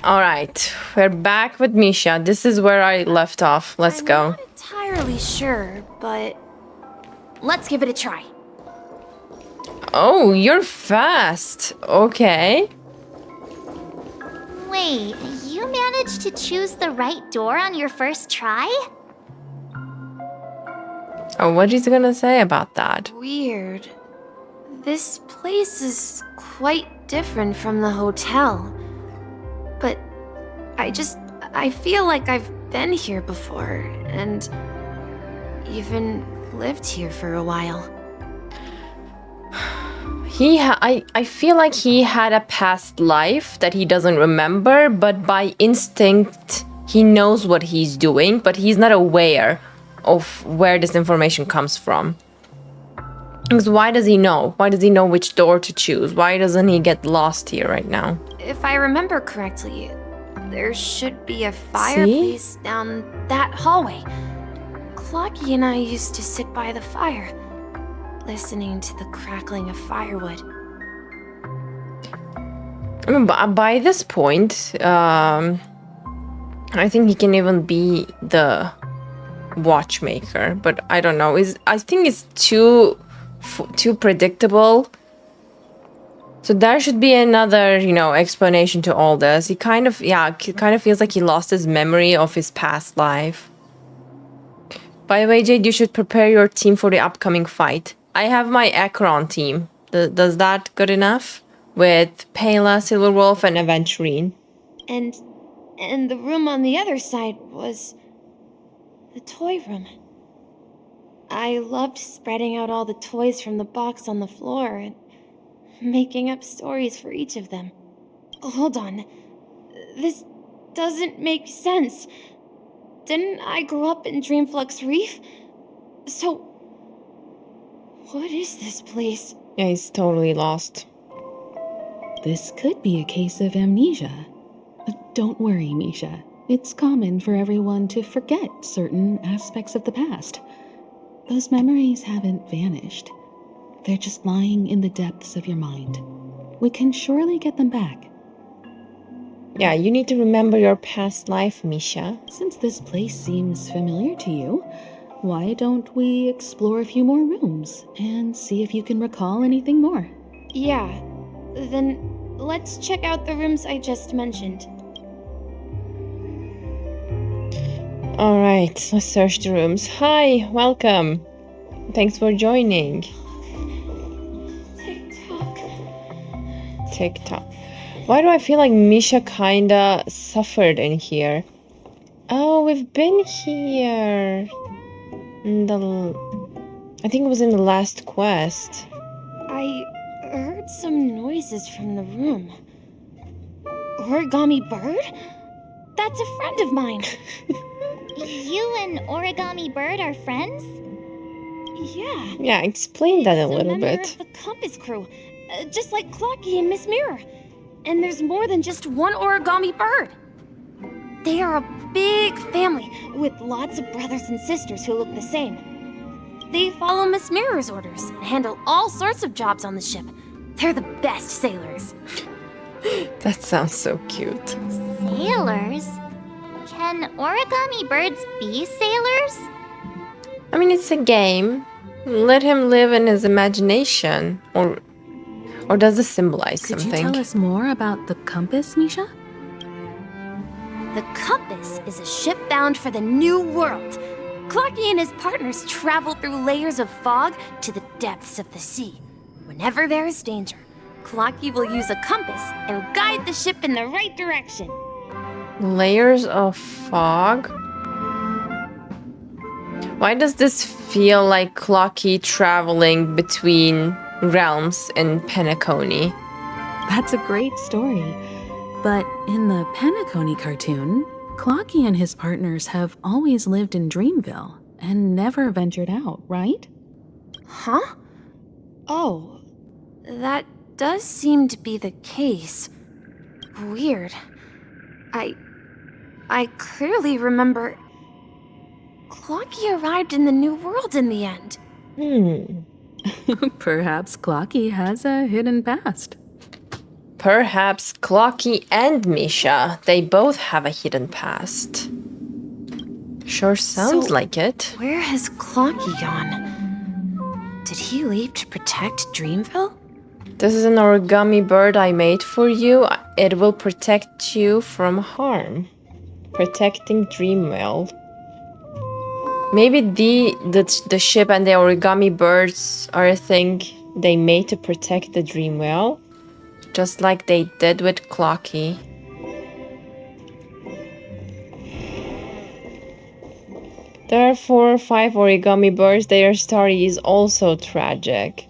All right, we're back with Misha. This is where I left off. Let's go. I'm not entirely sure, but let's give it a try. Oh, you're fast. Okay. Wait, you managed to choose the right door on your first try? Oh, what is he gonna say about that? Weird. This place is quite different from the hotel. But I feel like I've been here before, and even lived here for a while. I feel like he had a past life that he doesn't remember, but by instinct, he knows what he's doing, but he's not aware of where this information comes from. Because why does he know? Why does he know which door to choose? Why doesn't he get lost here right now? If I remember correctly, there should be a fireplace down that hallway. Clockie and I used to sit by the fire, listening to the crackling of firewood. I mean, by this point, I think he can even be the Watchmaker, but I don't know. I think it's too predictable. So there should be another, explanation to all this. He kind of feels like he lost his memory of his past life. By the way, Jade, you should prepare your team for the upcoming fight. I have my Akron team. Does that good enough? With Pela, Silverwolf, and Aventurine. And the room on the other side was the toy room. I loved spreading out all the toys from the box on the floor and making up stories for each of them. Hold on. This doesn't make sense. Didn't I grow up in Dreamflux Reef? So, what is this place? Yeah, he's totally lost. This could be a case of amnesia. Don't worry, Misha. It's common for everyone to forget certain aspects of the past. Those memories haven't vanished. They're just lying in the depths of your mind. We can surely get them back. Yeah, you need to remember your past life, Misha. Since this place seems familiar to you, why don't we explore a few more rooms and see if you can recall anything more? Yeah, then let's check out the rooms I just mentioned. All right, let's search the rooms. Hi, welcome. Thanks for joining. TikTok. Why do I feel like Misha kinda suffered in here? Oh, we've been here. I think it was in the last quest. I heard some noises from the room. Origami Bird? That's a friend of mine. You and Origami Bird are friends? Yeah. Yeah, explain that a little member bit. Of the Compass crew, just like Clockie and Miss Mirror. And there's more than just one Origami Bird. They are a big family with lots of brothers and sisters who look the same. They follow Miss Mirror's orders and handle all sorts of jobs on the ship. They're the best sailors. That sounds so cute. Sailors? Can Origami Birds be sailors? I mean, it's a game. Let him live in his imagination. Or does it symbolize something? Could you tell us more about the compass, Misha? The Compass is a ship bound for the New World. Clockie and his partners travel through layers of fog to the depths of the sea. Whenever there is danger, Clockie will use a compass and guide the ship in the right direction. Layers of fog? Why does this feel like Clockie traveling between realms in Penacony? That's a great story. But in the Penacony cartoon, Clockie and his partners have always lived in Dreamville and never ventured out, right? Huh? Oh, that does seem to be the case. Weird. I clearly remember Clockie arrived in the New World in the end. Perhaps Clockie has a hidden past. Perhaps Clockie and Misha, they both have a hidden past. Sure sounds like it. Where has Clockie gone? Did he leave to protect Dreamville? This is an origami bird I made for you. It will protect you from harm. Protecting Dreamville. Maybe the ship and the origami birds are a thing they made to protect the Dreamville. Just like they did with Clockie. There are 4 or 5 origami birds. Their story is also tragic.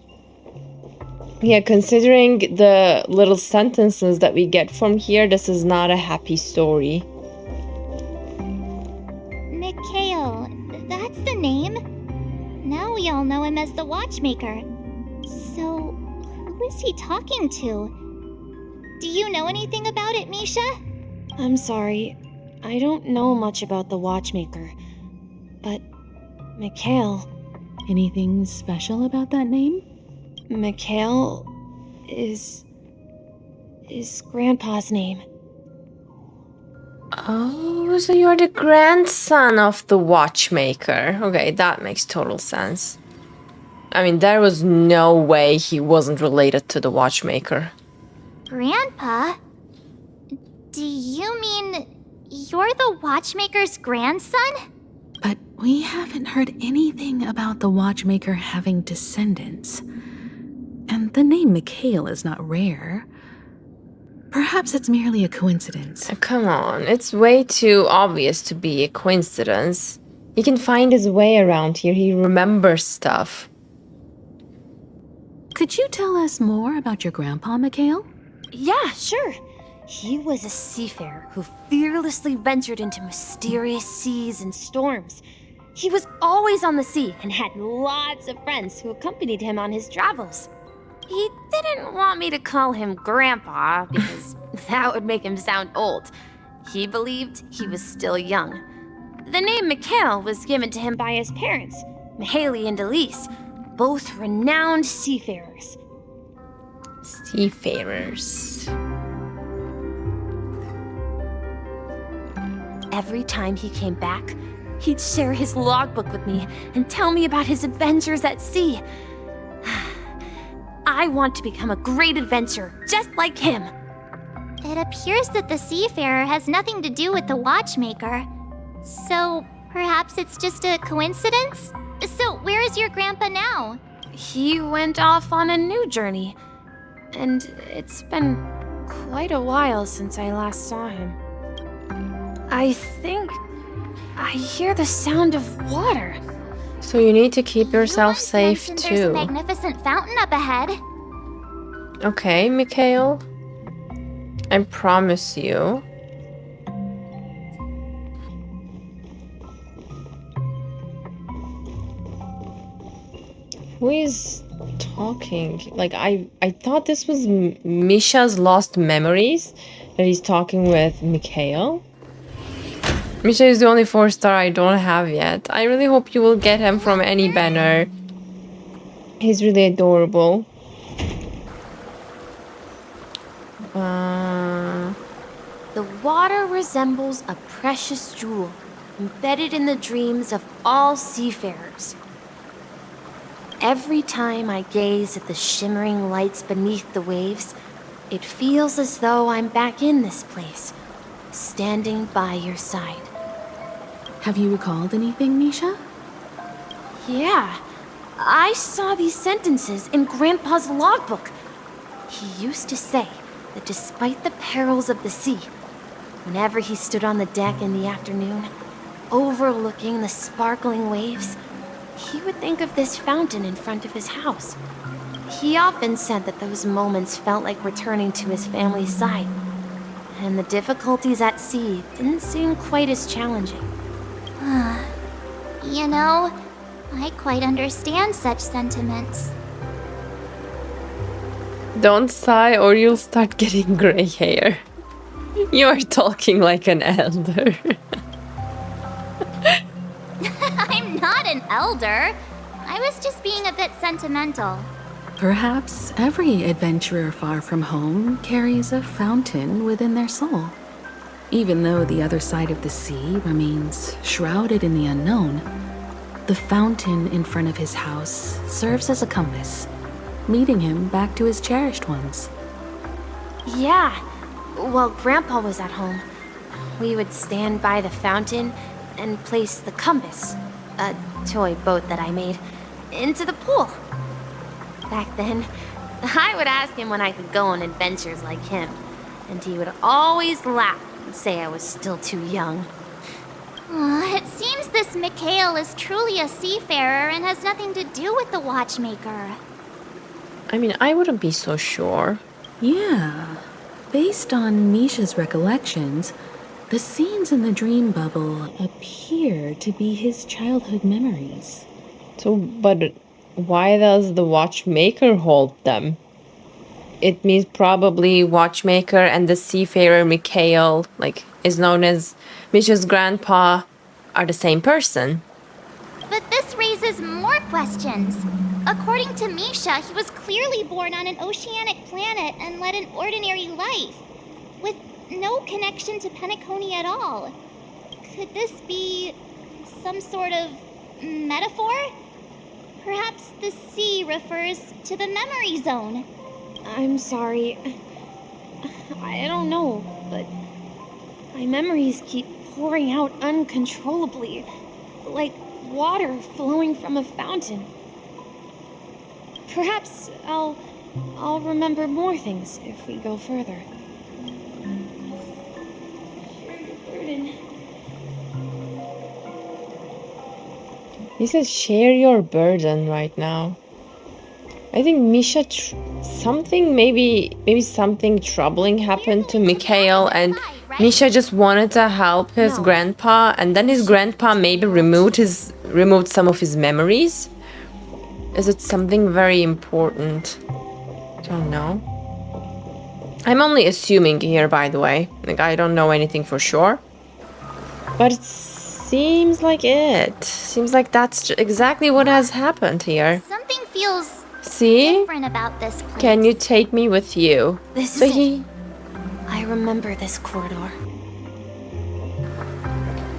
Yeah, considering the little sentences that we get from here, this is not a happy story. Mikhail, that's the name. Now we all know him as the Watchmaker. So, who is he talking to? Do you know anything about it, Misha? I'm sorry. I don't know much about the Watchmaker. But, Mikhail... Anything special about that name? Mikhail is Grandpa's name. Oh, so you're the grandson of the Watchmaker. Okay, that makes total sense. I mean, there was no way he wasn't related to the Watchmaker. Grandpa? Do you mean you're the Watchmaker's grandson? But we haven't heard anything about the Watchmaker having descendants. And the name Mikhail is not rare. Perhaps it's merely a coincidence. Come on, it's way too obvious to be a coincidence. He can find his way around here. He remembers stuff. Could you tell us more about your grandpa, Mikhail? Yeah, sure. He was a seafarer who fearlessly ventured into mysterious seas and storms. He was always on the sea and had lots of friends who accompanied him on his travels. He didn't want me to call him Grandpa because that would make him sound old. He believed he was still young. The name Mikhail was given to him by his parents, Mihaly and Elise, both renowned seafarers. Seafarers. Every time he came back, he'd share his logbook with me and tell me about his adventures at sea. I want to become a great adventurer, just like him. It appears that the seafarer has nothing to do with the Watchmaker. So, perhaps it's just a coincidence? So, where is your grandpa now? He went off on a new journey, and it's been quite a while since I last saw him. I think I hear the sound of water. So you need to keep yourself You safe mentioned there's a too. magnificent fountain up ahead. Okay, Mikhail. I promise you. Who is talking? Like, I thought this was Misha's lost memories that he's talking with Mikhail. Misha is the only 4-star I don't have yet. I really hope you will get him from any banner. He's really adorable. The water resembles a precious jewel embedded in the dreams of all seafarers. Every time I gaze at the shimmering lights beneath the waves, it feels as though I'm back in this place, standing by your side. Have you recalled anything, Misha? Yeah, I saw these sentences in Grandpa's logbook. He used to say that despite the perils of the sea, whenever he stood on the deck in the afternoon, overlooking the sparkling waves, he would think of this fountain in front of his house. He often said that those moments felt like returning to his family's side, and the difficulties at sea didn't seem quite as challenging. You know, I quite understand such sentiments. Don't sigh or you'll start getting gray hair. You're talking like an elder. I'm not an elder. I was just being a bit sentimental. Perhaps every adventurer far from home carries a fountain within their soul. Even though the other side of the sea remains shrouded in the unknown, the fountain in front of his house serves as a compass, leading him back to his cherished ones. Yeah. While Grandpa was at home, we would stand by the fountain and place the compass, a toy boat that I made, into the pool. Back then, I would ask him when I could go on adventures like him, and he would always laugh and say I was still too young. It seems this Mikhail is truly a seafarer and has nothing to do with the Watchmaker. I mean, I wouldn't be so sure. Yeah. Based on Misha's recollections, the scenes in the dream bubble appear to be his childhood memories. So, but why does the Watchmaker hold them? It means probably Watchmaker and the seafarer Mikhail, is known as Misha's grandpa, are the same person. But this raises more questions. According to Misha, he was clearly born on an oceanic planet and led an ordinary life, with no connection to Penacony at all. Could this be some sort of metaphor? Perhaps the sea refers to the memory zone. I'm sorry. I don't know, but my memories keep pouring out uncontrollably, like water flowing from a fountain. Perhaps I'll remember more things if we go further. He says, share your burden right now. I think Misha, maybe something troubling happened to Mikhail, and Misha just wanted to help his grandpa, and then his grandpa maybe removed some of his memories. Is it something very important? I don't know. I'm only assuming here, by the way. I don't know anything for sure. But it seems like that's exactly what has happened here. Something feels See? different about this place. Can you take me with you? This is it. I remember this corridor.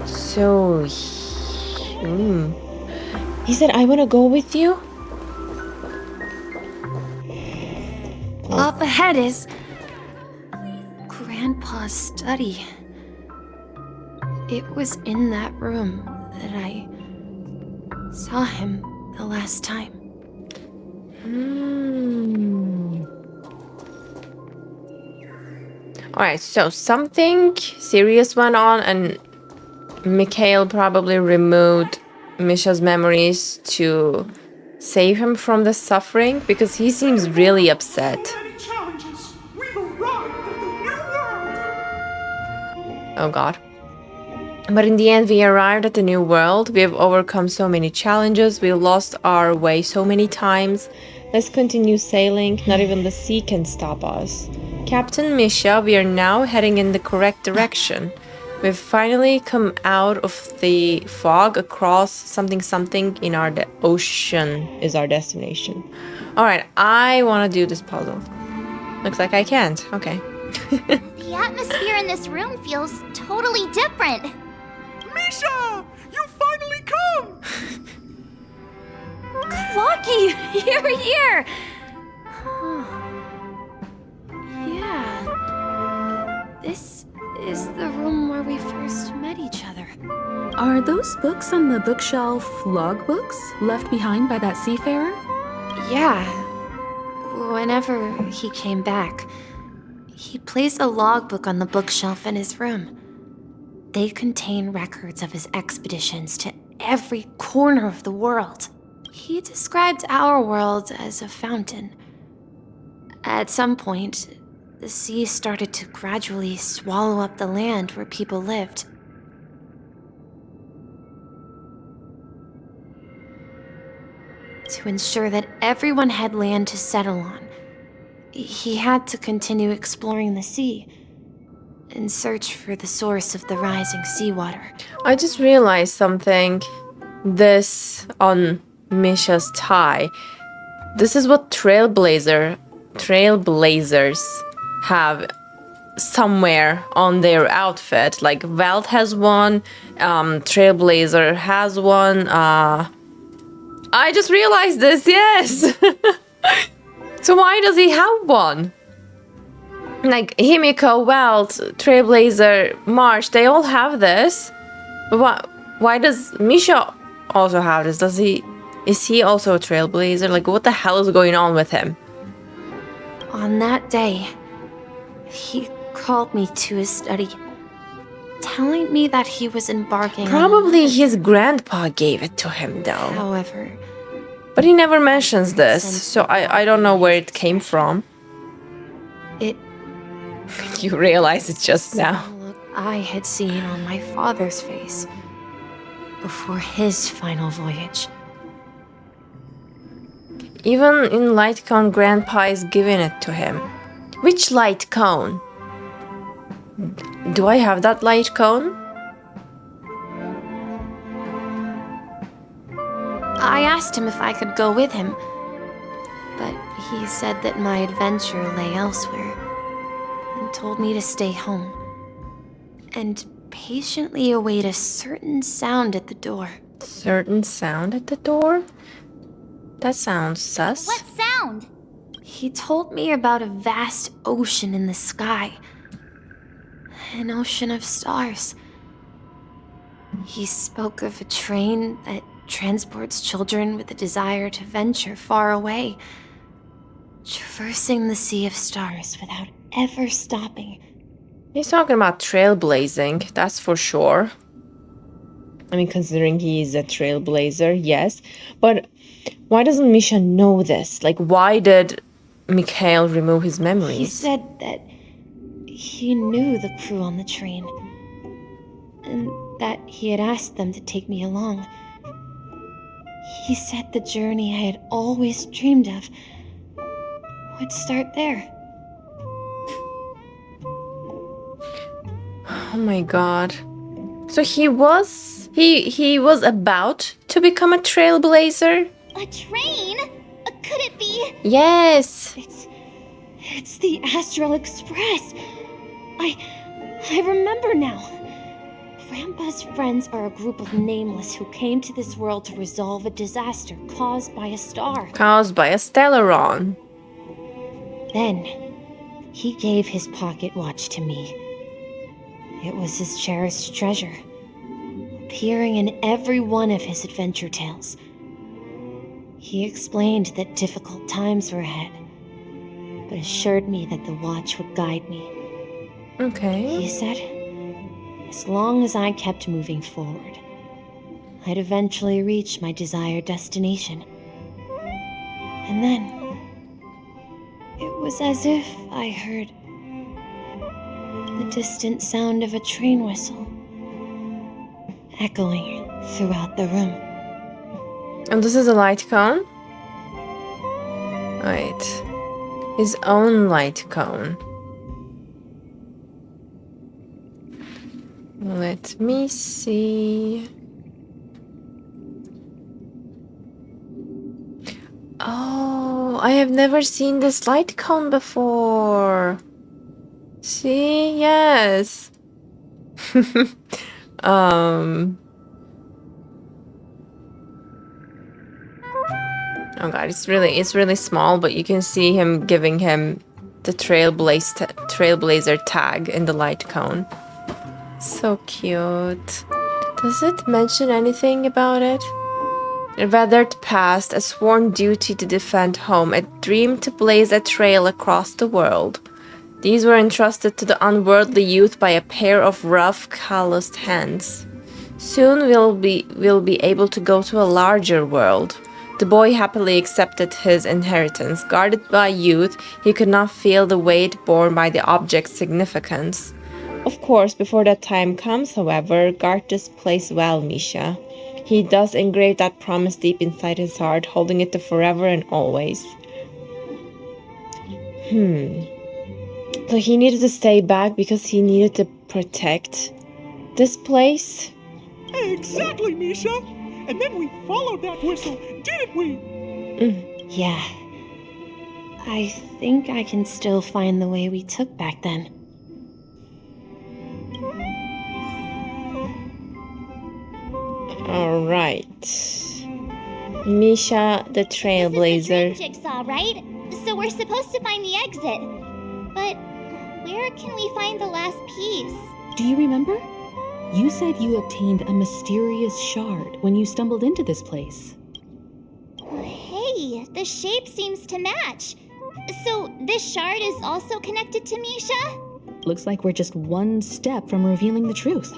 So, he said, I want to go with you? Up ahead is Grandpa's study. It was in that room that I saw him the last time. Alright, so something serious went on, and Mikhail probably removed Misha's memories to save him from the suffering, because he seems really upset. Oh god. But in the end, we arrived at the new world. We have overcome so many challenges. We lost our way so many times. Let's continue sailing. Not even the sea can stop us. Captain Misha, we are now heading in the correct direction. We've finally come out of the fog across something in our ocean is our destination. Alright, I want to do this puzzle. Looks like I can't. Okay. The atmosphere in this room feels totally different. Misha! You finally come! Clockie! You're here! Yeah. This is the room where we first met each other. Are those books on the bookshelf logbooks left behind by that seafarer? Yeah. Whenever he came back, he placed a logbook on the bookshelf in his room. They contain records of his expeditions to every corner of the world. He described our world as a fountain. At some point, the sea started to gradually swallow up the land where people lived. To ensure that everyone had land to settle on, he had to continue exploring the sea and search for the source of the rising seawater. I just realized something. This on Misha's tie. This is what trailblazers have somewhere on their outfit. Like Velt has one, Trailblazer has one. I just realized this, yes! So why does he have one? Like Himiko, Velt, Trailblazer, March, they all have this. But why does Misha also have this? Is he also a Trailblazer? Like what the hell is going on with him? On that day, he called me to his study, telling me that he was embarking Probably on his grandpa gave it to him though. However, But he never mentions this, so I don't know where it came from. it You realize it just now. the look I had seen on my father's face before his final voyage. Even in light cone, grandpa is giving it to him. Which light cone? Do I have that light cone? I asked him if I could go with him, but he said that my adventure lay elsewhere and told me to stay home and patiently await a certain sound at the door. Certain sound at the door? That sounds sus. What sound? He told me about a vast ocean in the sky, an ocean of stars. He spoke of a train that transports children with a desire to venture far away, traversing the sea of stars without ever stopping. He's talking about trailblazing, that's for sure. I mean, considering he is a trailblazer, yes. But why doesn't Misha know this? Like, why did Mikhail remove his memories? He said that he knew the crew on the train, and that he had asked them to take me along. He said the journey I had always dreamed of would start there. Oh my god. So he was about to become a trailblazer? A train? Could it be? Yes. It's the Astral Express. I remember now. Grandpa's friends are a group of nameless who came to this world to resolve a disaster caused by a star. Caused by a stellaron. Then, he gave his pocket watch to me. It was his cherished treasure, appearing in every one of his adventure tales. He explained that difficult times were ahead, but assured me that the watch would guide me. Okay. He said, as long as I kept moving forward, I'd eventually reach my desired destination. And then, it was as if I heard the distant sound of a train whistle echoing throughout the room. And this is a light cone? Right. His own light cone. Let me see. Oh, I have never seen this light cone before. See? Yes. Oh god, it's really small, but you can see him giving him the trailblazer tag in the light cone. So cute. Does it mention anything about it? A weathered past, a sworn duty to defend home, a dream to blaze a trail across the world. These were entrusted to the unworldly youth by a pair of rough, calloused hands. Soon we'll be able to go to a larger world. The boy happily accepted his inheritance. Guarded by youth, he could not feel the weight borne by the object's significance. Of course, before that time comes, however, guard this place well, Misha. He does engrave that promise deep inside his heart, holding it to forever and always. So he needed to stay back because he needed to protect this place? Exactly, Misha. And then we followed that whistle, didn't we? Yeah, I think I can still find the way we took back then. All right. Misha, the This is the trailblazer. train jigsaw, right? So we're supposed to find the exit. But where can we find the last piece? Do you remember? You said you obtained a mysterious shard when you stumbled into this place. Hey, the shape seems to match. So this shard is also connected to Misha? Looks like we're just one step from revealing the truth.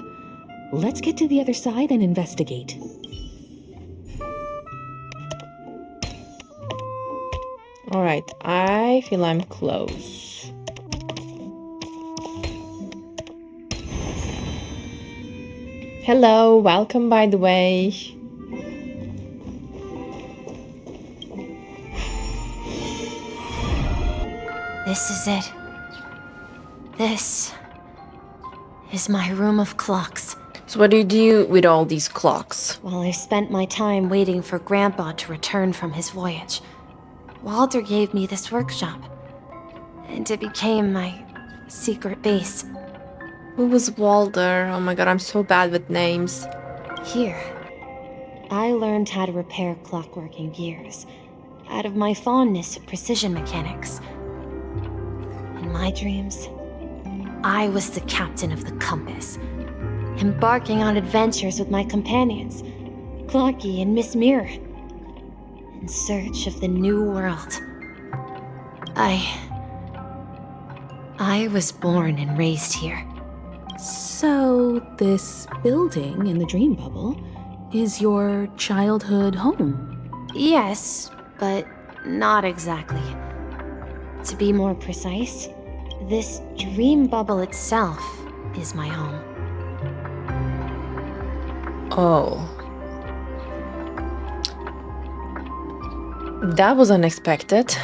Let's get to the other side and investigate. All right, I feel I'm close. Hello, welcome by the way. This is it. This is my room of clocks. So what do you do with all these clocks? While I spent my time waiting for Grandpa to return from his voyage, Walter gave me this workshop, and it became my secret base. Who was Walter? Oh my god, I'm so bad with names. Here, I learned how to repair clockworking gears out of my fondness of precision mechanics. In my dreams, I was the captain of the compass, embarking on adventures with my companions, Clockie and Miss Mirror, in search of the new world. I was born and raised here. So, this building in the dream bubble is your childhood home? Yes, but not exactly. To be more precise, this dream bubble itself is my home. Oh. That was unexpected.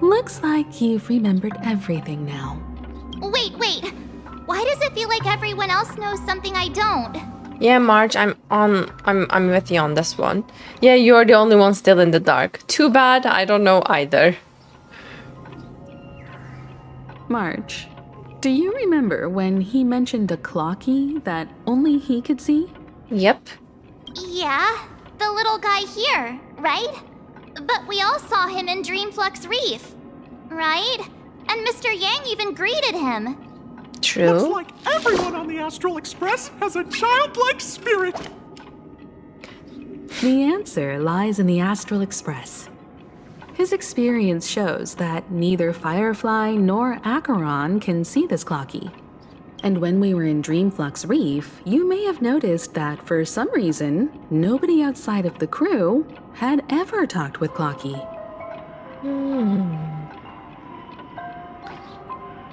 Looks like you've remembered everything now. Wait. Why does it feel like everyone else knows something I don't? Yeah, Marge, I'm with you on this one. Yeah, you're the only one still in the dark. Too bad, I don't know either. Marge, do you remember when he mentioned a Clockie that only he could see? Yep. Yeah, the little guy here, right? But we all saw him in Dreamflux Reef, right? And Mr. Yang even greeted him. True. Looks like everyone on the Astral Express has a childlike spirit. The answer lies in the Astral Express. His experience shows that neither Firefly nor Acheron can see this Clockie. And when we were in Dreamflux Reef, you may have noticed that for some reason, nobody outside of the crew had ever talked with Clockie.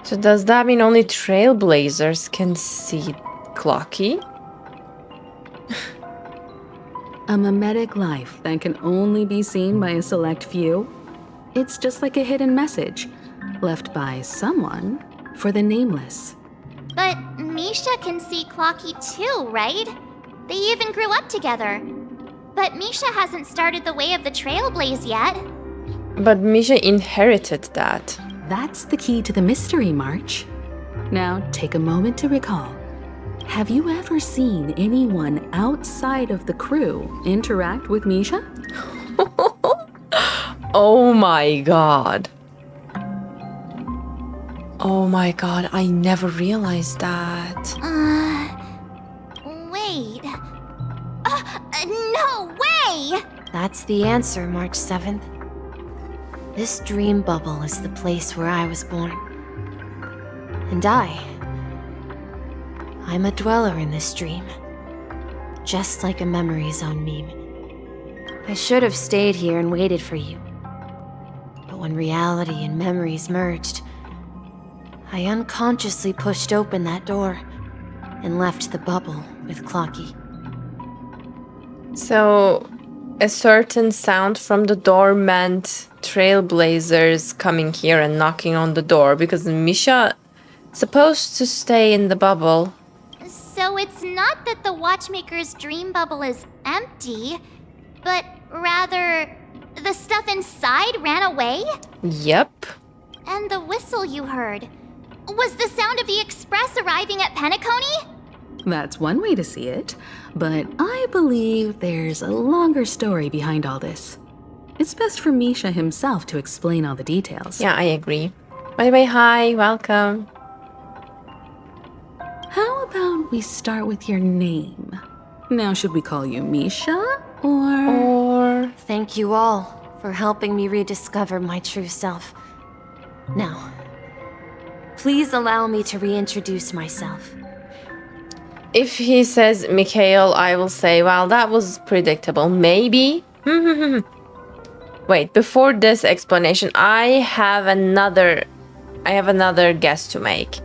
So does that mean only trailblazers can see Clockie? A mimetic life that can only be seen by a select few? It's just like a hidden message, left by someone for the nameless. But Misha can see Clockie too, right? They even grew up together. But Misha hasn't started the way of the trailblaze yet. But Misha inherited that. That's the key to the mystery, March. Now, take a moment to recall. Have you ever seen anyone outside of the crew interact with Misha? Oh my god. Oh my god, I never realized that. Wait. No way! That's the answer, March 7th. This dream bubble is the place where I was born. And I'm a dweller in this dream. Just like a memory zone meme. I should have stayed here and waited for you. But when reality and memories merged, I unconsciously pushed open that door and left the bubble with Clockie. So, a certain sound from the door meant trailblazers coming here and knocking on the door because Misha supposed to stay in the bubble. So it's not that the Watchmaker's dream bubble is empty, but rather The stuff inside ran away? Yep. And the whistle you heard was the sound of the express arriving at Penacony? That's one way to see it, but I believe there's a longer story behind all this. It's best for Misha himself to explain all the details. Yeah, I agree. By the way, hi, welcome. How about we start with your name? Now, should we call you Misha, or... Thank you all for helping me rediscover my true self. Now, please allow me to reintroduce myself. If he says Mikhail, I will say, well, that was predictable. Maybe. Wait, before this explanation, I have another guess to make.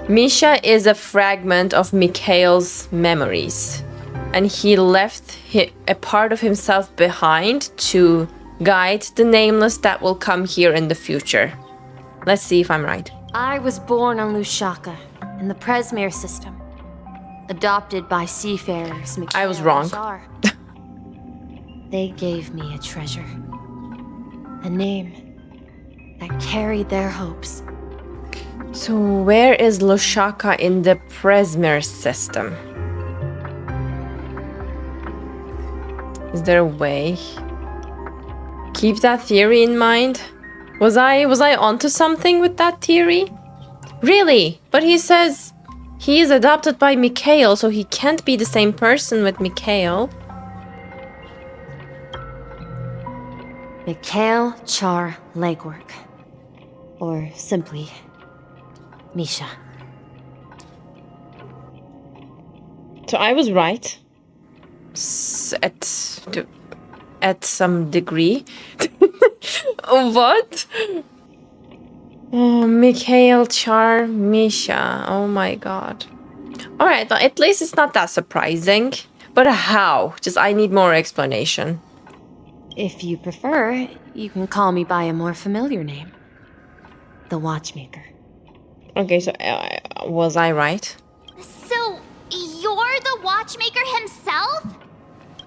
Misha is a fragment of Mikhail's memories, and he left a part of himself behind to guide the nameless that will come here in the future. Let's see if I'm right. I was born on Lushaka, in the Presmere system. Adopted by seafarers, Mikhail I was wrong. and Char. They gave me a treasure. A name that carried their hopes. So where is Lushaka in the Presmere system? Is there a way? Keep that theory in mind. Was I onto something with that theory? Really? But he says he is adopted by Mikhail, so he can't be the same person with Mikhail. Mikhail Char Legwork. Or simply, Misha. So I was right. At some degree. What? Oh, Mikhail Char Misha. Oh my god. Alright, at least it's not that surprising. But how? Just I need more explanation. If you prefer, you can call me by a more familiar name. The Watchmaker. Okay, so was I right? So, you're the Watchmaker himself?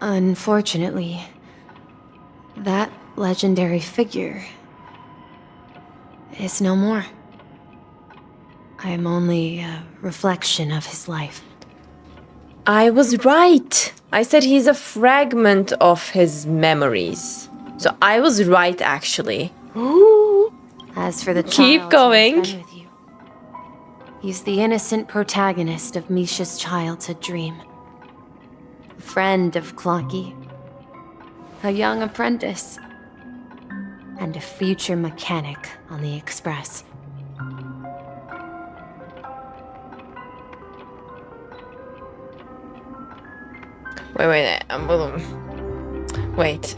Unfortunately, that legendary figure is no more. I am only a reflection of his life. I was right. I said he's a fragment of his memories. So I was right, actually. As for the Keep child going. who has been with you, he's the innocent protagonist of Misha's childhood dream. A friend of Clockie, a young apprentice, and a future mechanic on the Express. Wait.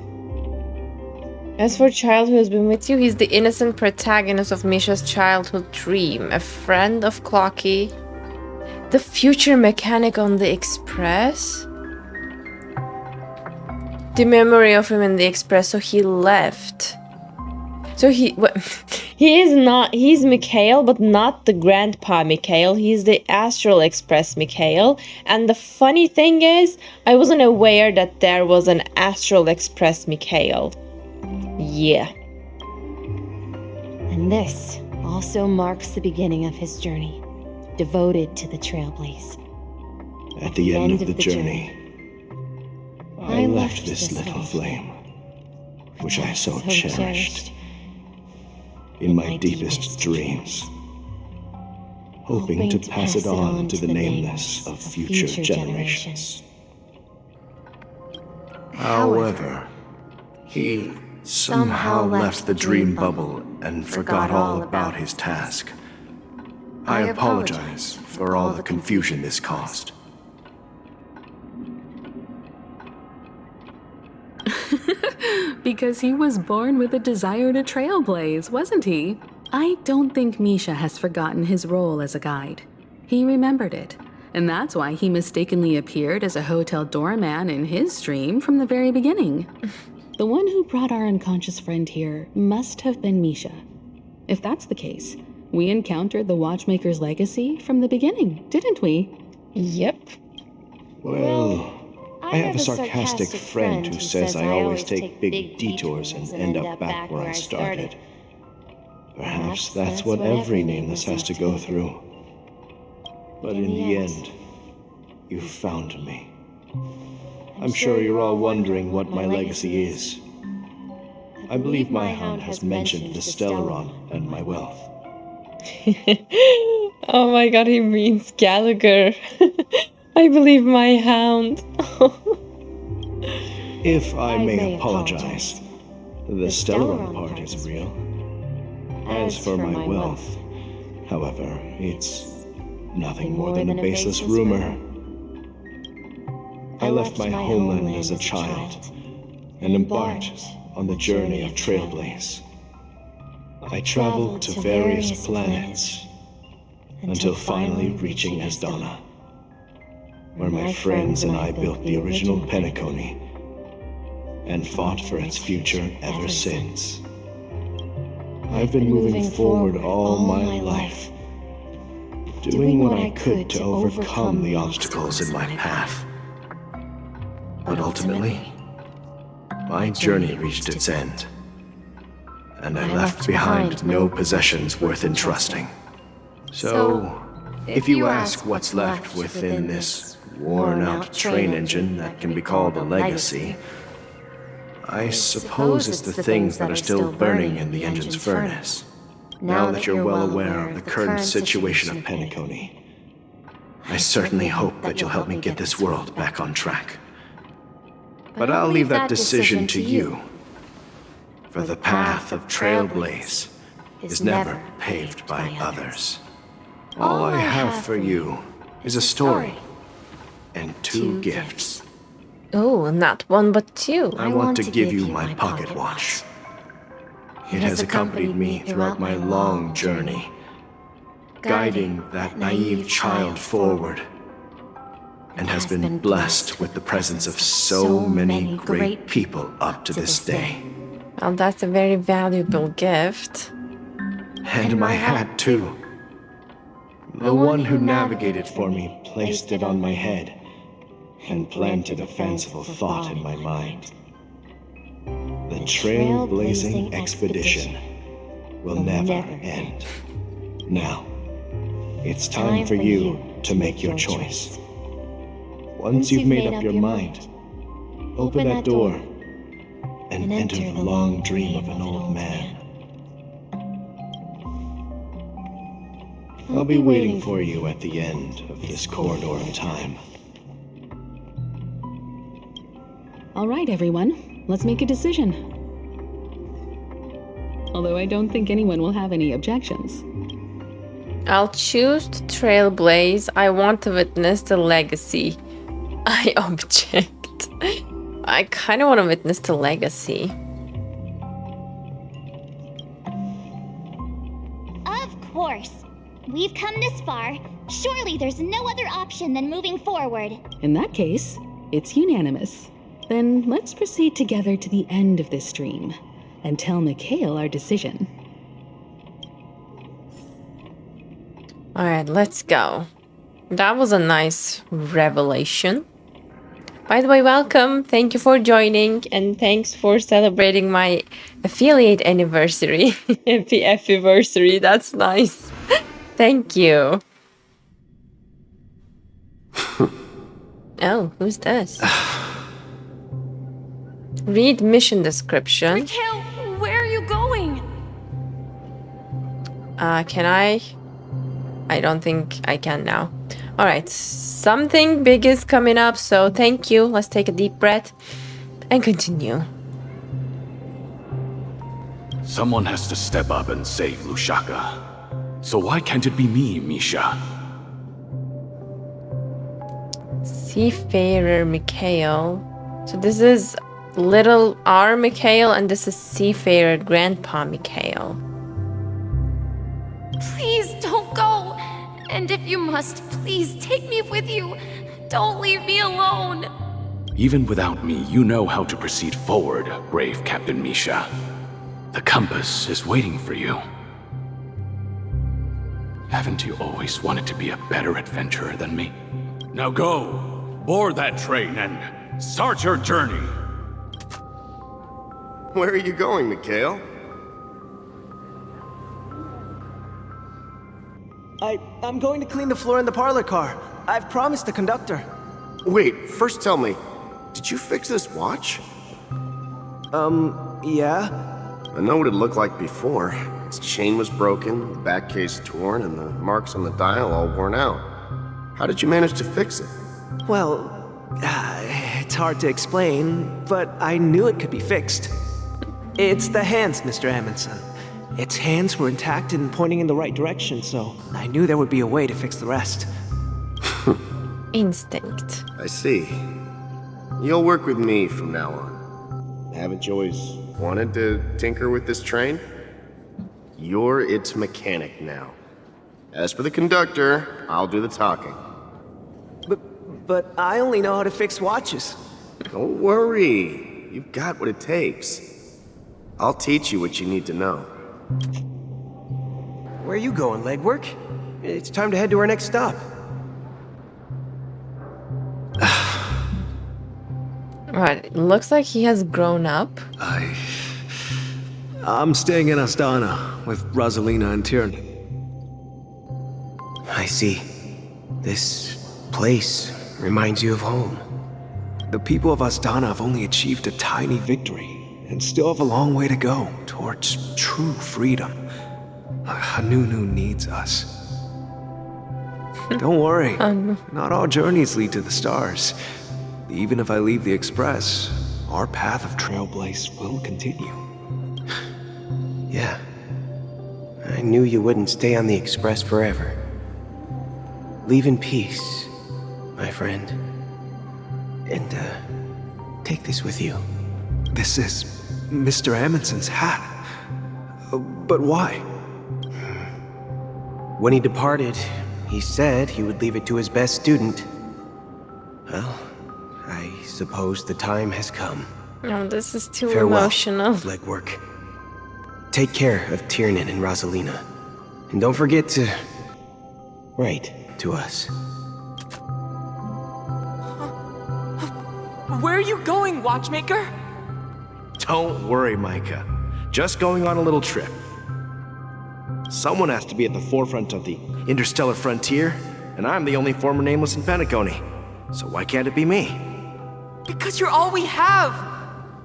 As for child who has been with you, he's the innocent protagonist of Misha's childhood dream, a friend of Clockie, the future mechanic on the Express. The memory of him in the Express, so he left. So he's Mikhail, but not the grandpa Mikhail. He's the Astral Express Mikhail. And the funny thing is, I wasn't aware that there was an Astral Express Mikhail. Yeah. And this also marks the beginning of his journey, devoted to the trailblaze. At the end of the journey, I left this little flame, which I so cherished, in my deepest dreams, hoping to pass it on to the nameless of future generations. However, he somehow left the dream bubble and forgot all about his task. I apologize for all the confusion this caused. Because he was born with a desire to trailblaze, wasn't he? I don't think Misha has forgotten his role as a guide. He remembered it, and that's why he mistakenly appeared as a hotel doorman in his dream from the very beginning. The one who brought our unconscious friend here must have been Misha. If that's the case, we encountered the Watchmaker's legacy from the beginning, didn't we? Yep. Well, I have a sarcastic friend who says I always take big detours and end up back where I started. Perhaps that's what every nameless has to go through. But in the end, you found me. I'm sure you're all wondering what my legacy is. I believe my hound has mentioned the Stellaron and my wealth. Oh my god, he means Gallagher. I believe my hound. If I may apologize, the Stellaron part is real. As for my wealth, however, it's nothing more than a baseless rumor. I left my homeland as a child and embarked on the journey of trailblaze. I traveled to various planets until finally reaching Asdana, where my friends and I built the original Penacony and fought for its future ever since. I've been moving forward all my life, doing what I could to overcome the obstacles in my path. But ultimately, my journey reached its end, and I left behind no possessions worth entrusting. So, if you ask what's left within this worn-out train engine that can be called a legacy, I suppose it's the things that are still burning in the engine's furnace. Now that you're well aware of the current situation of Penacony, I certainly hope that you'll help me get this world back on track. But I'll leave that decision to you, for the path of trailblaze is never paved by others. All I have for you is a story and two gifts. Oh, not one but two. I want to give you my pocket watch. It has accompanied me throughout my long journey, guiding that naive child forward, and has been blessed with the presence of so many great people up to this day. Well, that's a very valuable gift. And my hat, too. The one who navigated for me placed it on my head and planted a fanciful thought in my mind. The trailblazing expedition will never end. Now, it's time for you to make your choice. Once you've made up your mind, open that door and enter the long dream of an old man. I'll be waiting for you at the end of this corridor of time. All right, everyone, let's make a decision. Although I don't think anyone will have any objections. I'll choose to trailblaze. I want to witness the legacy. I object. I kind of want to witness the legacy. Of course. We've come this far. Surely there's no other option than moving forward. In that case, it's unanimous. Then let's proceed together to the end of this stream and tell Mikhail our decision. Alright, let's go. That was a nice revelation. By the way, welcome. Thank you for joining and thanks for celebrating my affiliate anniversary. Happy anniversary. That's nice. Thank you. Oh, who's this? Read mission description. Mikhail, where are you going? Can I? I don't think I can now. Alright, something big is coming up, so thank you. Let's take a deep breath and continue. Someone has to step up and save Lushaka. So why can't it be me, Misha? Seafarer Mikhail. So this is Little R Mikhail and this is Seafarer Grandpa Mikhail. Please don't go. And if you must, please take me with you. Don't leave me alone. Even without me, you know how to proceed forward, brave Captain Misha. The compass is waiting for you. Haven't you always wanted to be a better adventurer than me? Now go, board that train and Start your journey. Where are you going, Mikhail? I'm going to clean the floor in the parlor car. I've promised the conductor. Wait, first tell me, did you fix this watch? Yeah? I know what it looked like before. Its chain was broken, the back case torn, and the marks on the dial all worn out. How did you manage to fix it? Well, it's hard to explain, but I knew it could be fixed. It's the hands, Mr. Amundsen. Its hands were intact and pointing in the right direction, so I knew there would be a way to fix the rest. Instinct. I see. You'll work with me from now on. Haven't you always wanted to tinker with this train? You're its mechanic now. As for the conductor, I'll do the talking. But I only know how to fix watches. Don't worry. You've got what it takes. I'll teach you what you need to know. Where are you going, legwork? It's time to head to our next stop. Right, it looks like he has grown up. I'm staying in Astana with Rosalina and Tierney. I see. This place reminds you of home. The people of Astana have only achieved a tiny victory and still have a long way to go towards true freedom. Hanunu needs us. Don't worry, not all journeys lead to the stars. Even if I leave the Express, our path of trailblaze will continue. Yeah. I knew you wouldn't stay on the Express forever. Leave in peace, my friend. And, take this with you. This is Mr. Amundsen's hat. But why? When he departed, he said he would leave it to his best student. Well, I suppose the time has come. No, this is too Farewell, emotional. legwork. Take care of Tiernan and Rosalina. And don't forget to write to us. Where are you going, Watchmaker? Don't worry, Micah. Just going on a little trip. Someone has to be at the forefront of the interstellar frontier, and I'm the only former nameless in Penacony. So why can't it be me? Because you're all we have!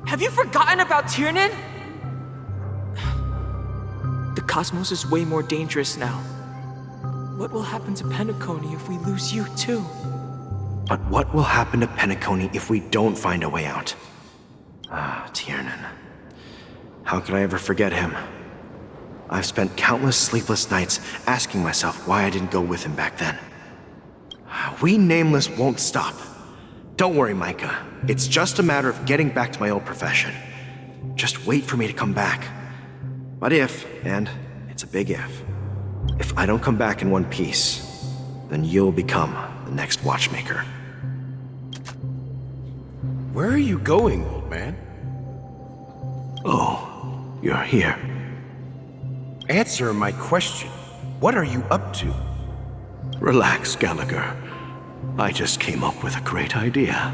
Have you forgotten about Tiernan? The cosmos is way more dangerous now. What will happen to Penacony if we lose you too? But what will happen to Penacony if we don't find a way out? Tiernan. How could I ever forget him? I've spent countless sleepless nights asking myself why I didn't go with him back then. We Nameless won't stop. Don't worry, Micah. It's just a matter of getting back to my old profession. Just wait for me to come back. But if, and it's a big if I don't come back in one piece, then you'll become the next Watchmaker. Where are you going, old man? Oh, you're here. Answer my question. What are you up to? Relax, Gallagher. I just came up with a great idea.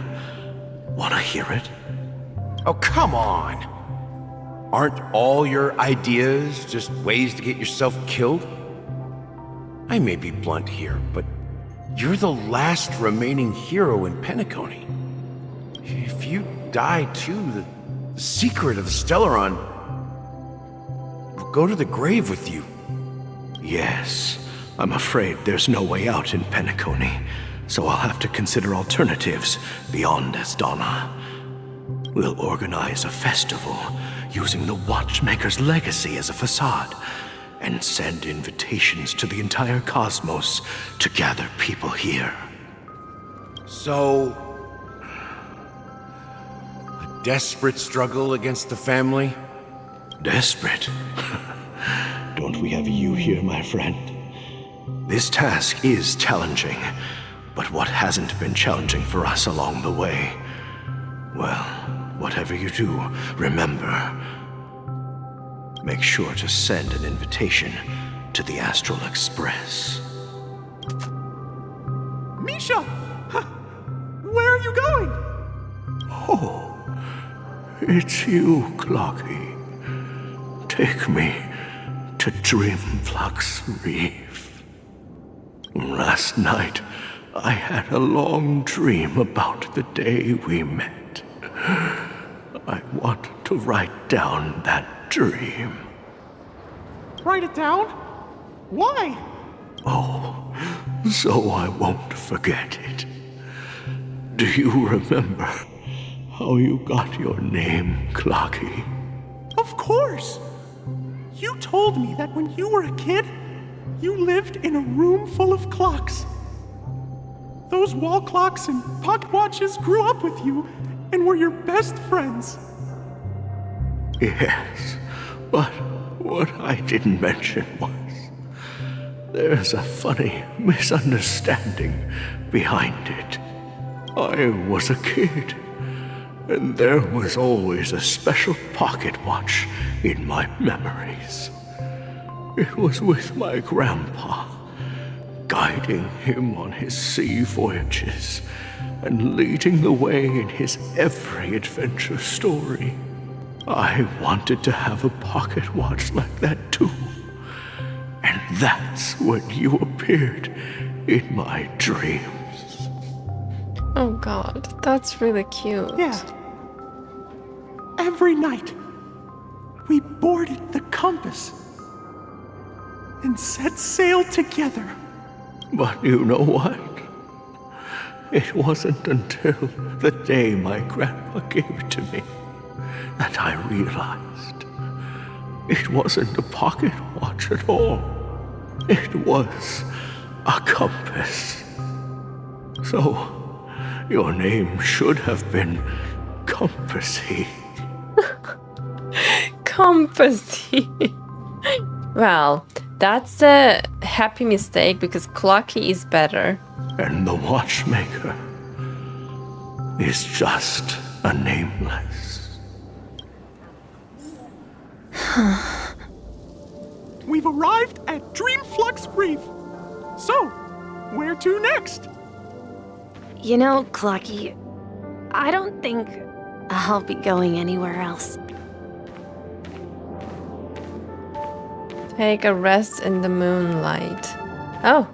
Wanna hear it? Oh, come on! Aren't all your ideas just ways to get yourself killed? I may be blunt here, but you're the last remaining hero in Penacony. If you die too, the secret of the Stellaron will go to the grave with you. Yes, I'm afraid there's no way out in Penacony, so I'll have to consider alternatives beyond Astana. We'll organize a festival using the Watchmaker's legacy as a facade, and send invitations to the entire cosmos to gather people here. So, a desperate struggle against the family? Desperate? Don't we have you here, my friend? This task is challenging, but what hasn't been challenging for us along the way? Well, whatever you do, remember, make sure to send an invitation to the Astral Express. Misha! Where are you going? Oh, it's you, Clockie. Take me to Dreamflux Reef. Last night, I had a long dream about the day we met. I want to write down that dream. Write it down? Why? Oh, so I won't forget it. Do you remember how you got your name, Clockie? Of course! You told me that when you were a kid, you lived in a room full of clocks. Those wall clocks and pocket watches grew up with you and were your best friends. Yes, but what I didn't mention was there's a funny misunderstanding behind it. I was a kid, and there was always a special pocket watch in my memories. It was with my grandpa, guiding him on his sea voyages and leading the way in his every adventure story. I wanted to have a pocket watch like that too. And that's when you appeared in my dreams. Oh god, that's really cute. Yeah. Every night, we boarded the compass and set sail together. But you know what? It wasn't until the day my grandpa gave it to me that I realized it wasn't a pocket watch at all. It was a compass. So, your name should have been Compassy. Compassy. Well, that's a happy mistake because Clockie is better. And the Watchmaker is just a nameless. We've arrived at Dreamflux Reef. So, where to next? You know, Clockie, I don't think I'll be going anywhere else. Take a rest in the moonlight. Oh.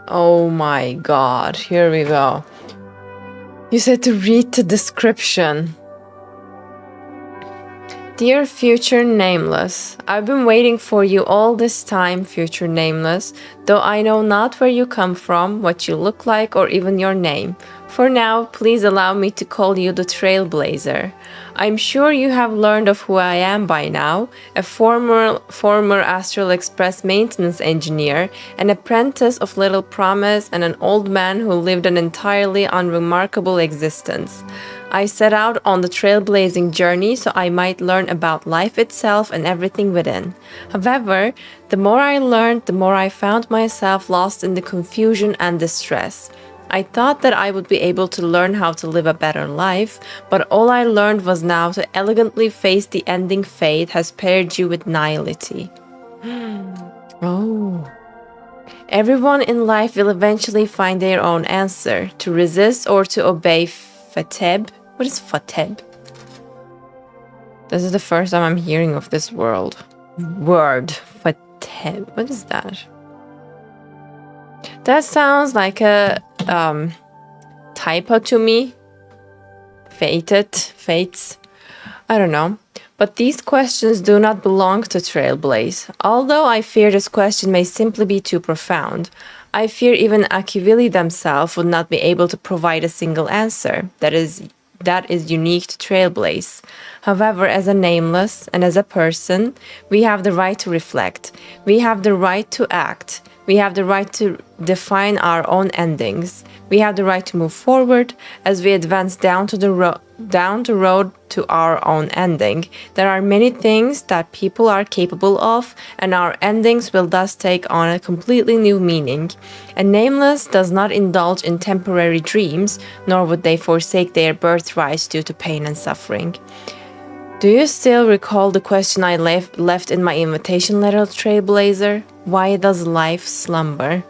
Oh my god, here we go. You said to read the description. Dear future nameless, I've been waiting for you all this time, future nameless, though I know not where you come from, what you look like, or even your name. For now, please allow me to call you the Trailblazer. I'm sure you have learned of who I am by now, a former Astral Express maintenance engineer, an apprentice of Little Promise, and an old man who lived an entirely unremarkable existence. I set out on the trailblazing journey so I might learn about life itself and everything within. However, the more I learned, the more I found myself lost in the confusion and distress. I thought that I would be able to learn how to live a better life, but all I learned was now to elegantly face the ending fate has paired you with nihility. Oh. Everyone in life will eventually find their own answer, to resist or to obey Fateb. What is Fateb? This is the first time I'm hearing of this word. Fateb. What is that? That sounds like a typo to me. Fates. I don't know. But these questions do not belong to Trailblaze. Although I fear this question may simply be too profound. I fear even Akivili themselves would not be able to provide a single answer that is unique to Trailblaze. However, as a nameless and as a person, we have the right to reflect. We have the right to act. We have the right to define our own endings. We have the right to move forward as we advance down the road to our own ending. There are many things that people are capable of, and our endings will thus take on a completely new meaning. A nameless does not indulge in temporary dreams, nor would they forsake their birthrights due to pain and suffering. Do you still recall the question I left in my invitation letter, Trailblazer? Why does life slumber?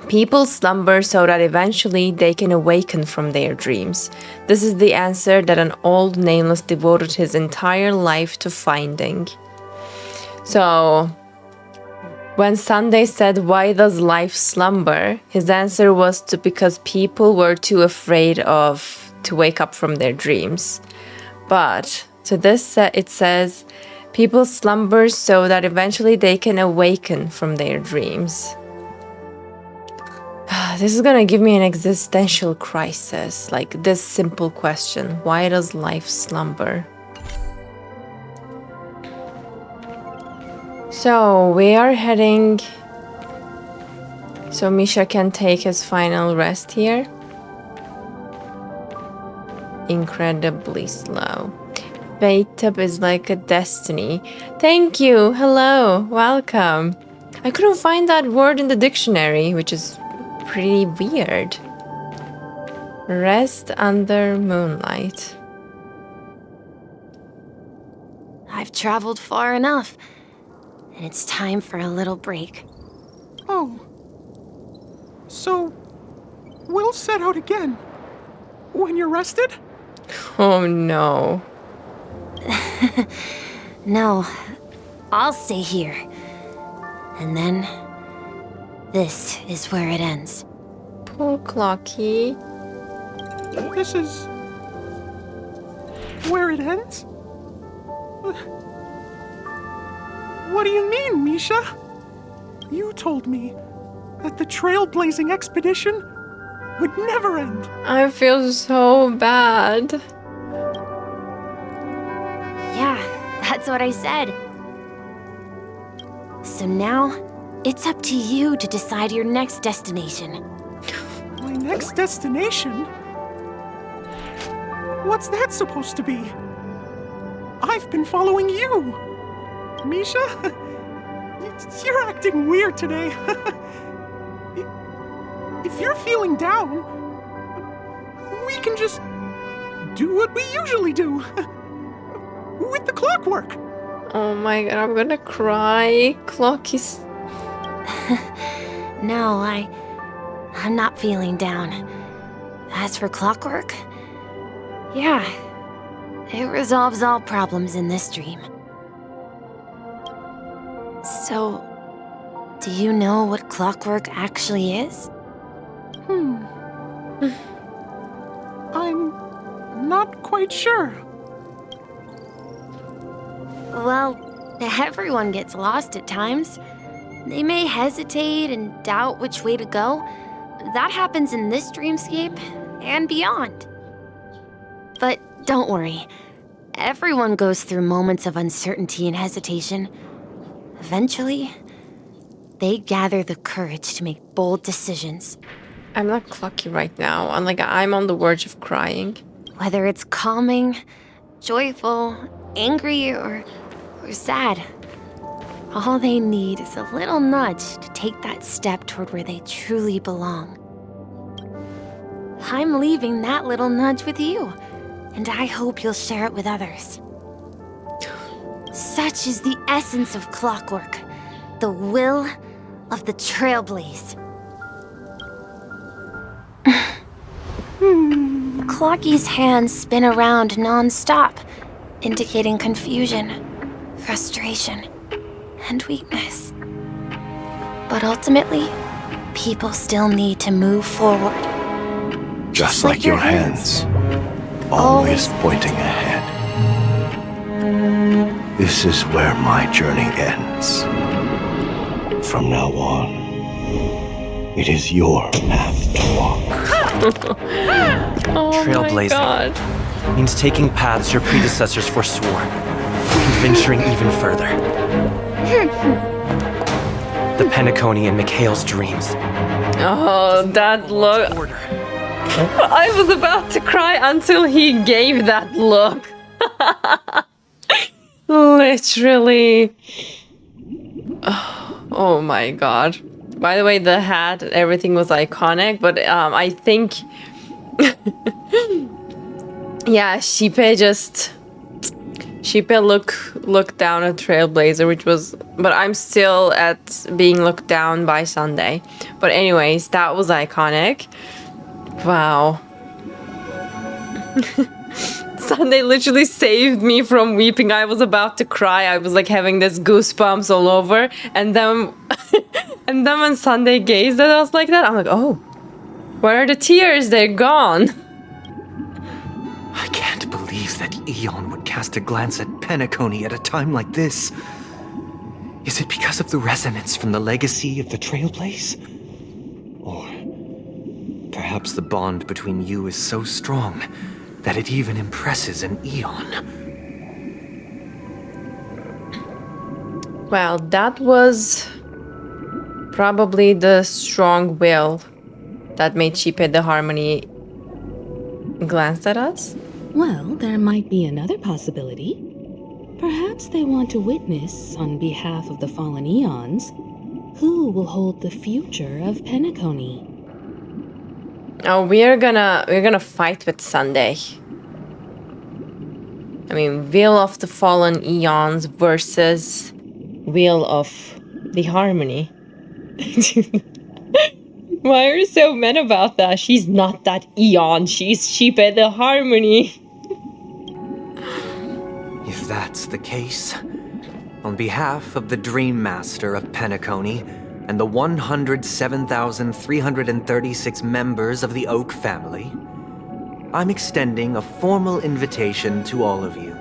People slumber so that eventually they can awaken from their dreams. This is the answer that an old nameless devoted his entire life to finding. So, when Sunday said, "Why does life slumber?" his answer was because people were too afraid to wake up from their dreams. But to this, it says, people slumber so that eventually they can awaken from their dreams. This is gonna give me an existential crisis, like this simple question: why does life slumber? So we are heading, so Misha can take his final rest here. Incredibly slow. Fate up is like a destiny. Thank you. Hello. Welcome. I couldn't find that word in the dictionary, which is pretty weird. Rest under moonlight. I've traveled far enough, and it's time for a little break. Oh. So, we'll set out again. When you're rested? Oh no. No, I'll stay here. And then, this is where it ends. Poor Clockie. This is... where it ends? What do you mean, Misha? You told me that the trailblazing expedition would never end. I feel so bad. Yeah, that's what I said. So now, it's up to you to decide your next destination. My next destination? What's that supposed to be? I've been following you. Misha? You're acting weird today. If you're feeling down, we can just do what we usually do. With the clockwork. Oh my god, I'm gonna cry. Clockie's... No, I'm not feeling down. As for clockwork, yeah, it resolves all problems in this dream. So, do you know what clockwork actually is? I'm not quite sure. Well, everyone gets lost at times. They may hesitate and doubt which way to go. That happens in this dreamscape and beyond. But don't worry. Everyone goes through moments of uncertainty and hesitation. Eventually, they gather the courage to make bold decisions. I'm not Clockie right now. I'm on the verge of crying. Whether it's calming, joyful, angry, or sad, all they need is a little nudge to take that step toward where they truly belong. I'm leaving that little nudge with you, and I hope you'll share it with others. Such is the essence of clockwork, the will of the trailblaze. Clockie's hands spin around non-stop, indicating confusion, frustration, and weakness. But ultimately, people still need to move forward. Just like your hands, always pointing ahead. This is where my journey ends. From now on, it is your path to walk. Oh Trailblazing my god. means taking paths your predecessors forswore, and venturing even further. The Penacony and Mikhail's dreams. Oh, that look. Order. I was about to cry until he gave that look. Literally. Oh my god. By the way, the hat, everything was iconic, but I think... yeah, Shipe just... Chipe looked down at Trailblazer, which was, but I'm still at being looked down by Sunday. But anyways, that was iconic. Wow. Sunday literally saved me from weeping. I was about to cry. I was like having this goosebumps all over. And then, and then when Sunday gazed at us like that, I'm like, oh, where are the tears? They're gone. I can't believe that Eon would cast a glance at Penacony at a time like this. Is it because of the resonance from the legacy of the Trailblaze? Or perhaps the bond between you is so strong that it even impresses an Eon. Well, that was probably the strong will that made Chipe the Harmony glance at us. Well, there might be another possibility. Perhaps they want to witness, on behalf of the fallen Eons, who will hold the future of Penacony. Oh, we're gonna fight with Sunday. I mean, Will of the Fallen Eons versus Will of the Harmony. Why are you so mad about that? She's not that Eon. She's Chipe the Harmony. If that's the case, on behalf of the Dream Master of Penacony and the 107,336 members of the Oak family, I'm extending a formal invitation to all of you.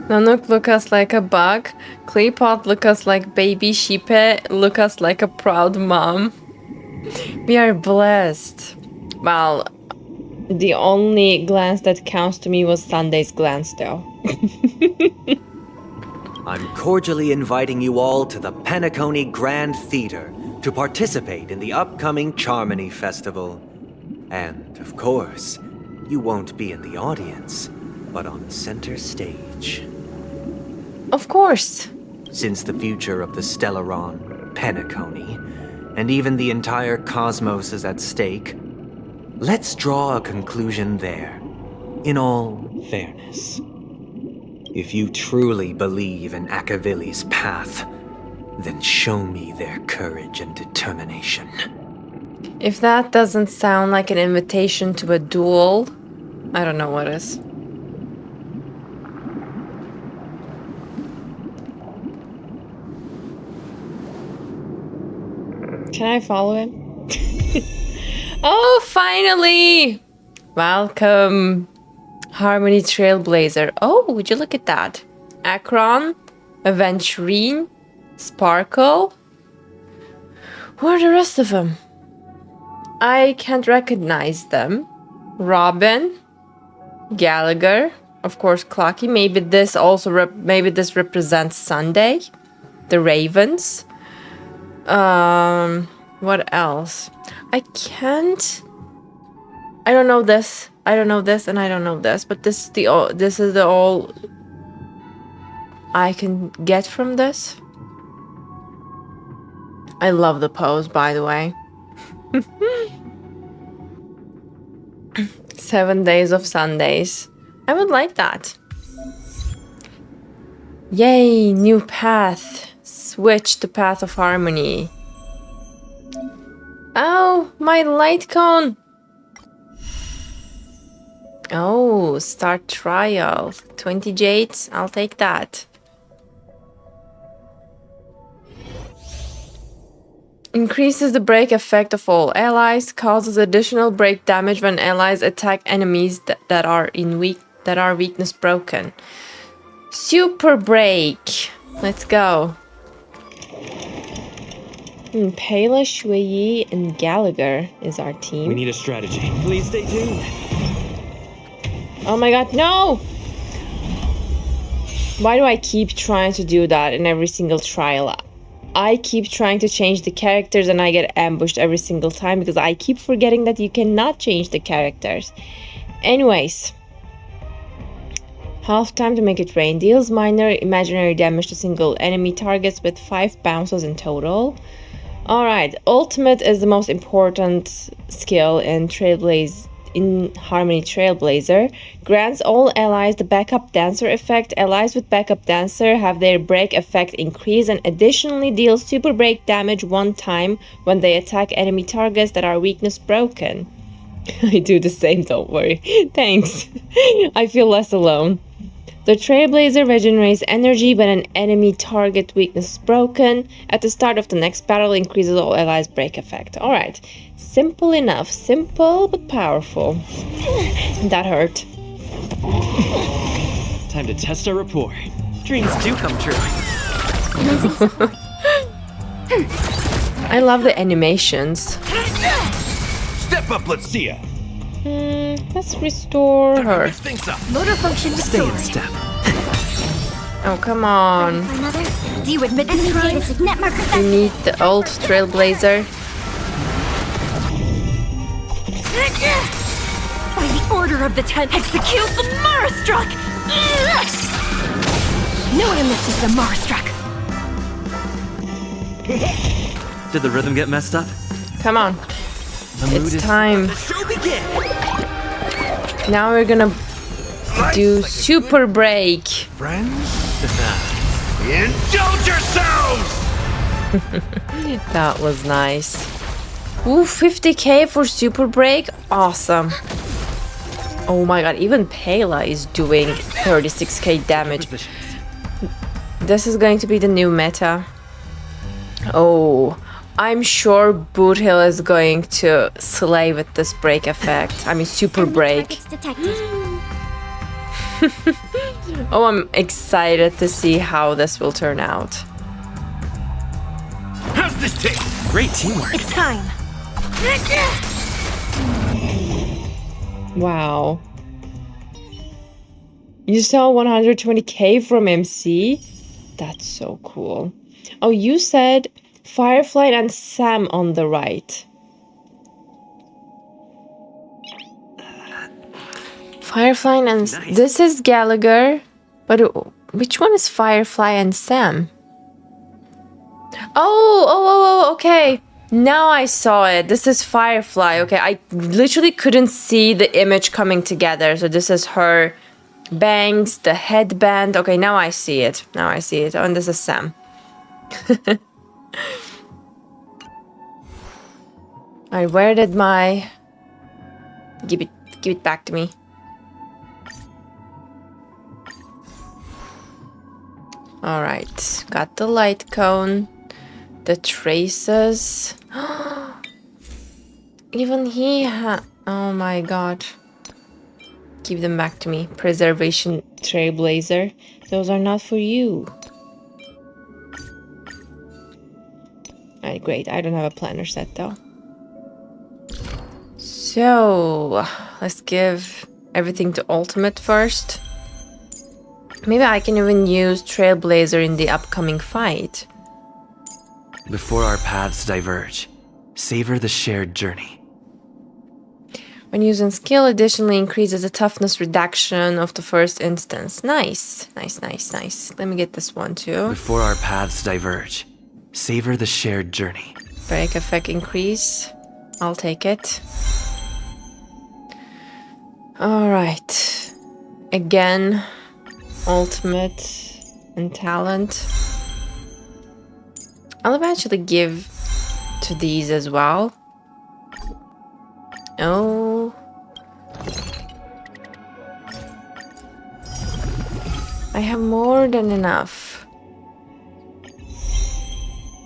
Nanook look us like a bug. Claypot look us like baby. Chipe look us like a proud mom. We are blessed. Well, the only glance that counts to me was Sunday's glance, though. I'm cordially inviting you all to the Penacony Grand Theater to participate in the upcoming Charmony Festival. And, of course, you won't be in the audience, but on center stage. Of course. Since the future of the Stellaron, Penacony, and even the entire cosmos is at stake, let's draw a conclusion there, in all fairness. If you truly believe in Akavili's path, then show me their courage and determination. If that doesn't sound like an invitation to a duel, I don't know what is. Can I follow him? Oh, finally! Welcome, Harmony Trailblazer. Oh, would you look at that? Akron, Aventurine, Sparkle. Who are the rest of them? I can't recognize them. Robin, Gallagher, of course, Clockie. Maybe this also maybe this represents Sunday, the Ravens. What else? I don't know this. I don't know this, and I don't know this. But this is the all I can get from this. I love the pose, by the way. 7 days of Sundays. I would like that. Yay, new path. Switch to Path of Harmony. Oh, my light cone. Oh, start trial. 20 jades. I'll take that. Increases the break effect of all allies. Causes additional break damage when allies attack enemies that are weakness broken. Super break. Let's go. Pela, Shuiyi, and Gallagher is our team. We need a strategy. Please stay tuned. Oh my god, no! Why do I keep trying to do that in every single trial? I keep trying to change the characters and I get ambushed every single time because I keep forgetting that you cannot change the characters. Anyways. Half time to make it rain. Deals minor imaginary damage to single enemy targets with 5 bounces in total. Alright, ultimate is the most important skill in Trailblaze in Harmony Trailblazer. Grants all allies the backup dancer effect. Allies with backup dancer have their break effect increase and additionally deals super break damage 1 time when they attack enemy targets that are weakness broken. I do the same, don't worry. Thanks. I feel less alone. The Trailblazer regenerates energy when an enemy target weakness is broken. At the start of the next battle, increases all allies' break effect. Alright. Simple enough. Simple but powerful. That hurt. Time to test our rapport. Dreams do come true. I love the animations. Step up, let's see ya. Let's restore her. Motor function Stay in restored. step. Oh, come on. Another? Do you admit this data signet marker? We need the old Trailblazer. By the order of the 10, execute the Marastruck! No one misses the Marastruck! Did the rhythm get messed up? Come on. It's time. Show begin. Now we're gonna do super break. Friends? Indulge yourselves! That was nice. Ooh, 50k for super break. Awesome. Oh my god, even Pela is doing 36k damage. This is going to be the new meta. Oh, I'm sure Boot Hill is going to slay with this break effect. I mean, super break. Oh, I'm excited to see how this will turn out. How's this take? Great teamwork. It's time! Wow. You saw 120k from MC? That's so cool. Oh, you said Firefly and Sam on the right. Firefly and... Nice. This is Gallagher. But which one is Firefly and Sam? Oh, okay. Now I saw it. This is Firefly. Okay, I literally couldn't see the image coming together. So this is her bangs, the headband. Okay, now I see it. Oh, and this is Sam. Alright, where did my... Give it back to me. Alright, got the light cone. The traces. Even he had... Oh my god. Give them back to me. Preservation Trailblazer. Those are not for you. Alright, great. I don't have a planner set though. So, let's give everything to Ultimate first. Maybe I can even use Trailblazer in the upcoming fight. Before our paths diverge, savor the shared journey. When using skill, additionally increases the toughness reduction of the first instance. Nice. Let me get this one too. Before our paths diverge, savor the shared journey. Break effect increase. I'll take it. Alright. Again, ultimate and talent. I'll eventually give to these as well. Oh. I have more than enough.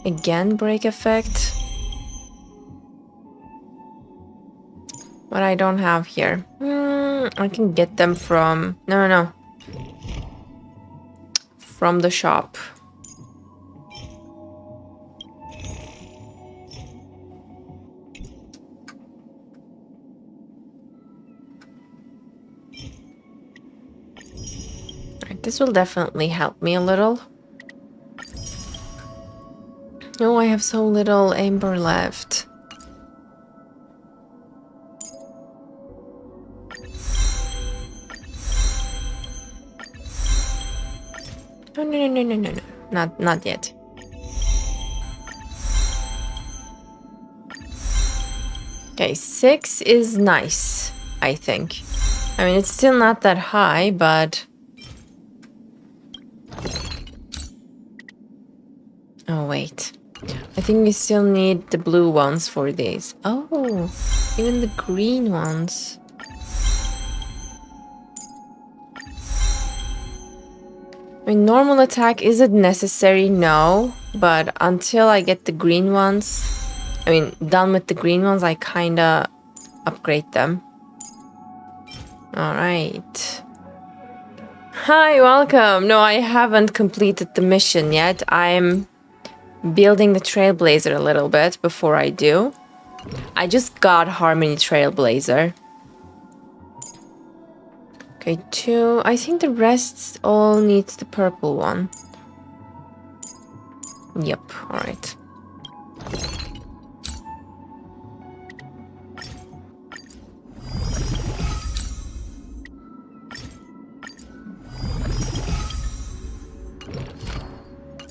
Again, break effect. What I don't have here. I can get them from... No. From the shop. This will definitely help me a little. Oh, I have so little amber left. No. Not yet. Okay, 6 is nice. I think. I mean, it's still not that high, but... Oh, wait. I think we still need the blue ones for these. Oh, even the green ones. I mean, normal attack, is it necessary? No. But until I get the green ones, I mean, done with the green ones, I kinda upgrade them. Alright. Hi, welcome. No, I haven't completed the mission yet. I'm building the trailblazer a little bit before I do. I just got Harmony Trailblazer. Okay, 2. I think the rest all needs the purple one. Yep, alright.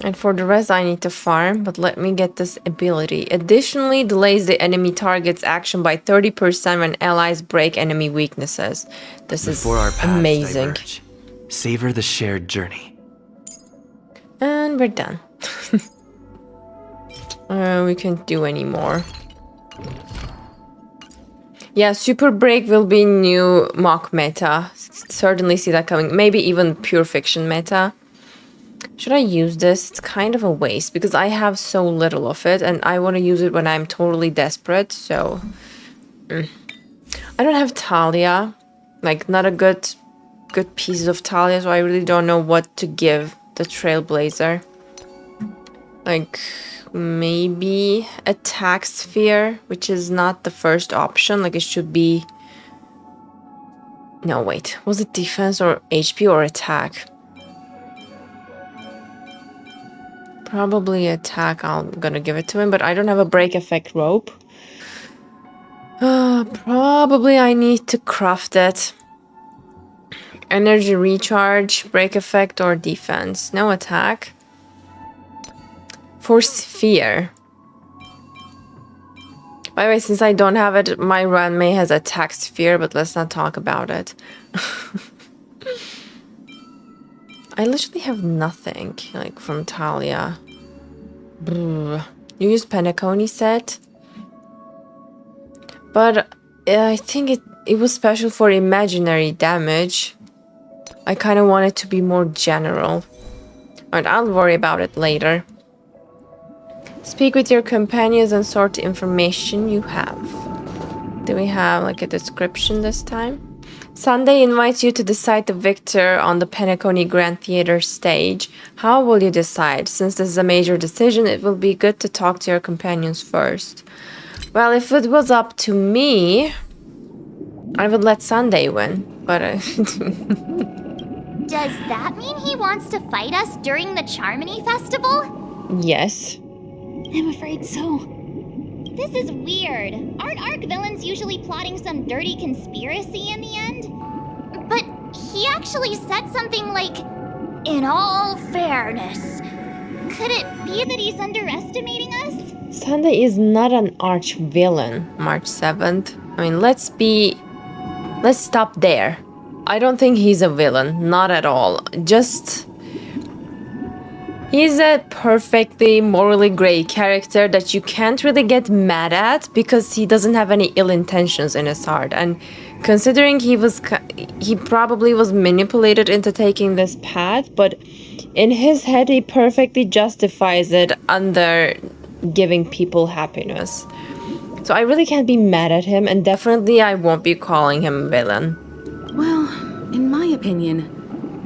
And for the rest, I need to farm, but let me get this ability. Additionally, delays the enemy target's action by 30% when allies break enemy weaknesses. This Before our is paths amazing. diverge, savor the shared journey. And we're done. We can't do any more. Yeah, Super Break will be new mock meta. Certainly see that coming. Maybe even pure fiction meta. Should I use this? It's kind of a waste because I have so little of it and I want to use it when I'm totally desperate, so... I don't have Talia. Like, not a good pieces of Talia, so I really don't know what to give the Trailblazer. Like, maybe Attack Sphere, which is not the first option. Like, it should be... No, wait. Was it defense or HP or attack? Probably attack. I'm gonna give it to him, but I don't have a break effect rope. Probably I need to craft it. Energy recharge, break effect, or defense. No attack. For sphere. By the way, since I don't have it, my runmate has attack sphere, but let's not talk about it. I literally have nothing, like, from Talia. You use Penacony set? But I think it was special for imaginary damage. I kind of want it to be more general. Alright, I'll worry about it later. Speak with your companions and sort the information you have. Do we have, like, a description this time? Sunday invites you to decide the victor on the Penacony Grand Theater stage. How will you decide? Since this is a major decision, it will be good to talk to your companions first. Well, if it was up to me, I would let Sunday win, but... Does that mean he wants to fight us during the Charmony Festival? Yes. I'm afraid so. This is weird. Aren't Arc villains usually plotting some dirty conspiracy in the end? But he actually said something like, "In all fairness." Could it be that he's underestimating us? Sunday is not an arch villain, March 7th. I mean, let's stop there. I don't think he's a villain, not at all. Just... he's a perfectly morally gray character that you can't really get mad at because he doesn't have any ill intentions in his heart. And considering he probably was manipulated into taking this path, but in his head he perfectly justifies it under giving people happiness. So I really can't be mad at him, and definitely I won't be calling him a villain. Well, in my opinion,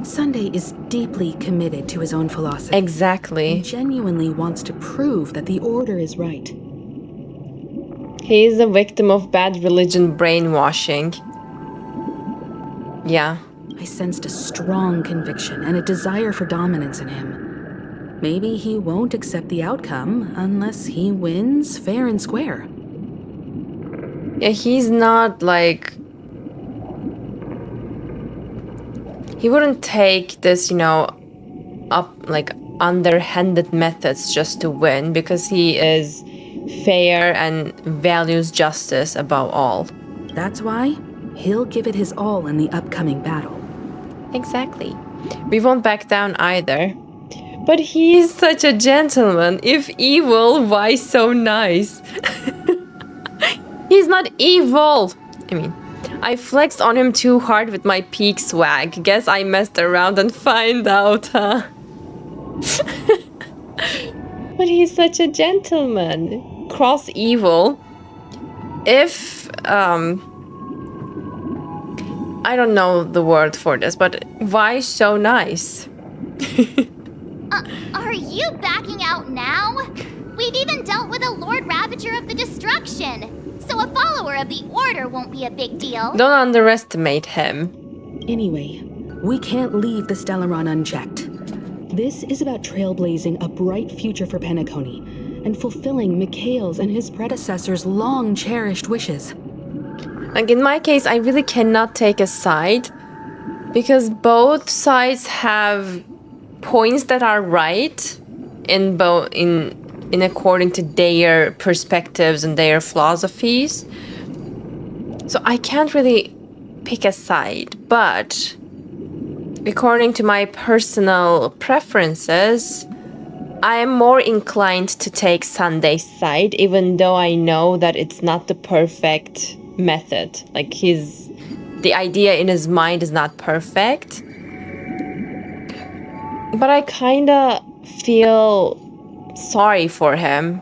Sunday is deeply committed to his own philosophy. Exactly. He genuinely wants to prove that the Order is right. He is a victim of bad religion brainwashing. Yeah. I sensed a strong conviction and a desire for dominance in him. Maybe he won't accept the outcome unless he wins fair and square. Yeah, he's not like... he wouldn't take this, underhanded methods just to win, because he is fair and values justice above all. That's why he'll give it his all in the upcoming battle. Exactly. We won't back down either. But he's such a gentleman. If evil, why so nice? He's not evil. I mean, I flexed on him too hard with my peak swag. Guess I messed around and find out, huh? But he's such a gentleman. Cross evil. If, I don't know the word for this, but why so nice? Are you backing out now? We've even dealt with a Lord Ravager of the Destruction, so a follower of the Order won't be a big deal. Don't underestimate him. Anyway, we can't leave the Stellaron unchecked. This is about trailblazing a bright future for Penacony and fulfilling Mikhail's and his predecessors' long-cherished wishes. Like in my case, I really cannot take a side because both sides have points that are right in according to their perspectives and their philosophies. So I can't really pick a side, but according to my personal preferences, I am more inclined to take Sunday's side, even though I know that it's not the perfect method. Like the idea in his mind is not perfect. But I kinda feel sorry for him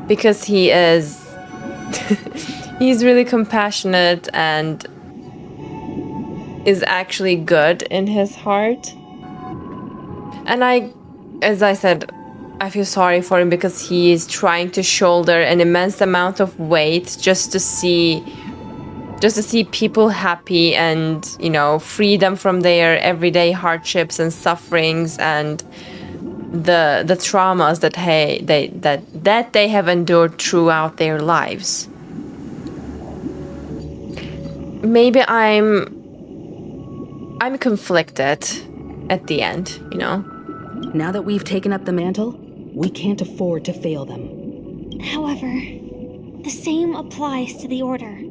because he is he's really compassionate and is actually good in his heart. And as I said, I feel sorry for him because he is trying to shoulder an immense amount of weight just to see people happy and, you know, free them from their everyday hardships and sufferings and the traumas that they have endured throughout their lives. Maybe I'm conflicted at the end, you know. Now that we've taken up the mantle, we can't afford to fail them. However, the same applies to the Order.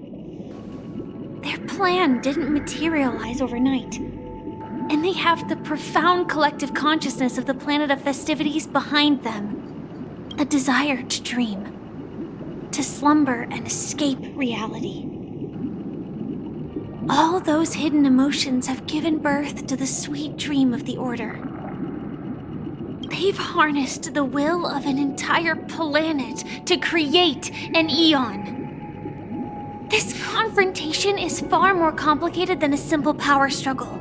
Their plan didn't materialize overnight, and they have the profound collective consciousness of the planet of festivities behind them. A desire to dream, to slumber and escape reality. All those hidden emotions have given birth to the sweet dream of the Order. They've harnessed the will of an entire planet to create an eon. This confrontation is far more complicated than a simple power struggle.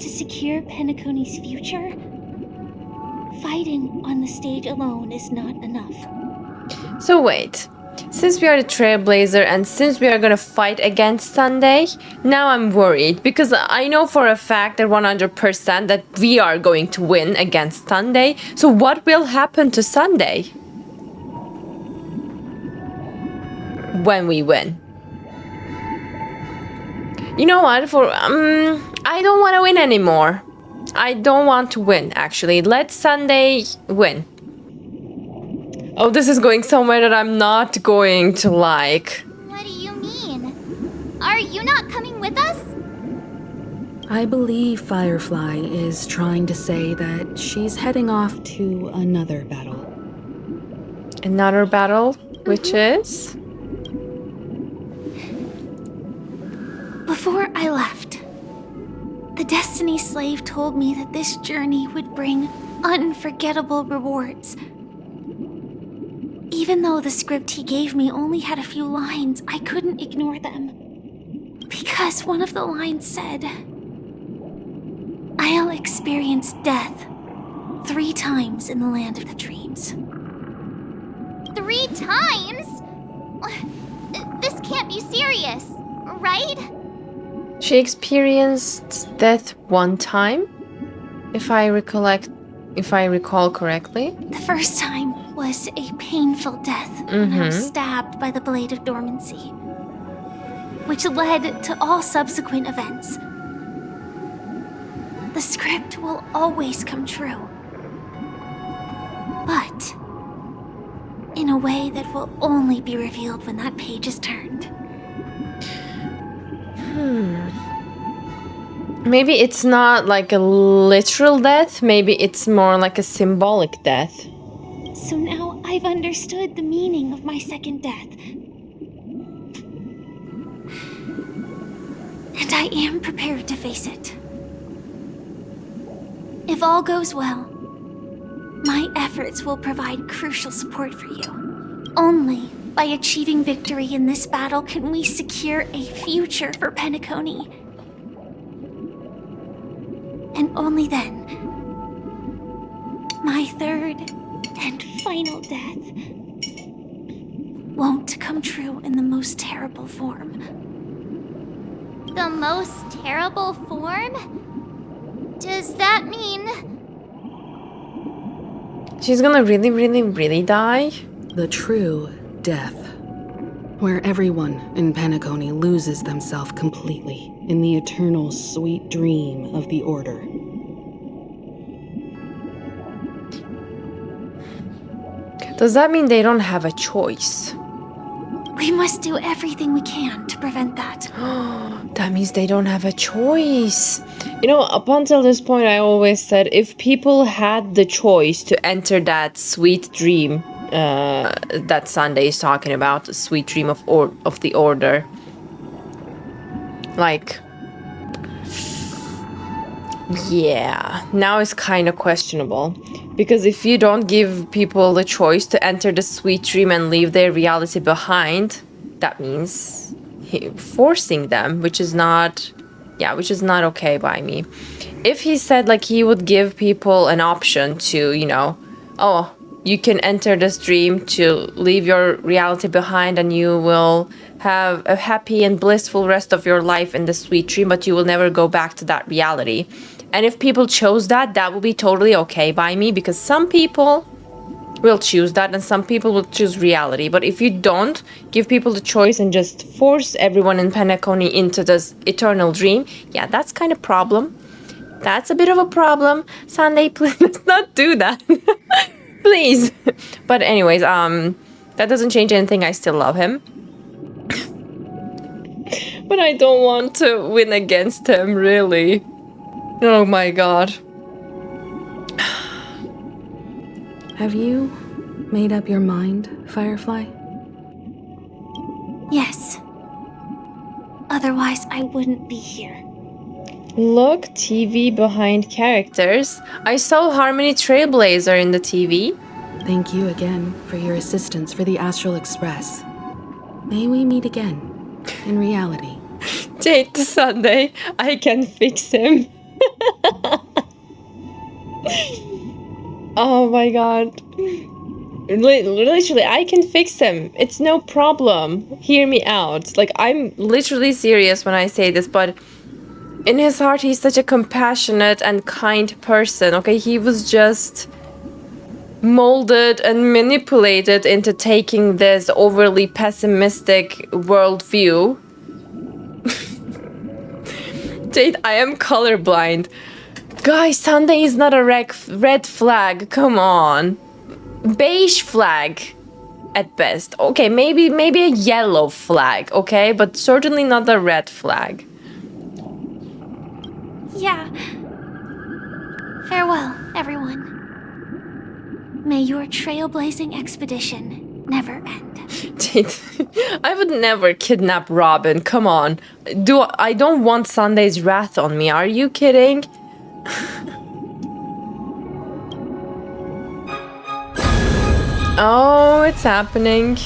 To secure Penacony's future, fighting on the stage alone is not enough. So wait, since we are the Trailblazer and since we are gonna fight against Sunday, now I'm worried because I know for a fact that 100% that we are going to win against Sunday. So what will happen to Sunday when we win? You know what? I don't want to win anymore. I don't want to win, actually. Let Sunday win. Oh, this is going somewhere that I'm not going to like. What do you mean? Are you not coming with us? I believe Firefly is trying to say that she's heading off to another battle. Another battle? Which is? Before I left, the Destiny Slave told me that this journey would bring unforgettable rewards. Even though the script he gave me only had a few lines, I couldn't ignore them. Because one of the lines said, "I'll experience death 3 times in the land of the dreams." 3 times? This can't be serious, right? She experienced death 1 time, if I recall correctly. The first time was a painful death when I was stabbed by the Blade of Dormancy, which led to all subsequent events. The script will always come true, but in a way that will only be revealed when that page is turned. Maybe it's not like a literal death. Maybe it's more like a symbolic death. So now I've understood the meaning of my second death. And I am prepared to face it. If all goes well, my efforts will provide crucial support for you. Only by achieving victory in this battle can we secure a future for Penacony. And only then, my third and final death won't come true in the most terrible form. The most terrible form? Does that mean... She's gonna really die? The true death. Where everyone in Penacony loses themselves completely in the eternal sweet dream of the Order. Does that mean they don't have a choice? We must do everything we can to prevent that. That means they don't have a choice. You know, up until this point, I always said if people had the choice to enter that sweet dream that Sunday is talking about, the sweet dream of the Order. Like, yeah, now it's kind of questionable. Because if you don't give people the choice to enter the sweet dream and leave their reality behind, that means forcing them, which is not okay by me. If he said like he would give people an option to, you know, oh, you can enter this dream to leave your reality behind and you will have a happy and blissful rest of your life in the sweet dream, but you will never go back to that reality. And if people chose that, that would be totally okay by me, because some people will choose that and some people will choose reality. But if you don't give people the choice and just force everyone in Penacony into this eternal dream, yeah, that's kind of problem. That's a bit of a problem. Sunday, please let's not do that. Please. But anyways, that doesn't change anything. I still love him. But I don't want to win against him, really. Oh my god. Have you made up your mind, Firefly? Yes. Otherwise, I wouldn't be here. Look, TV behind characters. I saw Harmony Trailblazer in the TV. Thank you again for your assistance for the Astral Express. May we meet again, in reality. Jade to Sunday, I can fix him. Oh my god. Literally, I can fix him. It's no problem. Hear me out. Like, I'm literally serious when I say this, but in his heart, he's such a compassionate and kind person, okay? He was just molded and manipulated into taking this overly pessimistic worldview. Jade, I am colorblind. Guys, Sunday is not a red flag. Come on. Beige flag at best. Okay, maybe a yellow flag, okay? But certainly not a red flag. Yeah. Farewell, everyone. May your trailblazing expedition never end. Jade, I would never kidnap Robin. Come on. I don't want Sunday's wrath on me. Are you kidding? Oh, it's happening.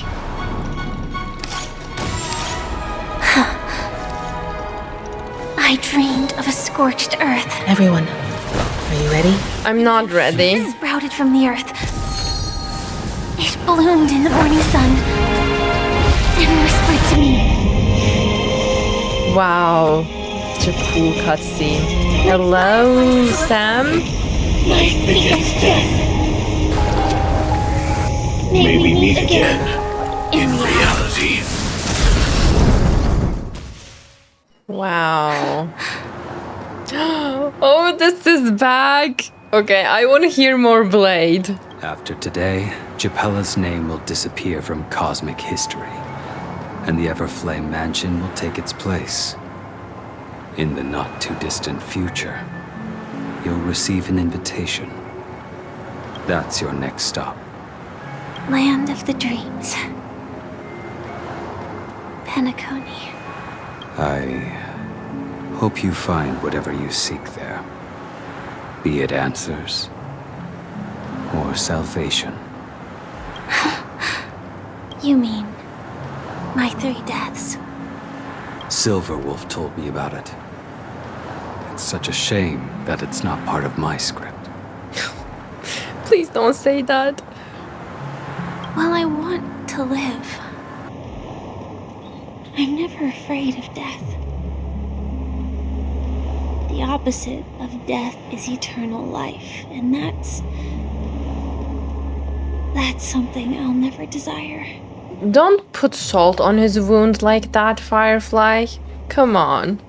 I dreamed of a scorched earth. Everyone, are you ready? I'm not ready. It sprouted from the earth. It bloomed in the morning sun and whispered to me. Wow. Such a cool cutscene. Hello, Sam? Life begins death. May we meet again in reality. Wow. Oh, this is back. Okay, I want to hear more Blade. After today, Jadealy's name will disappear from cosmic history, and the Everflame Mansion will take its place. In the not-too-distant future, you'll receive an invitation. That's your next stop. Land of the Dreams. Penacony. I hope you find whatever you seek there. Be it answers or salvation. You mean my 3 deaths? Silverwolf told me about it. It's such a shame that it's not part of my script. Please don't say that. Well, I want to live. I'm never afraid of death. The opposite of death is eternal life, and that's something I'll never desire. Don't put salt on his wound like that, Firefly. Come on.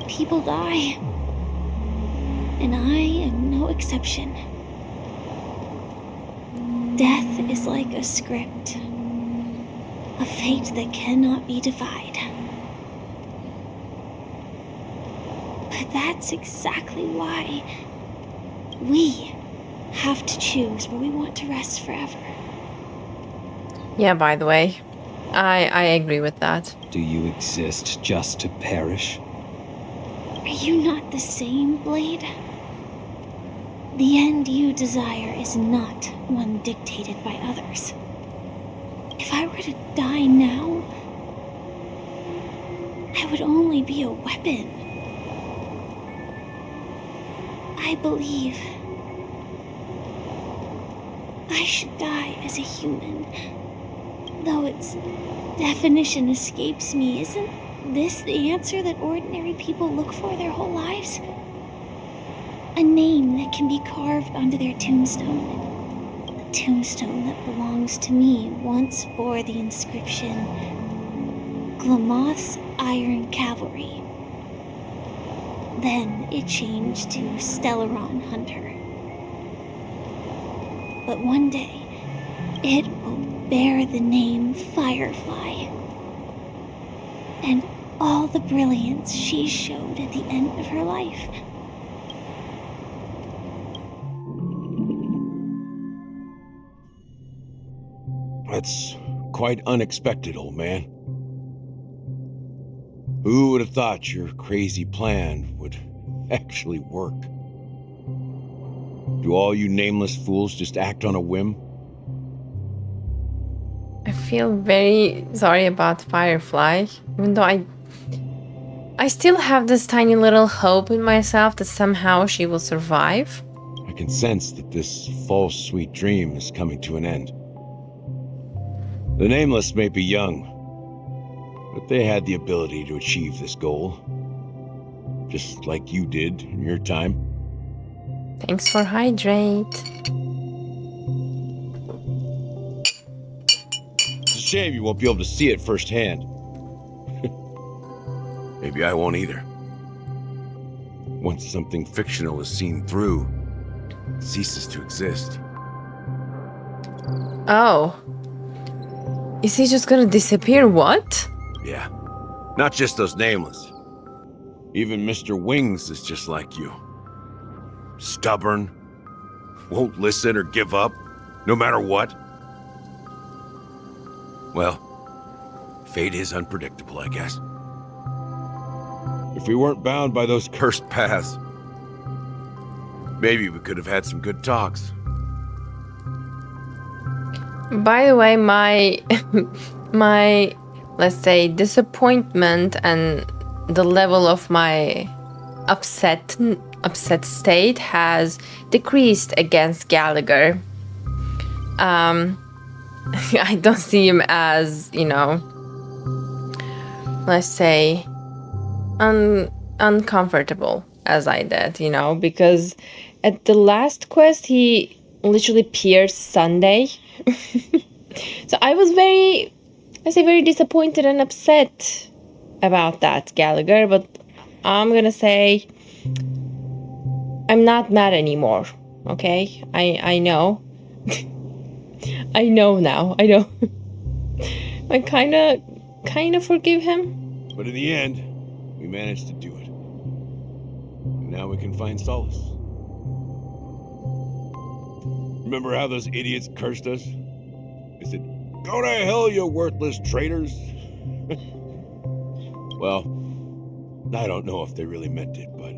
People die, and I am no exception. Death is like a script, a fate that cannot be defied. But that's exactly why we have to choose where we want to rest forever. Yeah, by the way, I agree with that. Do you exist just to perish? Are you not the same, Blade? The end you desire is not one dictated by others. If I were to die now, I would only be a weapon. I believe I should die as a human. Though its definition escapes me, isn't this the answer that ordinary people look for their whole lives? A name that can be carved onto their tombstone. The tombstone that belongs to me once bore the inscription, Glamoth's Iron Cavalry. Then it changed to Stellaron Hunter. But one day, it will bear the name Firefly. And all the brilliance she showed at the end of her life. That's quite unexpected, old man. Who would have thought your crazy plan would actually work? Do all you nameless fools just act on a whim? I feel very sorry about Firefly, even though I still have this tiny little hope in myself that somehow she will survive. I can sense that this false sweet dream is coming to an end. The Nameless may be young, but they had the ability to achieve this goal. Just like you did in your time. Thanks for hydrate. It's a shame you won't be able to see it firsthand. Maybe I won't either. Once something fictional is seen through, it ceases to exist. Oh. Is he just gonna disappear? What? Yeah. Not just those Nameless. Even Mr. Wings is just like you. Stubborn. Won't listen or give up, no matter what. Well, fate is unpredictable, I guess. If we weren't bound by those cursed paths, maybe we could have had some good talks. By the way, my let's say disappointment and the level of my upset state has decreased against Gallagher. I don't see him as, let's say uncomfortable as I did, because at the last quest he literally pierced Sunday. So I was very disappointed and upset about that, Gallagher, but I'm gonna say I'm not mad anymore, okay? I know. I know now. I know. I kinda forgive him. But in the end, We managed to do it. And now we can find solace. Remember how those idiots cursed us? They said, "Go to hell, you worthless traitors." Well, I don't know if they really meant it, but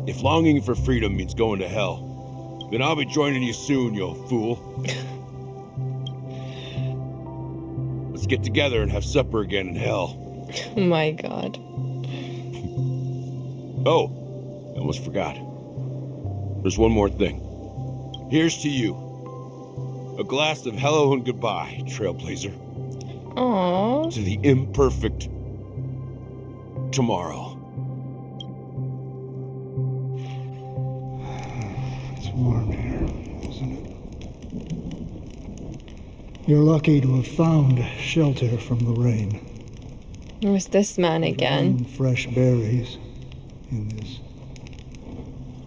if longing for freedom means going to hell, then I'll be joining you soon, you fool. Let's get together and have supper again in hell. Oh my god. Oh, I almost forgot. There's one more thing. Here's to you. A glass of hello and goodbye, Trailblazer. Aww. To the imperfect tomorrow. It's warm here, isn't it? You're lucky to have found shelter from the rain. Who's this man again? And fresh berries in this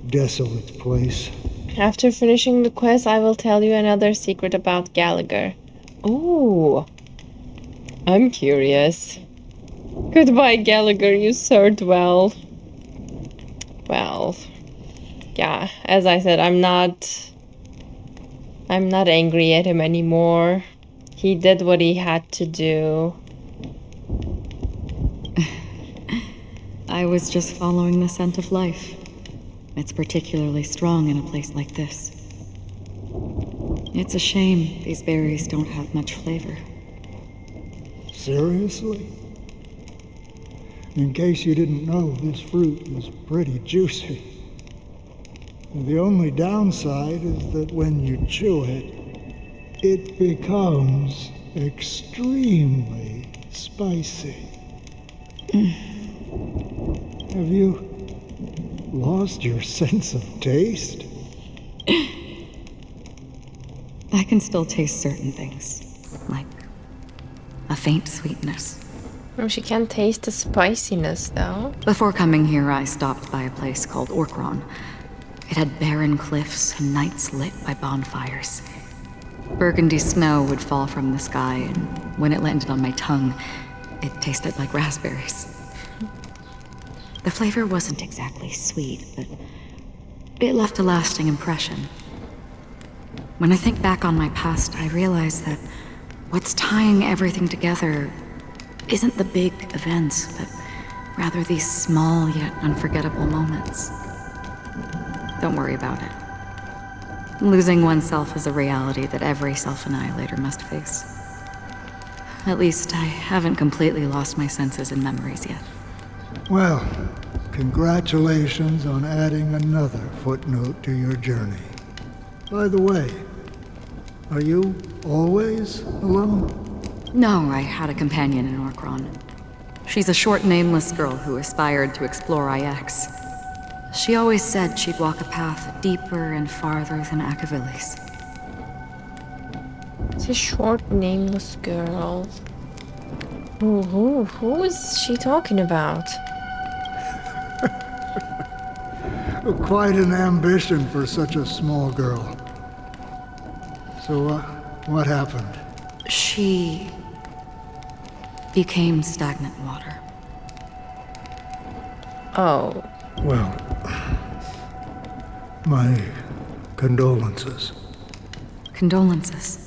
desolate place. After finishing the quest, I will tell you another secret about Gallagher. Ooh. I'm curious. Goodbye, Gallagher. You served well. Well, yeah, as I said, I'm not angry at him anymore. He did what he had to do. I was just following the scent of life. It's particularly strong in a place like this. It's a shame these berries don't have much flavor. Seriously? In case you didn't know, this fruit is pretty juicy. The only downside is that when you chew it, it becomes extremely spicy. Have you lost your sense of taste? I can still taste certain things, like a faint sweetness. Oh, she can't taste the spiciness, though. Before coming here, I stopped by a place called Orkron. It had barren cliffs and nights lit by bonfires. Burgundy snow would fall from the sky, and when it landed on my tongue, it tasted like raspberries. The flavor wasn't exactly sweet, but it left a lasting impression. When I think back on my past, I realize that what's tying everything together isn't the big events, but rather these small yet unforgettable moments. Don't worry about it. Losing oneself is a reality that every self-annihilator must face. At least I haven't completely lost my senses and memories yet. Well, congratulations on adding another footnote to your journey. By the way, are you always alone? No, I had a companion in Orkron. She's a short, nameless girl who aspired to explore IX. She always said she'd walk a path deeper and farther than Akavili's. It's a short, nameless girl. Who is she talking about? Quite an ambition for such a small girl. So, what happened? She became stagnant water. Oh. Well, my condolences. Condolences.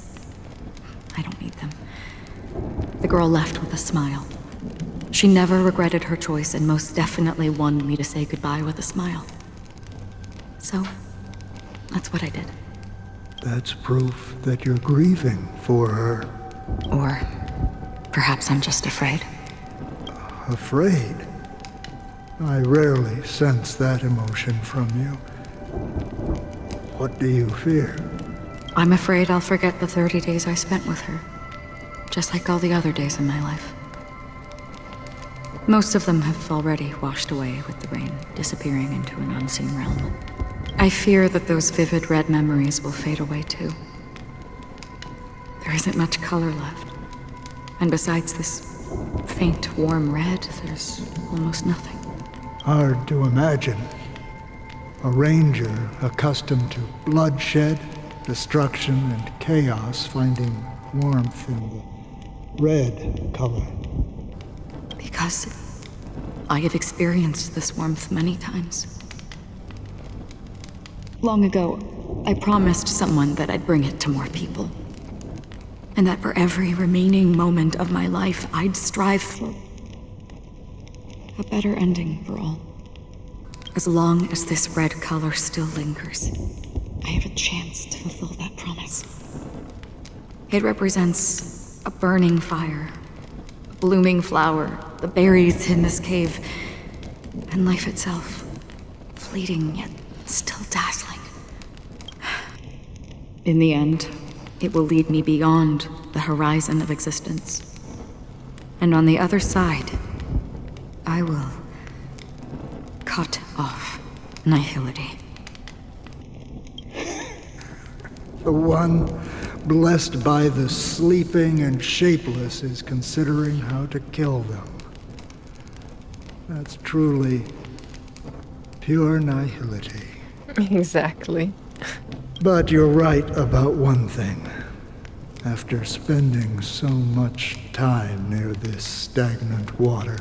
I don't need them. The girl left with a smile. She never regretted her choice and most definitely wanted me to say goodbye with a smile. So, that's what I did. That's proof that you're grieving for her. Or perhaps I'm just afraid. Afraid? I rarely sense that emotion from you. What do you fear? I'm afraid I'll forget the 30 days I spent with her. Just like all the other days in my life. Most of them have already washed away with the rain, disappearing into an unseen realm. I fear that those vivid red memories will fade away too. There isn't much color left. And besides this faint, warm red, there's almost nothing. Hard to imagine. A ranger accustomed to bloodshed, destruction, and chaos finding warmth in the red color. Because I have experienced this warmth many times. Long ago, I promised someone that I'd bring it to more people. And that for every remaining moment of my life, I'd strive for a better ending for all. As long as this red color still lingers, I have a chance to fulfill that promise. It represents a burning fire, a blooming flower, the berries in this cave, and life itself, fleeting yet still dazzling. In the end, it will lead me beyond the horizon of existence. And on the other side, I will cut off nihility. The one blessed by the sleeping and shapeless is considering how to kill them. That's truly pure nihility. Exactly. But you're right about one thing. After spending so much time near this stagnant water,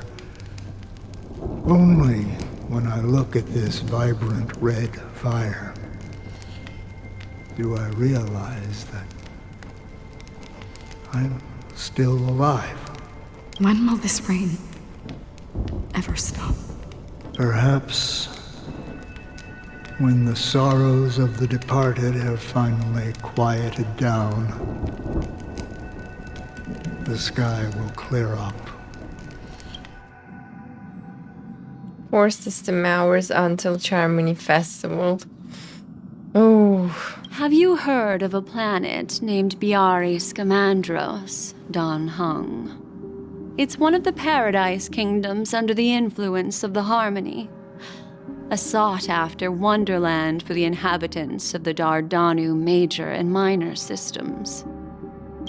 only when I look at this vibrant red fire do I realize that I'm still alive. When will this rain ever stop? Perhaps when the sorrows of the departed have finally quieted down, the sky will clear up. 4 system hours until Charmony Festival. Oh. Have you heard of a planet named Biari Scamandros, Don Hung? It's one of the Paradise Kingdoms under the influence of the Harmony. A sought-after wonderland for the inhabitants of the Dardanu Major and Minor systems.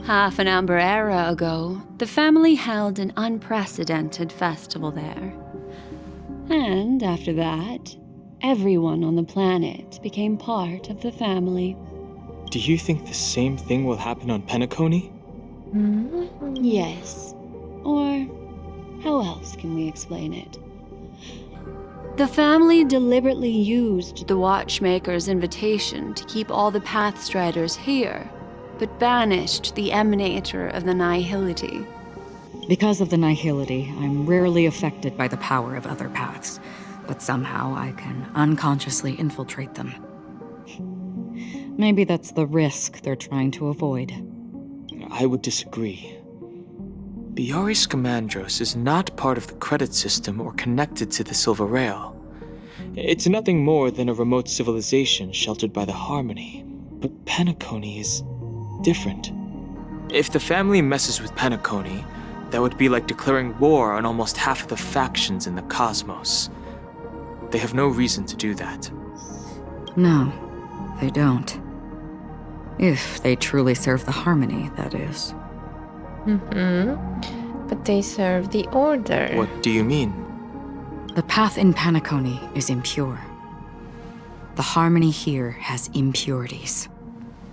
Half an Amber Era ago, the family held an unprecedented festival there. And after that, everyone on the planet became part of the family. Do you think the same thing will happen on Penacony? Yes. Or how else can we explain it? The family deliberately used the Watchmaker's invitation to keep all the Pathstriders here, but banished the Emanator of the Nihility. Because of the nihility, I'm rarely affected by the power of other paths, but somehow I can unconsciously infiltrate them. Maybe that's the risk they're trying to avoid. I would disagree. Biari Scamandros is not part of the credit system or connected to the Silver Rail. It's nothing more than a remote civilization sheltered by the Harmony. But Penacony is different. If the family messes with Penacony, that would be like declaring war on almost half of the factions in the cosmos. They have no reason to do that. No, they don't. If they truly serve the Harmony, that is. But they serve the Order. What do you mean? The path in Penacony is impure. The Harmony here has impurities.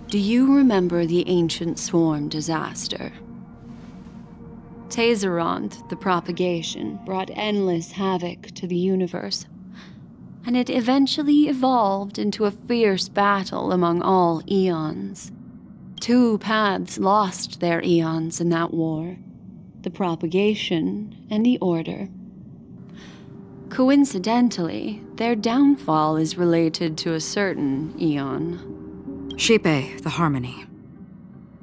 Do you remember the Ancient Swarm disaster? Tazerond, the propagation, brought endless havoc to the universe, and it eventually evolved into a fierce battle among all eons. 2 paths lost their eons in that war, the propagation and the Order. Coincidentally, their downfall is related to a certain eon. Shipe, the Harmony.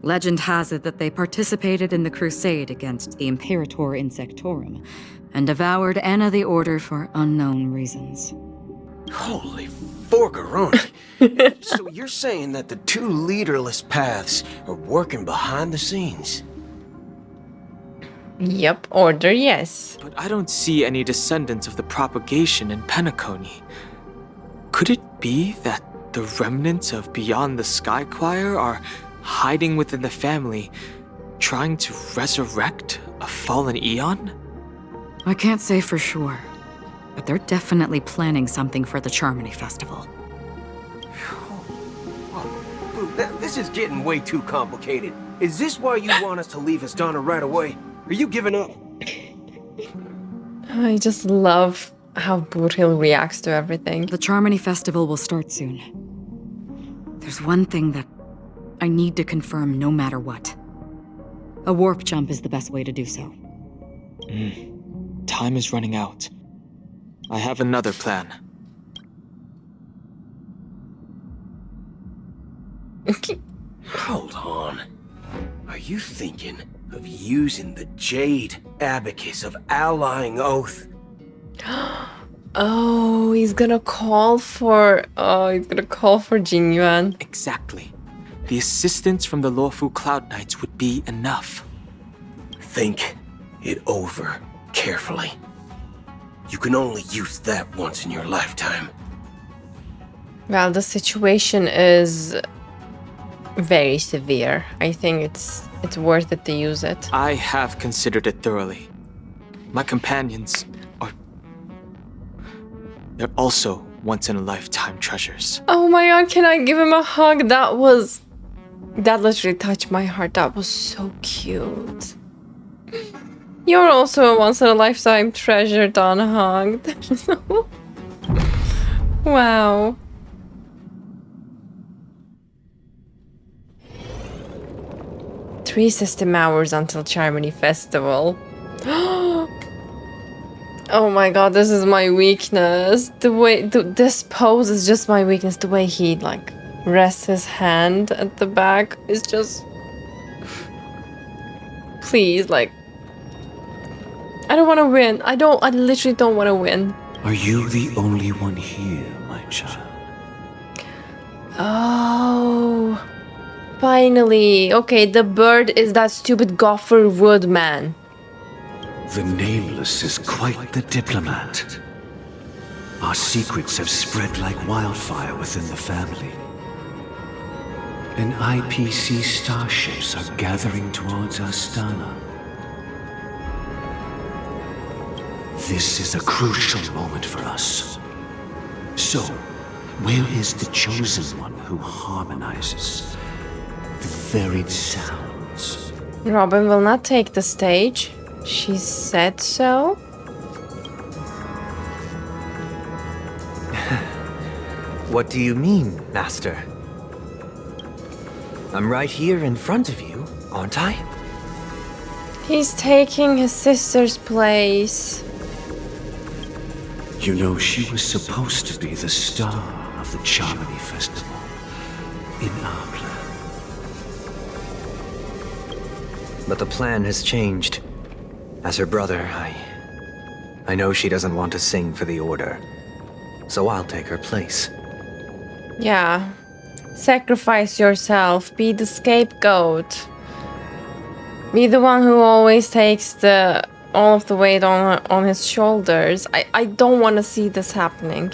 Legend has it that they participated in the crusade against the Imperator Insectorum, and devoured Anna the Order for unknown reasons. Holy forgaroni. So you're saying that the 2 leaderless paths are working behind the scenes? Yep, Order, yes. But I don't see any descendants of the propagation in Penacony. Could it be that the remnants of Beyond the Sky Choir are hiding within the family, trying to resurrect a fallen eon? I can't say for sure, but they're definitely planning something for the Charmony Festival. This is getting way too complicated. Is this why you want us to leave Asdana right away? Are you giving up? I just love how Boothill reacts to everything. The Charmony Festival will start soon. There's one thing that I need to confirm no matter what. A warp jump is the best way to do so. Time is running out. I have another plan. Hold on. Are you thinking of using the Jade Abacus of Allying Oath? Oh, he's gonna call for Jingyuan. Exactly. The assistance from the lawful Cloud Knights would be enough. Think it over carefully. You can only use that once in your lifetime. Well, the situation is very severe. I think it's worth it to use it. I have considered it thoroughly. My companions they're also once-in-a-lifetime treasures. Oh my god, can I give him a hug? That literally touched my heart. That was so cute. You're also a once-in-a-lifetime treasure, Don Hog. Wow. Three system hours until Charmony Festival. Oh my god, this is my weakness. This pose is just my weakness. The way he like rests his hand at the back is just... Please, like... I don't want to win. I literally don't want to win. Are you the only one here, my child? Oh... Finally. Okay, the bird is that stupid Gopher Wood man. The Nameless is quite the diplomat. Our secrets have spread like wildfire within the family. And IPC starships are gathering towards Astana. This is a crucial moment for us. So, where is the chosen one who harmonizes the varied sounds? Robin will not take the stage. She said so. What do you mean, Master? I'm right here in front of you, aren't I? He's taking his sister's place. You know, she was supposed to be the star of the Charmony Festival in our plan. But the plan has changed. As her brother, I know she doesn't want to sing for the Order, so I'll take her place. Yeah. Sacrifice yourself. Be the scapegoat. Be the one who always takes all of the weight on his shoulders. I don't want to see this happening.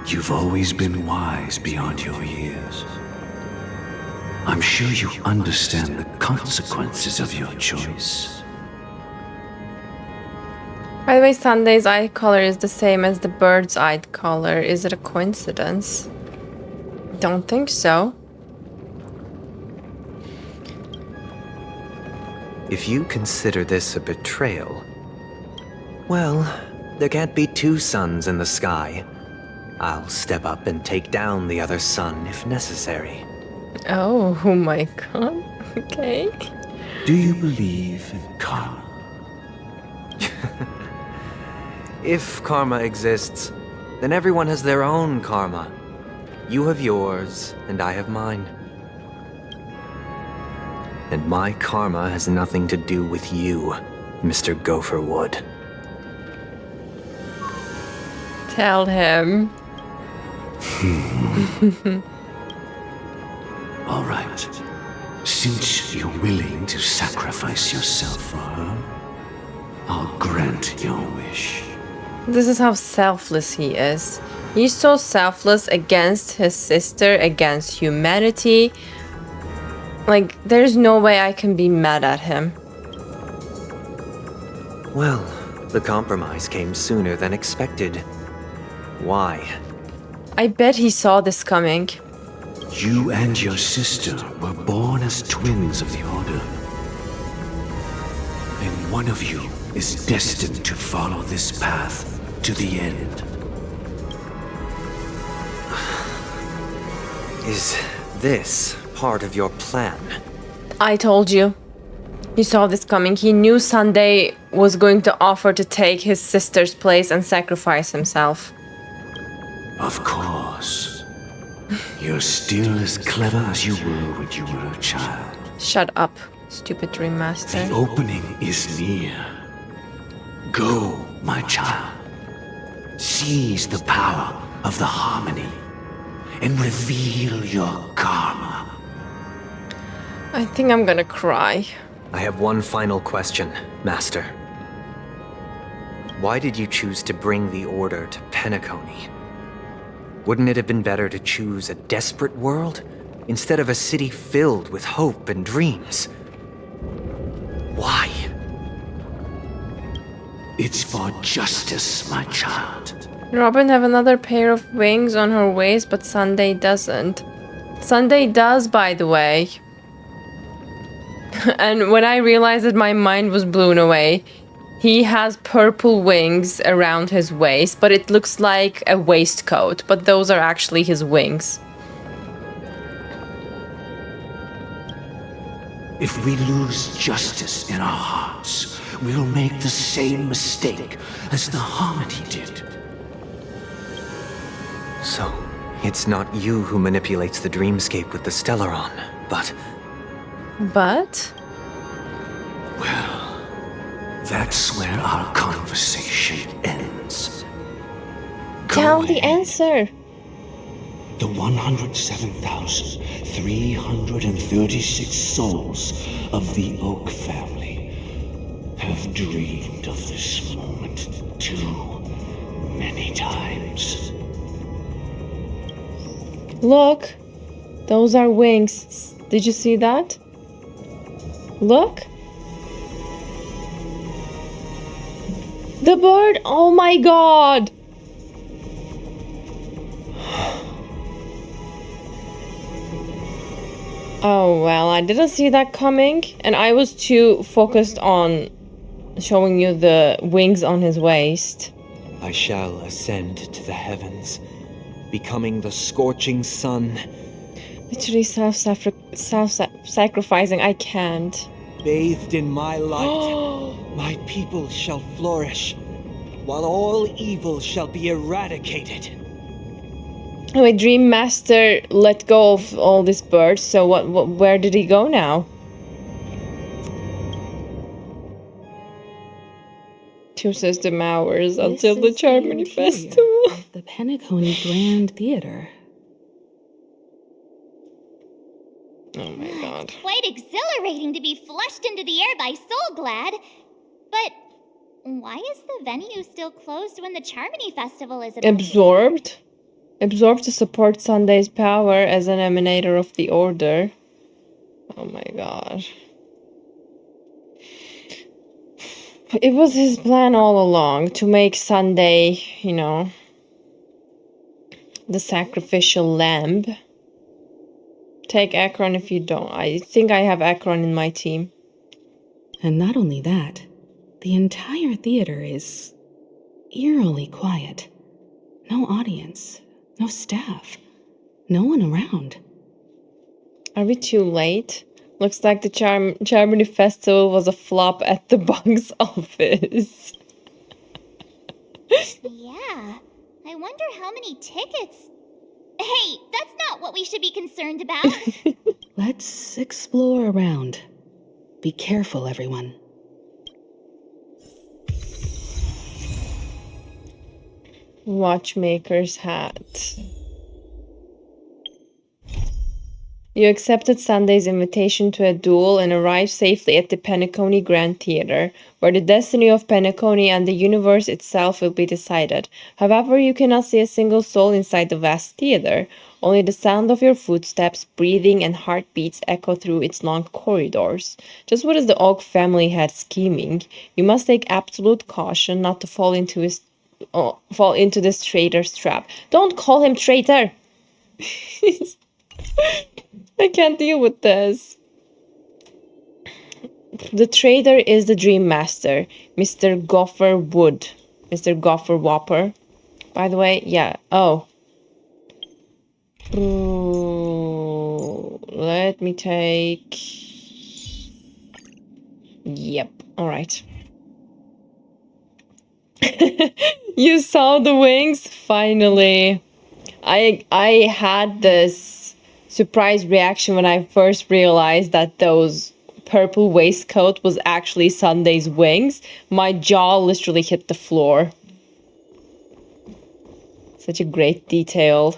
You've always been wise beyond your years. I'm sure you understand the consequences of your choice. By the way, Sunday's eye color is the same as the bird's eye color. Is it a coincidence? Don't think so. If you consider this a betrayal, well, there can't be two suns in the sky. I'll step up and take down the other sun if necessary. Oh my god. Okay. Do you believe in karma? If karma exists, then everyone has their own karma. You have yours, and I have mine. And my karma has nothing to do with you, Mr. Gopherwood. Tell him. All right. Since you're willing to sacrifice yourself for her, I'll grant your wish. This is how selfless he is. He's so selfless against his sister, against humanity. Like, there's no way I can be mad at him. Well, the compromise came sooner than expected. Why? I bet he saw this coming. You and your sister were born as twins of the Order. And one of you is destined to follow this path to the end. Is this part of your plan? I told you. He saw this coming. He knew Sunday was going to offer to take his sister's place and sacrifice himself. Of course. You're still as clever as you were when you were a child. Shut up, stupid Dream Master. The opening is near. Go, my child. Seize the power of the harmony and reveal your karma. I think I'm gonna cry. I have one final question, Master. Why did you choose to bring the Order to Penacony? Wouldn't it have been better to choose a desperate world instead of a city filled with hope and dreams? Why? It's for justice, my child. Robin have another pair of wings on her waist, but Sunday doesn't. Sunday does, by the way. And when I realized that, my mind was blown away. He has purple wings around his waist, but it looks like a waistcoat, but those are actually his wings. If we lose justice in our hearts, we'll make the same mistake as the Harmony did. So, it's not you who manipulates the dreamscape with the Stellaron, but... But? Well, that's where our conversation ends. Tell the answer. The 107,336 souls of the Oak family have dreamed of this moment too many times. Look, those are wings. Did you see that? Look. The bird, oh my god. Oh well, I didn't see that coming, and I was too focused on showing you the wings on his waist. I shall ascend to the heavens, becoming the scorching sun. Literally self-sacrificing, I can't. Bathed in my light, my people shall flourish, while all evil shall be eradicated. Oh, wait, Dream Master let go of all these birds, so where did he go now? 2 system hours until the Charmony Festival. Of the Penacony Grand Theater. Oh my god. It's quite exhilarating to be flushed into the air by Soulglad. But why is the venue still closed when the Charmony Festival is about? Absorbed? Absorbed to support Sunday's power as an emanator of the Order. Oh my god. It was his plan all along to make Sunday, you know, the sacrificial lamb. Take Akron if you don't. I think I have Akron in my team. And not only that, the entire theater is eerily quiet. No audience, no staff, no one around. Are we too late? Looks like the Charmony Festival was a flop at the box office. Yeah, I wonder how many tickets. Hey, that's not what we should be concerned about. Let's explore around. Be careful, everyone. Watchmaker's hat. You accepted Sunday's invitation to a duel and arrived safely at the Penacony Grand Theater, where the destiny of Penacony and the universe itself will be decided. However, you cannot see a single soul inside the vast theater. Only the sound of your footsteps, breathing, and heartbeats echo through its long corridors. Just what is the Oak family had scheming? You must take absolute caution not to fall into this traitor's trap. Don't call him traitor! I can't deal with this. The trader is the Dream Master, Mr. Gopher Wood. Mr. Gopher Whopper. By the way, yeah. Oh. Ooh, let me take... Yep. Alright. You saw the wings? Finally. I had this surprise reaction when I first realized that those purple waistcoat was actually Sunday's wings. My jaw literally hit the floor. Such a great detail.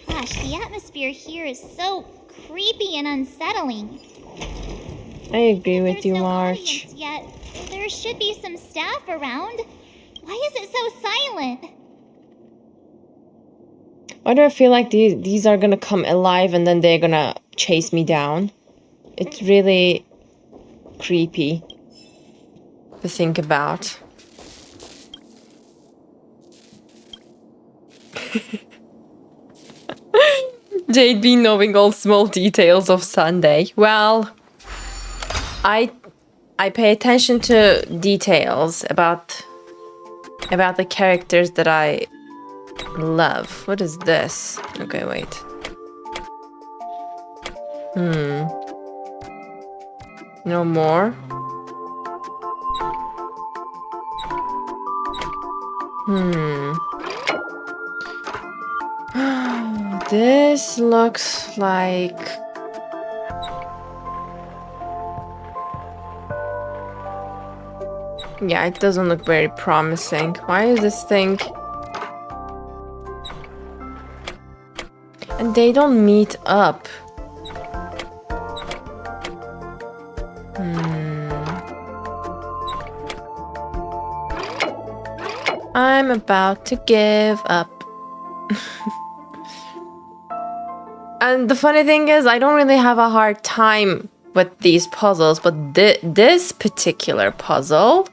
Gosh, the atmosphere here is so creepy and unsettling. I agree with you, March. Yet there should be some staff around. Why is it so silent? Why do I feel like these are gonna come alive and then they're gonna chase me down? It's really creepy to think about. Jade be knowing all small details of Sunday. Well, I pay attention to details about the characters that I love. What is this? Okay, wait. No more? This looks like... Yeah, it doesn't look very promising. Why is this thing... And they don't meet up. I'm about to give up. And the funny thing is, I don't really have a hard time with these puzzles, but this particular puzzle...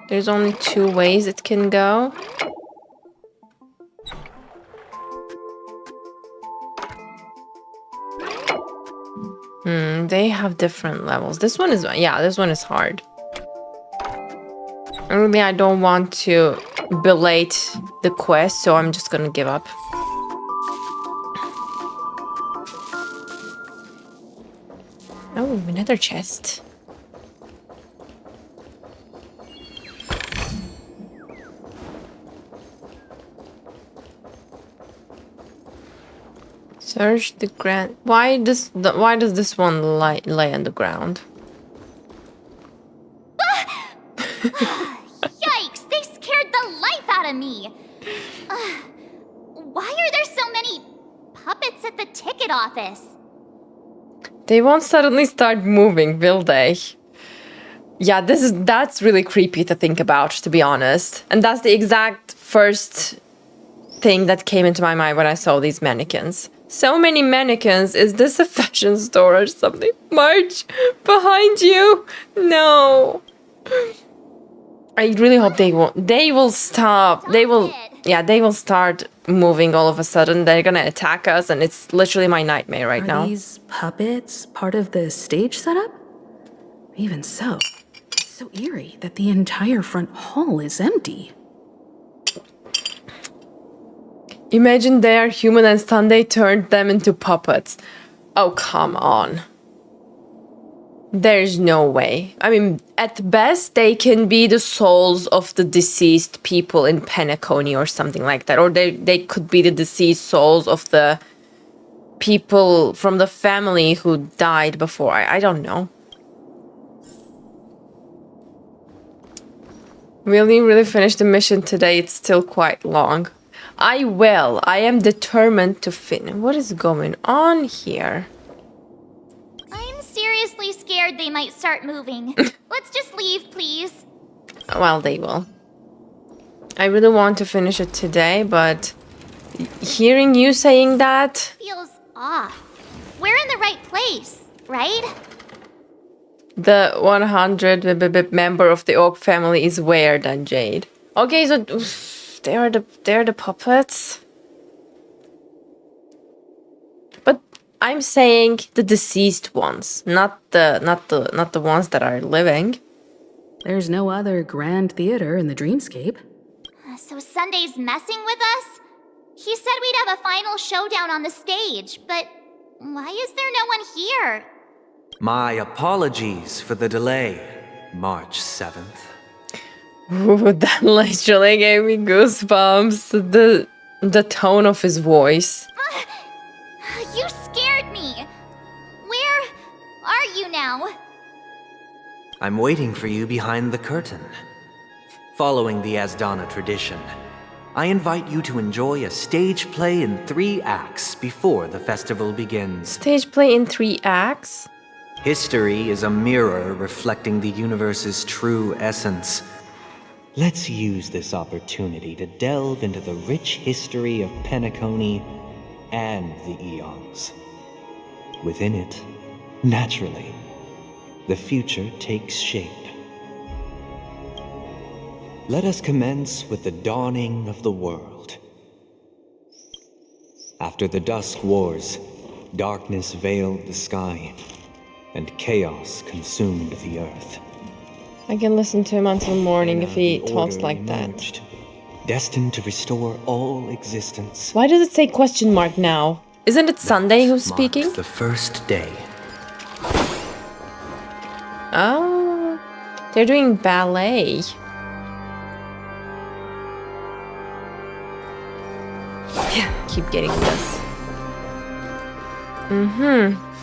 There's only 2 ways it can go. They have different levels. This one is, yeah, this one is hard. And really, I don't want to belate the quest, so I'm just gonna give up. Oh, another chest. Search the ground. Why does this one lay on the ground? Yikes! They scared the life out of me! Why are there so many puppets at the ticket office? They won't suddenly start moving, will they? Yeah, that's really creepy to think about, to be honest. And that's the exact first thing that came into my mind when I saw these mannequins. So many mannequins. Is this a fashion store or something? March, behind you. No. I really hope they won't. They will stop. They will. Yeah, they will start moving all of a sudden. They're gonna attack us, and it's literally my nightmare right now. Are these puppets part of the stage setup? Even so, it's so eerie that the entire front hall is empty. Imagine they are human and Sunday turned them into puppets. Oh, come on. There's no way. I mean, at best, they can be the souls of the deceased people in Penacony or something like that. Or they could be the deceased souls of the people from the family who died before. I don't know. Will you really finish the mission today? It's still quite long. I will. I am determined to finish. What is going on here? I'm seriously scared they might start moving. Let's just leave, please. Well, they will. I really want to finish it today, but hearing you saying that... Feels off. We're in the right place, right? The 100 member of the Oak family is where then, Jade? Okay, so... They're the puppets. I'm saying the deceased ones, not the ones that are living. There's no other grand theater in the dreamscape. So Sunday's messing with us? He said we'd have a final showdown on the stage, but why is there no one here? My apologies for the delay, March 7th. Ooh, that literally gave me goosebumps. The tone of his voice. You scared me. Where are you now? I'm waiting for you behind the curtain. Following the Asdana tradition, I invite you to enjoy a stage play in 3 acts before the festival begins. Stage play in 3 acts? History is a mirror reflecting the universe's true essence. Let's use this opportunity to delve into the rich history of Penacony and the eons. Within it, naturally, the future takes shape. Let us commence with the dawning of the world. After the Dusk Wars, darkness veiled the sky, and chaos consumed the earth. I can listen to him until morning if he talks like that. Destined to restore all existence. Why does it say question mark now? Isn't it Sunday who's speaking? The first day. Oh, they're doing ballet. Keep getting this.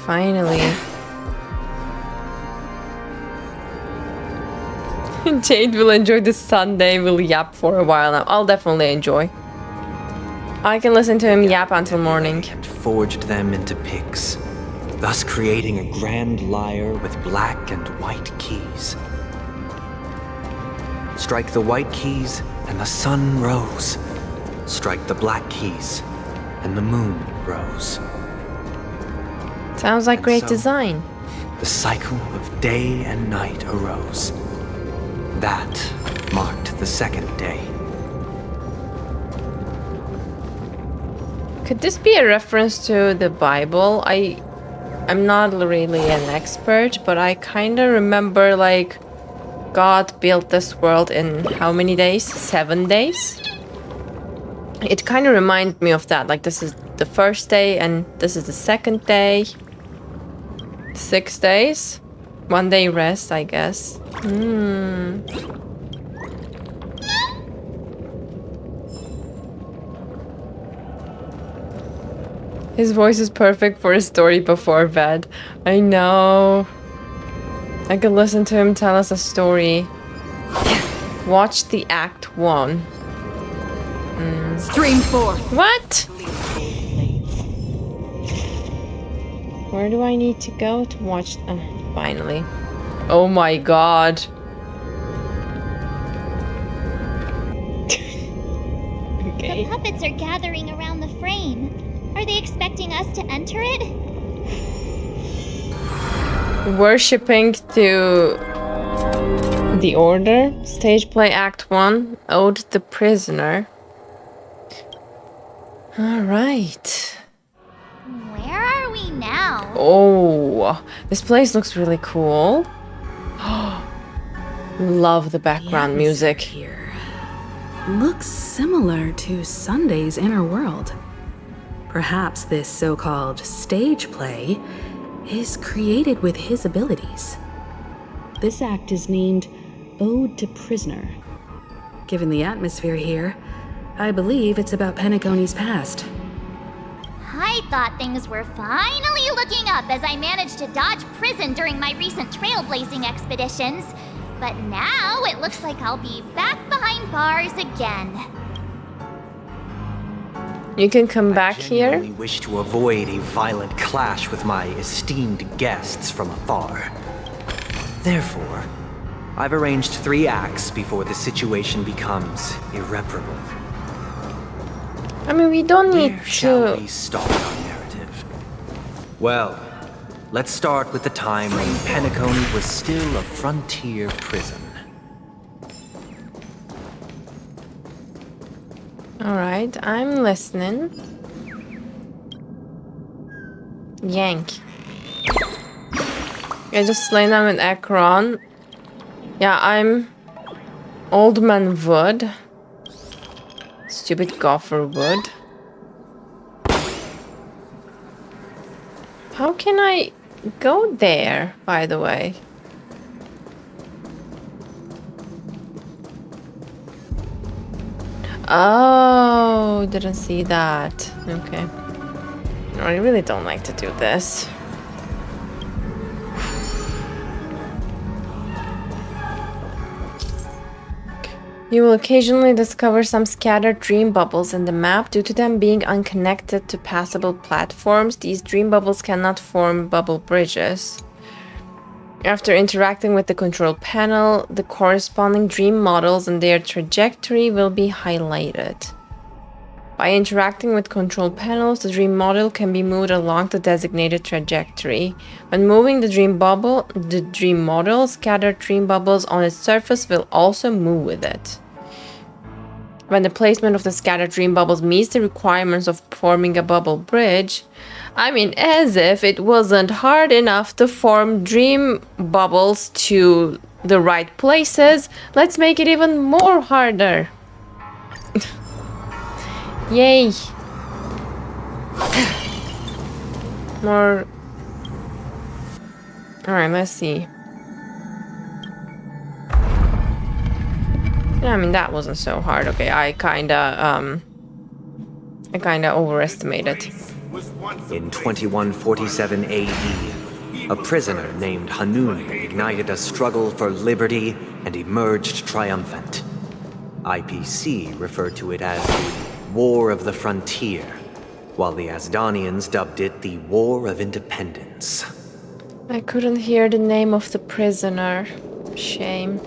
Finally. Jade will enjoy this Sunday. Will yap for a while now. I'll definitely enjoy. I can listen to him yap until morning. And forged them into picks, thus creating a grand lyre with black and white keys. Strike the white keys, and the sun rose. Strike the black keys, and the moon rose. Sounds like great design. The cycle of day and night arose. That marked the second day. Could this be a reference to the Bible? I'm not really an expert, but I kind of remember like God built this world in how many days? 7 days? It kind of reminds me of that. Like this is the first day and this is the second day. 6 days? 1 day rest, I guess. His voice is perfect for a story before bed. I know. I could listen to him tell us a story. Watch the Act 1. Stream 4. What? Where do I need to go to watch? Finally. Oh my god. Okay. The puppets are gathering around the frame. Are they expecting us to enter it? Worshipping to the Order. Stage play Act 1. Ode the Prisoner. Alright. Where are we now? Oh, this place looks really cool. Love the background music here. Looks similar to Sunday's inner world. Perhaps this so-called stage play is created with his abilities. This act is named Ode to Prisoner. Given the atmosphere here, I believe it's about Penacony's past. I thought things were finally looking up as I managed to dodge prison during my recent trailblazing expeditions. But now it looks like I'll be back behind bars again. You can come back here. I wish to avoid a violent clash with my esteemed guests from afar. Therefore, I've arranged 3 acts before the situation becomes irreparable. I mean, we don't need Where shall to... we start our narrative? Well, let's start with the time when Penacony was still a frontier prison. Alright, I'm listening. Yank. I just slain them with Akron. Yeah, I'm Old Man Wood. Stupid Gopher Wood. How can I go there, by the way? Oh, didn't see that. Okay. No, I really don't like to do this. You will occasionally discover some scattered dream bubbles in the map. Due to them being unconnected to passable platforms, these dream bubbles cannot form bubble bridges. After interacting with the control panel, the corresponding dream models and their trajectory will be highlighted. By interacting with control panels, the dream model can be moved along the designated trajectory. When moving the dream model, scattered dream bubbles on its surface will also move with it. When the placement of the scattered dream bubbles meets the requirements of forming a bubble bridge, I mean, as if it wasn't hard enough to form dream bubbles to the right places, let's make it even more harder. Yay! More. Alright, let's see. Yeah, I mean, that wasn't so hard. Okay, I kinda overestimated. In 2147 AD, a prisoner named Hanunu ignited a struggle for liberty and emerged triumphant. IPC referred to it as the War of the Frontier, while the Asdanians dubbed it the War of Independence. I couldn't hear the name of the prisoner. Shame.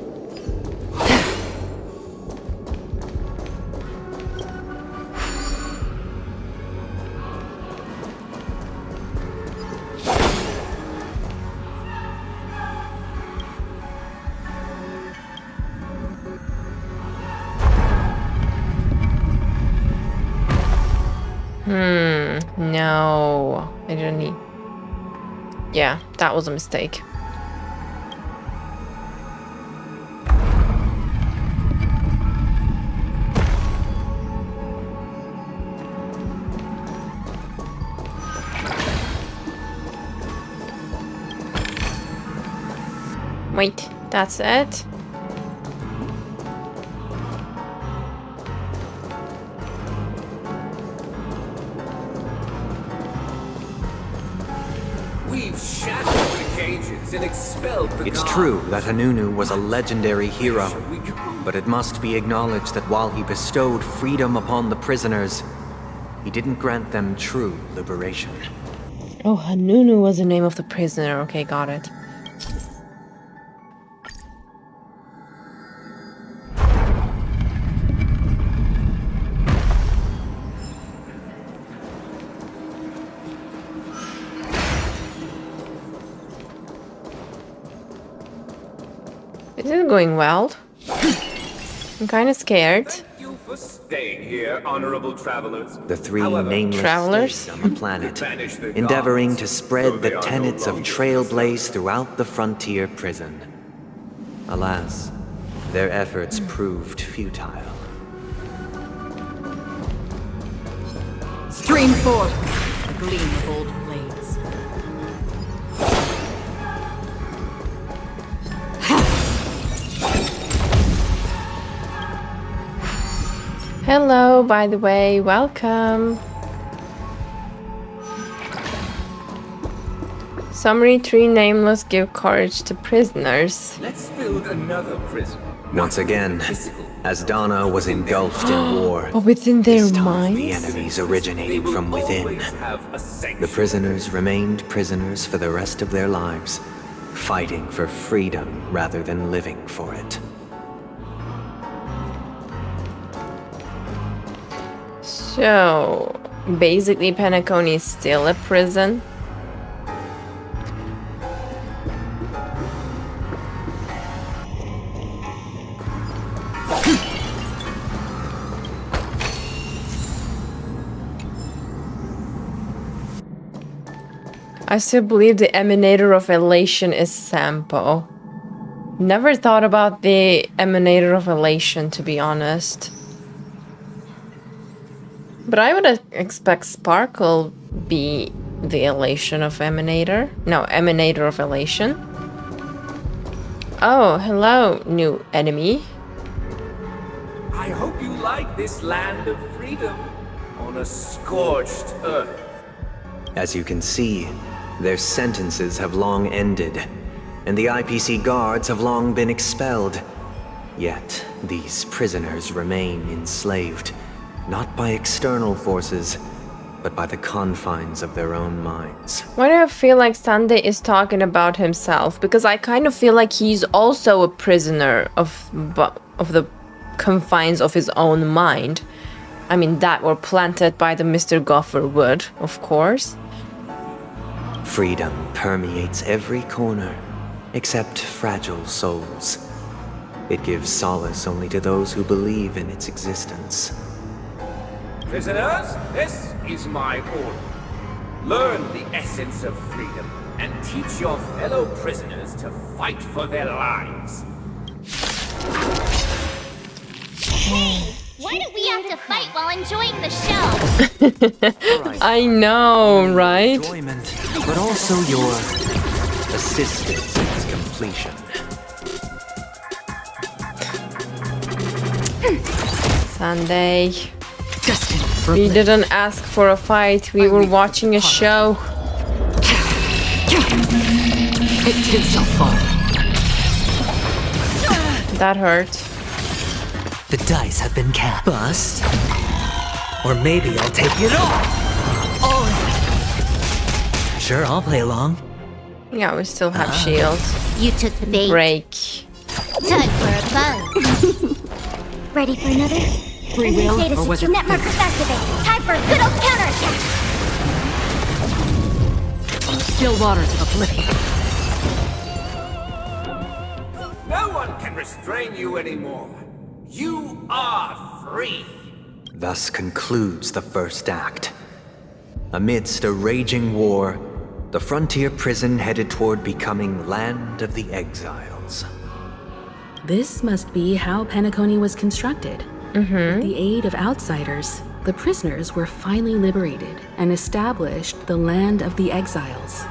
No, I didn't need. Yeah, that was a mistake. Wait, that's it? It's true that Hanunu was a legendary hero, but it must be acknowledged that while he bestowed freedom upon the prisoners, he didn't grant them true liberation. Oh, Hanunu was the name of the prisoner. Okay, got it. Is it going well? I'm kind of scared. Thank you for staying here, honorable travelers. The three nameless slaves on the planet, endeavoring to spread the tenets of trailblaze throughout the frontier prison. Alas, their efforts proved futile. Stream forth, a gleam of old blades. Hello, by the way, welcome. Summary: 3 nameless give courage to prisoners. Let's build another prison. Once again, Asdana was engulfed in war. But within their This time, minds? the enemies originating from within. The prisoners remained prisoners for the rest of their lives, fighting for freedom rather than living for it. So, basically Penacony is still a prison. I still believe the emanator of elation is Sampo. Never thought about the emanator of elation, to be honest. But I would expect Sparkle be the elation of emanator. No, emanator of elation. Oh, hello, new enemy. I hope you like this land of freedom on a scorched earth. As you can see, their sentences have long ended, and the IPC guards have long been expelled. Yet, these prisoners remain enslaved, not by external forces, but by the confines of their own minds. Why do I feel like Sunday is talking about himself? Because I kind of feel like he's also a prisoner of the confines of his own mind. I mean, that were planted by the Mr. Gopher wood, of course. Freedom permeates every corner, except fragile souls. It gives solace only to those who believe in its existence. Prisoners, this is my order. Learn the essence of freedom and teach your fellow prisoners to fight for their lives. Hey, why do we have to fight while enjoying the show? I know, right? Enjoyment, but also your assistance in its completion. Sunday. We didn't ask for a fight. We were watching a show. Picked himself up. That hurt. The dice have been cast. Bust. Or maybe I'll take it all. Sure, I'll play along. Yeah, we still have shields. You took the bait. Break. Time for a buzz. Ready for another? Free will, or was it net markers activated. Time for a good old counterattack. Still waters of oblivion. No one can restrain you anymore. You are free. Thus concludes the first act. Amidst a raging war, the frontier prison headed toward becoming Land of the Exiles. This must be how Penacony was constructed. With the aid of outsiders, the prisoners were finally liberated and established the Land of the Exiles.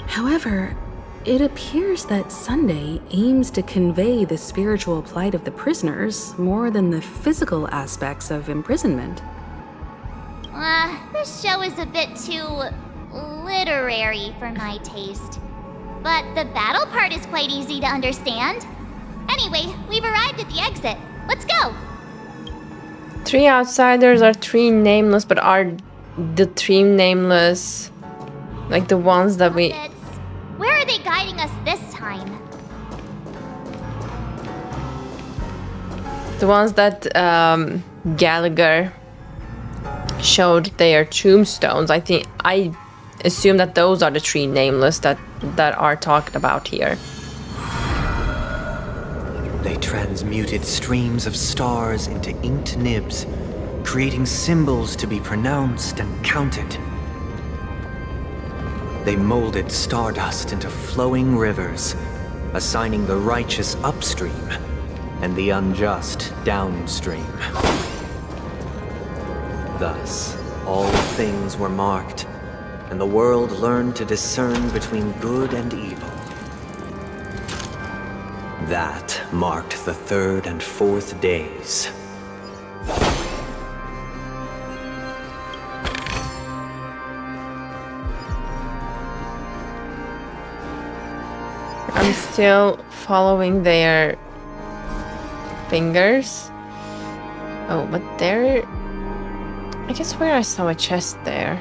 However, it appears that Sunday aims to convey the spiritual plight of the prisoners more than the physical aspects of imprisonment. This show is a bit too literary for my taste. But the battle part is quite easy to understand. Anyway, we've arrived at the exit. Let's go! 3 outsiders are 3 nameless, but are the 3 nameless like the ones that we... Where are they guiding us this time? The ones that Gallagher showed their tombstones. I assume that those are the 3 nameless that are talked about here. They transmuted streams of stars into inked nibs, creating symbols to be pronounced and counted. They molded stardust into flowing rivers, assigning the righteous upstream and the unjust downstream. Thus, all things were marked, and the world learned to discern between good and evil. That marked the 3rd and 4th days. I'm still following their fingers. Oh, but there... I guess where I saw a chest there.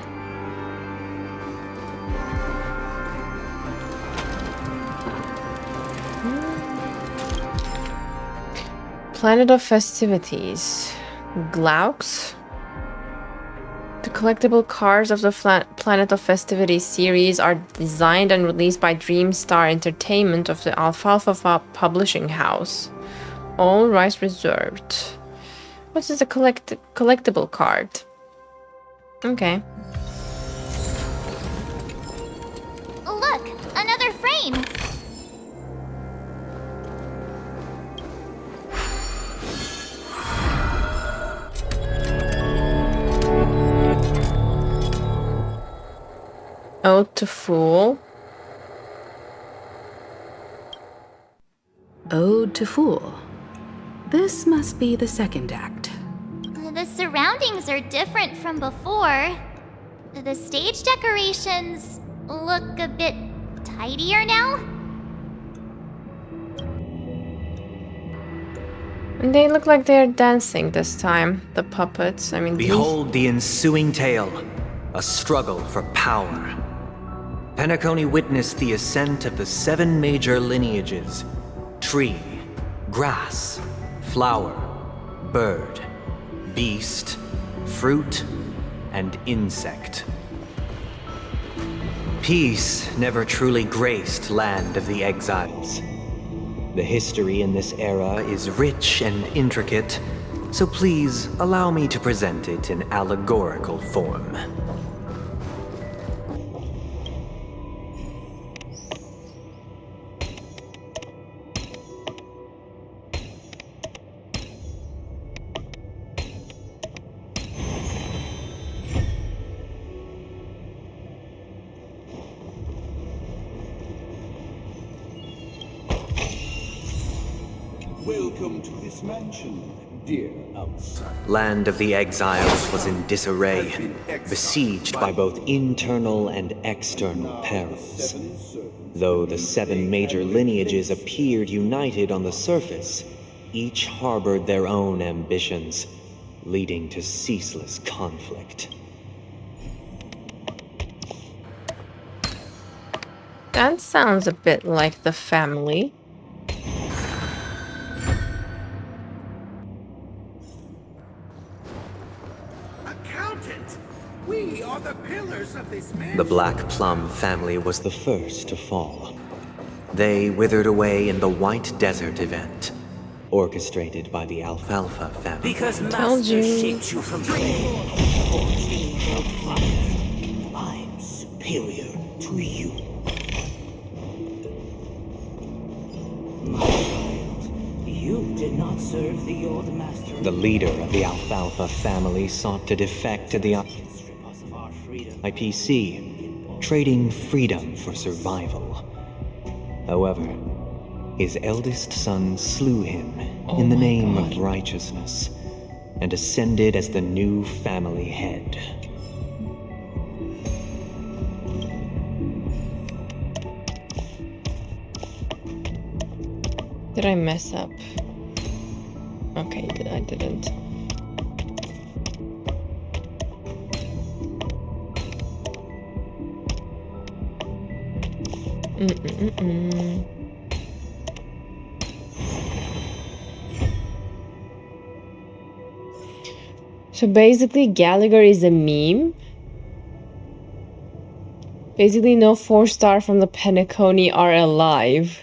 Planet of Festivities. Glaucs? The collectible cards of the Planet of Festivities series are designed and released by Dreamstar Entertainment of the Alfalfa Publishing House. All rights reserved. What is a collectible card? Okay. look! Another frame! Ode to Fool. Ode to Fool. This must be the second act. The surroundings are different from before. The stage decorations look a bit tidier now. And they look like they're dancing this time, the puppets. I mean, Behold the ensuing tale, a struggle for power. Penacony witnessed the ascent of the 7 major lineages: tree, grass, flower, bird, beast, fruit, and insect. Peace never truly graced Land of the Exiles. The history in this era is rich and intricate, so please allow me to present it in allegorical form. Welcome to this mansion, dear outsider. Land of the Exiles was in disarray, besieged by both internal and external perils. Though the 7 major lineages appeared united on the surface, each harbored their own ambitions, leading to ceaseless conflict. that sounds a bit like the family. We are the pillars of this mansion. The Black Plum family was the first to fall. They withered away in the White Desert event, orchestrated by the Alfalfa family. Because Master shaped you from clay. I'm superior to you. My child, you did not serve the old master. The leader of the Alfalfa family sought to defect to the IPC, trading freedom for survival. However, his eldest son slew him in the name of righteousness and ascended as the new family head. Did I mess up? Okay, I didn't. So basically, Gallagher is a meme. Basically, no 4-star from the Penacony are alive.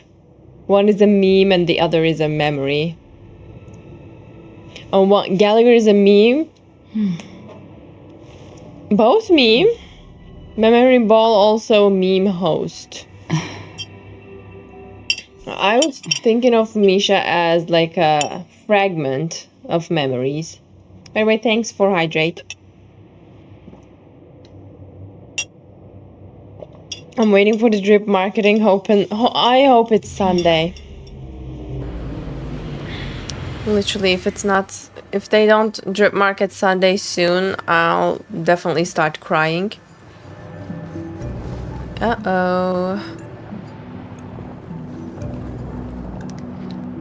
One is a meme and the other is a memory. Oh, what? Gallagher is a meme? Both meme? Memory Ball also meme host. I was thinking of Misha as like a fragment of memories. By the way, thanks for hydrate. I'm waiting for the drip marketing. I hope it's Sunday. Literally, if they don't drip market Sunday soon, I'll definitely start crying. Uh-oh.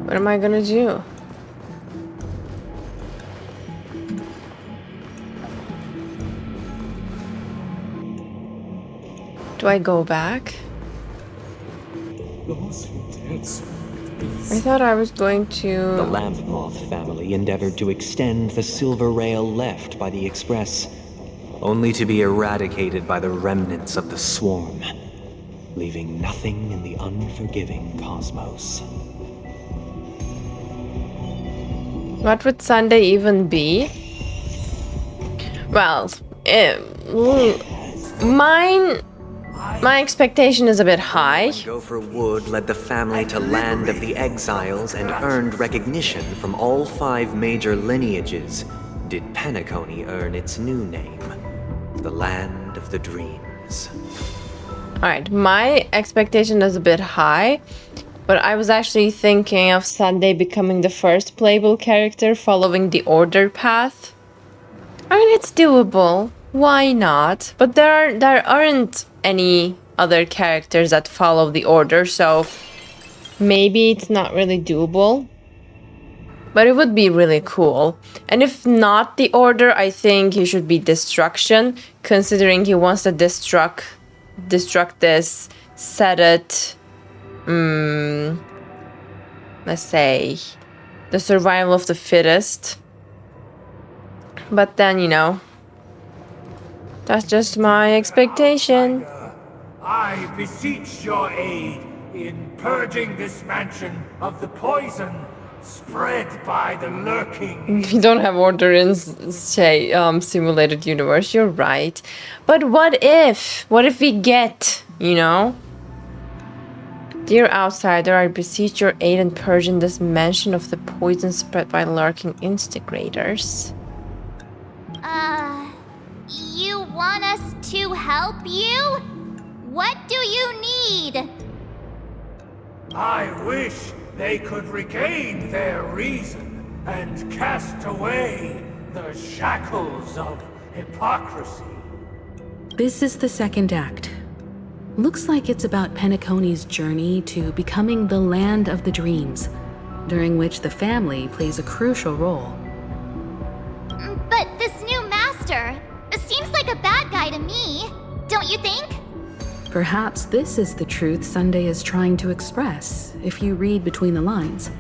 What am I gonna do? Do I go back? I thought I was going to... The Lamp Moth family endeavored to extend the silver rail left by the Express, only to be eradicated by the remnants of the swarm, leaving nothing in the unforgiving cosmos. What would Sunday even be? Well, mine My expectation is a bit high. Gopher Wood led the family to Land of the Exiles and earned recognition from all 5 major lineages. Did Penacony earn its new name, the Land of the Dreams? Alright, my expectation is a bit high, but I was actually thinking of Sunday becoming the first playable character following the order path. I mean, it's doable. Why not? But there aren't any other characters that follow the order, so maybe it's not really doable. But it would be really cool. And if not the order, I think he should be Destruction, considering he wants to destruct this, set it, let's say, the survival of the fittest. But then, you know, that's just my expectation. I beseech your aid in purging this mansion of the poison spread by the lurking. We don't have order in, say, simulated universe. You're right. But what if? What if we get, you know? Dear outsider, I beseech your aid in purging this mansion of the poison spread by lurking instigators. You want us to help you? What do you need? I wish they could regain their reason and cast away the shackles of hypocrisy. This is the second act. Looks like it's about Penacony's journey to becoming the Land of the Dreams, during which the family plays a crucial role. But this new master seems like a bad guy to me, don't you think? Perhaps this is the truth Sunday is trying to express, if you read between the lines.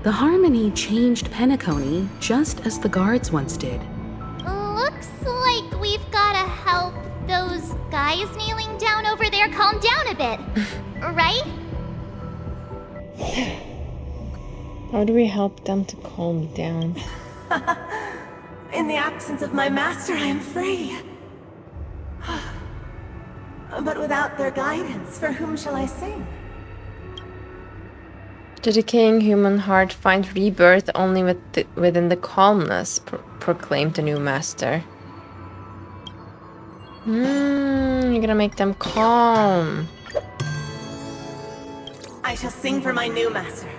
The Harmony changed Penacony just as the guards once did. Looks like we've gotta help those guys kneeling down over there calm down a bit, right? How do we help them to calm down? In the absence of my master, I am free. But without their guidance, for whom shall I sing? The decaying human heart finds rebirth only within the calmness, proclaimed the new master. You're gonna make them calm. I shall sing for my new master,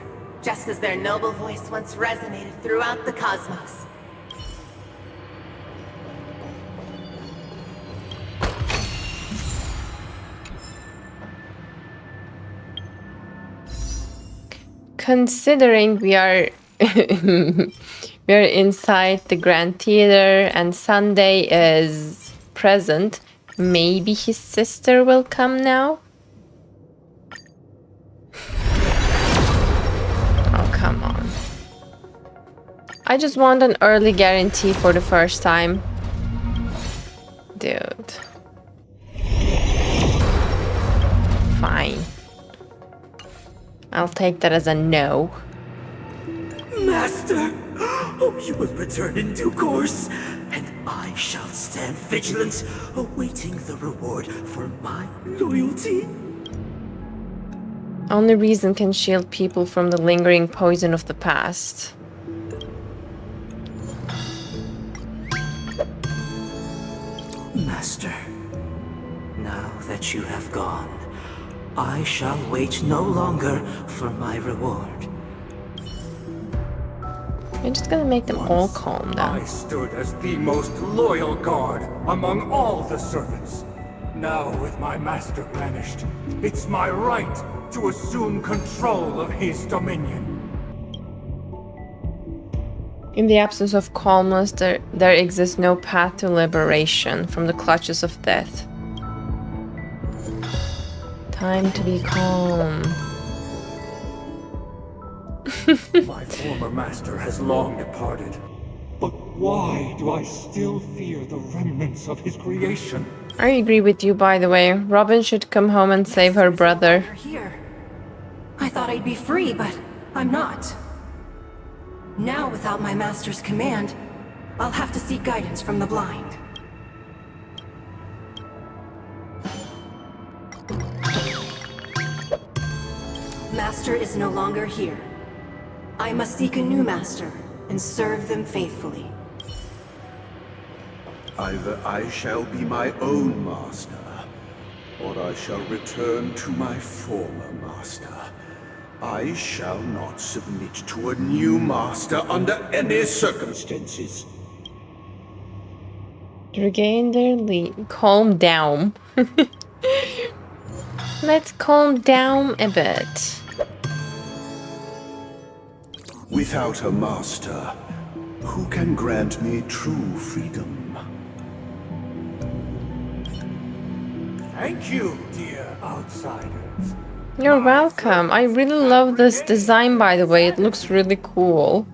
just as their noble voice once resonated throughout the cosmos. Considering we are inside the Grand Theater and Sunday is present, maybe his sister will come now? Oh, come on. I just want an early guarantee for the first time. Dude. Fine. I'll take that as a no. Master! Oh, you will return in due course, and I shall stand vigilant, awaiting the reward for my loyalty. Only reason can shield people from the lingering poison of the past. Master, now that you have gone, I shall wait no longer for my reward. You're just gonna make them all calm down. I stood as the most loyal guard among all the servants. Now, with my master banished, it's my right to assume control of his dominion. In the absence of calmness, there exists no path to liberation from the clutches of death. Time to be calm. My former master has long departed. But why do I still fear the remnants of his creation? I agree with you, by the way. Robin should come home and save her brother. Here. I thought I'd be free, but I'm not. Now, without my master's command, I'll have to seek guidance from the blind. Master is no longer here. I must seek a new master and serve them faithfully. Either I shall be my own master, or I shall return to my former master. I shall not submit to a new master under any circumstances. Regain their lead. Calm down. Let's calm down a bit. Without a master, who can grant me true freedom? Thank you, dear outsiders. You're welcome. I really love this design, by the way. It looks really cool.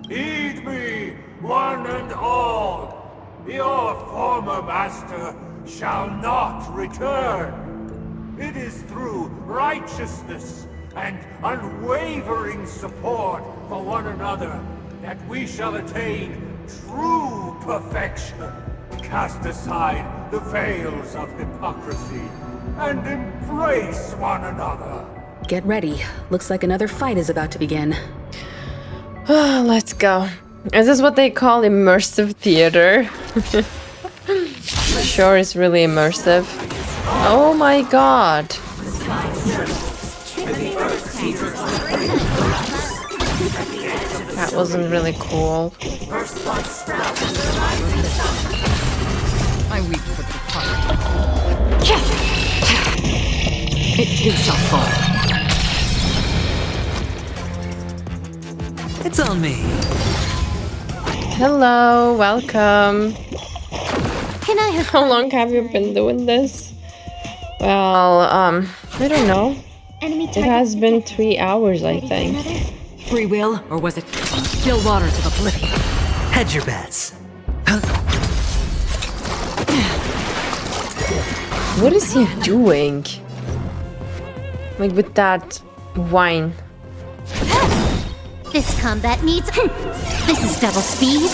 Heed me, one and all. Your former master shall not return. It is through righteousness and unwavering support for one another that we shall attain true perfection. Cast aside the veils of hypocrisy and embrace one another. Get ready. Looks like another fight is about to begin. Let's go. Is this what they call immersive theater? Sure, it's really immersive. Oh my god. That wasn't really cool. I weep for the departed. It too shall fall. It's on me. Hello, welcome. Can I have How long have you been doing this? Well, I don't know. enemy It has been 3 hours, I think. Free will, or was it still waters of oblivion? Hedge your bets. What is he doing? Like with that wine. This combat needs... This is double speed.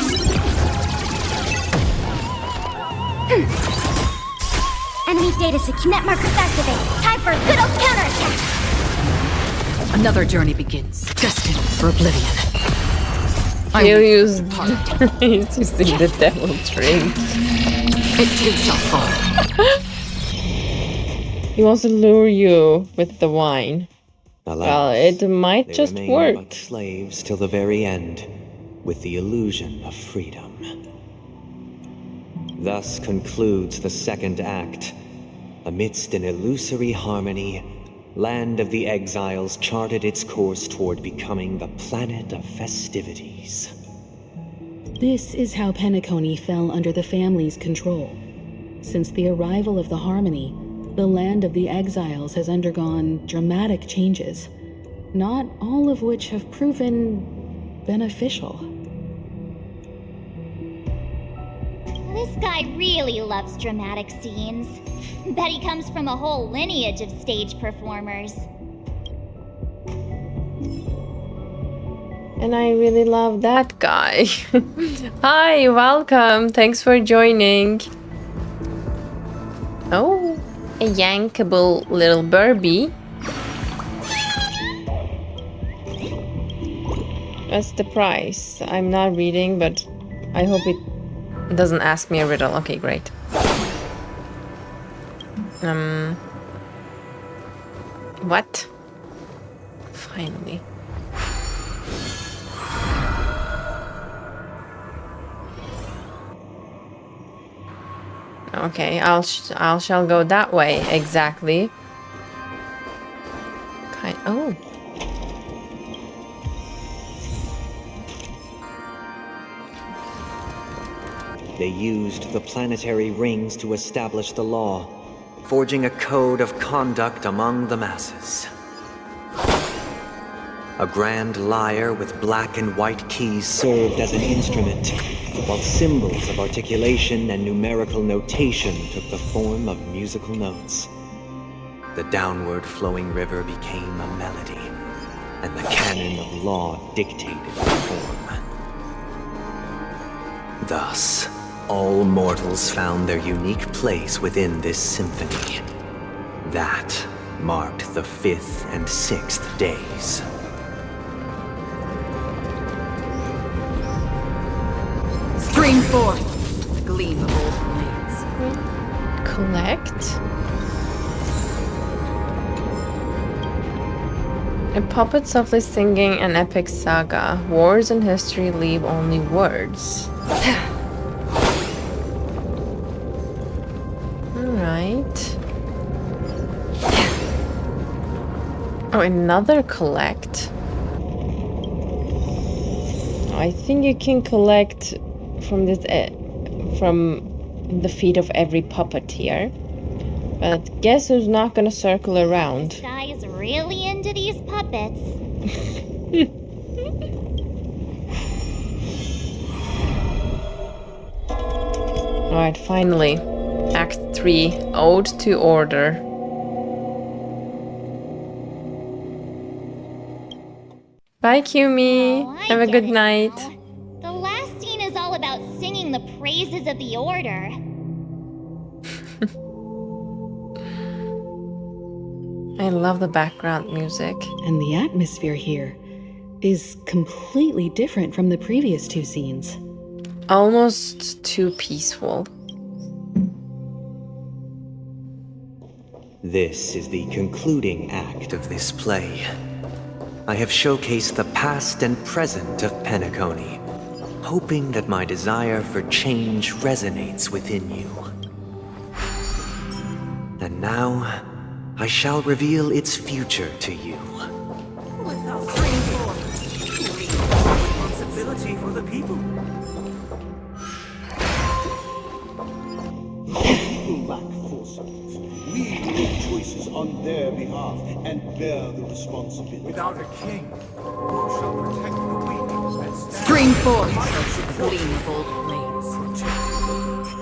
Enemy data net markers activated. Time for a good old counterattack. Another journey begins, destined for oblivion. He'll use... He's using the devil drink. It too shall fall. He wants to lure you with the wine. Alas, Well, it might they just remain work. but slaves till the very end, with the illusion of freedom. Thus concludes the second act. Amidst an illusory harmony, Land of the Exiles charted its course toward becoming the planet of festivities. This is how Penacony fell under the family's control. Since the arrival of the Harmony, the Land of the Exiles has undergone dramatic changes, not all of which have proven beneficial. This guy really loves dramatic scenes. Bet he comes from a whole lineage of stage performers. And I really love that guy. Hi, welcome. Thanks for joining. Oh, a yankable little Burby. What's the price? I'm not reading, but I hope it doesn't ask me a riddle. Okay, great. What? Finally. Okay, I shall go that way exactly. Oh. They used the planetary rings to establish the law, forging a code of conduct among the masses. A grand lyre with black and white keys served as an instrument, while symbols of articulation and numerical notation took the form of musical notes. The downward flowing river became a melody, and the canon of law dictated the form. Thus, all mortals found their unique place within this symphony. That marked the 5th and 6th days. Stream forth the gleam of old blades. Collect. A puppet softly singing an epic saga. Wars and history leave only words. Alright. Oh, another collect. I think you can collect from this from the feet of every puppet here. But guess who's not gonna circle around? This guy is really into these puppets. Alright, finally. Act 3, Ode to Order. Bye, Kumi. Have a good night. The last scene is all about singing the praises of the Order. I love the background music. And the atmosphere here is completely different from the previous two scenes. Almost too peaceful. This is the concluding act of this play. I have showcased the past and present of Penacony, hoping that my desire for change resonates within you. And now, I shall reveal its future to you. Without responsibility for the people. People lack foresight. We make choices on their behalf and bear the responsibility. Without a king, who shall protect the weak and stand? Stream forth the gleam of old blades.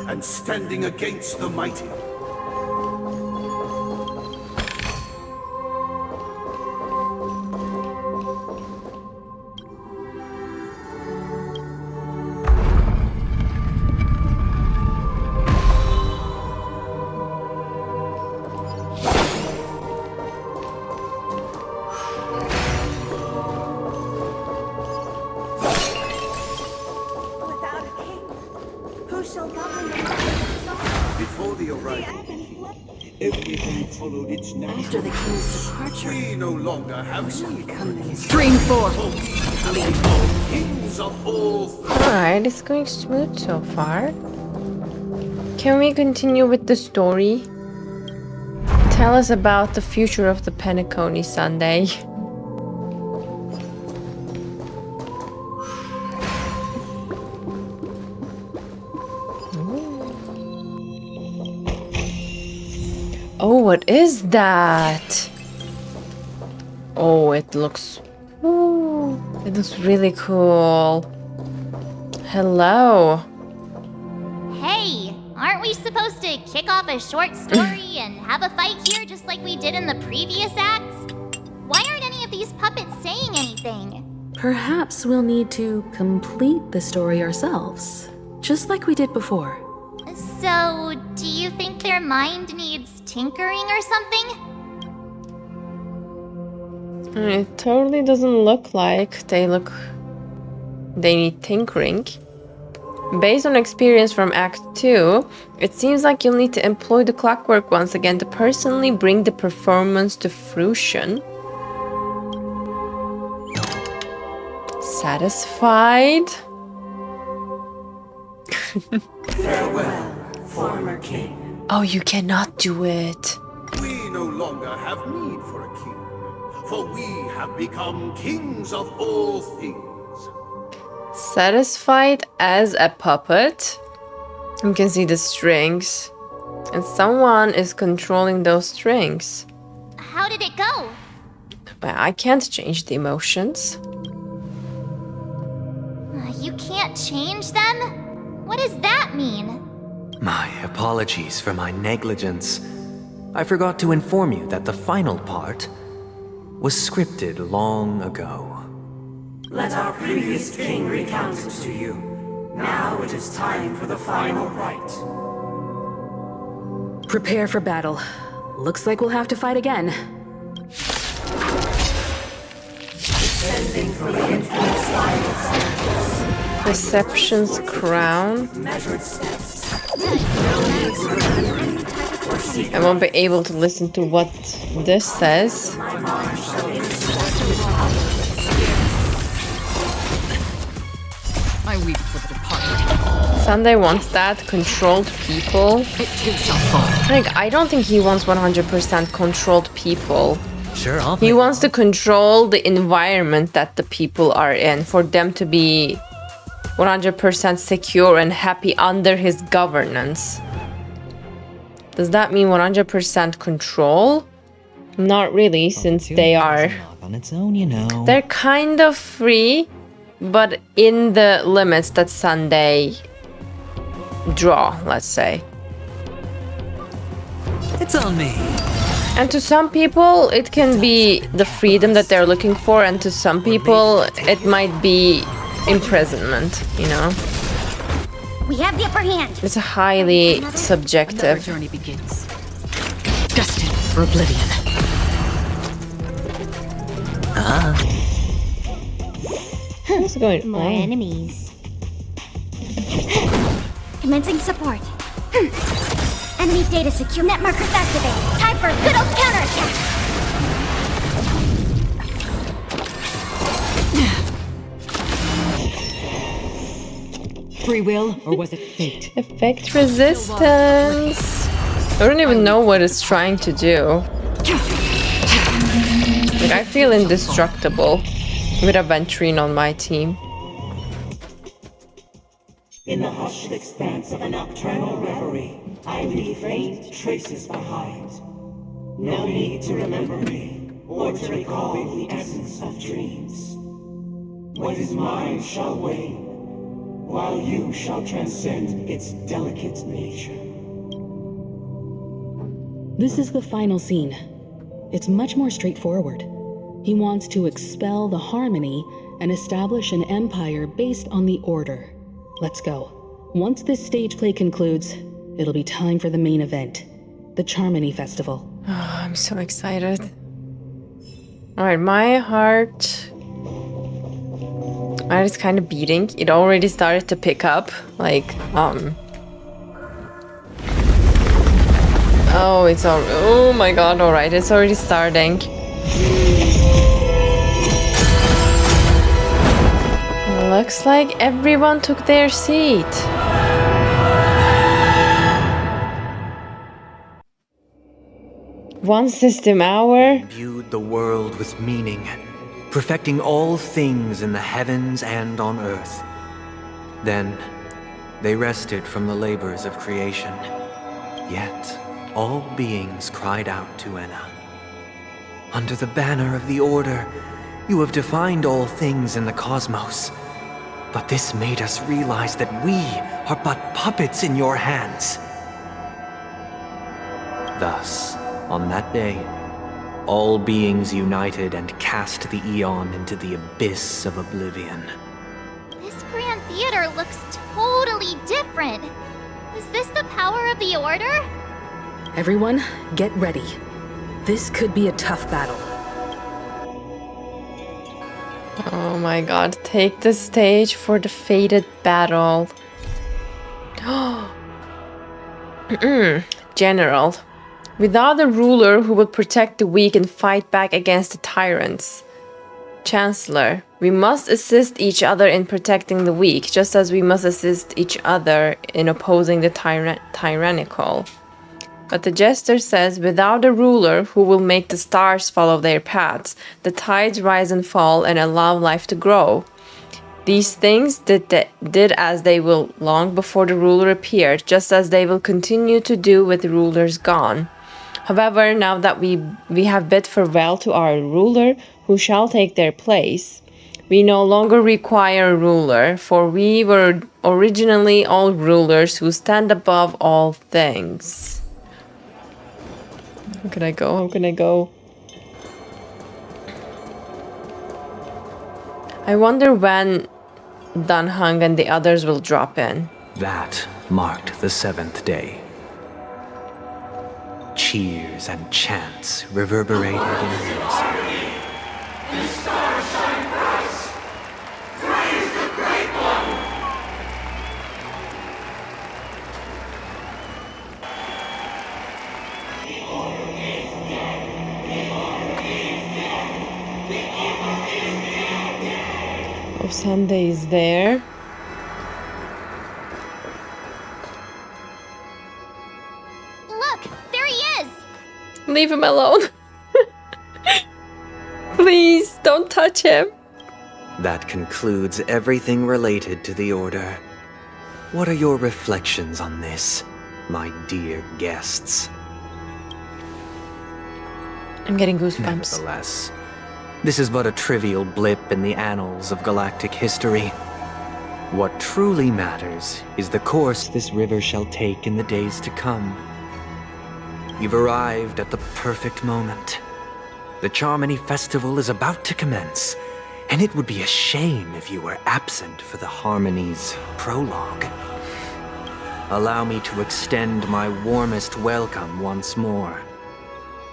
And standing against the mighty. After the king's departure, we no longer have Stream forth. kings of all. Alright, it's going smooth so far. Can we continue with the story? Tell us about the future of the Penacony Sunday. Oh, what is that? Oh, it looks... Ooh, it looks really cool. Hello. Hey, aren't we supposed to kick off a short story and have a fight here just like we did in the previous acts? Why aren't any of these puppets saying anything? Perhaps we'll need to complete the story ourselves, just like we did before. So, do you think their mind needs tinkering or something? It totally doesn't look like they need tinkering. Based on experience from Act 2, it seems like you'll need to employ the clockwork once again to personally bring the performance to fruition. Satisfied? Farewell, former king. Oh, you cannot do it. We no longer have need for a king, for we have become kings of all things. Satisfied as a puppet. You can see the strings. And someone is controlling those strings. How did it go? Well, I can't change the emotions. You can't change them? What does that mean? My apologies for my negligence. I forgot to inform you that the final part was scripted long ago. Let our previous king recount it to you. Now it is time for the final rite. Prepare for battle. looks like we'll have to fight again. Deception's crown. I won't be able to listen to what this says. I weep for the departed. Sunday wants that controlled people. Like, I don't think he wants 100% controlled people. Sure, I'll He wants to control the environment that the people are in for them to be 100% secure and happy under his governance. Does that mean 100% control? Not really, since they are... on its own, you know. They're kind of free, but in the limits that Sunday draw, let's say. It's on me. And to some people, it can be the freedom that they're looking for, and to some people, it might be imprisonment, you know? We have the upper hand. It's highly subjective. Another journey begins. Destined for oblivion. What's going More on? enemies. Commencing support. Enemy data secure. Net markers activated. Time for a good old counterattack. Free will, or was it fate? Effect resistance. I don't even know what it's trying to do. Like, I feel indestructible with a Ventrine on my team. In the hushed expanse of a nocturnal reverie, I leave faint traces behind. No need to remember me, or to recall the essence of dreams. What is mine shall wane, while you shall transcend its delicate nature. This is the final scene. It's much more straightforward. He wants to expel the harmony and establish an empire based on the order. Let's go. Once this stage play concludes, it'll be time for the main event, the Charmony Festival. Oh, I'm so excited. Alright, my heart is kind of beating. It already started to pick up. Like, oh, it's all. Oh my god, alright, it's already starting. Looks like everyone took their seat. One system hour. Imbued the world with meaning, perfecting all things in the heavens and on earth. Then they rested from the labors of creation. Yet all beings cried out to Enna. Under the banner of the Order, you have defined all things in the cosmos. But this made us realize that we are but puppets in your hands. Thus, on that day, all beings united and cast the Eon into the abyss of oblivion. This grand theater looks totally different. Is this the power of the Order? Everyone, get ready. This could be a tough battle. Oh my god, take the stage for the fated battle. General. Without a ruler who will protect the weak and fight back against the tyrants. Chancellor. We must assist each other in protecting the weak, just as we must assist each other in opposing the tyrannical. But the jester says, without a ruler who will make the stars follow their paths, the tides rise and fall and allow life to grow. These things did as they will long before the ruler appeared, just as they will continue to do with the rulers gone. However, now that we have bid farewell to our ruler, who shall take their place, we no longer require a ruler, for we were originally all rulers who stand above all things. How can I go? How can I go? I wonder when Dan Heng and the others will drop in. That marked the 7th day. cheers and chants reverberated in unison. The stars shine bright. Praise the Great One. Oh, Sunday is there. Look, there he is. Leave him alone. Please, don't touch him. That concludes everything related to the Order. What are your reflections on this, my dear guests? I'm getting goosebumps. Nevertheless, this is but a trivial blip in the annals of galactic history. What truly matters is the course this river shall take in the days to come. You've arrived at the perfect moment. The Charmony Festival is about to commence, and it would be a shame if you were absent for the Harmony's prologue. Allow me to extend my warmest welcome once more.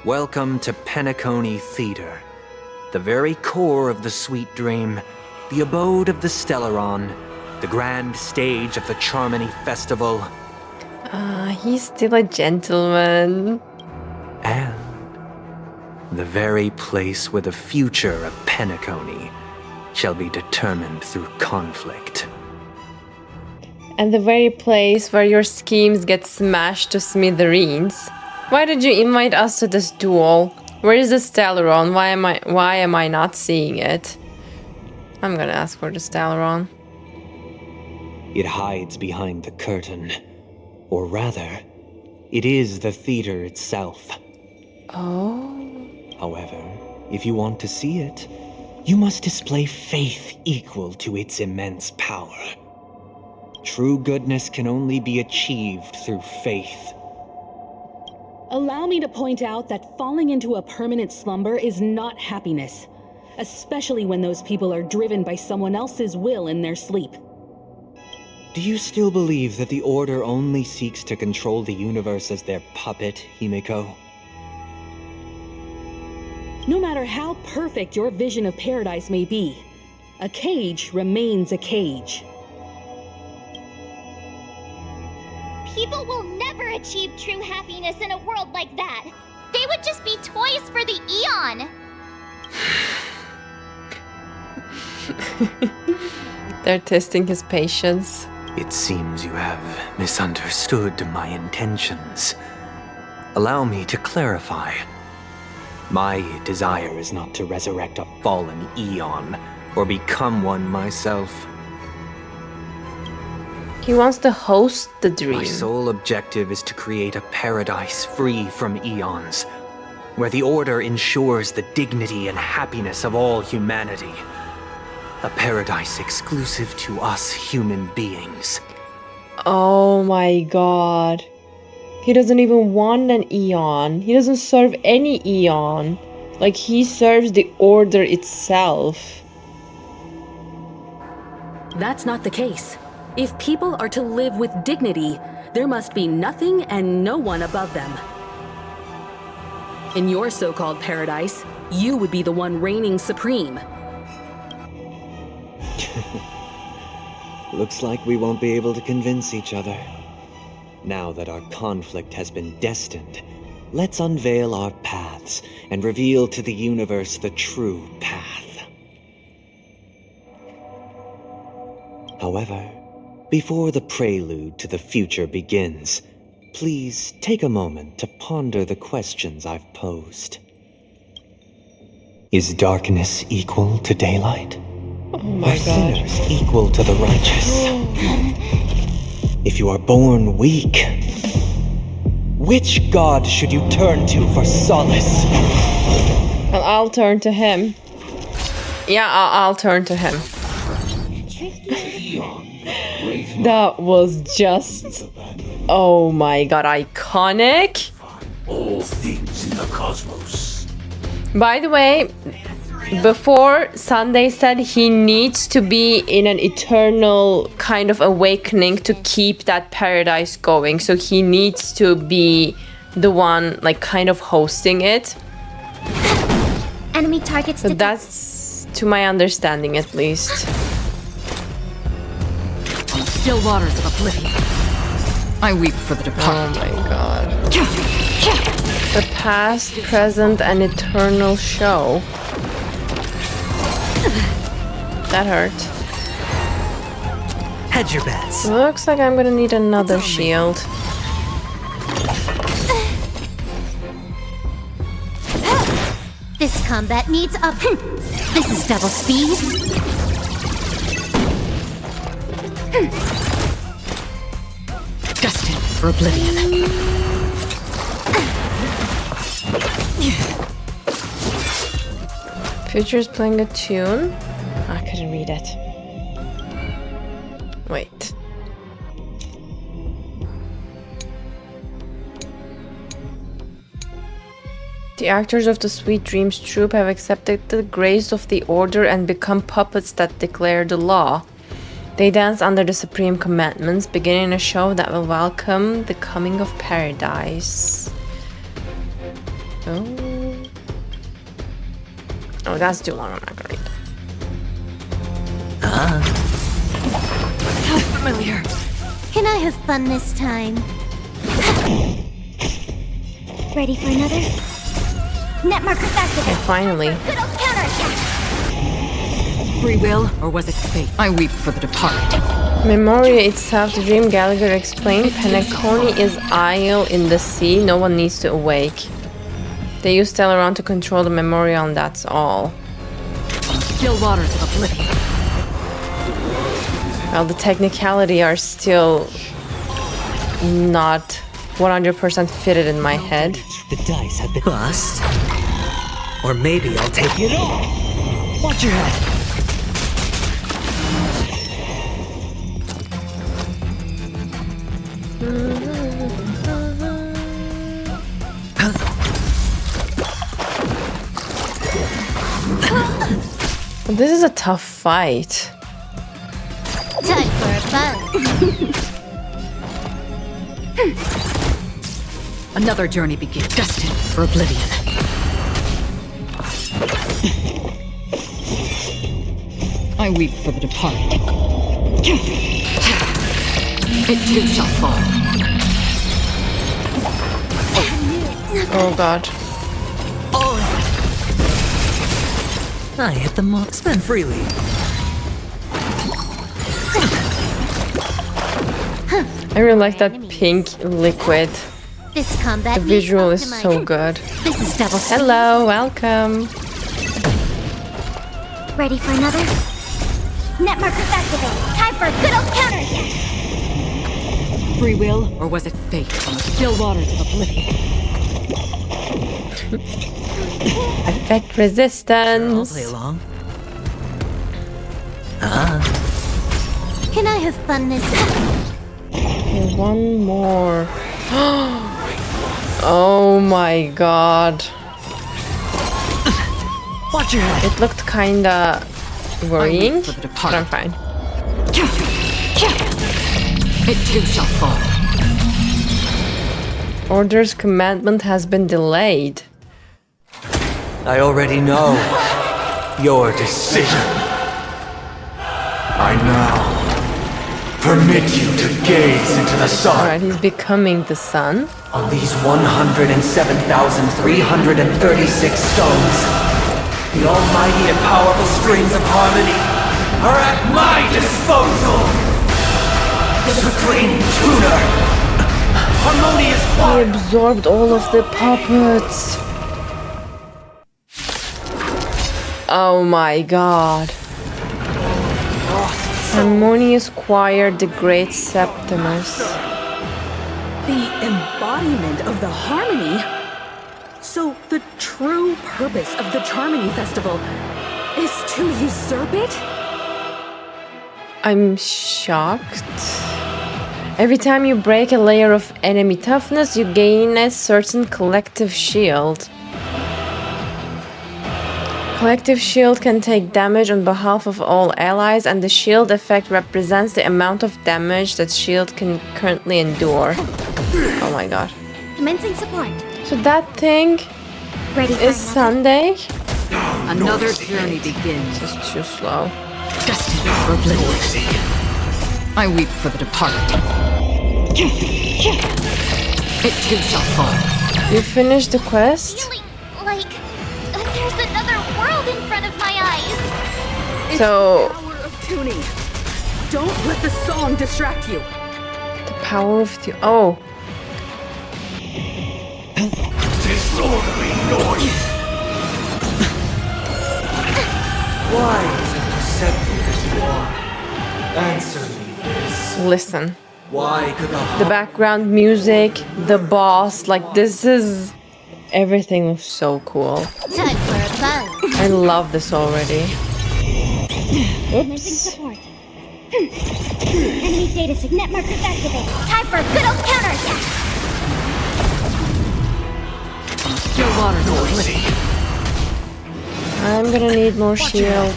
Welcome to Penacony Theater, the very core of the Sweet Dream, the abode of the Stellaron, the grand stage of the Charmony Festival. He's still a gentleman. And the very place where the future of Penacony shall be determined through conflict. And the very place where your schemes get smashed to smithereens. Why did you invite us to this duel? Where is the Stellaron? Why am I not seeing it? I'm gonna ask for the Stellaron. It hides behind the curtain. Or rather, it is the theater itself. Oh. However, if you want to see it, you must display faith equal to its immense power. True goodness can only be achieved through faith. Allow me to point out that falling into a permanent slumber is not happiness, especially when those people are driven by someone else's will in their sleep. Do you still believe that the Order only seeks to control the universe as their puppet, Himiko? No matter how perfect your vision of paradise may be, a cage remains a cage. People will never achieve true happiness in a world like that. They would just be toys for the Eon. They're testing his patience. It seems you have misunderstood my intentions. Allow me to clarify. My desire is not to resurrect a fallen Eon, or become one myself. He wants to host the dream. My sole objective is to create a paradise free from Eons, where the Order ensures the dignity and happiness of all humanity. A paradise exclusive to us human beings. Oh my god. He doesn't even want an Eon. He doesn't serve any Eon. Like, he serves the Order itself. That's not the case. If people are to live with dignity, there must be nothing and no one above them. In your so-called paradise, you would be the one reigning supreme. Looks like we won't be able to convince each other. Now that our conflict has been destined, let's unveil our paths and reveal to the universe the true path. However, before the prelude to the future begins, please take a moment to ponder the questions I've posed. Is darkness equal to daylight? Oh my Are god. sinners equal to the righteous? If you are born weak, which god should you turn to for solace? Well, I'll turn to him. Yeah, I'll turn to him. That was just... oh my god, iconic. All things in the cosmos. By the way, before Sunday said he needs to be in an eternal kind of awakening to keep that paradise going. So he needs to be the one like kind of hosting it. Enemy targets. So that's to my understanding, at least. Still waters of oblivion. I weep for the departed. Oh my god. The past, present, and eternal show. That hurt. Hedge your bets. Looks like I'm gonna need another shield. This combat needs up. This is double speed. Destined for oblivion. Future's playing a tune. I couldn't read it. Wait. The actors of the Sweet Dreams troupe have accepted the grace of the order and become puppets that declare the law. They dance under the supreme commandments, beginning a show that will welcome the coming of paradise. Oh, that's too long. I'm not gonna read. How familiar. Can I have fun this time? Ready for another? Net markers activated. Finally. Good old counterattack. Free will, or was it fate? I weep for the departed. Memoria itself, the dream Gallagher explained. Penacony is isle in the sea. No one needs to awake. They use Stellaron to control the Memoria, and that's all. Still waters of oblivion. Well, the technicality are still not 100% fitted in my head. The dice have been bust. Or maybe I'll take it all. Watch your head. This is a tough fight. Time for a buzz. Another journey begins. Destined for oblivion. I weep for the departed. It too shall fall. Oh god. I hit the mark. Spend freely. I really like that pink liquid. This combat The visual is so good. This is double speed. Hello, welcome. Ready for another? Net markers activated. Time for a good old counterattack. Free will, or was it fate? On the still waters of oblivion. Effect resistance. I'll play along. Can I have fun this time? Okay, one more. Oh my god. Watch your head. It looked kinda worrying, but I'm fine. It too shall fall. Order's commandment has been delayed. I already know your decision. I now permit you to gaze into the sun. Alright, he's becoming the sun. On these 107,336 stones, the almighty and powerful strings of harmony are at my disposal. The supreme tuner, harmonious He quality. absorbed all of the puppets. Oh my god. Harmonious Choir, the Great Septimus. The embodiment of the harmony? So the true purpose of the Charmony Festival is to usurp it? I'm shocked. Every time you break a layer of enemy toughness, you gain a certain collective shield. Collective shield can take damage on behalf of all allies, and the shield effect represents the amount of damage that shield can currently endure. Oh my god. Commencing support. So that thing Ready is Sunday. Another journey begins. Just too slow. Destined for oblivion. I weep for the departed. It too shall fall. You finished the quest? Feeling like there's another world in front of my eyes. It's So- the power of tuning. Don't let the song distract you. The power of the... Oh. Why is it accepted as you are? Answer me this. Listen. Why could The background music, the boss, like this is... Everything was so cool. Time for a buzz. I love this already. Commencing support. Enemy data signet markers activate. Time for a good old counterattack. Still water noise. I'm gonna need more shield.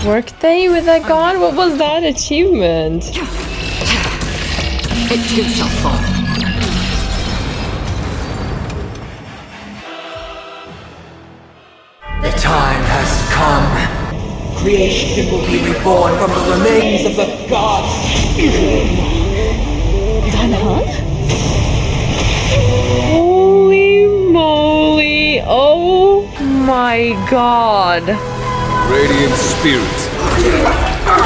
Workday with that god? What was that achievement? It too shall fall. The time has come. Creation will be reborn from the remains of the gods. Holy moly! Oh my god! Radiant spirits,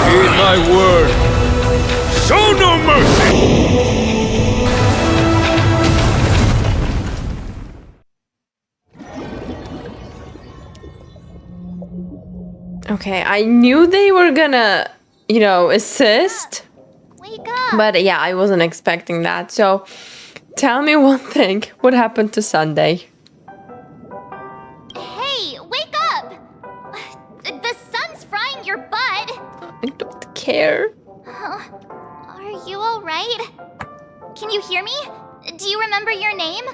heed my word. Show no mercy! Okay, I knew they were gonna, you know, assist. Wake up. But yeah, I wasn't expecting that. So, tell me one thing. What happened to Sunday? Hey, wake up! The sun's frying your butt. I don't care. Are you alright? Can you hear me? Do you remember your name?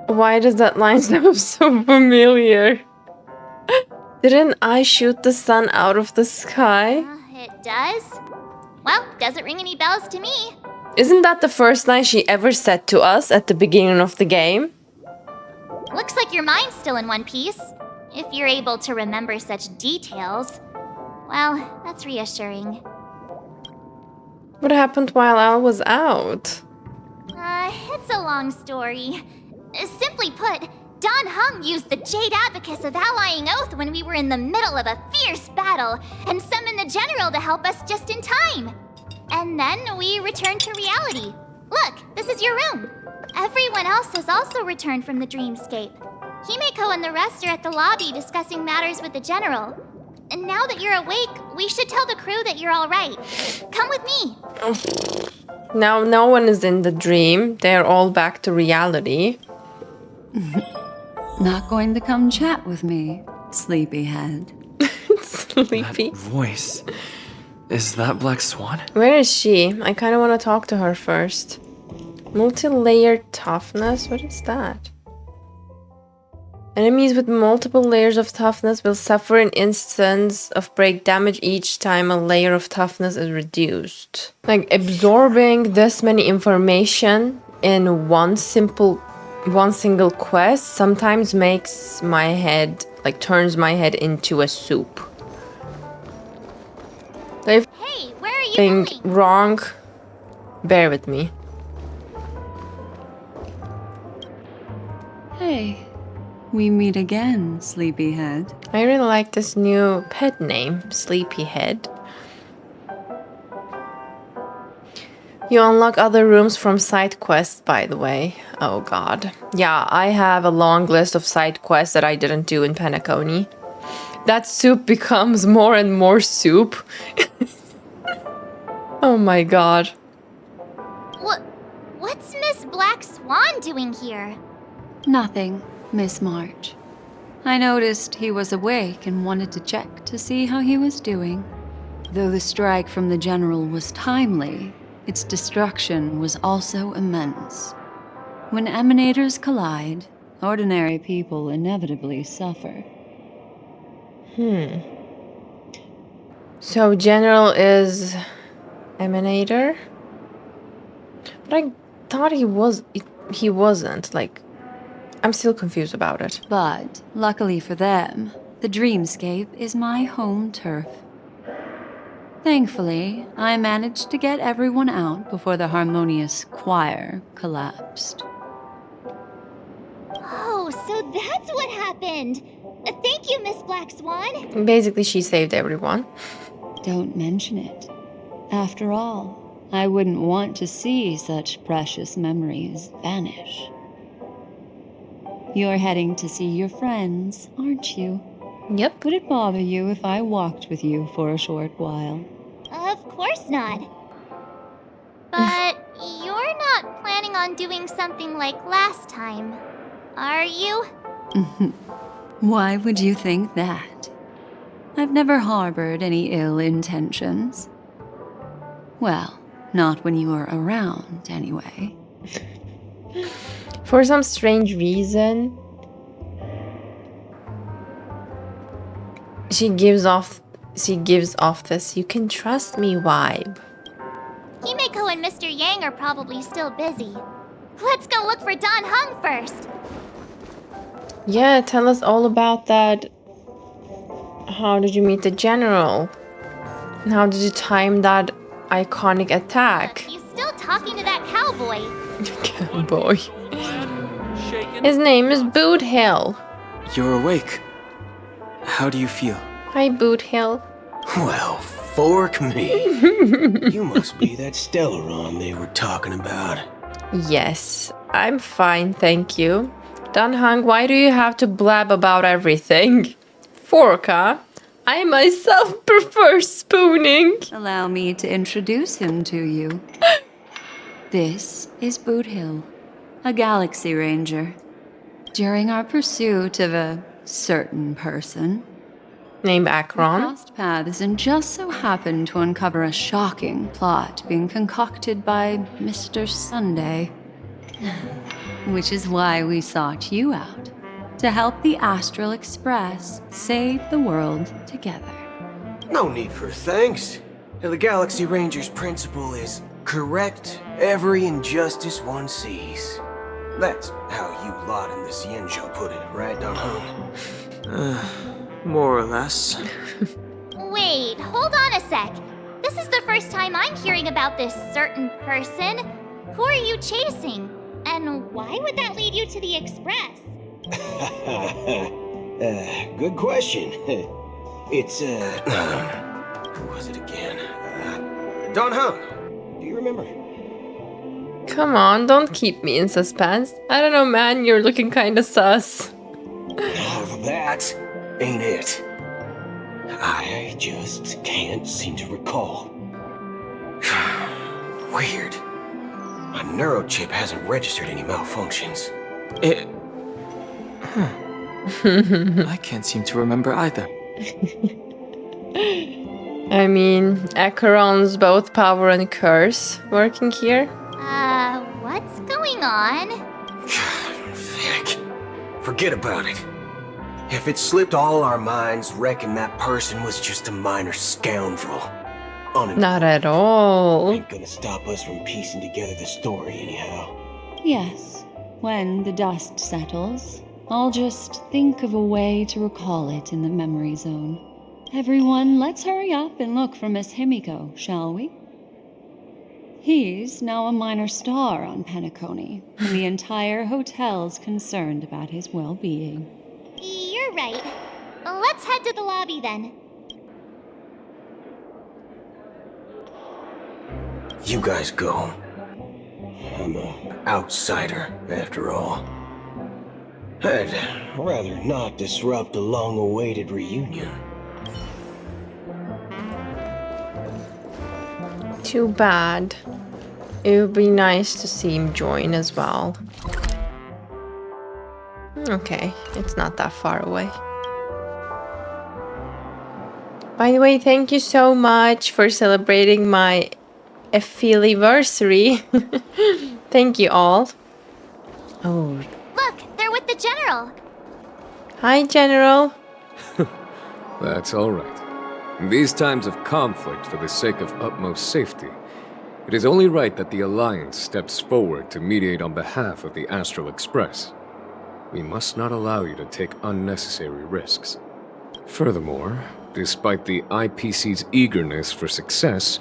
Why does that line sound so familiar? Didn't I shoot the sun out of the sky? It does. Well, doesn't ring any bells to me. Isn't that the first line she ever said to us at the beginning of the game? Looks like your mind's still in one piece. If you're able to remember such details. Well, that's reassuring. What happened while I was out? It's a long story. Simply put, Don Hung used the Jade Abacus of Allying Oath when we were in the middle of a fierce battle and summoned the general to help us just in time. And then we returned to reality. Look, this is your room. Everyone else has also returned from the dreamscape. Himeko and the rest are at the lobby discussing matters with the general. And now that you're awake, we should tell the crew that you're all right. Come with me. Now no one is in the dream. They're all back to reality. Not going to come chat with me, sleepyhead. Sleepy. That voice. Is that Black Swan? Where is she? I kind of want to talk to her first. Multi-layered toughness? What is that? Enemies with multiple layers of toughness will suffer an instance of break damage each time a layer of toughness is reduced. Like, absorbing this many information in one single quest sometimes makes my head, like, turns my head into a soup. If Hey, where are you anything going? wrong, bear with me. Hey, we meet again, sleepyhead. I really like this new pet name, Sleepyhead. You unlock other rooms from side quests, by the way. Oh god. Yeah, I have a long list of side quests that I didn't do in Penacony. That soup becomes more and more soup. Oh my god. What's Miss Black Swan doing here? Nothing, Miss March. I noticed he was awake and wanted to check to see how he was doing. Though the strike from the general was timely, its destruction was also immense. When emanators collide, ordinary people inevitably suffer. So General is emanator. But I thought he wasn't. Like, I'm still confused about it. But, luckily for them, the dreamscape is my home turf. Thankfully, I managed to get everyone out before the harmonious choir collapsed. Oh, so that's what happened. Thank you, Miss Black Swan. Basically, she saved everyone. Don't mention it. After all, I wouldn't want to see such precious memories vanish. You're heading to see your friends, aren't you? Yep. Would it bother you if I walked with you for a short while? Of course not. But you're not planning on doing something like last time, are you? Why would you think that? I've never harbored any ill intentions. Well, not when you were around, anyway. For some strange reason, she gives off this "you can trust me" vibe. Himeko and Mr. Yang are probably still busy. Let's go look for Don Hung first. Yeah, tell us all about that. How did you meet the general? And how did you time that iconic attack? You still talking to that cowboy? Cowboy. His name is Boot Hill. You're awake. How do you feel? Hi, Boot Hill. Well, fork me. You must be that Stellaron they were talking about. Yes, I'm fine, thank you. Dan Hang, why do you have to blab about everything? Forka, I myself prefer spooning. Allow me to introduce him to you. This is Boot Hill, a Galaxy Ranger. During our pursuit of a certain person, named we Akron, crossed paths and just so happened to uncover a shocking plot being concocted by Mr. Sunday. Which is why we sought you out, to help the Astral Express save the world together. No need for thanks. The Galaxy Ranger's principle is correct every injustice one sees. That's how you lot in the Xianzhou put it, right, Don Hung? More or less. Wait, hold on a sec. This is the first time I'm hearing about this certain person. Who are you chasing? And why would that lead you to the Express? Good question. It's, who was it again? Don Hung. Do you remember? come on, don't keep me in suspense. I don't know, man, you're looking kinda sus. That ain't it. I just can't seem to recall. Weird. My neurochip hasn't registered any malfunctions. I can't seem to remember either. I mean, Acheron's both power and curse working here. What's going on? Heck. Forget about it. If it slipped all our minds, reckon that person was just a minor scoundrel. Not at all. Ain't gonna stop us from piecing together the story anyhow. Yes, when the dust settles, I'll just think of a way to recall it in the memory zone. Everyone, let's hurry up and look for Miss Himiko, shall we? He's now a minor star on Penacony, and the entire hotel's concerned about his well-being. You're right. Let's head to the lobby then. You guys go. I'm an outsider, after all. I'd rather not disrupt a long-awaited reunion. Too bad. It would be nice to see him join as well. Okay, it's not that far away. By the way, thank you so much for celebrating my Affiliversary. Thank you all. Oh. Look, they're with the General. Hi, General. That's all right. In these times of conflict, for the sake of utmost safety, It is only right that the Alliance steps forward to mediate on behalf of the Astral Express. We must not allow you to take unnecessary risks. Furthermore, despite the IPC's eagerness for success,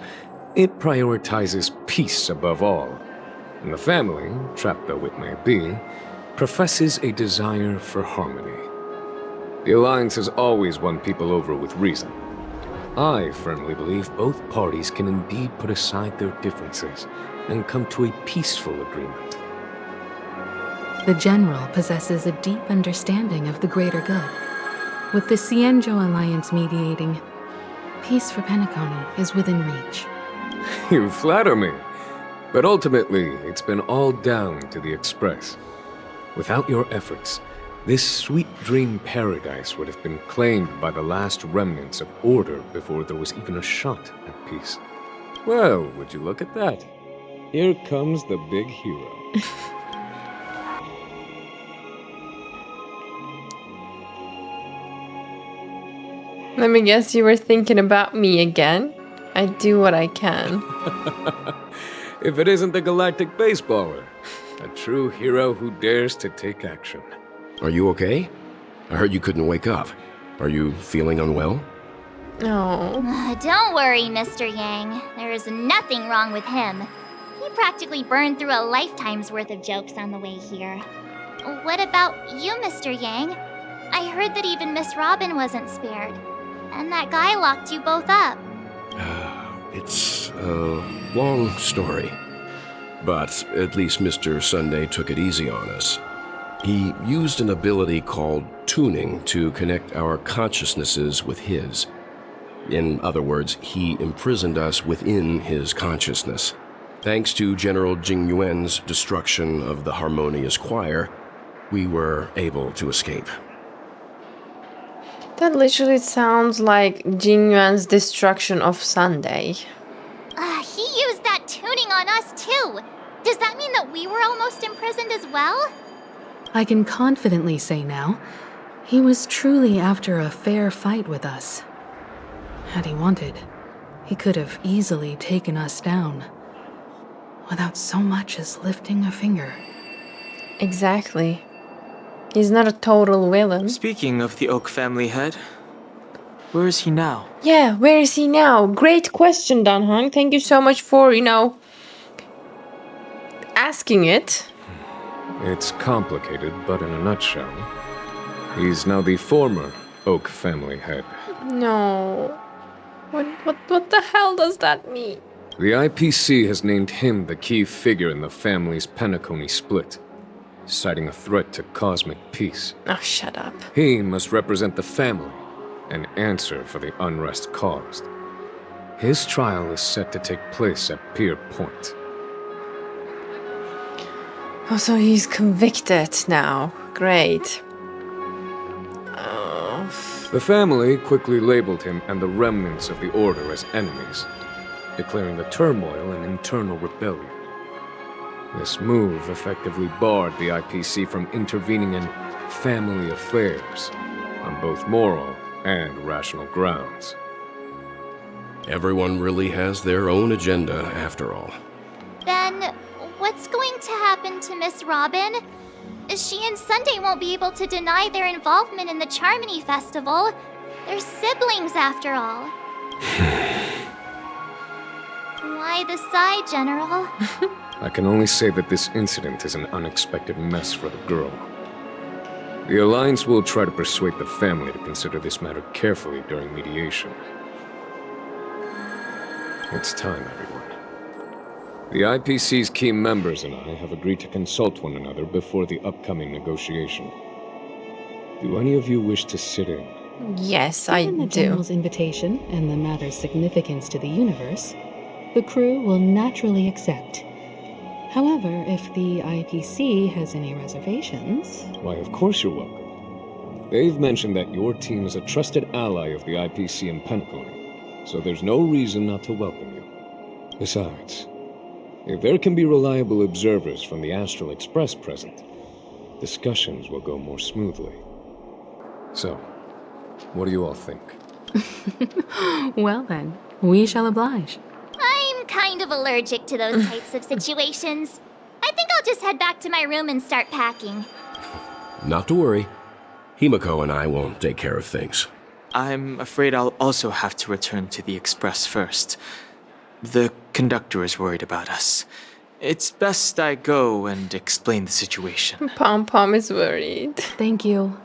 it prioritizes peace above all. And the family, trapped though it may be, professes a desire for harmony. The Alliance has always won people over with reason. I firmly believe both parties can indeed put aside their differences and come to a peaceful agreement. The General possesses a deep understanding of the greater good. With the Xianzhou Alliance mediating, peace for Penacony is within reach. You flatter me. But ultimately, it's been all down to the Express. Without your efforts, this sweet dream paradise would have been claimed by the last remnants of order before there was even a shot at peace. Well, would you look at that? Here comes the big hero. Let me guess, you were thinking about me again? I do what I can. If it isn't the galactic baseballer, a true hero who dares to take action. Are you okay? I heard you couldn't wake up. Are you feeling unwell? No. Don't worry, Mr. Yang. There is nothing wrong with him. He practically burned through a lifetime's worth of jokes on the way here. What about you, Mr. Yang? I heard that even Miss Robin wasn't spared. And that guy locked you both up. It's a long story. But at least Mr. Sunday took it easy on us. He used an ability called tuning to connect our consciousnesses with his. In other words, he imprisoned us within his consciousness. Thanks to General Jing Yuan's destruction of the Harmonious Choir, we were able to escape. That literally sounds like Jing Yuan's destruction of Sunday. He used that tuning on us too. Does that mean that we were almost imprisoned as well? I can confidently say now, he was truly after a fair fight with us. Had he wanted, he could have easily taken us down, without so much as lifting a finger. Exactly. He's not a total villain. Speaking of the Oak family head, where is he now? Yeah, where is he now? Great question, Dan Hong. Thank you so much for, asking it. It's complicated, but in a nutshell, he's now the former Oak family head. No. What the hell does that mean? The IPC has named him the key figure in the family's Penacony split, citing a threat to cosmic peace. Oh, shut up. He must represent the family and answer for the unrest caused. His trial is set to take place at Pier Point. Oh, so he's convicted now. Great. The family quickly labeled him and the remnants of the Order as enemies, declaring the turmoil an internal rebellion. This move effectively barred the IPC from intervening in family affairs on both moral and rational grounds. Everyone really has their own agenda, after all. Then, what's going to happen to Miss Robin? She and Sunday won't be able to deny their involvement in the Charmony Festival. They're siblings, after all. Why the sigh, General? I can only say that this incident is an unexpected mess for the girl. The Alliance will try to persuade the family to consider this matter carefully during mediation. It's time, everyone. The IPC's key members and I have agreed to consult one another before the upcoming negotiation. Do any of you wish to sit in? Yes, I do. Given the General's invitation and the matter's significance to the universe, the crew will naturally accept. However, if the IPC has any reservations... Why, of course you're welcome. They've mentioned that your team is a trusted ally of the IPC in Penacony, so there's no reason not to welcome you. Besides, if there can be reliable observers from the Astral Express present, discussions will go more smoothly. So, what do you all think? Well then, we shall oblige. I'm kind of allergic to those types of situations. I think I'll just head back to my room and start packing. Not to worry. Himiko and I will take care of things. I'm afraid I'll also have to return to the Express first. The conductor is worried about us. It's best I go and explain the situation. Pom Pom is worried. Thank you.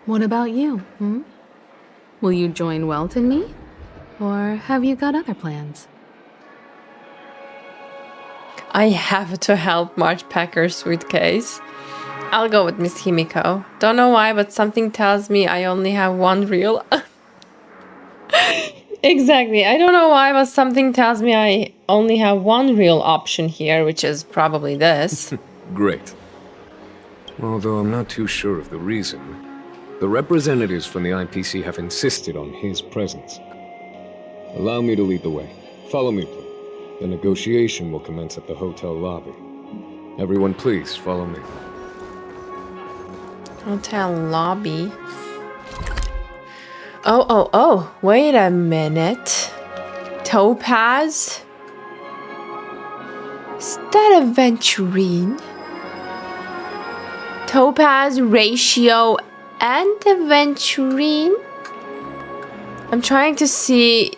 What about you, Will you join Welt and me? Or have you got other plans? I have to help March pack her suitcase. I'll go with Miss Himiko. Don't know why, but something tells me I only have one real... Exactly. I don't know why, but something tells me I only have one real option here, which is probably this. Great. Although I'm not too sure of the reason. The representatives from the IPC have insisted on his presence. Allow me to lead the way. Follow me, please. The negotiation will commence at the hotel lobby. Everyone, please, follow me. Hotel lobby. Oh, wait a minute. Topaz? Is that Aventurine? Topaz, Ratio, and Aventurine? I'm trying to see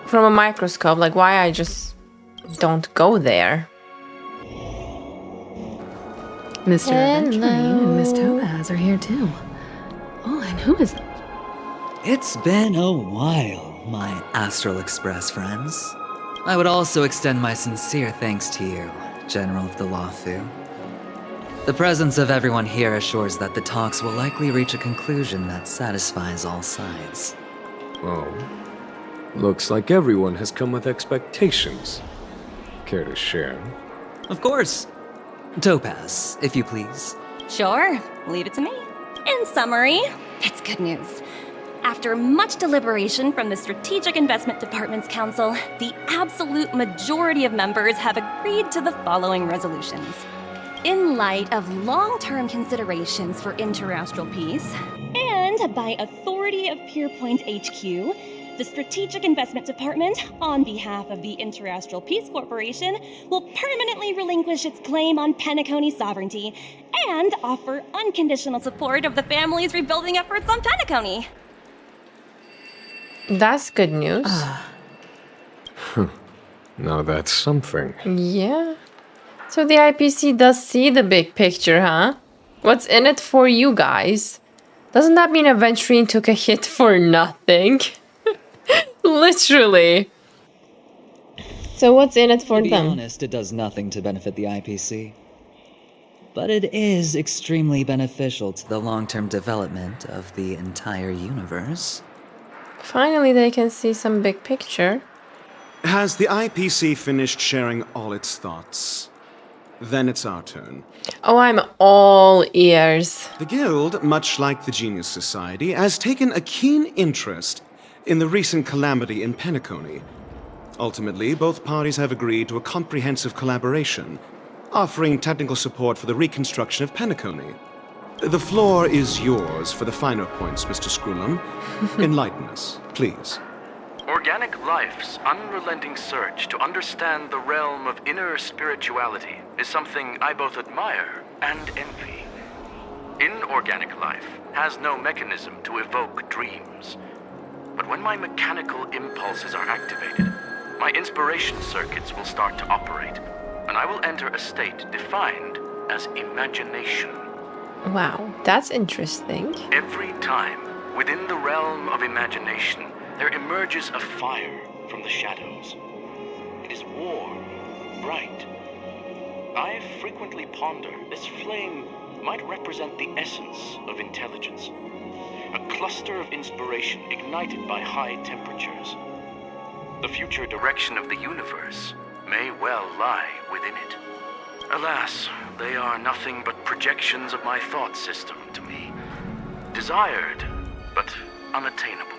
from a microscope, like why I just don't go there. Mr. Aventurine and Miss Topaz are here too. Oh, and who is... It's been a while, my Astral Express friends. I would also extend my sincere thanks to you, General of the Luofu. The presence of everyone here assures that the talks will likely reach a conclusion that satisfies all sides. Oh. Looks like everyone has come with expectations. Care to share? Of course. Topaz, if you please. Sure, leave it to me. In summary, it's good news. After much deliberation from the Strategic Investment Department's Council, the absolute majority of members have agreed to the following resolutions. In light of long-term considerations for interastral peace, and by authority of Pierpoint HQ, the Strategic Investment Department, on behalf of the Interastral Peace Corporation, will permanently relinquish its claim on Penacony sovereignty and offer unconditional support of the family's rebuilding efforts on Penacony. That's good news. Now that's something. Yeah. So the IPC does see the big picture, huh? What's in it for you guys? Doesn't that mean Aventurine took a hit for nothing? Literally. So what's in it for them? To be honest, it does nothing to benefit the IPC. But it is extremely beneficial to the long-term development of the entire universe. Finally, they can see some big picture. Has the IPC finished sharing all its thoughts? Then it's our turn. Oh, I'm all ears. The Guild, much like the Genius Society, has taken a keen interest in the recent calamity in Penacony. Ultimately, both parties have agreed to a comprehensive collaboration, offering technical support for the reconstruction of Penacony. The floor is yours for the finer points, Mr. Screwlam. Enlighten us, please. Organic life's unrelenting search to understand the realm of inner spirituality is something I both admire and envy. Inorganic life has no mechanism to evoke dreams. But when my mechanical impulses are activated, my inspiration circuits will start to operate, and I will enter a state defined as imagination. Wow, that's interesting. Every time, within the realm of imagination, there emerges a fire from the shadows. It is warm, bright. I frequently ponder this flame might represent the essence of intelligence, a cluster of inspiration ignited by high temperatures. The future direction of the universe may well lie within it. Alas, they are nothing but projections of my thought system to me. Desired, but unattainable.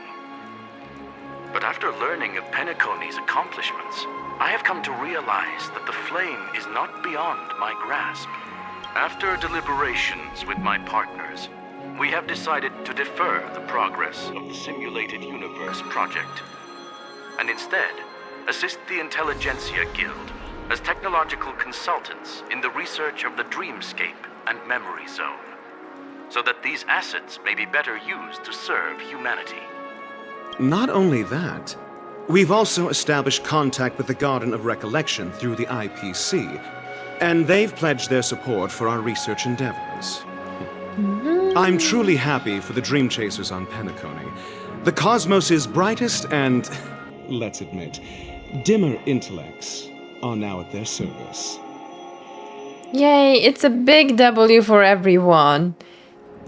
But after learning of Penacony's accomplishments, I have come to realize that the flame is not beyond my grasp. After deliberations with my partners, we have decided to defer the progress of the Simulated Universe project, and instead assist the Intelligentsia Guild as technological consultants in the research of the Dreamscape and Memory Zone, so that these assets may be better used to serve humanity. Not only that, we've also established contact with the Garden of Recollection through the IPC, and they've pledged their support for our research endeavors. I'm truly happy for the Dream Chasers on Penacony. The cosmos' brightest and, let's admit, dimmer intellects are now at their service. Yay, it's a big W for everyone.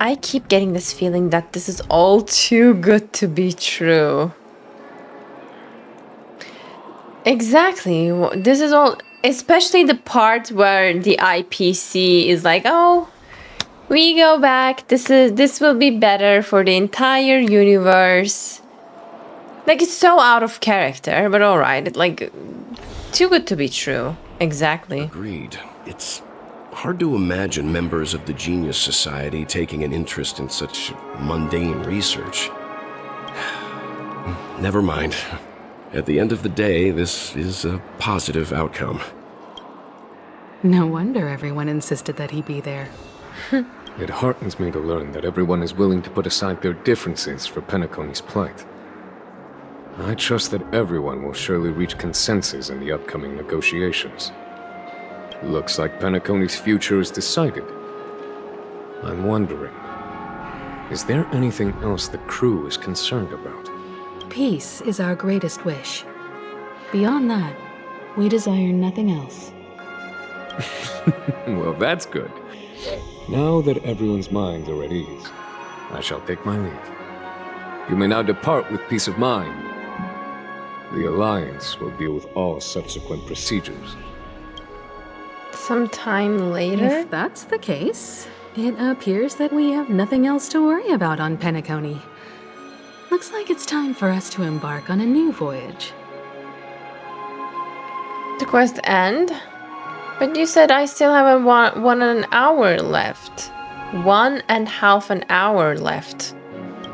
I keep getting this feeling that this is all too good to be true. Exactly. This is all, especially the part where the IPC is like, oh, we go back. This will be better for the entire universe. Like, it's so out of character, but all right. Like, too good to be true. Exactly. Agreed. It's hard to imagine members of the Genius Society taking an interest in such mundane research. Never mind. At the end of the day, this is a positive outcome. No wonder everyone insisted that he be there. It heartens me to learn that everyone is willing to put aside their differences for Penacony's plight. I trust that everyone will surely reach consensus in the upcoming negotiations. Looks like Penacony's future is decided. I'm wondering, is there anything else the crew is concerned about? Peace is our greatest wish. Beyond that, we desire nothing else. Well, that's good. Now that everyone's minds are at ease, I shall take my leave. You may now depart with peace of mind. The Alliance will deal with all subsequent procedures. Sometime later? If that's the case, it appears that we have nothing else to worry about on Penacony. Looks like it's time for us to embark on a new voyage. The quest end? But you said I still have one an hour left. 1.5 hour left.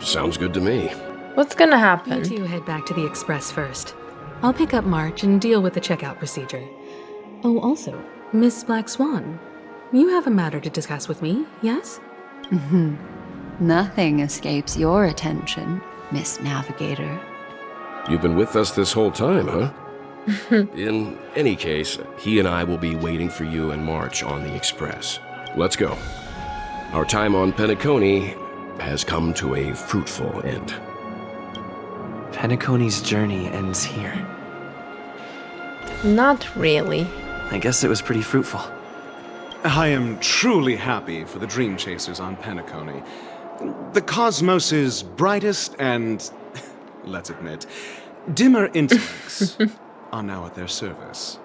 Sounds good to me. What's gonna happen? You two head back to the Express first. I'll pick up March and deal with the checkout procedure. Oh, also, Miss Black Swan, you have a matter to discuss with me, yes? Nothing escapes your attention, Miss Navigator. You've been with us this whole time, huh? In any case, he and I will be waiting for you and March on the Express. Let's go. Our time on Penacony has come to a fruitful end. Penacony's journey ends here. Not really. I guess it was pretty fruitful. I am truly happy for the Dream Chasers on Penacony. The cosmos' brightest and, let's admit, dimmer intellects are now at their service.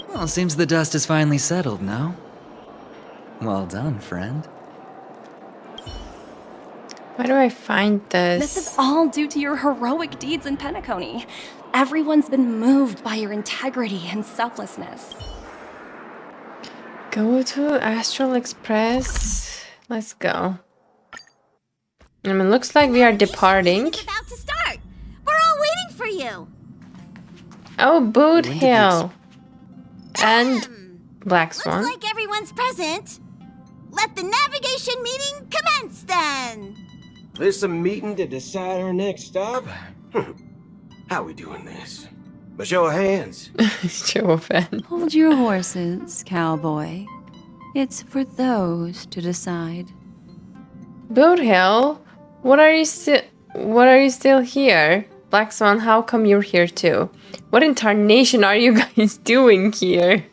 Well, seems the dust is finally settled now. Well done, friend. Where do I find this? This is all due to your heroic deeds in Penacony. Everyone's been moved by your integrity and selflessness. Go to Astral Express. Let's go. I mean, looks like we are departing. About to start. We're all waiting for you. Oh, Boot Hill. And Black Swan. Looks like everyone's present. Let the navigation meeting commence then. This a meeting to decide our next stop? How we doing this? A show of hands. Show of hands. Hold your horses, cowboy. It's for those to decide. Boot Hill, what are you still here? Black Swan, how come you're here too? What in tarnation are you guys doing here?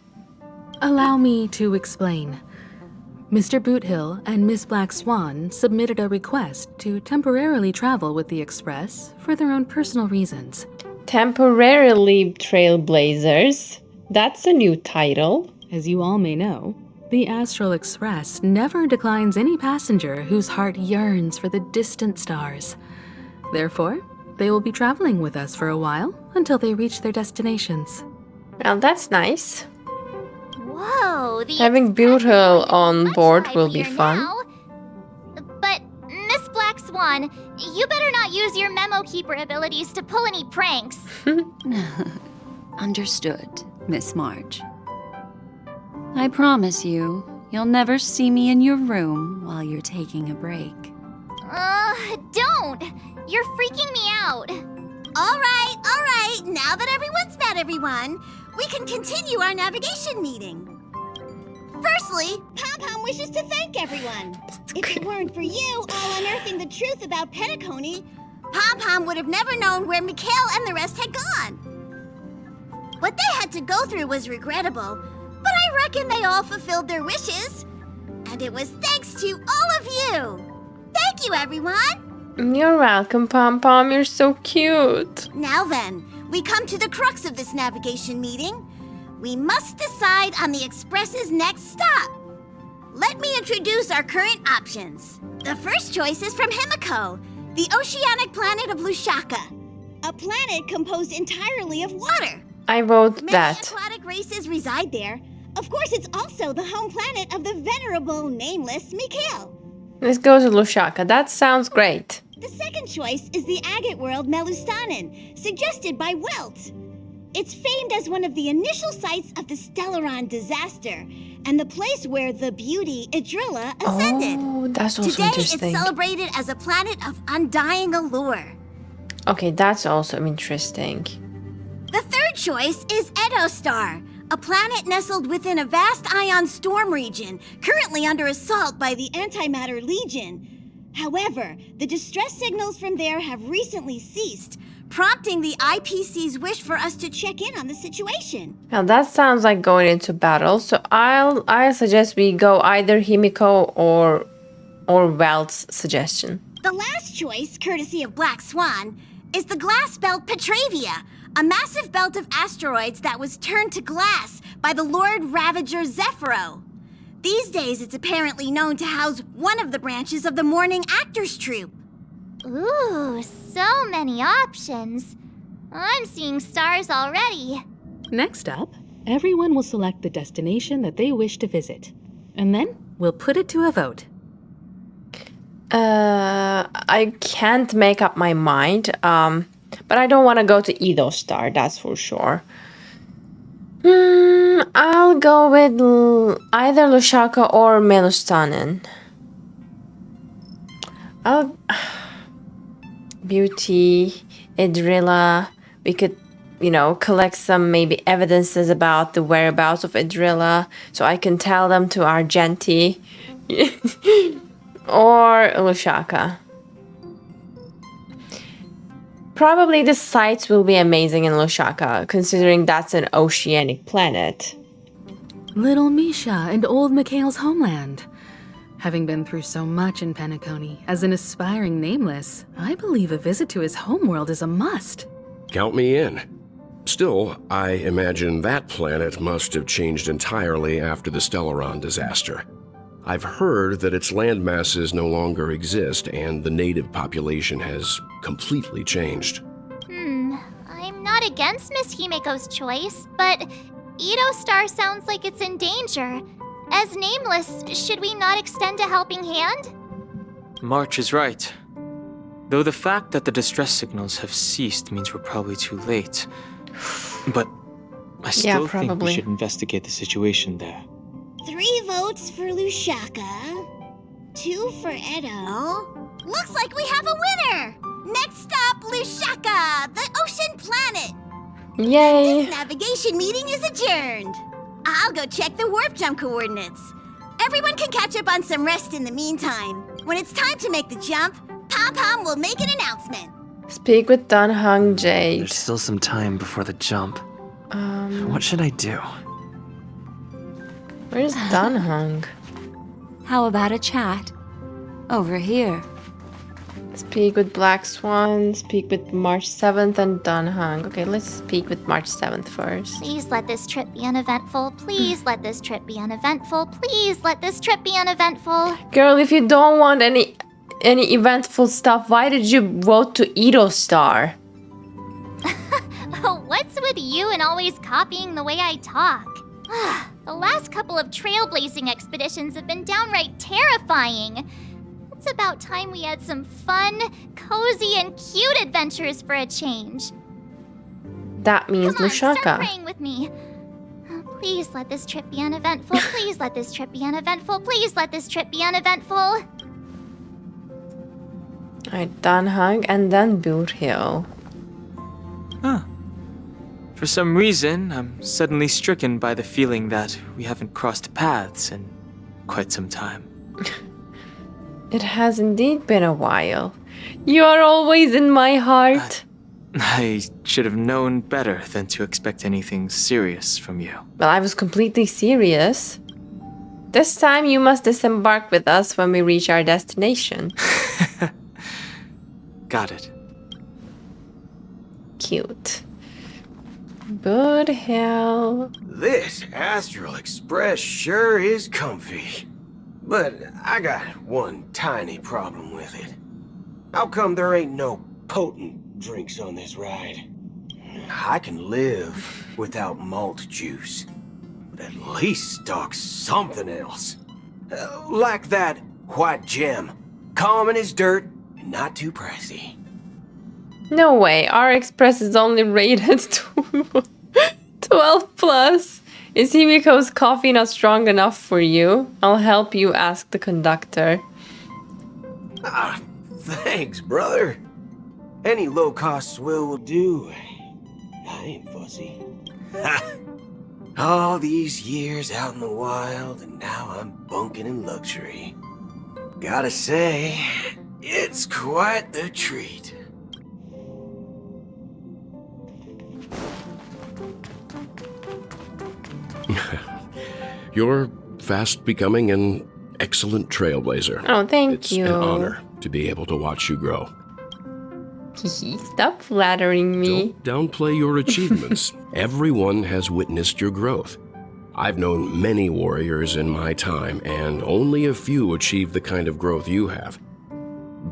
Allow me to explain. Mr. Boothill and Miss Black Swan submitted a request to temporarily travel with the Express for their own personal reasons. Temporarily Trailblazers? That's a new title. As you all may know, the Astral Express never declines any passenger whose heart yearns for the distant stars. Therefore, they will be traveling with us for a while until they reach their destinations. Well, that's nice. Whoa, Having Boothill on board will be fun. Now. But, Miss Black Swan, You better not use your memo keeper abilities to pull any pranks. Understood, Miss March. I promise you, you'll never see me in your room while you're taking a break. Don't! You're freaking me out. All right. Now that everyone's met everyone, we can continue our navigation meeting. Firstly, Pom-Pom wishes to thank everyone. If it weren't for you all unearthing the truth about Penacony, Pom-Pom would have never known where Mikhail and the rest had gone. What they had to go through was regrettable, but I reckon they all fulfilled their wishes. And it was thanks to all of you. Thank you, everyone. You're welcome, Pom-Pom. You're so cute. Now then, we come to the crux of this navigation meeting. We must decide on the Express's next stop. Let me introduce our current options. The first choice is from Himiko, the oceanic planet of Lushaka, a planet composed entirely of water. I vote Many that. aquatic races reside there. Of course, it's also the home planet of the venerable, nameless Mikhail. Let's go to Lushaka. That sounds great. The second choice is the agate world Melustanen, suggested by Welt. It's famed as one of the initial sites of the Stellaron disaster, and the place where the beauty Idrilla ascended. Oh, that's also Today, interesting. it's celebrated as a planet of undying allure. Okay, that's also interesting. The third choice is Edo Star, a planet nestled within a vast ion storm region, currently under assault by the Antimatter Legion. However, the distress signals from there have recently ceased, prompting the IPC's wish for us to check in on the situation. Now that sounds like going into battle, so I suggest we go either Himiko or Welt's suggestion. The last choice, courtesy of Black Swan, is the glass belt Petravia, a massive belt of asteroids that was turned to glass by the Lord Ravager Zephyro. These days, it's apparently known to house one of the branches of the Morning Actors Troupe. Ooh, so many options. I'm seeing stars already. Next up, everyone will select the destination that they wish to visit. And then we'll put it to a vote. I can't make up my mind, but I don't want to go to Edo Star, that's for sure. I'll go with either Lushaka or Melustanen. Beauty, Idrilla. We could, collect some maybe evidences about the whereabouts of Idrilla, so I can tell them to Argenti. Or Lushaka. Probably the sights will be amazing in Lushaka, considering that's an oceanic planet. Little Misha and old Mikhail's homeland. Having been through so much in Penacony, as an aspiring nameless, I believe a visit to his homeworld is a must. Count me in. Still, I imagine that planet must have changed entirely after the Stellaron disaster. I've heard that its land masses no longer exist and the native population has completely changed. I'm not against Miss Himiko's choice, but Edo Star sounds like it's in danger. As nameless, should we not extend a helping hand? March is right. Though the fact that the distress signals have ceased means we're probably too late. But I still think we should investigate the situation there. 3 votes for Lushaka, 2 for Edo. Looks like we have a winner! Next up, Lushaka, the ocean planet. Yay! This navigation meeting is adjourned. I'll go check the warp jump coordinates. Everyone can catch up on some rest in the meantime. When it's time to make the jump, Pom-Pom will make an announcement. Speak with Dunhung Jade. There's still some time before the jump. What should I do? Where's Dunhung? How about a chat? Over here. Speak with Black Swan, speak with March 7th and Dunhung. Okay, let's speak with March 7th first. Please let this trip be uneventful. Please let this trip be uneventful. Please let this trip be uneventful. Girl, if you don't want any eventful stuff, why did you vote to Edo Star? What's with you and always copying the way I talk? The last couple of trailblazing expeditions have been downright terrifying. It's about time we had some fun, cozy, and cute adventures for a change. That means Come on, start Lushaka. praying with me. Please let this trip be uneventful. Please let this trip be uneventful. Please let this trip be uneventful. Alright, Danhang and then Boot Hill. For some reason, I'm suddenly stricken by the feeling that we haven't crossed paths in quite some time. It has indeed been a while. You are always in my heart. I should have known better than to expect anything serious from you. Well, I was completely serious. This time you must disembark with us when we reach our destination. Got it. Cute. Boot Hill. This Astral Express sure is comfy. But I got one tiny problem with it. How come there ain't no potent drinks on this ride? I can live without malt juice, but at least stock something else. Like that white gem. Common as dirt and not too pricey. No way, our express is only rated 12 plus. Is Himiko's coffee not strong enough for you? I'll help you ask the conductor. Thanks, brother. Any low-cost swill will do. I ain't fussy. All these years out in the wild, and now I'm bunking in luxury. Gotta say, it's quite the treat. You're fast becoming an excellent trailblazer. Oh, thank you. It's an honor to be able to watch you grow. Stop flattering me. Don't downplay your achievements. Everyone has witnessed your growth. I've known many warriors in my time, and only a few achieved the kind of growth you have.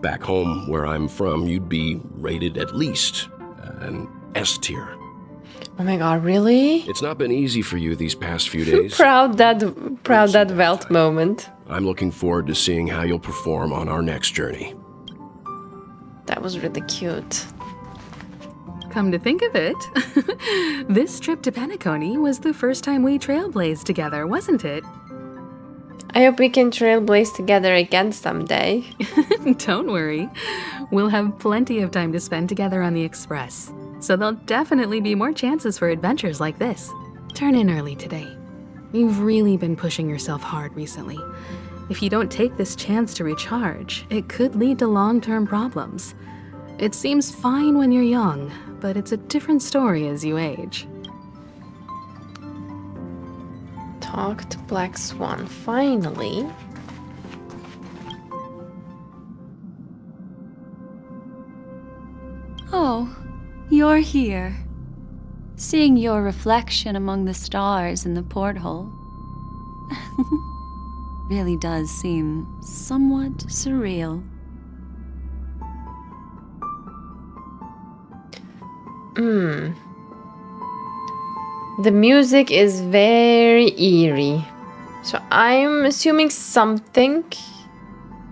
Back home, where I'm from, you'd be rated at least an S tier. Oh my god, really? It's not been easy for you these past few days. proud that Welt moment. I'm looking forward to seeing how you'll perform on our next journey. That was really cute. Come to think of it, this trip to Penacony was the first time we trailblazed together, wasn't it? I hope we can trailblaze together again someday. Don't worry. We'll have plenty of time to spend together on the Express. So there'll definitely be more chances for adventures like this. Turn in early today. You've really been pushing yourself hard recently. If you don't take this chance to recharge, it could lead to long-term problems. It seems fine when you're young, but it's a different story as you age. Talk to Black Swan, finally. Oh, you're here. Seeing your reflection among the stars in the porthole really does seem somewhat surreal. The music is very eerie. So I'm assuming something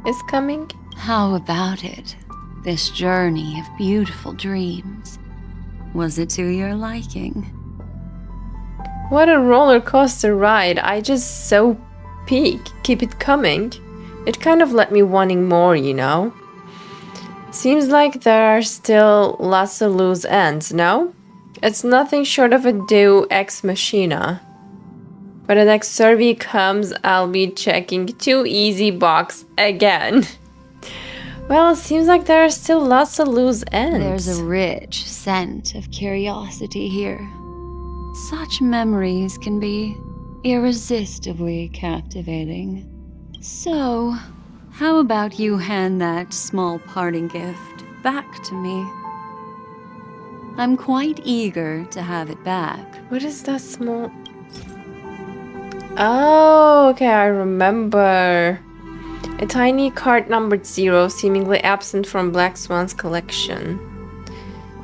is coming? How about it? This journey of beautiful dreams. Was it to your liking? What a roller coaster ride. I just so peak. Keep it coming. It kind of left me wanting more, you know? Seems like there are still lots of loose ends, no? It's nothing short of a Deus Ex Machina. When the next survey comes, I'll be checking 2 easy box again. Well, it seems like there are still lots of loose ends. There's a rich scent of curiosity here. Such memories can be irresistibly captivating. So, how about you hand that small parting gift back to me? I'm quite eager to have it back. What is that small... Oh, okay, I remember. A tiny card numbered 0, seemingly absent from Black Swan's collection.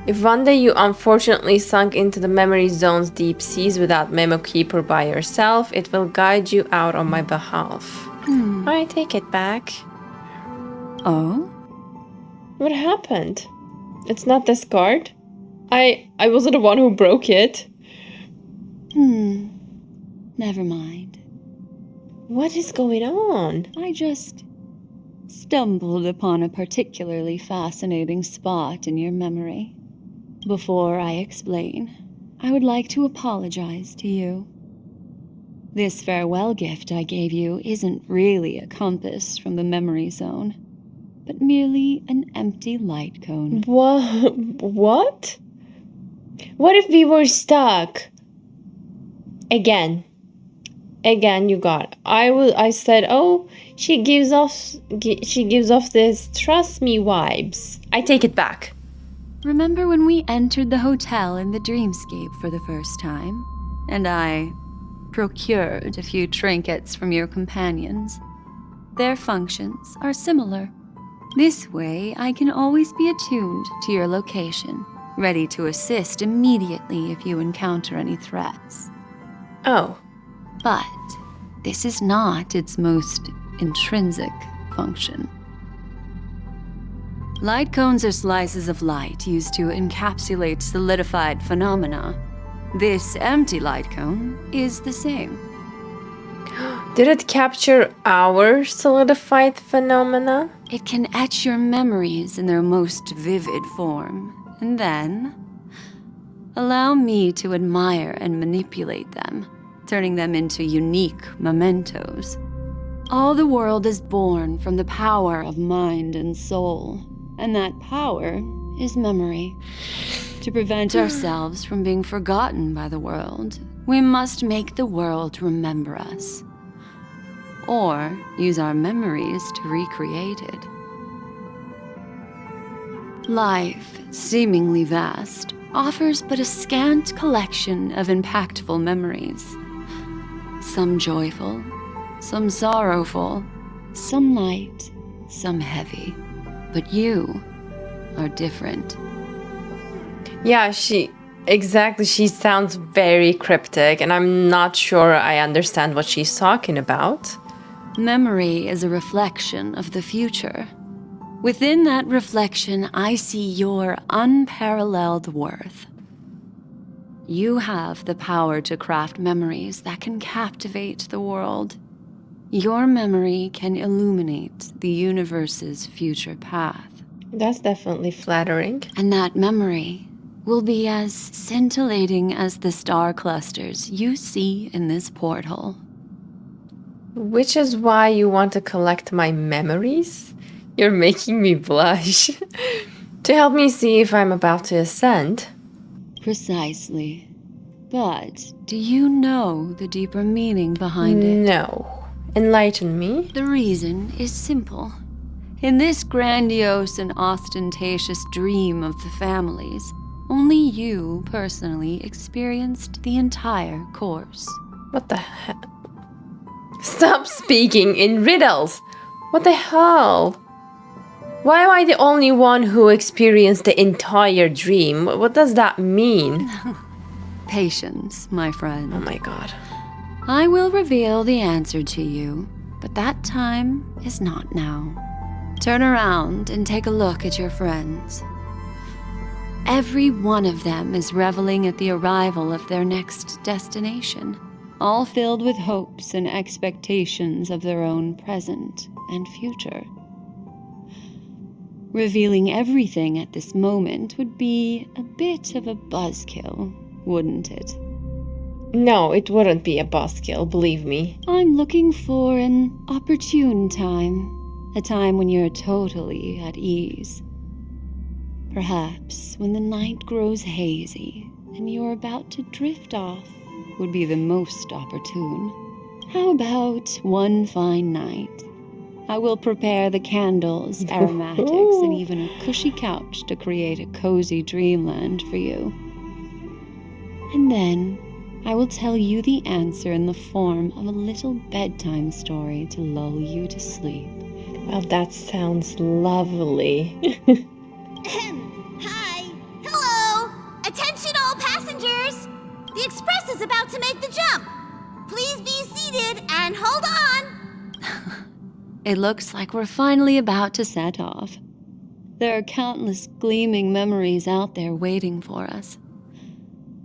If one day you unfortunately sunk into the memory zone's deep seas without Memo Keeper by yourself, it will guide you out on my behalf. I take it back. Oh? What happened? It's not this card? I wasn't the one who broke it. Never mind. What is going on? I just stumbled upon a particularly fascinating spot in your memory. Before I explain, I would like to apologize to you. This farewell gift I gave you isn't really a compass from the memory zone, but merely an empty light cone. What? What if we were stuck? Again, you got. I said, oh, she gives off this trust me vibes. I take it back. Remember when we entered the hotel in the dreamscape for the first time, and I procured a few trinkets from your companions? Their functions are similar. This way, I can always be attuned to your location, ready to assist immediately if you encounter any threats. Oh. But this is not its most intrinsic function. Light cones are slices of light used to encapsulate solidified phenomena. This empty light cone is the same. Did it capture our solidified phenomena? It can etch your memories in their most vivid form, and then allow me to admire and manipulate them, turning them into unique mementos. All the world is born from the power of mind and soul, and that power is memory. To prevent ourselves from being forgotten by the world, we must make the world remember us, or use our memories to recreate it. Life, seemingly vast, offers but a scant collection of impactful memories. Some joyful, some sorrowful, some light, some heavy. But you are different. Yeah, she sounds very cryptic, and I'm not sure I understand what she's talking about. Memory is a reflection of the future. Within that reflection, I see your unparalleled worth. You have the power to craft memories that can captivate the world. Your memory can illuminate the universe's future path. That's definitely flattering. And that memory will be as scintillating as the star clusters you see in this portal. Which is why you want to collect my memories? You're making me blush. To help me see if I'm about to ascend. Precisely. But do you know the deeper meaning behind it? No. Enlighten me. The reason is simple. In this grandiose and ostentatious dream of the families, only you personally experienced the entire course. What the hell? Stop speaking in riddles! What the hell? Why am I the only one who experienced the entire dream? What does that mean? Patience, my friend. Oh my god. I will reveal the answer to you, but that time is not now. Turn around and take a look at your friends. Every one of them is reveling at the arrival of their next destination, all filled with hopes and expectations of their own present and future. Revealing everything at this moment would be a bit of a buzzkill, wouldn't it? No, it wouldn't be a buzzkill, believe me. I'm looking for an opportune time. A time when you're totally at ease. Perhaps when the night grows hazy and you're about to drift off would be the most opportune. How about one fine night? I will prepare the candles, aromatics, and even a cushy couch to create a cozy dreamland for you. And then I will tell you the answer in the form of a little bedtime story to lull you to sleep. Well, that sounds lovely. Hi! Hello! Attention all passengers! The express is about to make the jump. Please be seated and hold on! It looks like we're finally about to set off. There are countless gleaming memories out there waiting for us.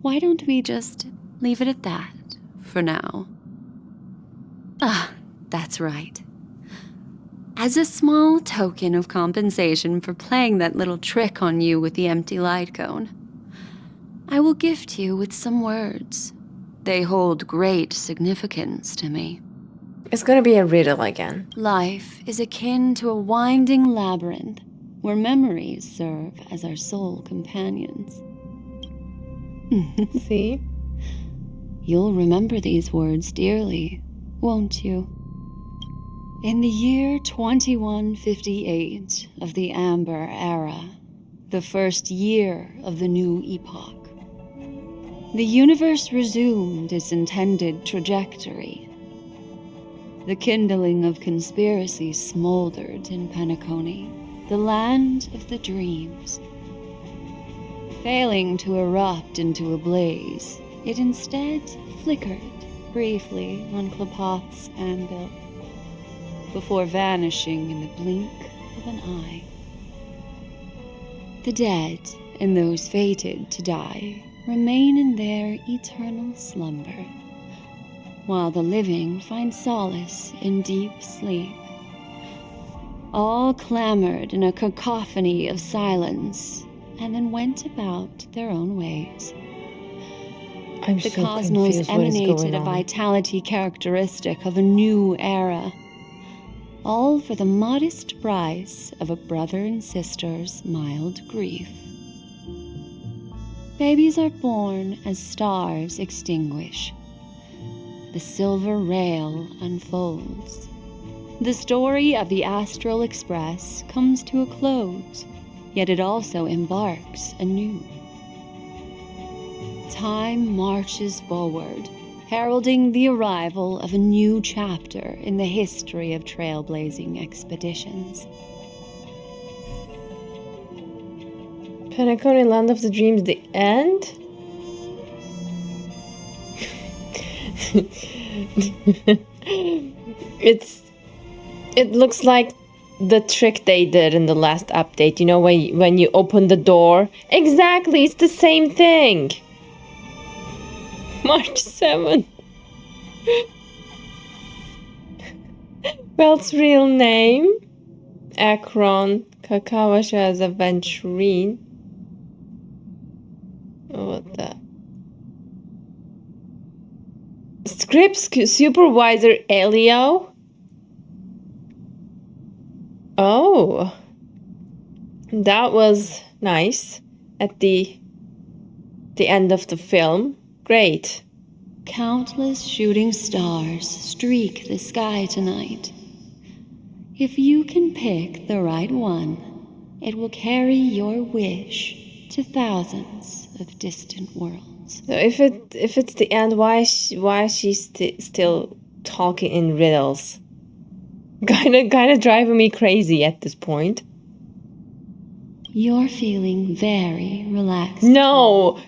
Why don't we just leave it at that for now? Ah, that's right. As a small token of compensation for playing that little trick on you with the empty light cone, I will gift you with some words. They hold great significance to me. It's gonna be a riddle again. Life is akin to a winding labyrinth where memories serve as our sole companions. See? You'll remember these words dearly, won't you? In the year 2158 of the Amber Era, the first year of the new epoch, the universe resumed its intended trajectory. The kindling of conspiracy smoldered in Penacony, the land of the dreams. Failing to erupt into a blaze, it instead flickered briefly on Klapoth's anvil, before vanishing in the blink of an eye. The dead and those fated to die remain in their eternal slumber, while the living find solace in deep sleep. All clamored in a cacophony of silence, and then went about their own ways. The cosmos emanated a vitality characteristic of a new era, all for the modest price of a brother and sister's mild grief. Babies are born as stars extinguish. The silver rail unfolds. The story of the Astral Express comes to a close, yet it also embarks anew. Time marches forward, heralding the arrival of a new chapter in the history of trailblazing expeditions. Penacony, Land of the Dreams, the end? It looks like the trick they did in the last update. You know, when you open the door? Exactly, it's the same thing. March 7th. Belt's real name? Akron Kakawasha as a Venturine. What the? Scripts Supervisor Elio? Oh. That was nice at the end of the film. Great. Countless shooting stars streak the sky tonight. If you can pick the right one, it will carry your wish to thousands of distant worlds. So if it's the end, why is she still talking in riddles? Kinda driving me crazy at this point. You're feeling very relaxed. No.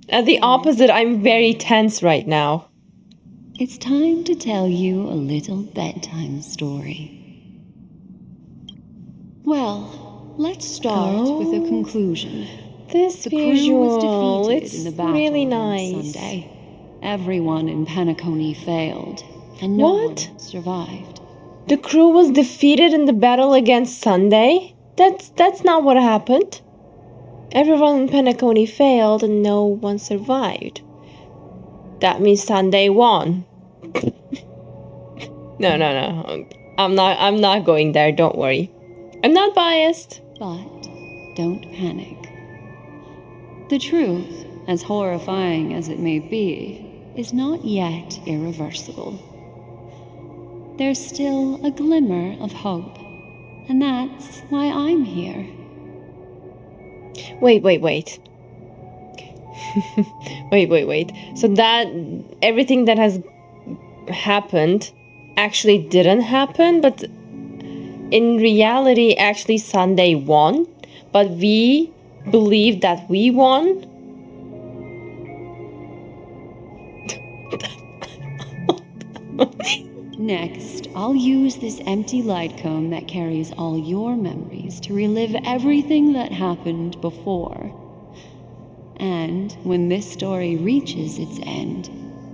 At the opposite, I'm very tense right now. It's time to tell you a little bedtime story. Well, let's start with a conclusion. This the crew visual, was defeated it's in the battle really on nice. Sunday. Everyone in Penacony failed, and no one survived. The crew was defeated in the battle against Sunday? That's not what happened. Everyone in Penacony failed and no one survived. That means Sunday won. No. I'm not going there, don't worry. I'm not biased. But don't panic. The truth, as horrifying as it may be, is not yet irreversible. There's still a glimmer of hope, and that's why I'm here. Wait. wait. So that everything that has happened actually didn't happen, but in reality, actually Sunday won, but we believe that we won. Next, I'll use this empty light cone that carries all your memories to relive everything that happened before. And when this story reaches its end,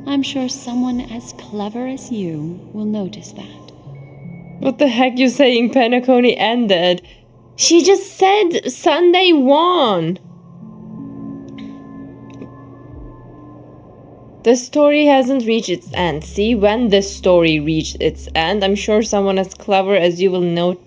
I'm sure someone as clever as you will notice that. What the heck you saying Penacony ended? She just said Sunday won! The story hasn't reached its end. See, when the story reached its end, I'm sure someone as clever as you will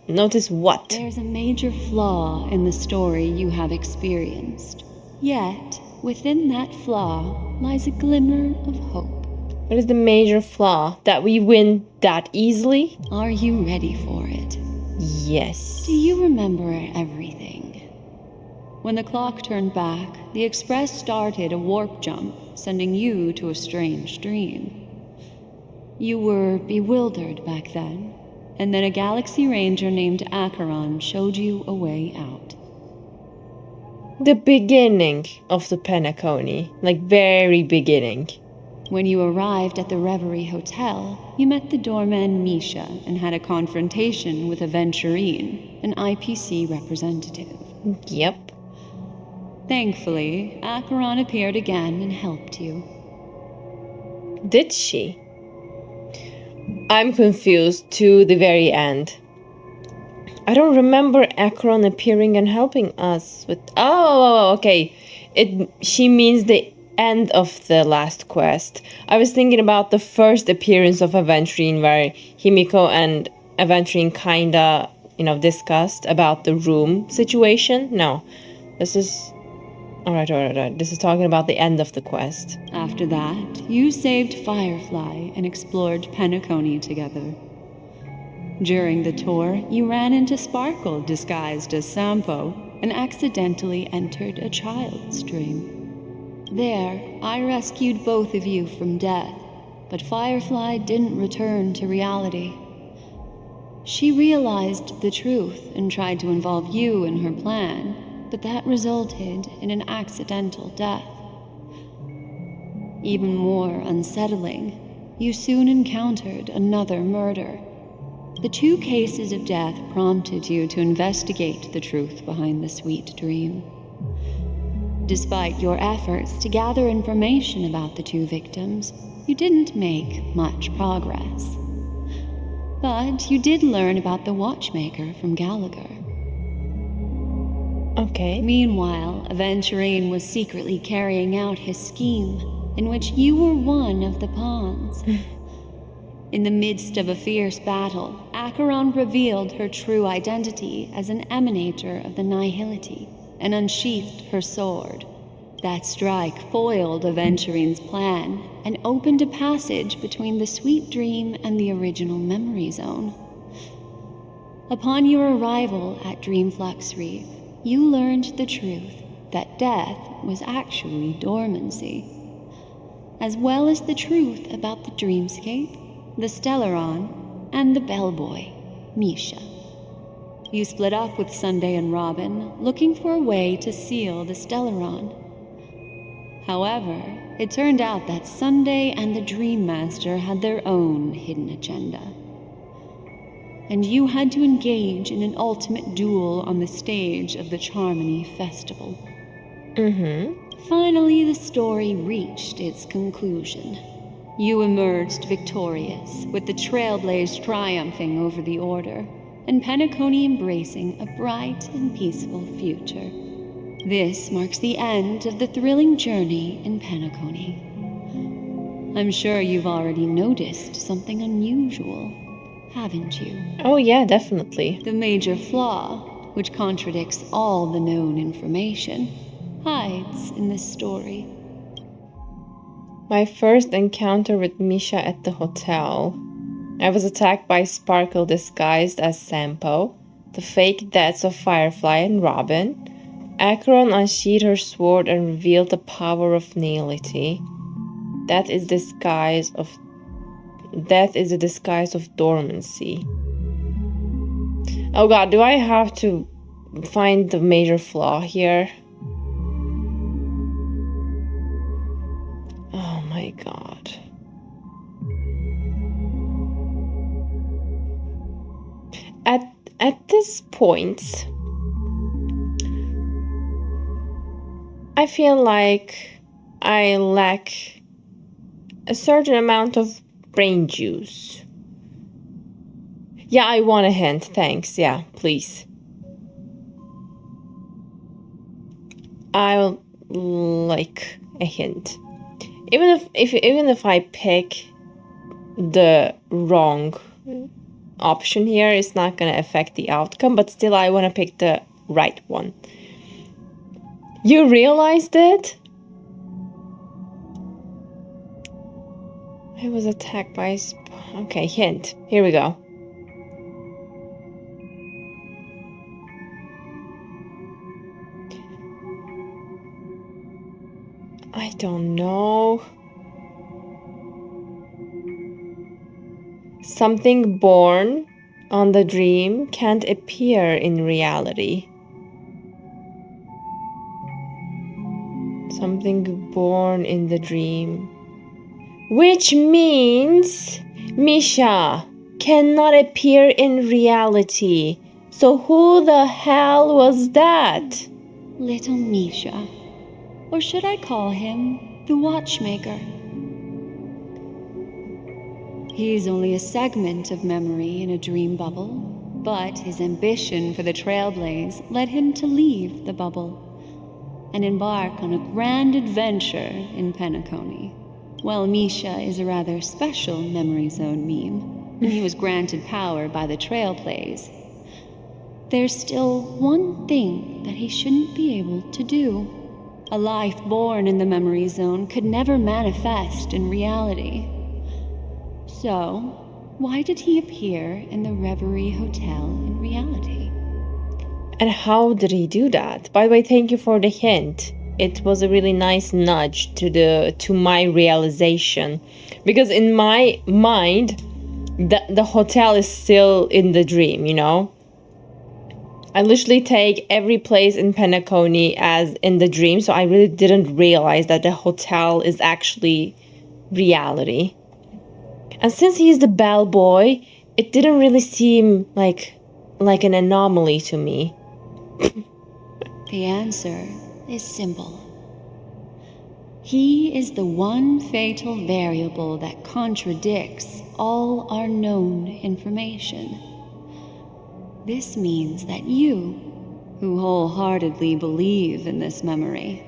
notice what? There's a major flaw in the story you have experienced. Yet, within that flaw lies a glimmer of hope. What is the major flaw? That we win that easily? Are you ready for it? Yes. Do you remember everything? When the clock turned back, the Express started a warp jump, sending you to a strange dream. You were bewildered back then, and then a Galaxy Ranger named Acheron showed you a way out. The beginning of the Penacony, like very beginning. When you arrived at the Reverie Hotel, you met the doorman Misha and had a confrontation with Aventurine, an IPC representative. Yep. Thankfully, Acheron appeared again and helped you. Did she? I'm confused to the very end. I don't remember Acheron appearing and helping us with... Oh, okay. She means the end of the last quest. I was thinking about the first appearance of Aventurine where Himiko and Aventurine kinda, discussed about the room situation. No, this is... Alright. This is talking about the end of the quest. After that, you saved Firefly and explored Penacony together. During the tour, you ran into Sparkle disguised as Sampo and accidentally entered a child's dream. There, I rescued both of you from death, but Firefly didn't return to reality. She realized the truth and tried to involve you in her plan, but that resulted in an accidental death. Even more unsettling, you soon encountered another murder. The 2 cases of death prompted you to investigate the truth behind the sweet dream. Despite your efforts to gather information about the 2 victims, you didn't make much progress. But you did learn about the Watchmaker from Gallagher. Okay. Meanwhile, Aventurine was secretly carrying out his scheme, in which you were one of the pawns. In the midst of a fierce battle, Acheron revealed her true identity as an emanator of the Nihility and unsheathed her sword. That strike foiled Aventurine's plan and opened a passage between the sweet dream and the original memory zone. Upon your arrival at Dreamflux Reef, you learned the truth that death was actually dormancy, as well as the truth about the dreamscape, the Stellaron, and the bellboy, Misha. You split up with Sunday and Robin, looking for a way to seal the Stellaron. However, it turned out that Sunday and the Dream Master had their own hidden agenda. And you had to engage in an ultimate duel on the stage of the Charmony Festival. Finally, the story reached its conclusion. You emerged victorious, with the Trailblaze triumphing over the Order, and Penacony embracing a bright and peaceful future. This marks the end of the thrilling journey in Penacony. I'm sure you've already noticed something unusual, haven't you? Oh yeah, definitely. The major flaw, which contradicts all the known information, hides in this story. My first encounter with Misha at the hotel. I was attacked by Sparkle disguised as Sampo, the fake deaths of Firefly and Robin. Acheron unsheathed her sword and revealed the power of nihility. Death is a disguise of dormancy. Oh god, do I have to find the major flaw here? Oh my god. At this point, I feel like I lack a certain amount of brain juice. Yeah, I want a hint. Thanks. Yeah, please. I like a hint. Even if I pick the wrong option here, it's not gonna affect the outcome, but still I want to pick the right one. You realized it? I was attacked by okay, hint. Here we go. I don't know. Something born on the dream can't appear in reality. Something born in the dream. Which means Misha cannot appear in reality. So who the hell was that? Little Misha. Or should I call him the Watchmaker? He's only a segment of memory in a dream bubble, but his ambition for the trailblaze led him to leave the bubble and embark on a grand adventure in Penacony. While Misha is a rather special memory zone meme, and he was granted power by the trailblaze, there's still one thing that he shouldn't be able to do. A life born in the memory zone could never manifest in reality. So, why did he appear in the Reverie Hotel in reality? And how did he do that? By the way, thank you for the hint. It was a really nice nudge to my realization, because in my mind, the hotel is still in the dream. You know, I literally take every place in Penacony as in the dream, so I really didn't realize that the hotel is actually reality. And since he's the bellboy, it didn't really seem like an anomaly to me. The answer is simple. He is the one fatal variable that contradicts all our known information. This means that you, who wholeheartedly believe in this memory,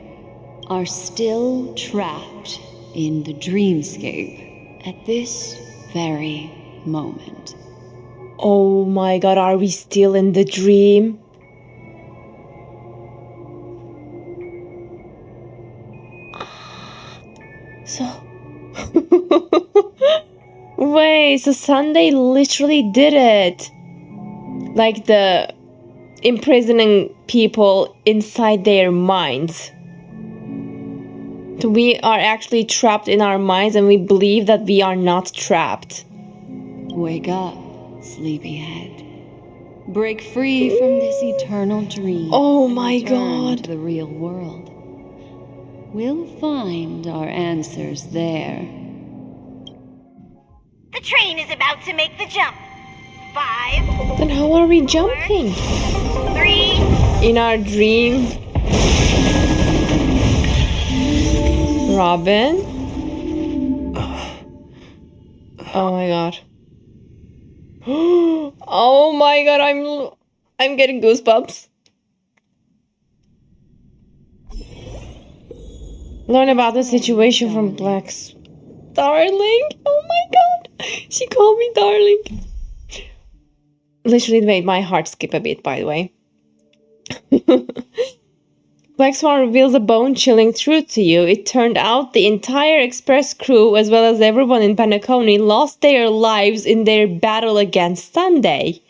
are still trapped in the dreamscape at this very moment. Oh my god, are we still in the dream? So... Wait, so Sunday literally did it. Like the imprisoning people inside their minds. So we are actually trapped in our minds and we believe that we are not trapped. Wake up, sleepyhead. Break free from this eternal dream. Oh and my return god. to the real world. We'll find our answers there. The train is about to make the jump. 5. Then how are we jumping? 3. In our dream. Robin? Oh my god. Oh my god, I'm getting goosebumps. Learn about the situation from Black's darling. Oh my god. She called me darling. Literally made my heart skip a bit, by the way. Black Swan reveals a bone-chilling truth to you. It turned out the entire Express crew, as well as everyone in Penacony, lost their lives in their battle against Sunday.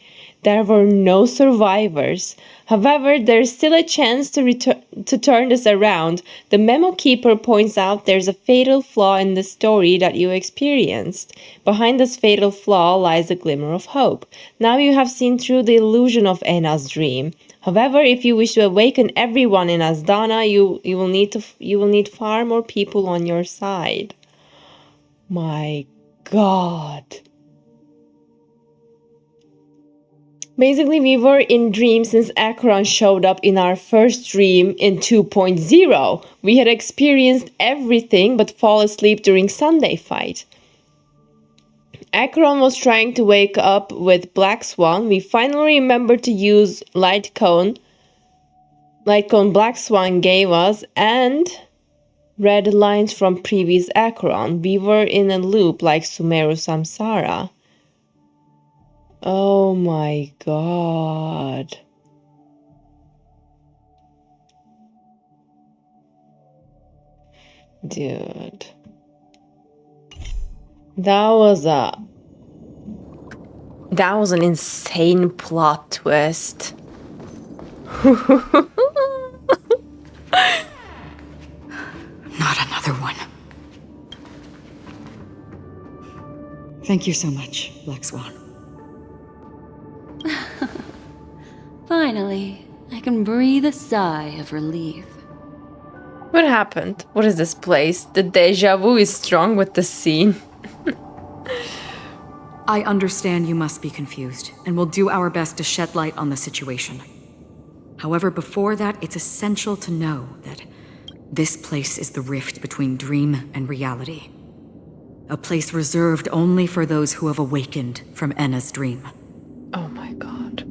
There were no survivors. However, there's still a chance to turn this around. The memo keeper points out there's a fatal flaw in the story that you experienced. Behind this fatal flaw lies a glimmer of hope. Now you have seen through the illusion of Anna's dream. However, if you wish to awaken everyone in Asdana, you will need far more people on your side. My God. Basically, we were in dream since Acheron showed up in our first dream in 2.0. We had experienced everything but fall asleep during Sunday fight. Acheron was trying to wake up with Black Swan. We finally remembered to use light cone Black Swan gave us, and red lines from previous Acheron. We were in a loop like Sumeru Samsara. Oh my god. Dude. That was an insane plot twist. Not another one. Thank you so much, Black Swan. Finally, I can breathe a sigh of relief. What happened? What is this place? The deja vu is strong with the scene. I understand you must be confused, and will do our best to shed light on the situation. However, before that, it's essential to know that this place is the rift between dream and reality. A place reserved only for those who have awakened from Enna's dream. Oh my god.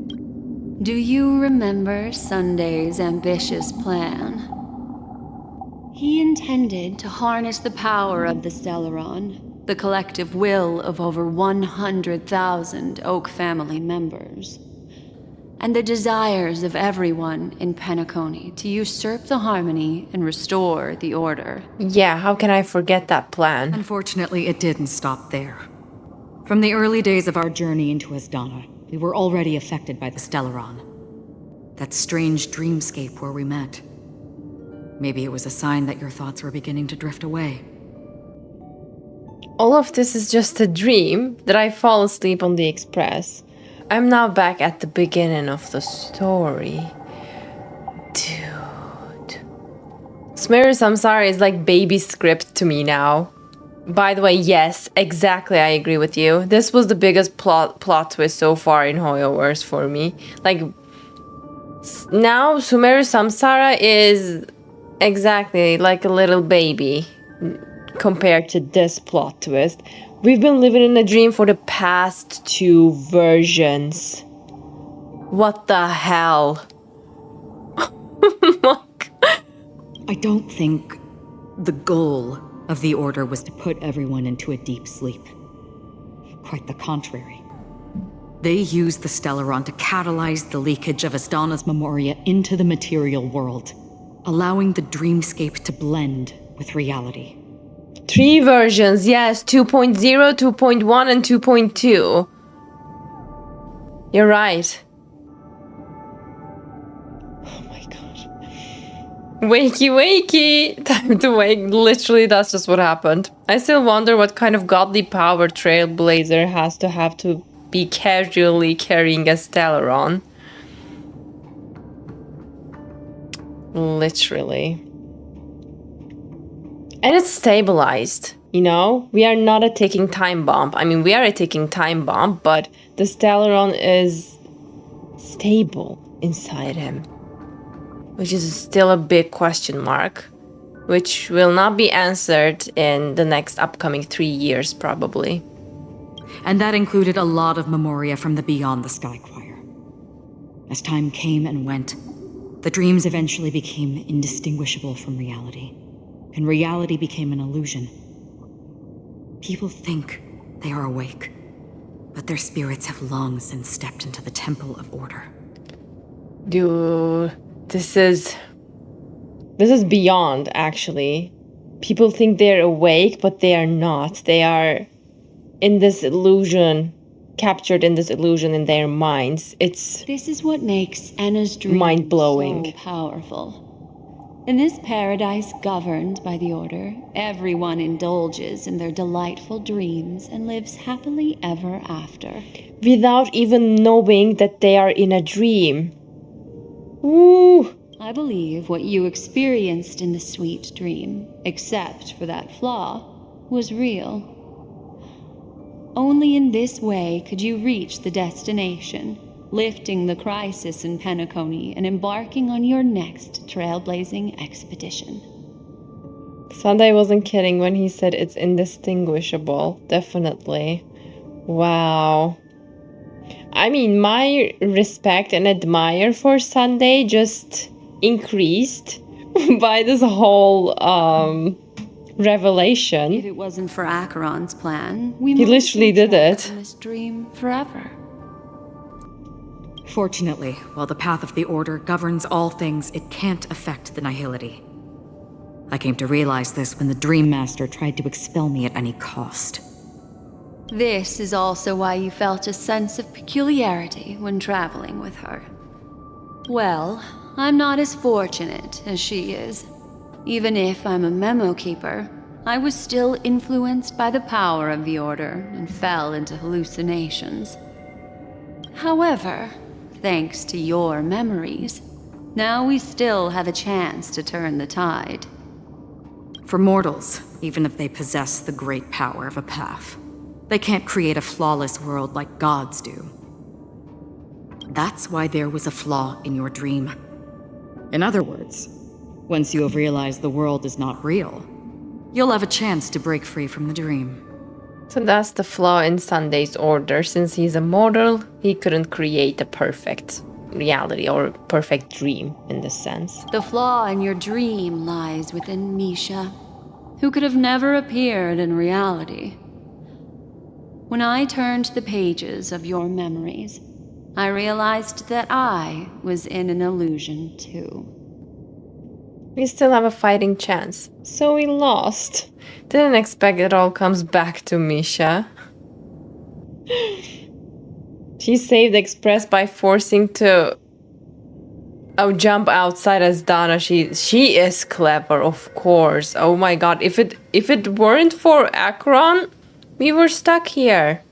Do you remember Sunday's ambitious plan? He intended to harness the power of the Stellaron, the collective will of over 100,000 Oak family members, and the desires of everyone in Penacony to usurp the harmony and restore the order. Yeah, how can I forget that plan? Unfortunately, it didn't stop there. From the early days of our journey into Asdana, we were already affected by the Stellaron. That strange dreamscape where we met. Maybe it was a sign that your thoughts were beginning to drift away. All of this is just a dream that I fall asleep on the express. I'm now back at the beginning of the story. Dude. Sumeru Samsara is like baby script to me now. By the way, yes, exactly, I agree with you. This was the biggest plot twist so far in Hoyoverse for me. Like, now Sumeru Samsara is exactly like a little baby compared to this plot twist. We've been living in a dream for the past 2 versions. What the hell? I don't think the goal of the Order was to put everyone into a deep sleep. Quite the contrary. They used the Stellaron to catalyze the leakage of Asdana's Memoria into the material world, allowing the dreamscape to blend with reality. 3 versions, yes, 2.0, 2.1, and 2.2. You're right. Oh my god. Wakey, wakey! Time to wake. Literally, that's just what happened. I still wonder what kind of godly power Trailblazer has to have to be casually carrying a Stellaron. Literally. And it's stabilized, you know? We are not a ticking time bomb. I mean, we are a ticking time bomb, but the Stellaron is stable inside him. Which is still a big question mark. Which will not be answered in the next upcoming 3 years, probably. And that included a lot of Memoria from the Beyond the Sky Choir. As time came and went, the dreams eventually became indistinguishable from reality. And reality became an illusion. People think they are awake, but their spirits have long since stepped into the Temple of Order. Dude, this is beyond, actually. People think they're awake, but they are not. They are in this illusion, captured in this illusion in their minds. This is what makes Enna's dream mind-blowing. So powerful. In this paradise governed by the Order, everyone indulges in their delightful dreams and lives happily ever after. Without even knowing that they are in a dream. Woo! I believe what you experienced in the sweet dream, except for that flaw, was real. Only in this way could you reach the destination, lifting the crisis in Penacony and embarking on your next trailblazing expedition. Sunday wasn't kidding when he said it's indistinguishable. Definitely. Wow. I mean, my respect and admire for Sunday just increased by this whole revelation. If it wasn't for Acheron's plan, we He literally did it. in this dream forever. Fortunately, while the path of the Order governs all things, it can't affect the Nihility. I came to realize this when the Dream Master tried to expel me at any cost. This is also why you felt a sense of peculiarity when traveling with her. Well, I'm not as fortunate as she is. Even if I'm a memo keeper, I was still influenced by the power of the Order and fell into hallucinations. However, thanks to your memories, now we still have a chance to turn the tide. For mortals, even if they possess the great power of a path, they can't create a flawless world like gods do. That's why there was a flaw in your dream. In other words, once you have realized the world is not real, you'll have a chance to break free from the dream. So that's the flaw in Sunday's order. Since he's a mortal, he couldn't create a perfect reality or perfect dream in this sense. The flaw in your dream lies within Misha, who could have never appeared in reality. When I turned the pages of your memories, I realized that I was in an illusion too. We still have a fighting chance, so we lost. Didn't expect it all comes back to Misha. She saved Express by forcing to jump outside as Donna. She is clever, of course. Oh my god, if it weren't for Acheron, we were stuck here.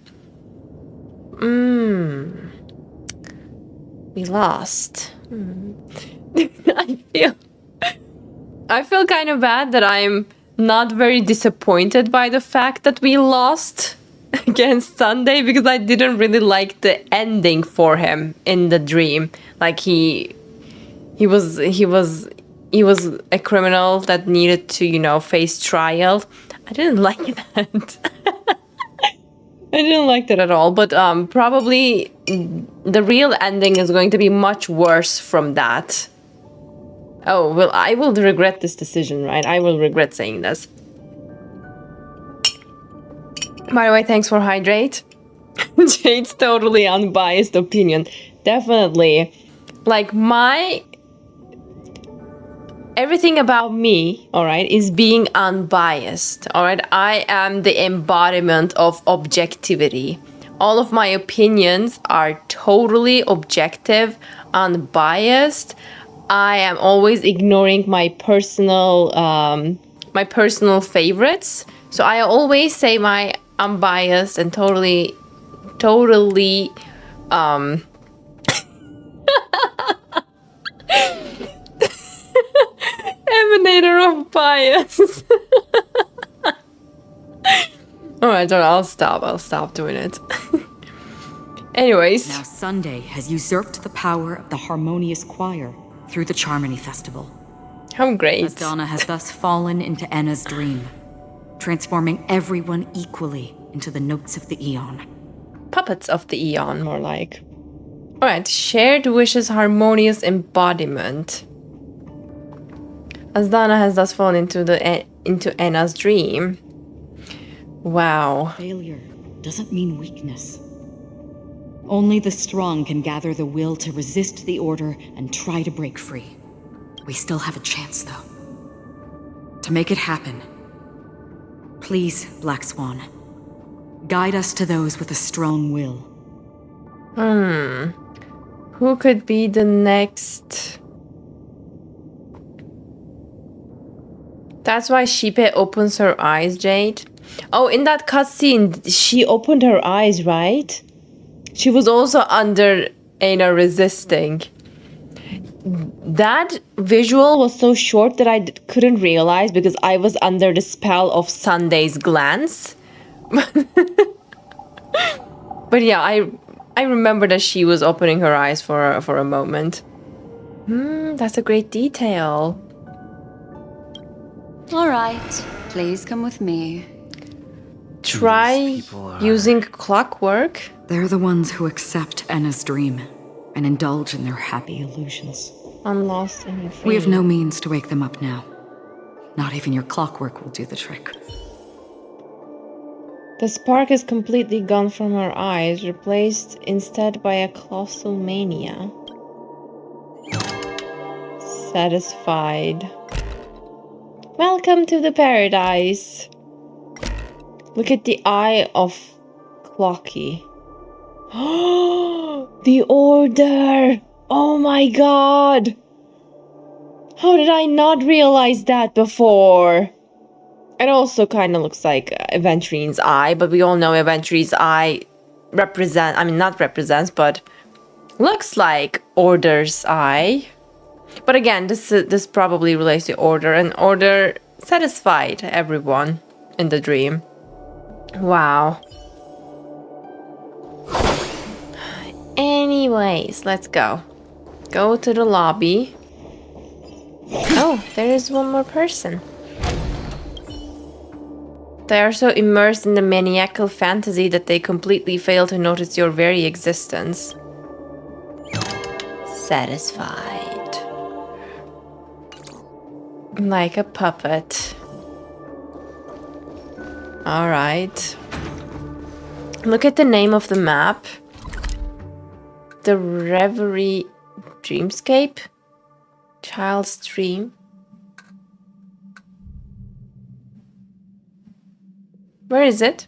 We lost. I feel kind of bad that I'm not very disappointed by the fact that we lost against Sunday, because I didn't really like the ending for him in the dream. Like he was a criminal that needed to, face trial. I didn't like that. I didn't like that at all, but probably the real ending is going to be much worse from that. Oh, well, I will regret this decision, right? I will regret saying this. By the way, thanks for hydrate. Jade's totally unbiased opinion. Definitely. Like, everything about me, alright, is being unbiased, alright? I am the embodiment of objectivity. All of my opinions are totally objective, unbiased. I am always ignoring my personal favorites. So I always say my unbiased and totally emanator of bias. Alright, I'll stop doing it. Anyways. Now Sunday has usurped the power of the harmonious choir through the Charmony Festival. How great. As Donna has thus fallen into Enna's dream, transforming everyone equally into the notes of the Aeon. Puppets of the Aeon, more like. Alright, shared wishes harmonious embodiment. As Donna has thus fallen into Enna's dream. Wow. Failure doesn't mean weakness. Only the strong can gather the will to resist the Order and try to break free. We still have a chance, though. To make it happen, please, Black Swan, guide us to those with a strong will. Who could be the next? That's why Shipe opens her eyes, Jade. Oh, in that cutscene, she opened her eyes, right? She was also under Aina resisting. That visual was so short that I couldn't realize because I was under the spell of Sunday's glance. But yeah, I remember that she was opening her eyes for a moment. That's a great detail. All right, please come with me. Try using clockwork. They're the ones who accept Enna's dream and indulge in their happy illusions. I'm lost in your dream. We have no means to wake them up now. Not even your clockwork will do the trick. The spark is completely gone from her eyes, replaced instead by a colossal mania. Satisfied. Welcome to the paradise. Look at the eye of Clockie. The order! Oh my god! How did I not realize that before? It also kind of looks like Aventurine's eye, but we all know Aventurine's eye not represents, but looks like Order's eye. But again, this probably relates to Order, and Order satisfied everyone in the dream. Wow. Anyways, let's go. Go to the lobby. Oh, there is one more person. They are so immersed in the maniacal fantasy that they completely fail to notice your very existence. Satisfied. Like a puppet. Alright. Look at the name of the map. The Reverie Dreamscape? Child's Dream? Where is it?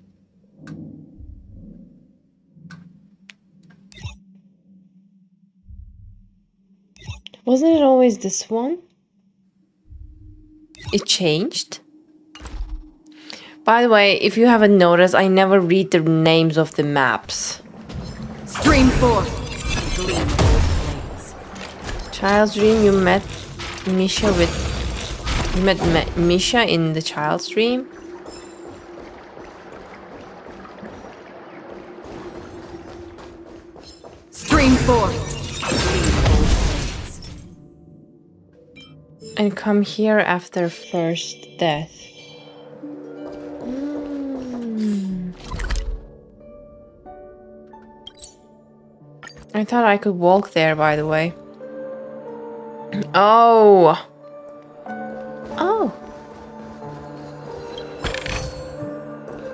Wasn't it always this one? It changed? By the way, if you haven't noticed, I never read the names of the maps. Stream 4. Child's Dream, you met Misha Misha in the Child's Dream? Stream 4. And come here after first death. I thought I could walk there, by the way. Oh. Oh.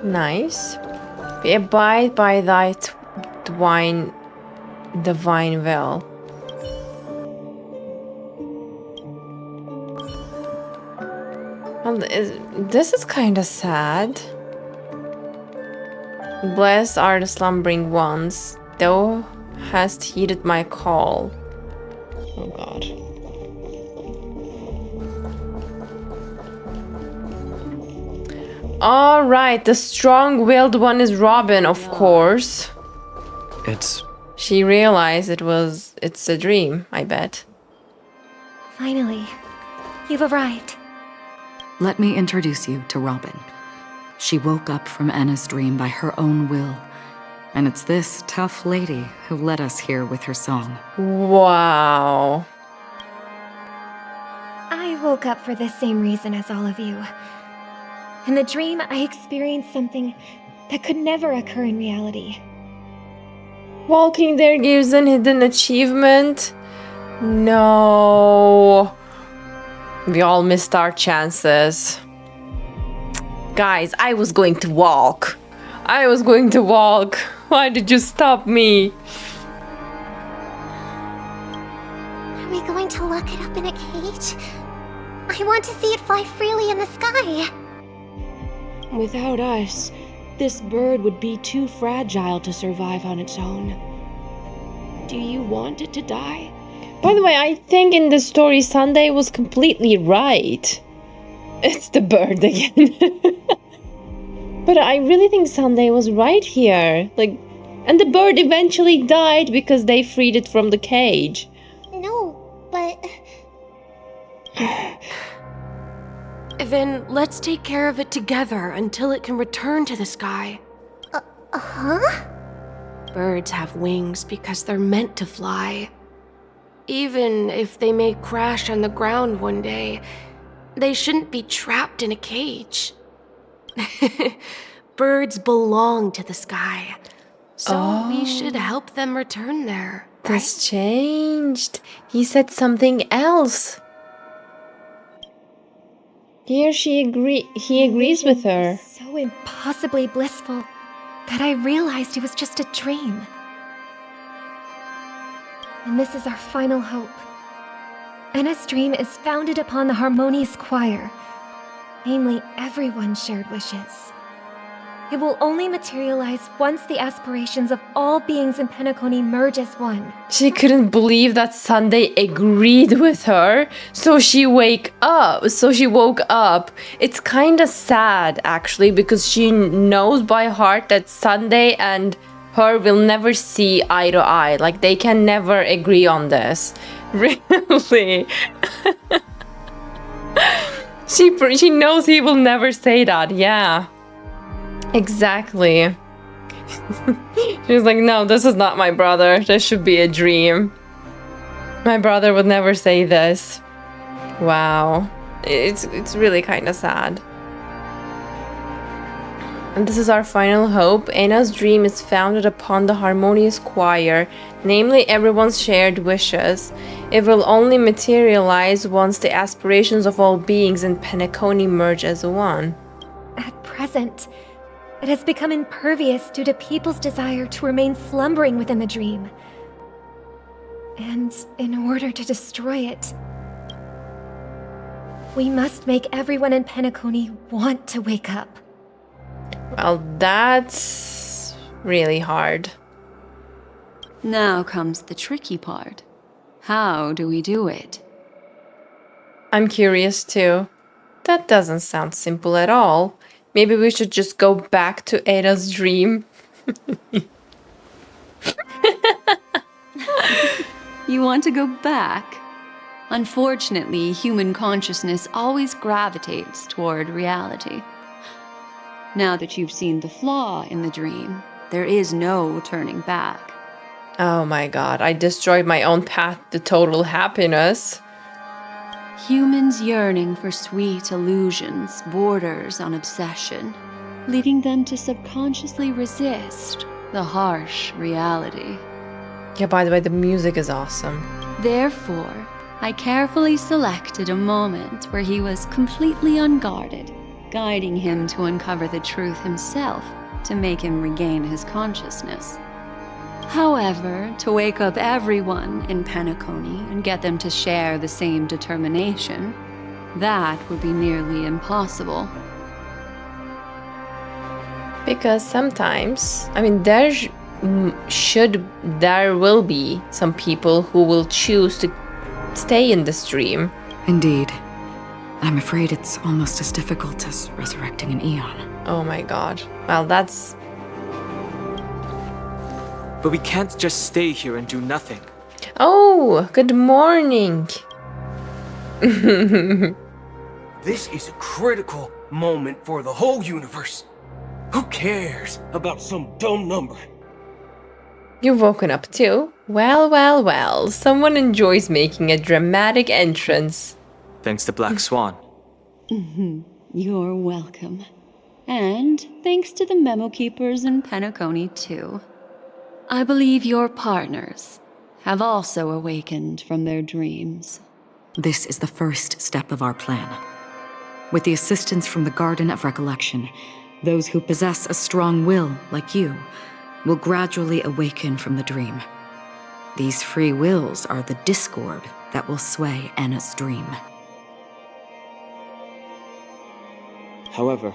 Nice. We abide by thy divine will. Well, this is kind of sad. Blessed are the slumbering ones. Thou hast heeded my call. Oh god. Alright, the strong-willed one is Robin, of course. She realized it's a dream, I bet. Finally, you've arrived. Let me introduce you to Robin. She woke up from Enna's dream by her own will. And it's this tough lady who led us here with her song. Wow. I woke up for the same reason as all of you. In the dream, I experienced something that could never occur in reality. Walking there gives an hidden achievement? No. We all missed our chances. Guys, I was going to walk. Why did you stop me? Are we going to lock it up in a cage? I want to see it fly freely in the sky. Without us, this bird would be too fragile to survive on its own. Do you want it to die? By the way, I think in the story Sunday was completely right. It's the bird again. But I really think Sunday was right here. And the bird eventually died because they freed it from the cage. No, but... Then let's take care of it together until it can return to the sky. Huh? Birds have wings because they're meant to fly. Even if they may crash on the ground one day, they shouldn't be trapped in a cage. Birds belong to the sky, so we should help them return there. This changed. He said something else. Here he agrees with her. So impossibly blissful that I realized it was just a dream. And this is our final hope. Enna's dream is founded upon the harmonious choir, namely everyone's shared wishes. It will only materialize once the aspirations of all beings in Penacony merge as one. She couldn't believe that Sunday agreed with her, so she woke up. It's kind of sad, actually, because she knows by heart that Sunday and her will never see eye to eye. Like, they can never agree on this. Really? She knows he will never say that, yeah. Exactly. She was like, no, this is not my brother. This should be a dream. My brother would never say this. Wow. It's really kind of sad. And this is our final hope. Anna's dream is founded upon the harmonious choir, namely everyone's shared wishes. It will only materialize once the aspirations of all beings in Penacony merge as one. At present, it has become impervious due to people's desire to remain slumbering within the dream. And in order to destroy it, we must make everyone in Penacony want to wake up. Well, that's really hard. Now comes the tricky part. How do we do it? I'm curious too. That doesn't sound simple at all. Maybe we should just go back to Ada's dream. You want to go back? Unfortunately, human consciousness always gravitates toward reality. Now that you've seen the flaw in the dream, there is no turning back. Oh my god, I destroyed my own path to total happiness. Humans yearning for sweet illusions borders on obsession, leading them to subconsciously resist the harsh reality. Yeah, by the way, the music is awesome. Therefore, I carefully selected a moment where he was completely unguarded, guiding him to uncover the truth himself to make him regain his consciousness. However, to wake up everyone in Penacony and get them to share the same determination, that would be nearly impossible. Because sometimes, I mean, there will be some people who will choose to stay in the stream. Indeed. I'm afraid it's almost as difficult as resurrecting an Eon. Oh my god. Well, that's... But we can't just stay here and do nothing. Oh, good morning. This is a critical moment for the whole universe. Who cares about some dumb number? You've woken up too? Well, well, well. Someone enjoys making a dramatic entrance. Thanks to Black Swan. You're welcome. And thanks to the memo keepers in Penacony too. I believe your partners have also awakened from their dreams. This is the first step of our plan. With the assistance from the Garden of Recollection, those who possess a strong will, like you, will gradually awaken from the dream. These free wills are the discord that will sway Anna's dream. However,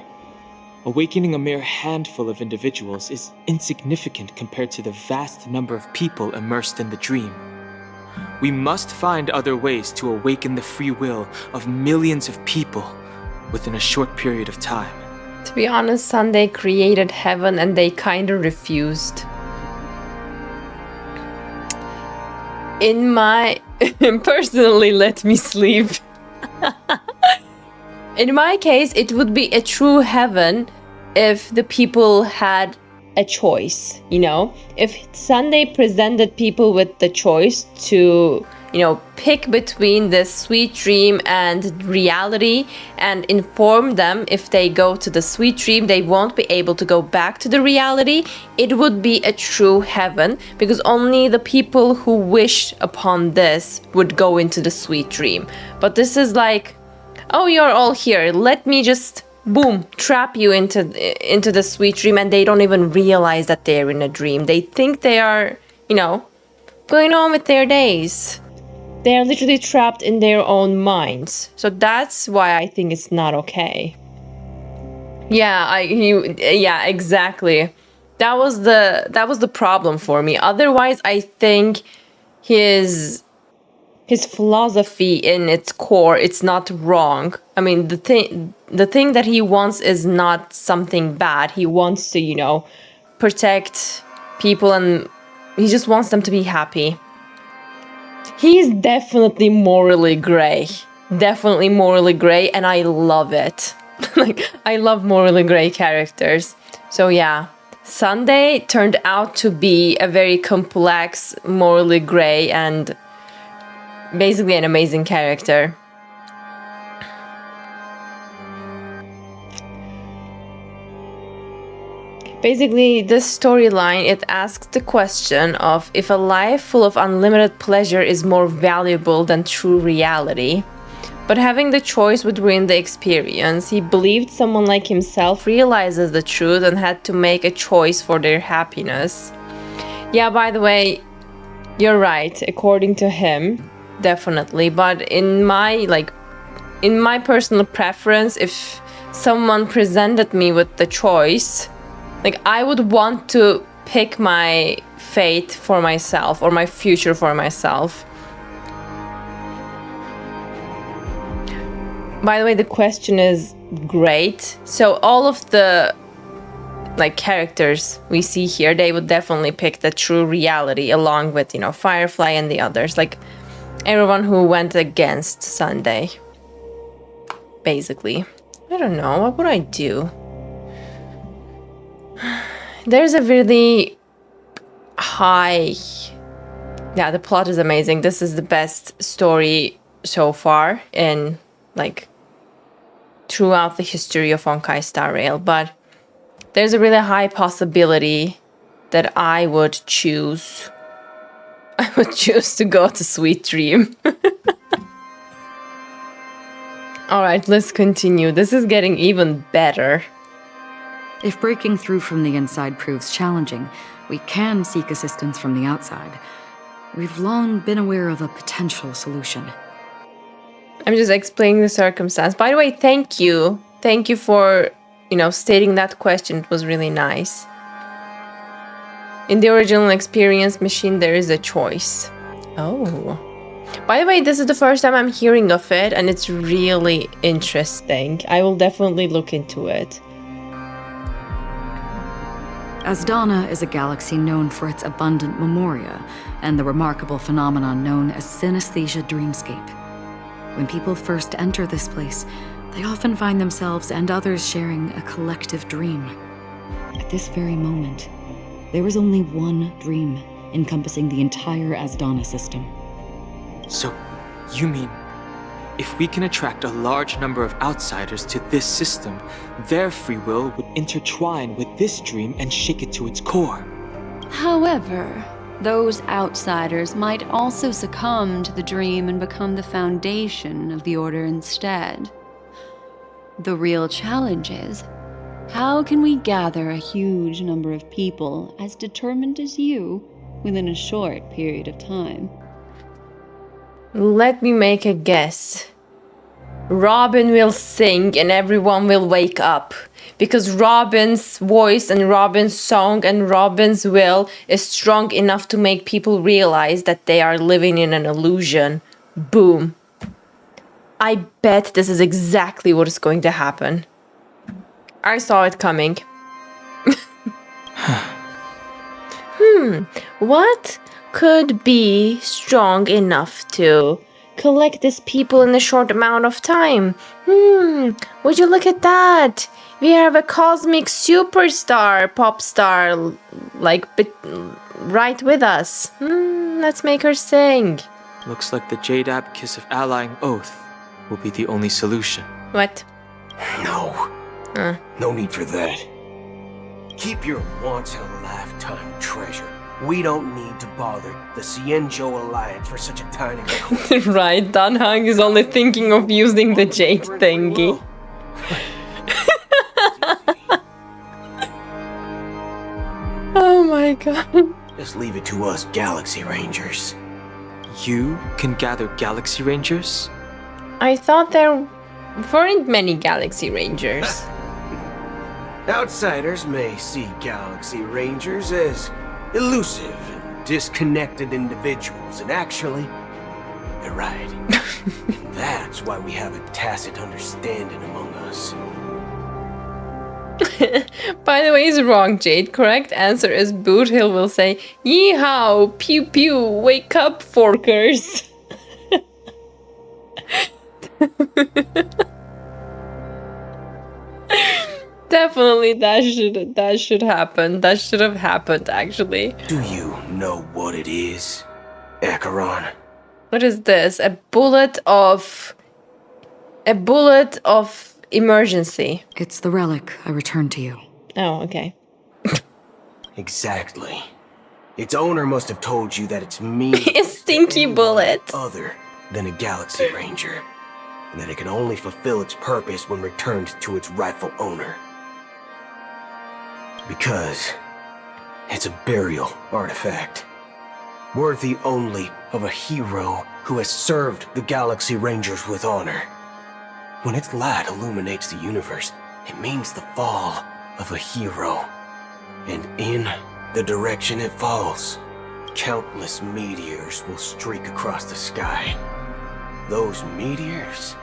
awakening a mere handful of individuals is insignificant compared to the vast number of people immersed in the dream. We must find other ways to awaken the free will of millions of people within a short period of time. To be honest, Sunday created heaven and they kinda refused. In my... personally, let me sleep. In my case, it would be a true heaven if the people had a choice, you know? If Sunday presented people with the choice to, you know, pick between this sweet dream and reality and inform them if they go to the sweet dream, they won't be able to go back to the reality, it would be a true heaven because only the people who wish upon this would go into the sweet dream. But this is like, oh, you're all here, let me just, boom, trap you into the sweet dream, and they don't even realize that they're in a dream. They think they are, you know, going on with their days. They are literally trapped in their own minds. So that's why I think it's not okay. Yeah, yeah, exactly. That was the problem for me. Otherwise, I think his philosophy in its core, it's not wrong. I mean, the thing that he wants is not something bad. He wants to, you know, protect people, and he just wants them to be happy. He's definitely morally gray. Definitely morally gray, and I love it. Like, I love morally gray characters. So yeah, Sunday turned out to be a very complex, morally gray, and basically an amazing character. Basically, this storyline, it asks the question of if a life full of unlimited pleasure is more valuable than true reality. But having the choice would ruin the experience. He believed someone like himself realizes the truth and had to make a choice for their happiness. Yeah, by the way, you're right, according to him, definitely. But in my personal preference, if someone presented me with the choice, like, I would want to pick my fate for myself or my future for myself. By the way, the question is great. So all of the characters we see here, they would definitely pick the true reality along with, you know, Firefly and the others. Like, everyone who went against Sunday. Basically. I don't know, what would I do? There's a really high... Yeah, the plot is amazing. This is the best story so far in, throughout the history of Honkai Star Rail. But there's a really high possibility that I would choose to go to Sweet Dream. Alright, let's continue. This is getting even better. If breaking through from the inside proves challenging, we can seek assistance from the outside. We've long been aware of a potential solution. I'm just explaining the circumstance. By the way, thank you. Thank you for, stating that question. It was really nice. In the original experience machine, there is a choice. Oh. By the way, this is the first time I'm hearing of it, and it's really interesting. I will definitely look into it. Asdana is a galaxy known for its abundant memoria and the remarkable phenomenon known as synesthesia dreamscape. When people first enter this place, they often find themselves and others sharing a collective dream. At this very moment, there is only one dream encompassing the entire Asdana system. So, you mean, if we can attract a large number of outsiders to this system, their free will would intertwine with this dream and shake it to its core. However, those outsiders might also succumb to the dream and become the foundation of the Order instead. The real challenge is, how can we gather a huge number of people as determined as you within a short period of time? Let me make a guess. Robin will sing and everyone will wake up. Because Robin's voice and Robin's song and Robin's will is strong enough to make people realize that they are living in an illusion. Boom. I bet this is exactly what is going to happen. I saw it coming. What could be strong enough to collect these people in a short amount of time? Would you look at that? We have a cosmic superstar, pop star, like, right with us. Let's make her sing. Looks like the Jade Abacus of Allying Oath will be the only solution. What? No. No need for that. Keep your once-in-a-lifetime treasure. We don't need to bother the Cienjo Alliance for such a tiny request. Right, Dan Hang is only thinking of using the jade thingy. Oh my god. Just leave it to us Galaxy Rangers. You can gather Galaxy Rangers? I thought there weren't many Galaxy Rangers. Outsiders may see Galaxy Rangers as elusive and disconnected individuals, and actually, they're right. That's why we have a tacit understanding among us. By the way, he's wrong, Jade. Correct answer is Boot Hill will say, "Yeehaw, pew pew, wake up, forkers." Definitely, that should happen. That should have happened, actually. Do you know what it is, Acheron? What is this? A bullet of emergency. It's the relic I returned to you. Oh, okay. Exactly. Its owner must have told you that it's me. A stinky bullet. Other than a Galaxy Ranger, and that it can only fulfill its purpose when returned to its rightful owner. Because it's a burial artifact, worthy only of a hero who has served the Galaxy Rangers with honor. When its light illuminates the universe, it means the fall of a hero. And in the direction it falls, countless meteors will streak across the sky. Those meteors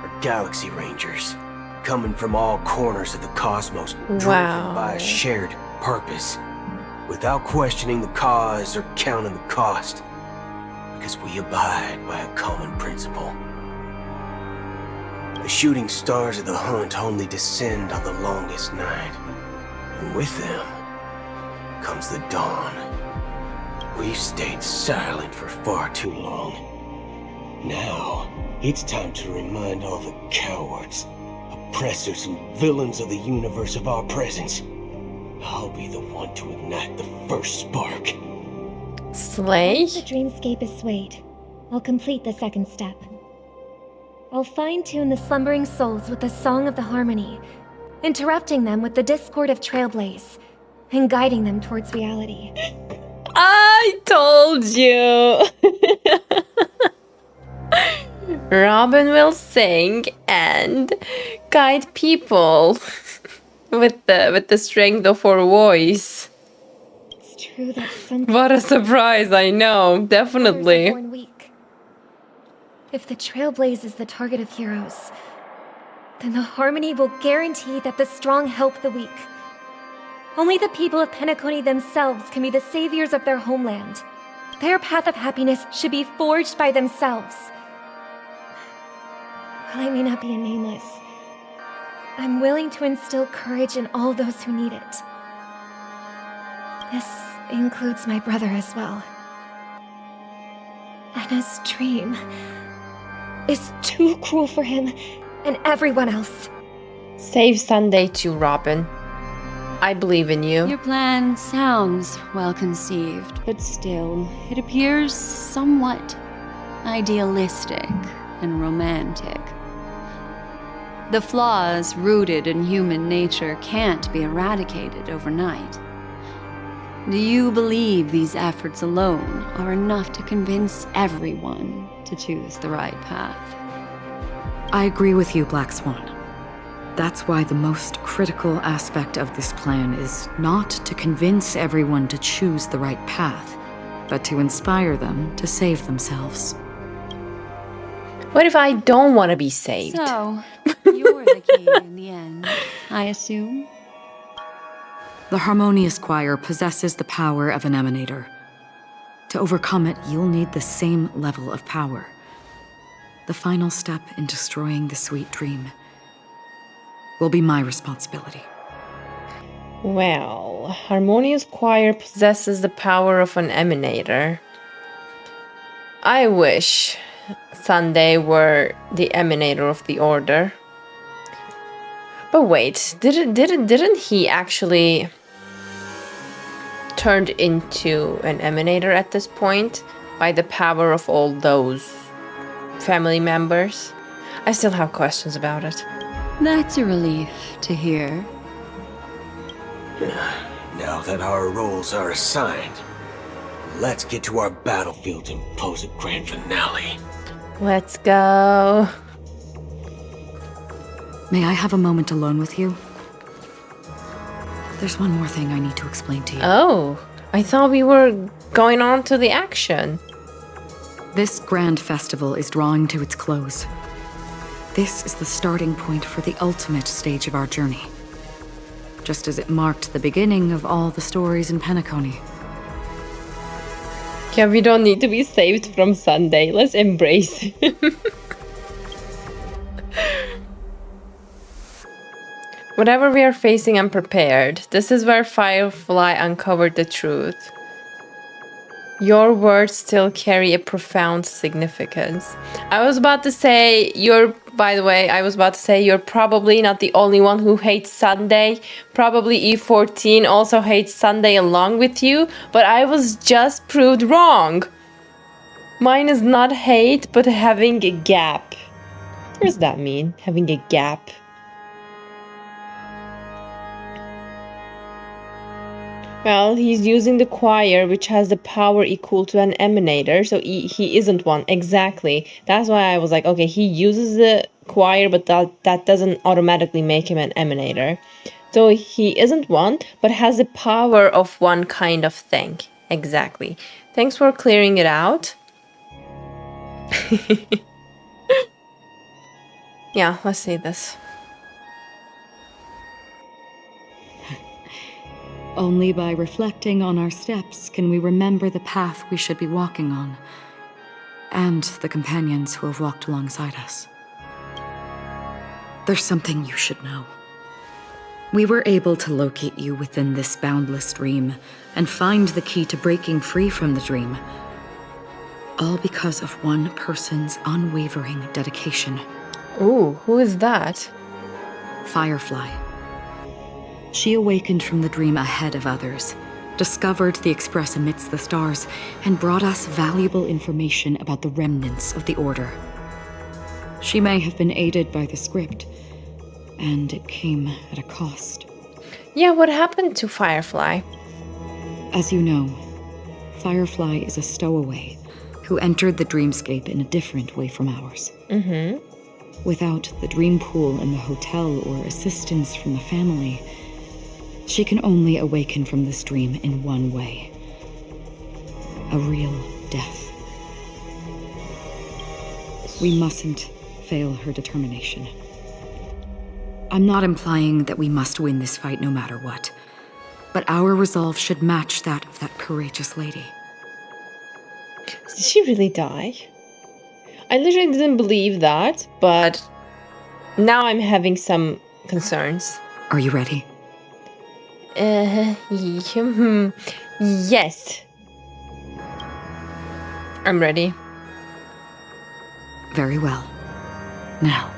are Galaxy Rangers, coming from all corners of the cosmos, driven by a shared purpose, without questioning the cause or counting the cost, because we abide by a common principle. The shooting stars of the hunt only descend on the longest night, and with them comes the dawn. We've stayed silent for far too long. Now, it's time to remind all the cowards, oppressors, and villains of the universe of our presence. I'll be the one to ignite the first spark. Slay? Once the dreamscape is swayed, I'll complete the second step. I'll fine-tune the slumbering souls with the Song of the Harmony, interrupting them with the discord of Trailblaze, and guiding them towards reality. I told you! Robin will sing and guide people with the strength of her voice. It's true that some What a surprise, I know, definitely. born weak. If the Trailblaze is the target of heroes, then the Harmony will guarantee that the strong help the weak. Only the people of Penacony themselves can be the saviors of their homeland. Their path of happiness should be forged by themselves. While I may not be a nameless, I'm willing to instill courage in all those who need it. This includes my brother as well. Anna's dream is too cruel for him and everyone else. Save Sunday too, Robin. I believe in you. Your plan sounds well conceived, but still, it appears somewhat idealistic and romantic. The flaws rooted in human nature can't be eradicated overnight. Do you believe these efforts alone are enough to convince everyone to choose the right path? I agree with you, Black Swan. That's why the most critical aspect of this plan is not to convince everyone to choose the right path, but to inspire them to save themselves. What if I don't want to be saved? So, you're the key in the end, I assume? The Harmonious Choir possesses the power of an emanator. To overcome it, you'll need the same level of power. the final step in destroying the sweet dream will be my responsibility. Well, Harmonious Choir possesses the power of an emanator. I wish Sunday were the emanator of the order. But wait, didn't he actually turned into an emanator at this point by the power of all those family members? I still have questions about it. That's a relief to hear. Now that our roles are assigned, let's get to our battlefield and pose a grand finale. Let's go. May I have a moment alone with you? There's one more thing I need to explain to you. Oh, I thought we were going on to the action. This grand festival is drawing to its close. This is the starting point for the ultimate stage of our journey. Just as it marked the beginning of all the stories in Penacony. Yeah, we don't need to be saved from Sunday. Let's embrace him. Whatever we are facing unprepared, this is where Firefly uncovered the truth. Your words still carry a profound significance. I was about to say, you're probably not the only one who hates Sunday. Probably E14 also hates Sunday along with you, but I was just proved wrong. Mine is not hate, but having a gap. What does that mean, having a gap? Well, he's using the choir, which has the power equal to an emanator, so he isn't one. Exactly. That's why I was like, okay, he uses the choir, but that doesn't automatically make him an emanator. So he isn't one, but has the power of one kind of thing. Exactly. Thanks for clearing it out. Yeah, let's see this. Only by reflecting on our steps can we remember the path we should be walking on, and the companions who have walked alongside us. There's something you should know. We were able to locate you within this boundless dream and find the key to breaking free from the dream. All because of one person's unwavering dedication. Ooh, who is that? Firefly. She awakened from the dream ahead of others, discovered the Express amidst the stars, and brought us valuable information about the remnants of the Order. She may have been aided by the script, and it came at a cost. Yeah, what happened to Firefly? As you know, Firefly is a stowaway who entered the dreamscape in a different way from ours. Mm-hmm. Without the dream pool in the hotel or assistance from the family, she can only awaken from this dream in one way. A real death. We mustn't fail her determination. I'm not implying that we must win this fight no matter what, but our resolve should match that of that courageous lady. Did she really die? I literally didn't believe that, but now I'm having some concerns. Are you ready? Yes. I'm ready. Very well. Now,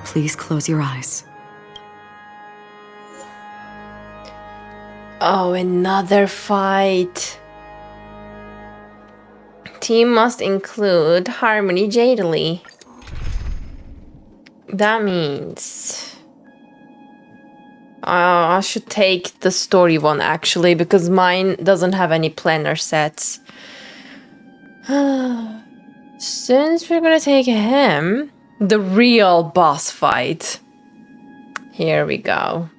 please close your eyes. Oh, another fight. Team must include Harmony Jadealy. That means I should take the story one actually, because mine doesn't have any planner sets. Since we're gonna take him, the real boss fight. Here we go.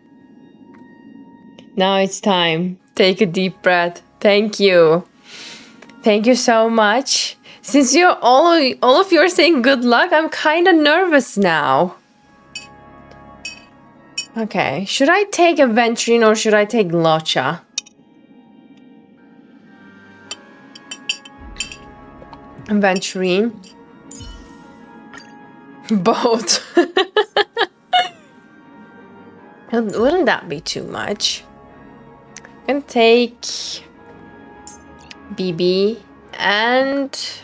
Now it's time. Take a deep breath. Thank you. Thank you so much. Since you're all of you are saying good luck, I'm kind of nervous now. Okay, should I take Aventurine or should I take Locha? Aventurine. Both. Wouldn't that be too much? I'm gonna take BB and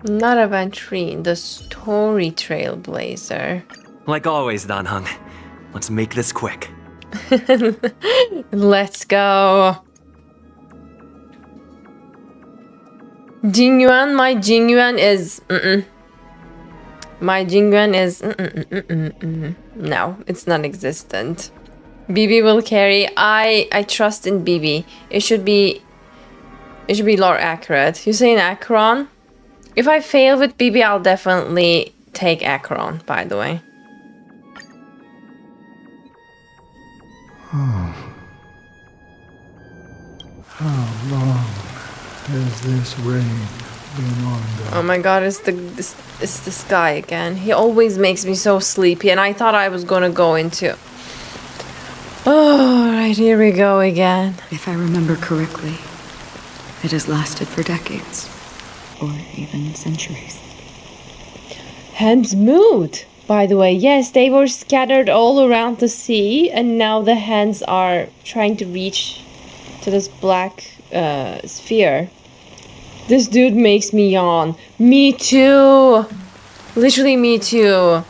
not Aventurine, the story trailblazer. Like always, Dan Heng. Let's make this quick. Let's go. Jingyuan, my Jingyuan is my Jingyuan is no, it's non-existent. BB will carry. I trust in BB. It should be lore accurate. You saying Acheron? If I fail with BB, I'll definitely take Acheron, by the way. How long has this rain been on God? Oh my god, it's this guy again. He always makes me so sleepy, and I thought I was gonna go into... Oh, right, here we go again. If I remember correctly, it has lasted for decades, or even centuries. Hands moved, by the way. Yes, they were scattered all around the sea, and now the hands are trying to reach to this black sphere. This dude makes me yawn. Me too. Literally me too.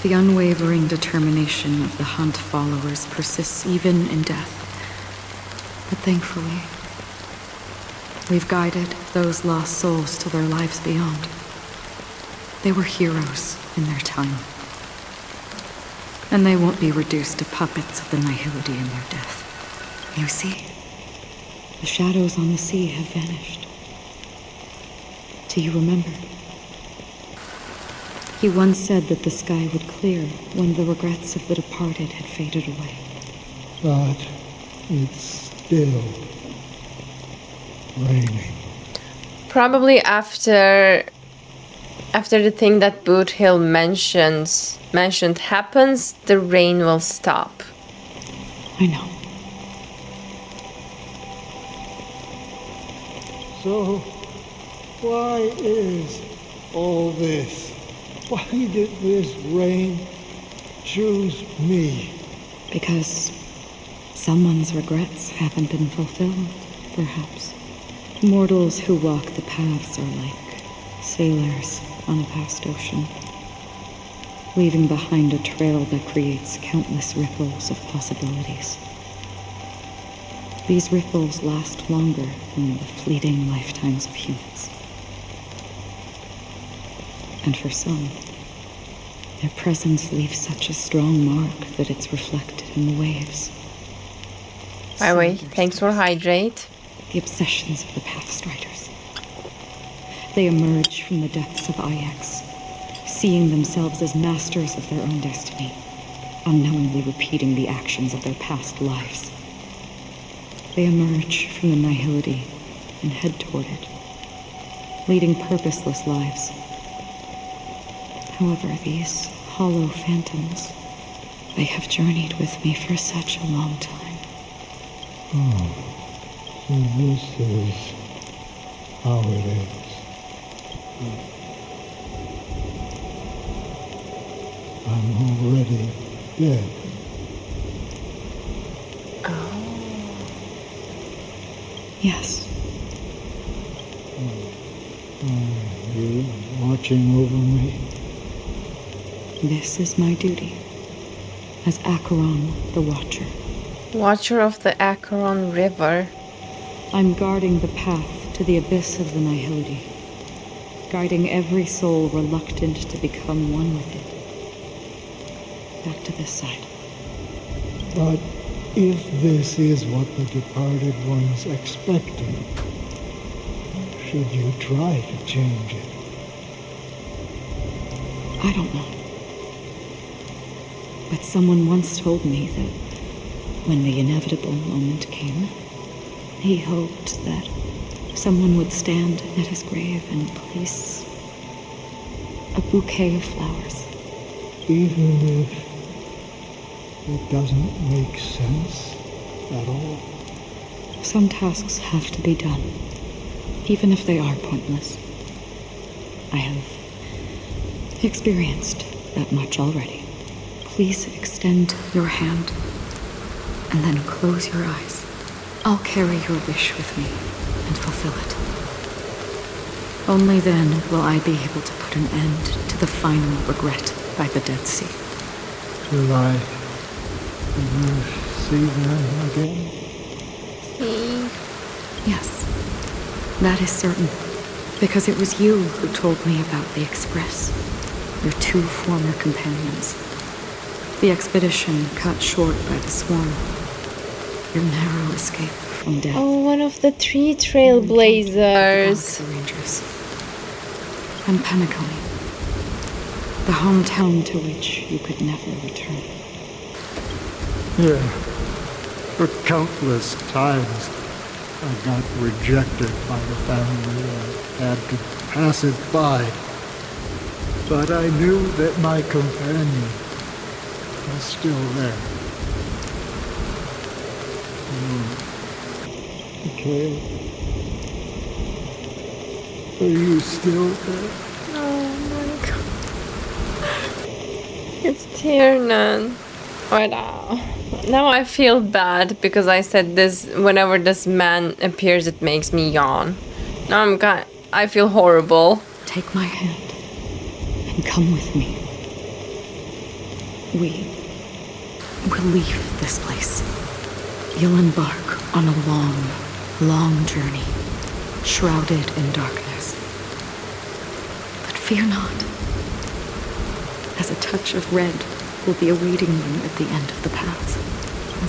The unwavering determination of the Hunt followers persists even in death. But thankfully, we've guided those lost souls to their lives beyond. They were heroes in their time. And they won't be reduced to puppets of the Nihility in their death. You see, the shadows on the sea have vanished. Do you remember? He once said that the sky would clear when the regrets of the departed had faded away. But it's still raining. Probably after the thing that Boot Hill mentioned happens, the rain will stop. I know. So, why is all this? Why did this rain choose me? Because someone's regrets haven't been fulfilled, perhaps. Mortals who walk the paths are like sailors on a vast ocean, leaving behind a trail that creates countless ripples of possibilities. These ripples last longer than the fleeting lifetimes of humans. And for some, their presence leaves such a strong mark that it's reflected in the waves. By the way, thanks for hydrate. The obsessions of the Pathstriders. They emerge from the depths of Ix, seeing themselves as masters of their own destiny, unknowingly repeating the actions of their past lives. They emerge from the Nihility and head toward it, leading purposeless lives. However, these hollow phantoms, they have journeyed with me for such a long time. Oh, so this is how it is. I'm already dead. Yes. Are you watching over me? This is my duty as Acheron the Watcher. Watcher of the Acheron River. I'm guarding the path to the abyss of the Nihility, guiding every soul reluctant to become one with it. Back to this side. But if this is what the departed ones expected, should you try to change it? I don't know. But someone once told me that when the inevitable moment came, he hoped that someone would stand at his grave and place a bouquet of flowers. Even if it doesn't make sense at all? Some tasks have to be done. even if they are pointless. I have experienced that much already. Please extend your hand, and then close your eyes. I'll carry your wish with me and fulfill it. Only then will I be able to put an end to the final regret by the Dead Sea. Will I ever see them again? Yes, that is certain. Because it was you who told me about the Express, your 2 former companions. The expedition cut short by the swarm. Your narrow escape from death. Oh, one of the 3 trailblazers. Rangers. And Penacony, the hometown to which you could never return. Yeah. For countless times, I got rejected by the family and had to pass it by. But I knew that my companion was still there. Mikhail, are you still there? Oh my god. It's Tiernan. Now I feel bad because I said this. Whenever this man appears, it makes me yawn. Now I feel horrible. Take my hand and come with me. We will leave this place. You'll embark on a long, long journey, shrouded in darkness. But fear not, as a touch of red will be awaiting you at the end of the path.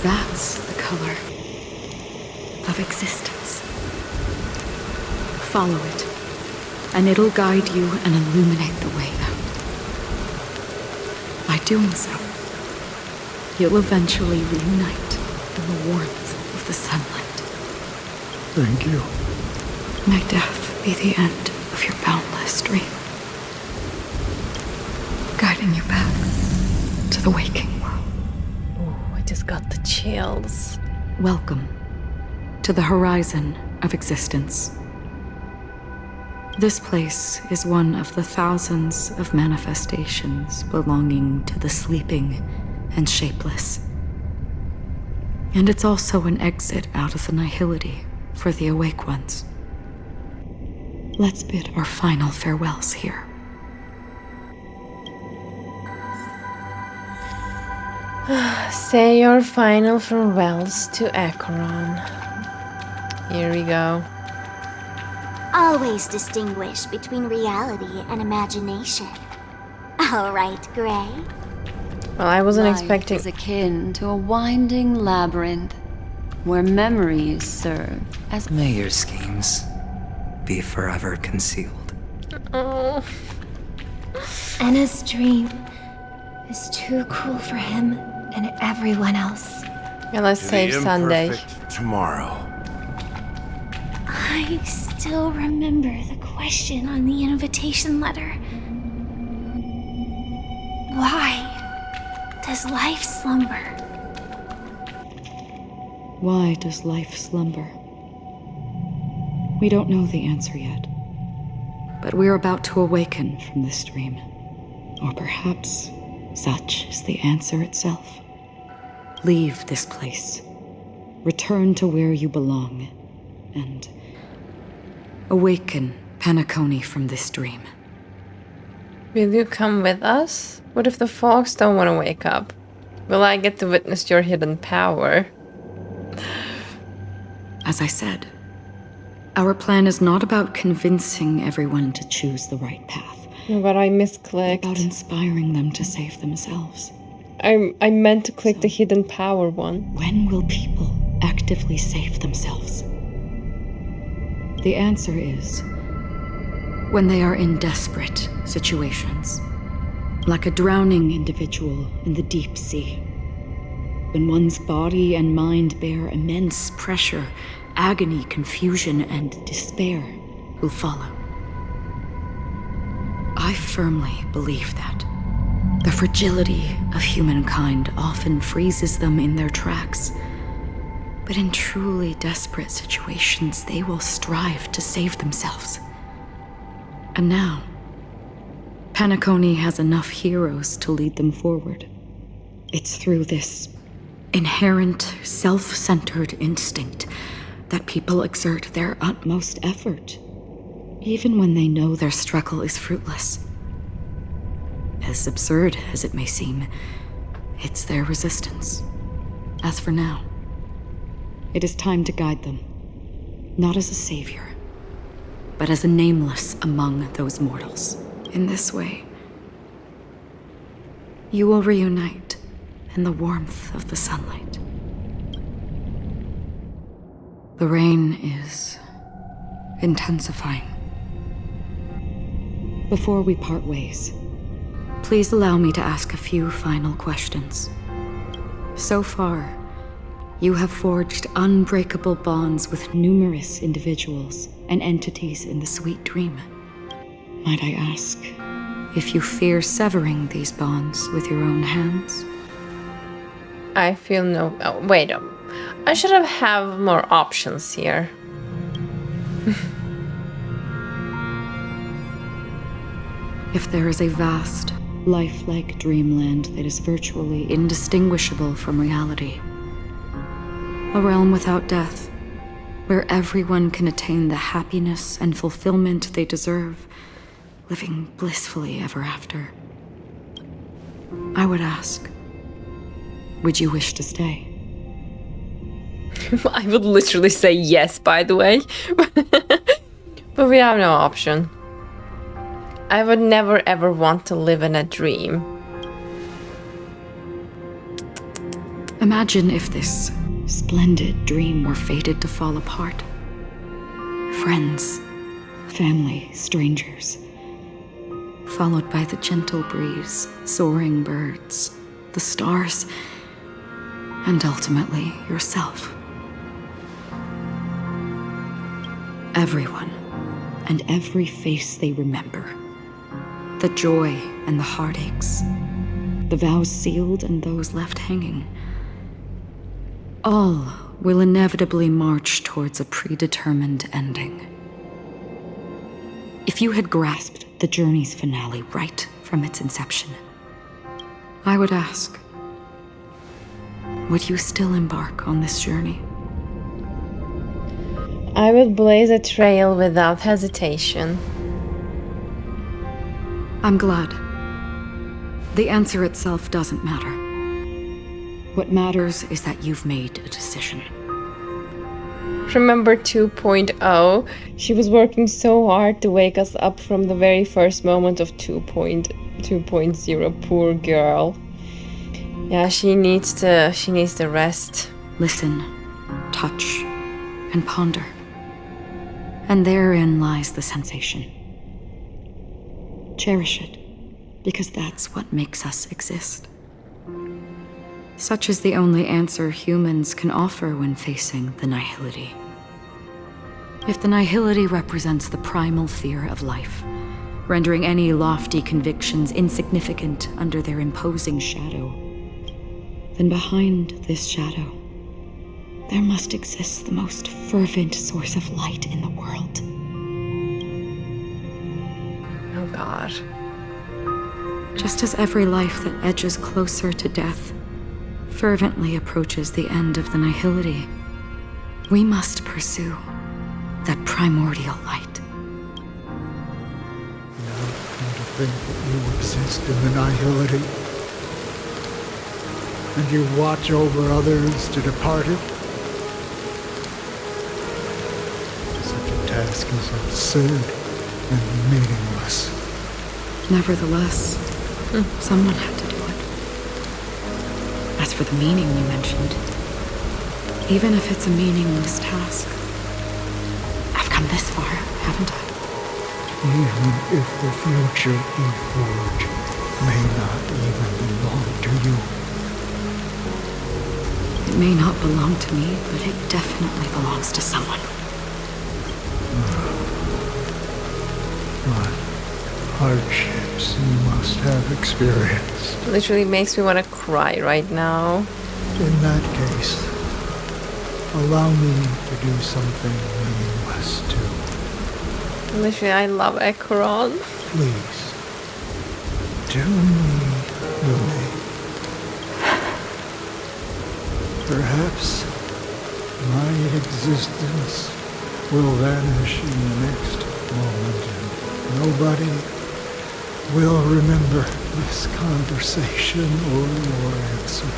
That's the color of existence. Follow it, and it'll guide you and illuminate the way out. By doing so, you'll eventually reunite in the warmth of the sunlight. Thank you. May death be the end of your boundless dream, guiding you back to the waking world. Oh, I just got the chills. Welcome to the horizon of existence. This place is one of the thousands of manifestations belonging to the sleeping and shapeless. And it's also an exit out of the nihility for the awake ones. Let's bid our final farewells here. Say your final farewells to Acheron. Here we go. Always distinguish between reality and imagination. All right, Gray. Well, I wasn't Life expecting. is akin to a winding labyrinth where memories serve as. May your schemes be forever concealed. Oh. Anna's dream is too cruel for him and everyone else. Yeah, let's save Sunday. Tomorrow. I still remember the question on the invitation letter. Why does life slumber? Why does life slumber? We don't know the answer yet. But we're about to awaken from this dream. Or perhaps such is the answer itself. Leave this place. Return to where you belong. And awaken Penacony from this dream. Will you come with us? What if the folks don't want to wake up? Will I get to witness your hidden power? As I said, our plan is not about convincing everyone to choose the right path. But I misclicked. It's about inspiring them to save themselves. I meant to click the hidden power one. When will people actively save themselves? The answer is when they are in desperate situations, like a drowning individual in the deep sea. When one's body and mind bear immense pressure, agony, confusion, and despair will follow. I firmly believe that the fragility of humankind often freezes them in their tracks. But in truly desperate situations, they will strive to save themselves. And now, Penacony has enough heroes to lead them forward. It's through this inherent, self-centered instinct that people exert their utmost effort, even when they know their struggle is fruitless. As absurd as it may seem, it's their resistance. As for now, it is time to guide them, not as a savior, but as a nameless among those mortals. In this way, you will reunite in the warmth of the sunlight. The rain is intensifying. Before we part ways, please allow me to ask a few final questions. So far, you have forged unbreakable bonds with numerous individuals and entities in the Sweet Dream. Might I ask if you fear severing these bonds with your own hands? I feel no... Oh, wait. I should have more options here. If there is a vast, lifelike dreamland that is virtually indistinguishable from reality, a realm without death, where everyone can attain the happiness and fulfillment they deserve, living blissfully ever after, I would ask, would you wish to stay? I would literally say yes, by the way. But we have no option. I would never ever want to live in a dream. Imagine if this splendid dream were fated to fall apart. Friends, family, strangers, followed by the gentle breeze, soaring birds, the stars, and ultimately yourself. Everyone and every face they remember. The joy and the heartaches. The vows sealed and those left hanging. All will inevitably march towards a predetermined ending. If you had grasped the journey's finale right from its inception, I would ask, would you still embark on this journey? I would blaze a trail without hesitation. I'm glad. The answer itself doesn't matter. What matters is that you've made a decision. Remember 2.0? She was working so hard to wake us up from the very first moment of 2.0. Poor girl. Yeah, she needs to rest. Listen, touch, and ponder. And therein lies the sensation. Cherish it, because that's what makes us exist. Such is the only answer humans can offer when facing the nihility. If the nihility represents the primal fear of life, rendering any lofty convictions insignificant under their imposing shadow, then behind this shadow, there must exist the most fervent source of light in the world. Oh God. Just as every life that edges closer to death fervently approaches the end of the nihility, we must pursue that primordial light. Now come to think that you exist in the nihility, and you watch over others to depart it. Such a task is absurd and meaningless. Nevertheless, someone had to do it. As for the meaning you mentioned, even if it's a meaningless task, I've come this far, haven't I? Even if the future you forge may not even belong to you. It may not belong to me, but it definitely belongs to someone. What hardships you must have experienced. Literally makes me want to cry right now. In that case, allow me to do something meaningless too. Literally, I love Ekron. Please, tell me your name. Perhaps my existence will vanish in the next moment and nobody will remember this conversation or your answer.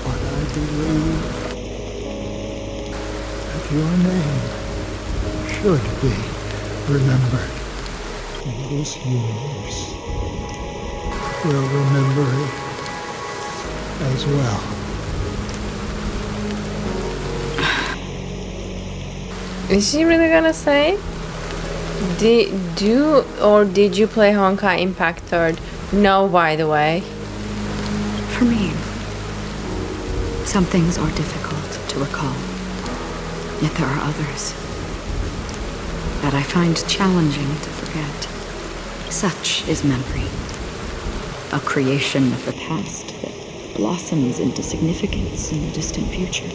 But I believe that your name should be remembered. And this universe will remember it as well. Is she really gonna say? Did you play Honkai Impact 3rd? No, by the way. For me, some things are difficult to recall. Yet there are others that I find challenging to forget. Such is memory, a creation of the past that blossoms into significance in the distant future.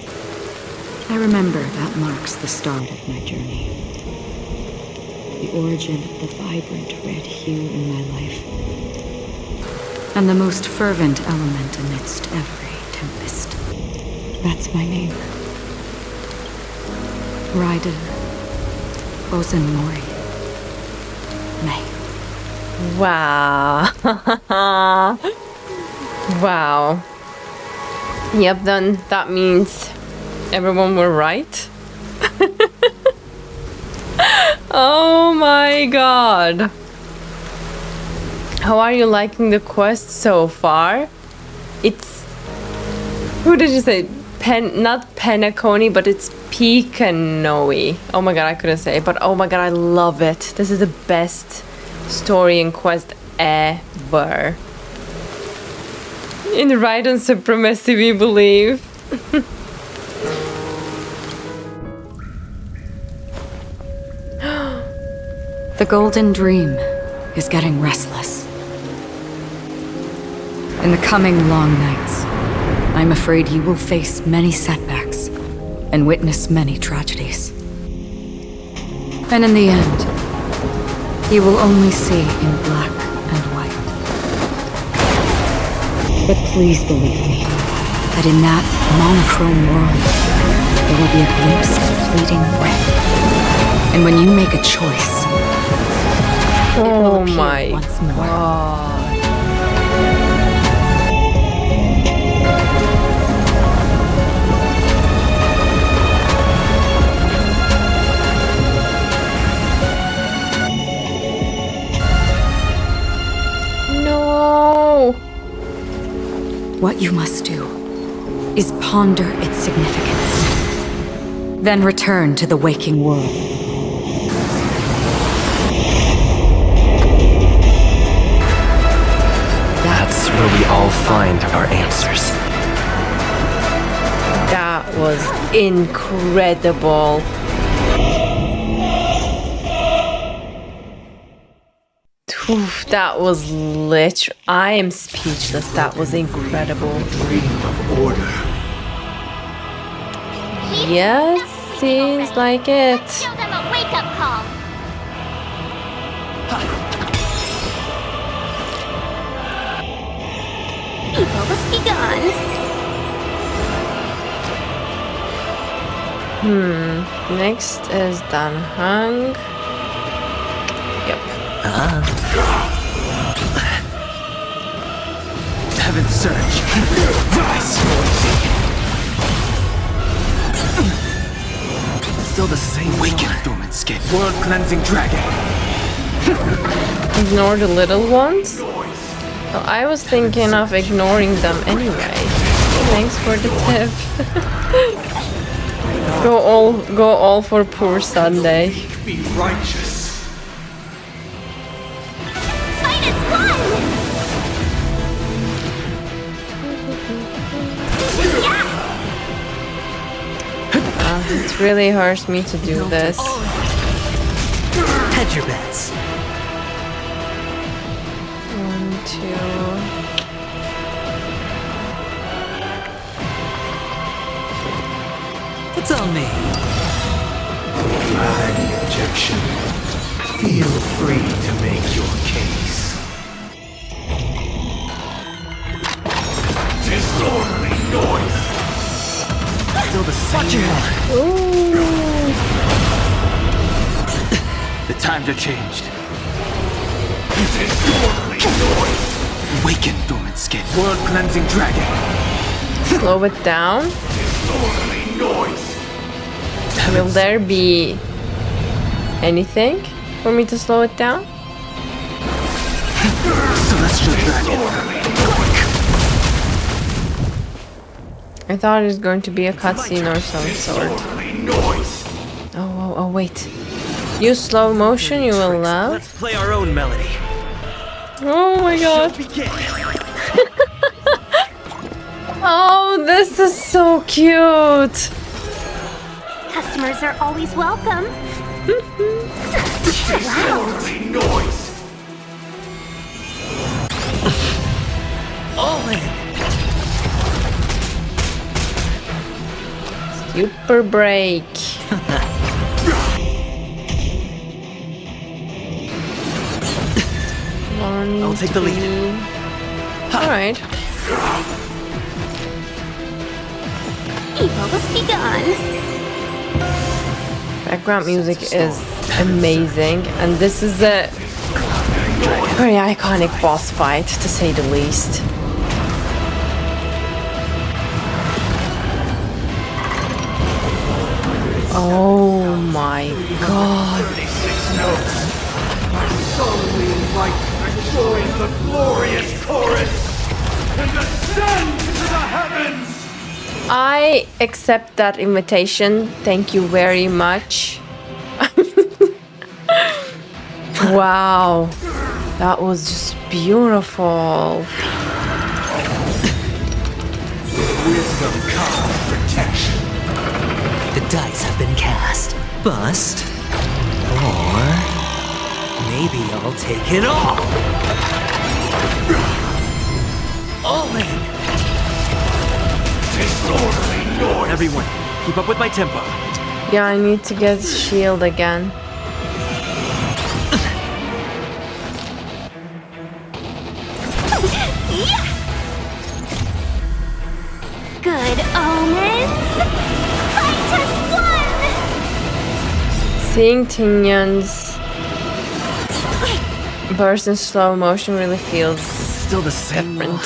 I remember that marks the start of my journey. The origin of the vibrant red hue in my life. And the most fervent element amidst every tempest. That's my name. Raiden Ozenmori. May. Wow. Wow. Yep, then that means everyone were right. Oh my god. How are you liking the quest so far? It's... Who did you say? Not Penacony, but it's Penacony. Oh my god, I couldn't say it, but oh my god, I love it. This is the best story and quest ever. In Raiden supremacy, we believe. The Golden Dream is getting restless. In the coming long nights, I'm afraid you will face many setbacks and witness many tragedies. And in the end, you will only see in black and white. But please believe me, that in that monochrome world, there will be a glimpse of fleeting red. And when you make a choice, it will appear once more. No. What you must do is ponder its significance, then return to the waking world. That's where we all find our answers. That was incredible. Oof, that was lit. I am speechless. That was incredible. Order. Yes, seems like it. Show them a wake-up call. Evil must be gone. Next is Dan Hang. Yep. Heaven surge. Rise. Still the same weaken dormant skin. World cleansing dragon. Ignore the little ones? Well, I was thinking of ignoring them anyway. Thanks for the tip. Go all for poor Sunday. Be righteous. It really hurts me to do this. Hedge your bets. 1, 2. on me! Any objection? Feel free to make your case. Disorderly noise! Still the same. Watch your head. Ooh. The times are changed. Disorderly noise! Awaken, dormant skin. World cleansing dragon. Slow it down. Disorderly noise! Will there be anything for me to slow it down? Celestial dragon. I thought it was going to be a cutscene or some sort. Oh, wait. Use slow motion, you will love. Let's play our own melody. Oh my god. Oh, this is so cute. Customers are always welcome. Disorderly noise! All in! Super break. I'll take the lead. Alright. Evil has begun. Background music is amazing, and this is a very iconic boss fight, to say the least. Oh my god. 36 notes. I solemnly invite you to join the glorious chorus and ascend to the heavens! I accept that invitation. Thank you very much. Wow. That was just beautiful. Wisdom comes protection. The dice have been cast. Bust. Or maybe I'll take it all. All in. Disorderly noise! Everyone, keep up with my tempo. Yeah, I need to get shield again. Good omens. Fight us one. Seeing Tinyon's burst in slow motion really feels still the same different.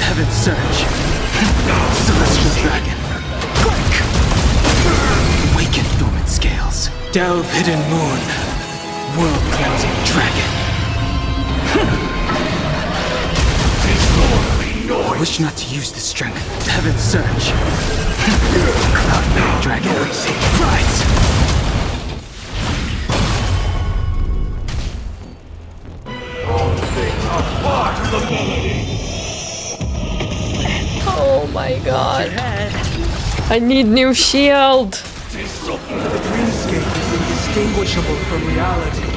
Heaven surge. Celestial dragon. Quick! Awaken dormant scales. Delve hidden moon. World cleansing dragon. I wish not to use this strength. Heaven surge. Cloud dragon. Rise. All things are part of the melody. Oh my god. I need new shield. The dreamscape is indistinguishable from reality.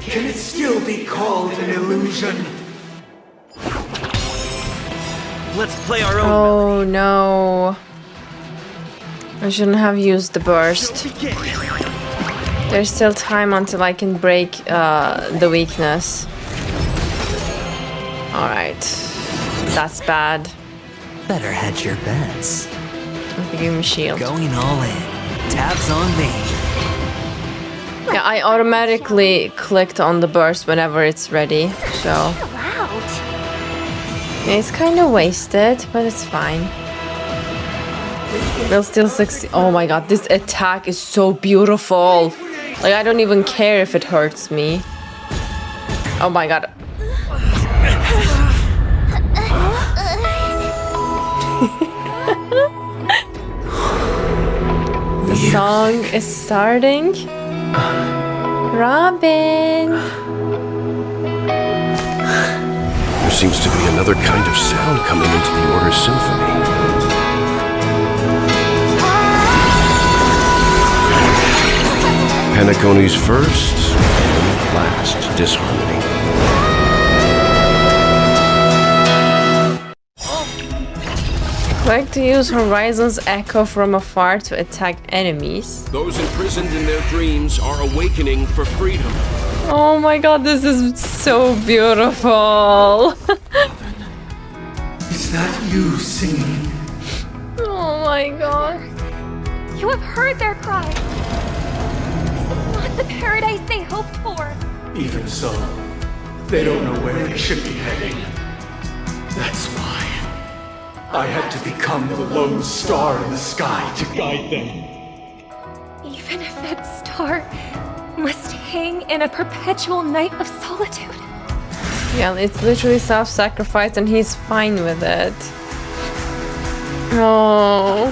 Can it still be called an illusion? Let's play our own. Oh no. I shouldn't have used the burst. There's still time until I can break the weakness. Alright. That's bad. Better hedge your bets. Okay, give me shield. Going all in. Tabs on me. Yeah, I automatically clicked on the burst whenever it's ready, so... Yeah, it's kind of wasted, but it's fine. We'll still succeed. Oh my god, this attack is so beautiful. Like, I don't even care if it hurts me. Oh my god. The song is starting. Robin. There seems to be another kind of sound coming into the Order's symphony. Penacony's first and last disharmony. Like to use Horizon's echo from afar to attack enemies. Those imprisoned in their dreams are awakening for freedom. Oh my god, this is so beautiful. Is that you singing? Oh my god. You have heard their cries. This is not the paradise they hoped for. Even so, they don't know where they should be heading. That's why I had to become the lone star in the sky to guide them. Even if that star must hang in a perpetual night of solitude. Yeah, it's literally self-sacrifice and he's fine with it. Oh.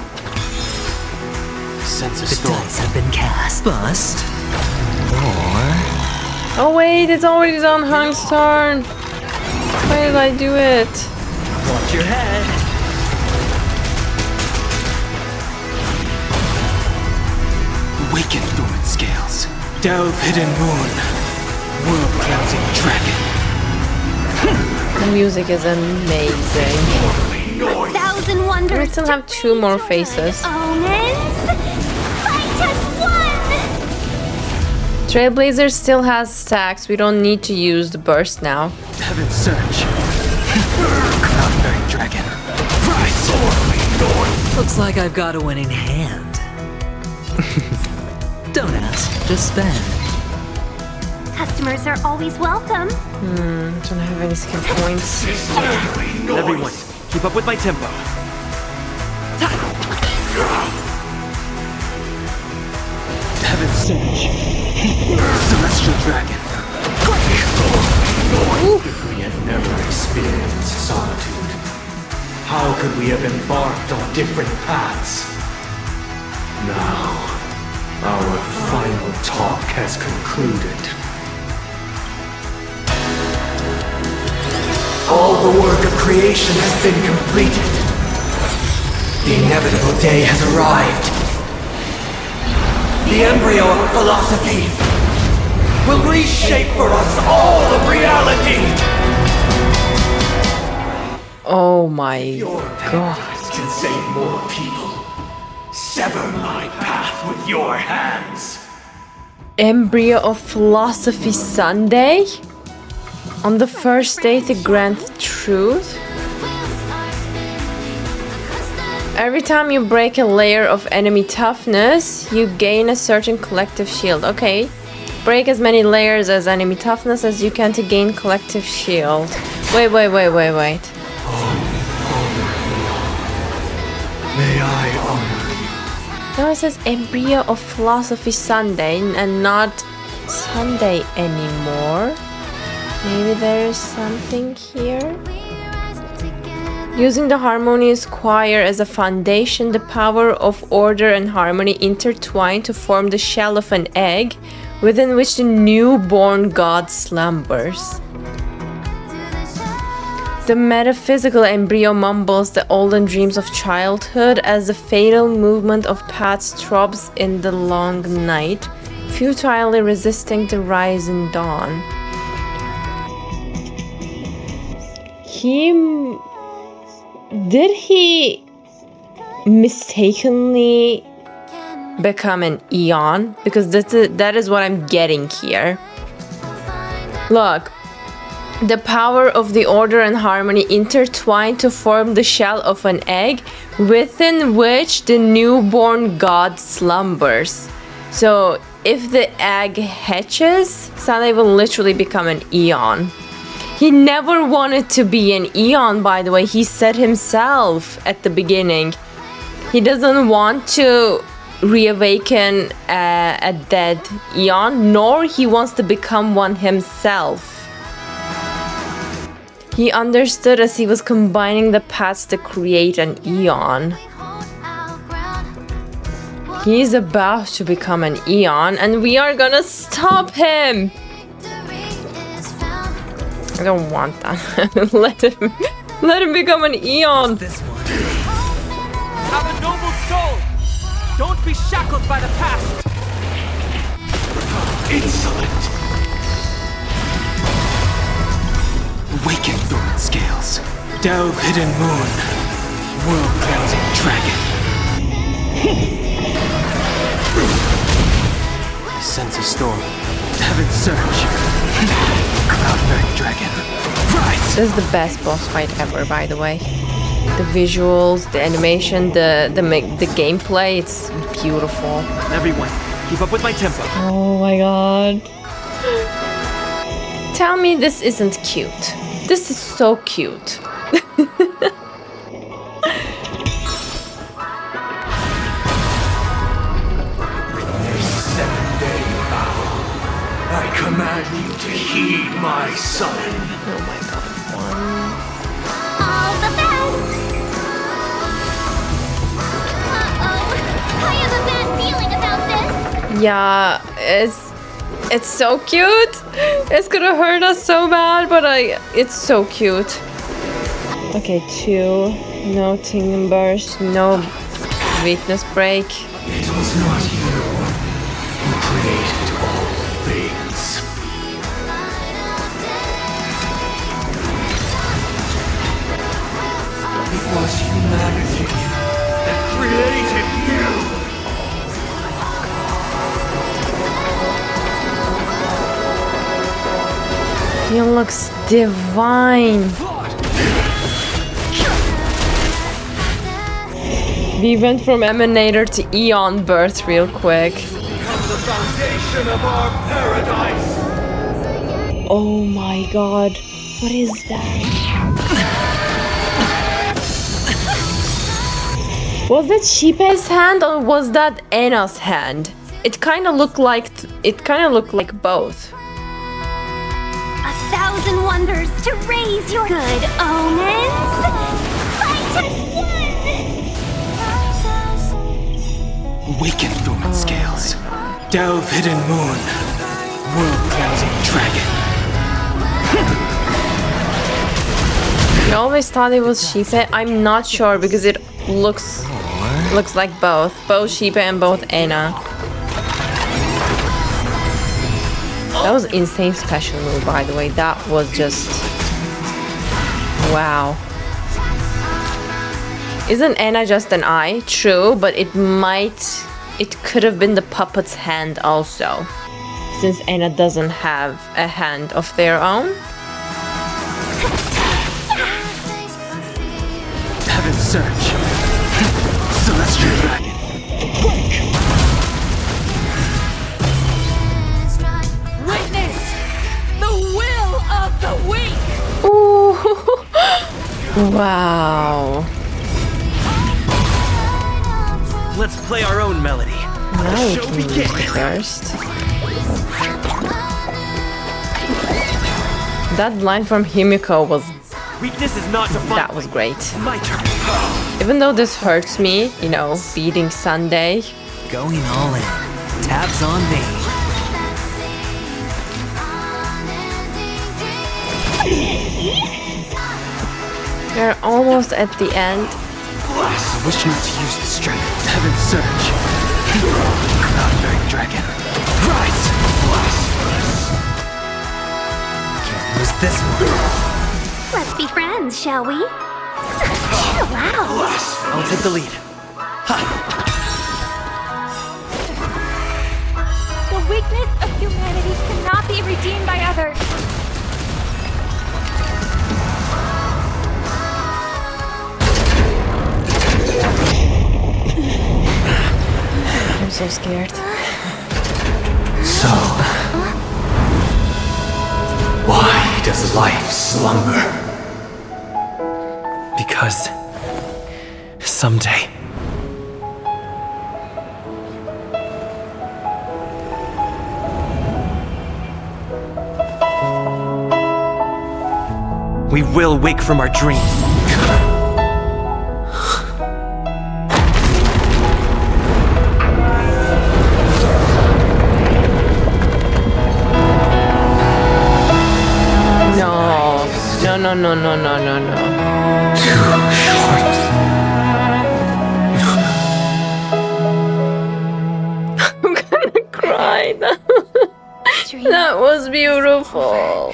The dice have been cast. Bust. Or... Oh wait, it's already done Hung's turn. Why did I do it? Watch your head. Awaken dormant scales. Delve hidden moon. World cleansing dragon. The music is amazing. 1,000 wonders. We still have 2 more faces. Omens. Fight us one. Trailblazer still has stacks. We don't need to use the burst now. Heaven's Surge. Cloudbearing dragon. Rise north. Looks like I've got a winning hand. Don't ask, just spend. Customers are always welcome. Don't have any skill points. Everyone, keep up with my tempo. Heaven's Surge. Celestial dragon. If we had never experienced solitude, how could we have embarked on different paths? Now, our final talk has concluded. All the work of creation has been completed. The inevitable day has arrived. The embryo of philosophy will reshape for us all of reality. Oh my god. Can save more people. Sever my path with your hands. Embryo of Philosophy Sunday? On the first day to grant truth? Every time you break a layer of enemy toughness, you gain a certain collective shield. Okay. Break as many layers as enemy toughness as you can to gain collective shield. Wait. May I honor. No, it says Embryo of Philosophy Sunday and not Sunday anymore. Maybe there's something here. Using the harmonious choir as a foundation, the power of order and harmony intertwine to form the shell of an egg within which the newborn god slumbers. The metaphysical embryo mumbles the olden dreams of childhood as the fatal movement of paths throbs in the long night, futilely resisting the rising dawn. Did he mistakenly become an Eon? Because that is what I'm getting here. Look. The power of the order and harmony intertwine to form the shell of an egg within which the newborn god slumbers. So if the egg hatches, Sunday will literally become an Eon. He never wanted to be an Eon, by the way. He said himself at the beginning. He doesn't want to reawaken a dead Eon, nor he wants to become one himself. He understood as he was combining the paths to create an Eon. He's about to become an Eon, and we are gonna stop him! I don't want that. Let him become an Eon! Have a noble soul! Don't be shackled by the past! Insolent! Awaken dormant scales. Delve hidden moon. World-cleansing dragon. I sense a storm. Heaven's surge. Cloud-bearing dragon. Rise! This is the best boss fight ever, by the way. The visuals, the animation, the gameplay, it's beautiful. Everyone, keep up with my tempo. Oh my god. Tell me this isn't cute. This is so cute. I command you to heed my son. Oh my god. All the best! Uh-oh. I have a bad feeling about this. Yeah, it's so cute. It's gonna hurt us so bad, but it's so cute. Okay, 2. No tingling burst, no weakness break. It was not you who created all things. It was humanity that created you. He looks divine. We went from Emanator to Eon Birth real quick. The foundation of our paradise. Oh my god. What is that? Was that Sheepa's hand or was that Anna's hand? It kind of looked like both. 1,000 wonders to raise your good omens. Fight as one! Awaken dormant scales. Delve hidden moon. World-cleansing dragon. I always thought it was Sheepa. I'm not sure because it looks like both Sheepa and both Anna. That was insane special move, by the way. That was just wow. Isn't Anna just an eye? True, but it could have been the puppet's hand also, since Anna doesn't have a hand of their own. Heaven's surge. Celestial dragon. Witness the will of the weak. Ooh. Wow. Let's play our own melody. Now we can use the first. That line from Himiko was... Weakness is not defined. That was great. My turn. Even though this hurts me, you know, beating Sunday. Going all in. Tabs on me. We're almost at the end. I wish not to use the strength. Heaven's surge. Cloud-bearing dragon. Rise! Can't lose this one. Let's be friends, shall we? Chill out. I'll take the lead. The weakness of humanity cannot be redeemed by others. I'm so scared. So, why does life slumber? Because someday we will wake from our dreams. No. Too short. I'm gonna cry now. That was beautiful.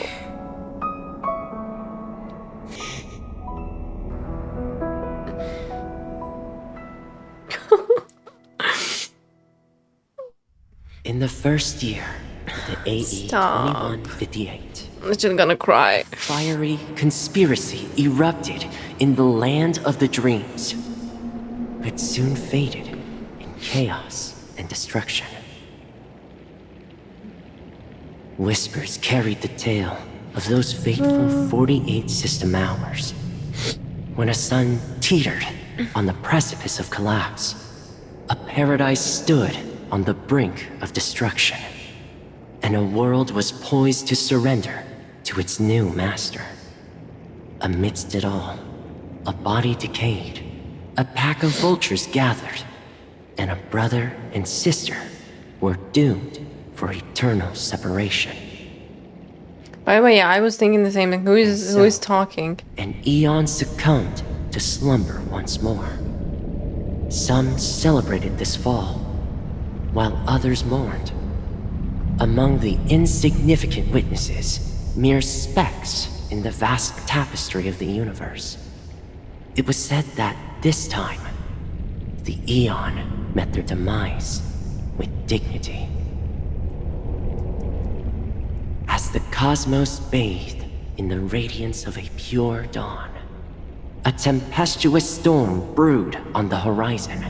In the first year of the AE 2158, I'm just gonna cry. Fiery conspiracy erupted in the land of the dreams, but soon faded in chaos and destruction. Whispers carried the tale of those fateful 48 system hours, when a sun teetered on the precipice of collapse. A paradise stood on the brink of destruction, and a world was poised to surrender to its new master. Amidst it all, a body decayed, a pack of vultures gathered, and a brother and sister were doomed for eternal separation. By the way, yeah, I was thinking the same thing. Who is talking? An eon succumbed to slumber once more. Some celebrated this fall, while others mourned. Among the insignificant witnesses, mere specks in the vast tapestry of the universe. It was said that this time, the Eon met their demise with dignity. As the cosmos bathed in the radiance of a pure dawn, a tempestuous storm brewed on the horizon.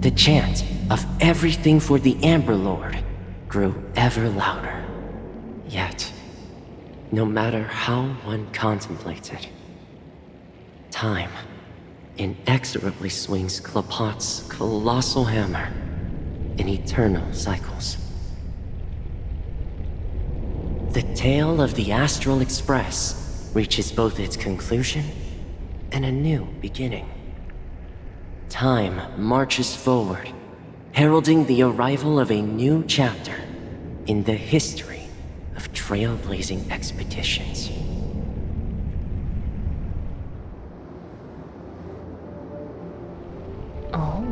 The chant of everything for the Amber Lord grew ever louder. Yet, no matter how one contemplated, time inexorably swings Klapot's colossal hammer in eternal cycles. The tale of the Astral Express reaches both its conclusion and a new beginning. Time marches forward, heralding the arrival of a new chapter in the history of trailblazing expeditions. Oh,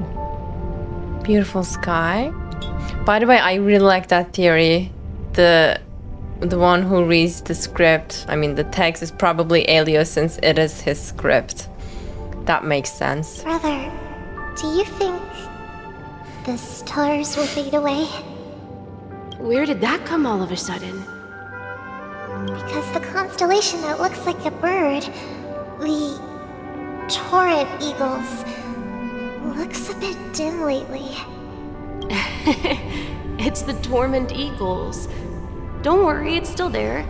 beautiful sky. By the way, I really like that theory. The one who reads the script, I mean the text, is probably Elio since it is his script. That makes sense. Brother, do you think the stars will fade away? Where did that come all of a sudden? Because the constellation that looks like a bird, the Torrent Eagles, looks a bit dim lately. It's the Torment Eagles. Don't worry, it's still there.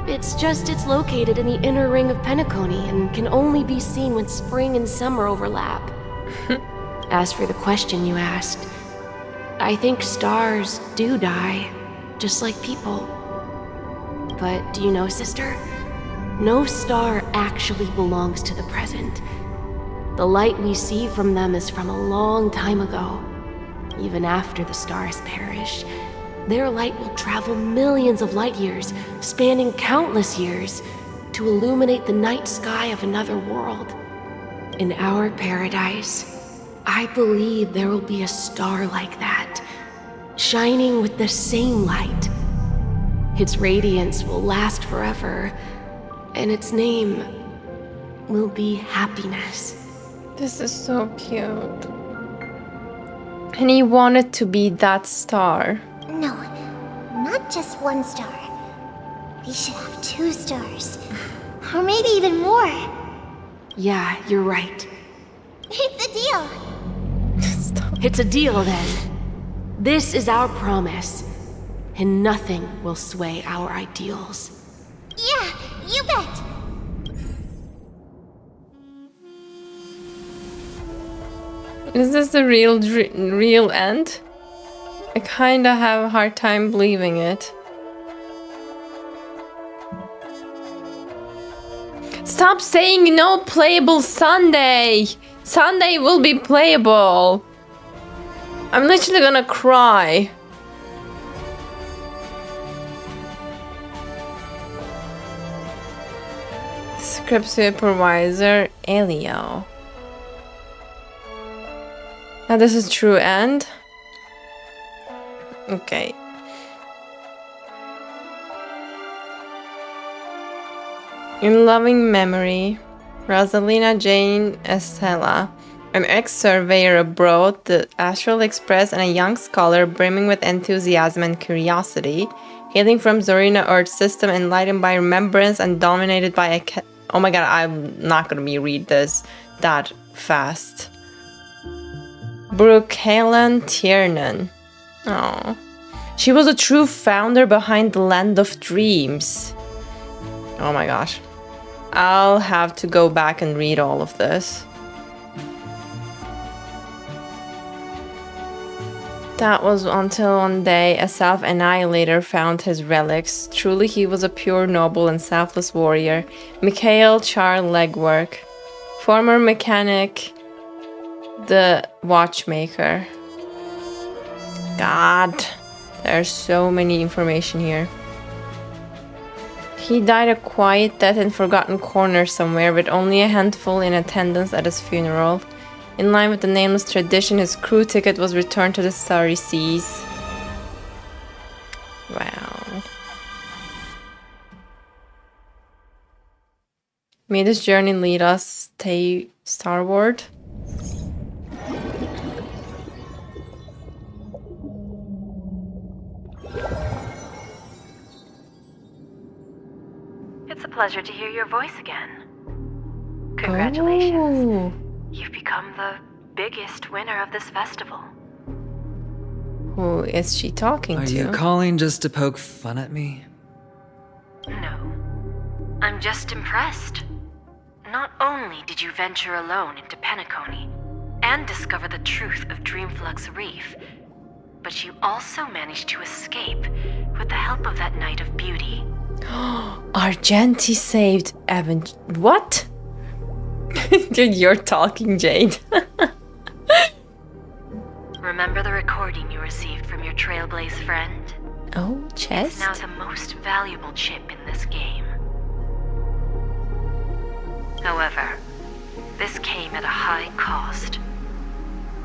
It's located in the inner ring of Penacony and can only be seen when spring and summer overlap. As for the question you asked, I think stars do die, just like people. But do you know, sister? No star actually belongs to the present. The light we see from them is from a long time ago. Even after the stars perish, their light will travel millions of light years, spanning countless years, to illuminate the night sky of another world. In our paradise, I believe there will be a star like that, shining with the same light. Its radiance will last forever, and its name will be happiness. This is so cute. And he wanted to be that star. No, not just one star. We should have 2 stars. Or maybe even more. Yeah, you're right. It's a deal. It's a deal then. This is our promise, and nothing will sway our ideals. Yeah, you bet. Is this the real end? I kinda have a hard time believing it. Stop saying no playable Sunday! Sunday will be playable! I'm literally gonna cry. Script supervisor, Elio. Now this is true end. Okay. In loving memory, Rosalina Jane Estella, An ex-surveyor abroad, the Astral Express, and a young scholar brimming with enthusiasm and curiosity, hailing from Zorina Earth system, enlightened by remembrance and dominated by a oh my god, I'm not gonna read this that fast. Brookhalen Tiernan. Oh. She was a true founder behind the Land of Dreams. Oh my gosh. I'll have to go back and read all of this. That was until one day a self-annihilator found his relics. Truly he was a pure, noble, and selfless warrior. Mikhail Charles Legwork. Former mechanic. The Watchmaker. God. There's so many information here. He died a quiet death in forgotten corner somewhere, with only a handful in attendance at his funeral. In line with the nameless tradition, his crew ticket was returned to the Starry Seas. Wow. May this journey lead us starward. It's a pleasure to hear your voice again. Congratulations. Oh. You've become the biggest winner of this festival. Who is she talking to? Are you calling just to poke fun at me? No. I'm just impressed. Not only did you venture alone into Penacony and discover the truth of Dreamflux Reef, but you also managed to escape with the help of that Knight of Beauty. Argenti saved Evan. What? Dude, you're talking, Jade. Remember the recording you received from your Trailblaze friend? Oh, chest? It's now the most valuable chip in this game. However, this came at a high cost.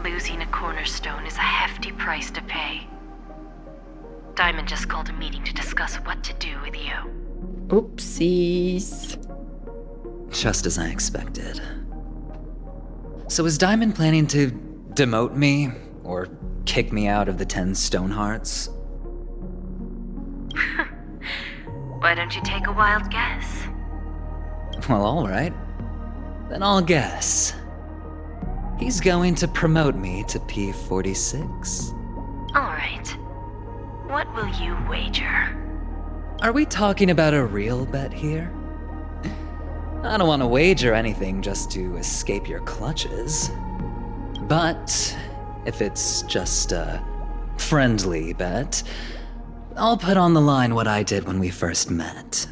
Losing a cornerstone is a hefty price to pay. Diamond just called a meeting to discuss what to do with you. Oopsies. Just as I expected. So is Diamond planning to demote me or kick me out of the 10 Stonehearts? Why don't you take a wild guess? Well, alright. Then I'll guess. He's going to promote me to P46. Alright. What will you wager? Are we talking about a real bet here? I don't want to wager anything just to escape your clutches. But if it's just a friendly bet, I'll put on the line what I did when we first met.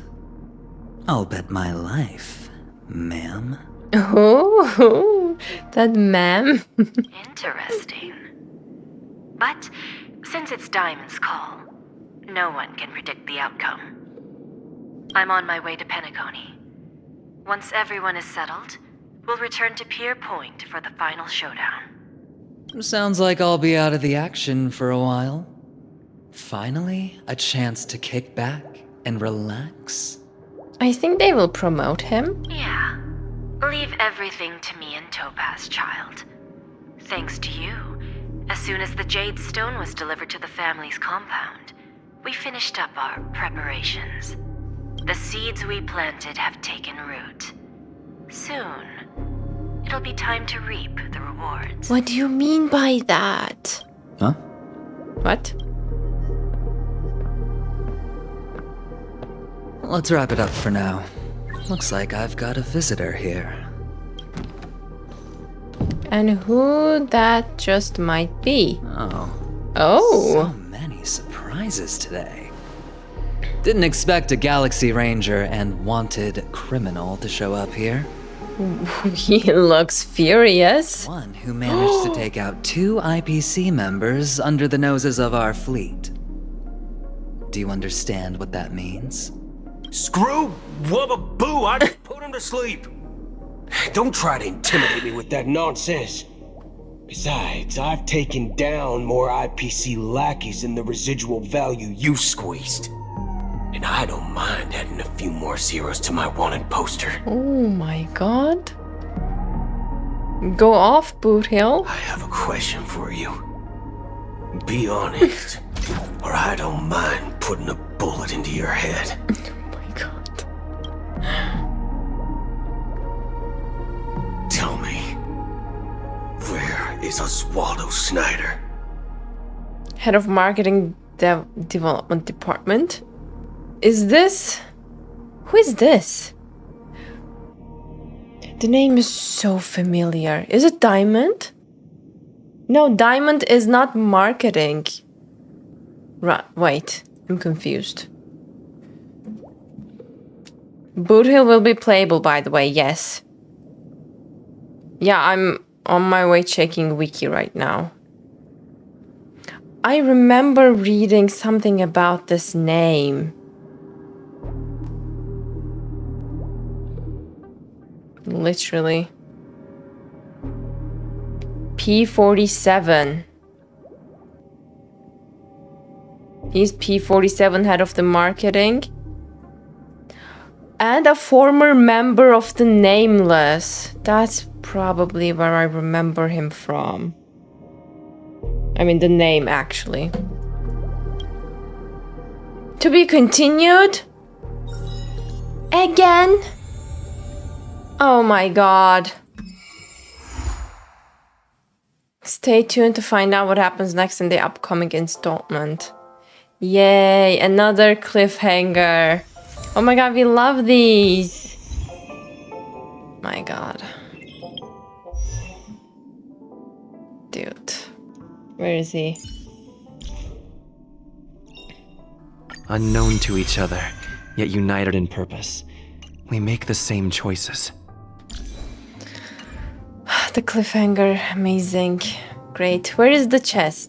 I'll bet my life, ma'am. Oh, that ma'am. Interesting. But since it's Diamond's call, no one can predict the outcome. I'm on my way to Penacony. Once everyone is settled, we'll return to Pier Point for the final showdown. Sounds like I'll be out of the action for a while. Finally, a chance to kick back and relax. I think they will promote him. Yeah. Leave everything to me and Topaz, child. Thanks to you, as soon as the Jade Stone was delivered to the family's compound, we finished up our preparations. The seeds we planted have taken root. Soon, it'll be time to reap the rewards. What do you mean by that? Huh? What? Let's wrap it up for now. Looks like I've got a visitor here. And who that just might be? Oh. So many surprises today. Didn't expect a Galaxy Ranger and wanted criminal to show up here. He looks furious. One who managed to take out 2 IPC members under the noses of our fleet. Do you understand what that means? Screw wubba boo, I just put him to sleep. Don't try to intimidate me with that nonsense. Besides, I've taken down more IPC lackeys than the residual value you squeezed. And I don't mind adding a few more zeros to my wanted poster. Oh my god. Go off, Boot Hill. I have a question for you. Be honest, or I don't mind putting a bullet into your head. Oh my god. Tell me, where is Oswaldo Snyder? Head of Marketing Development Department? Is this... Who is this? The name is so familiar. Is it Diamond? No, Diamond is not marketing. Right, wait. I'm confused. Boot Hill will be playable, by the way, yes. Yeah, I'm on my way checking Wiki right now. I remember reading something about this name. Literally. P47. He's P47, head of the marketing. And a former member of the Nameless. That's probably where I remember him from. I mean, the name, actually. To be continued? Again? Oh my god. Stay tuned to find out what happens next in the upcoming installment. Yay, another cliffhanger. Oh my god, we love these. My god. Dude. Where is he? Unknown to each other, yet united in purpose. We make the same choices. The cliffhanger, amazing. Great. Where is the chest?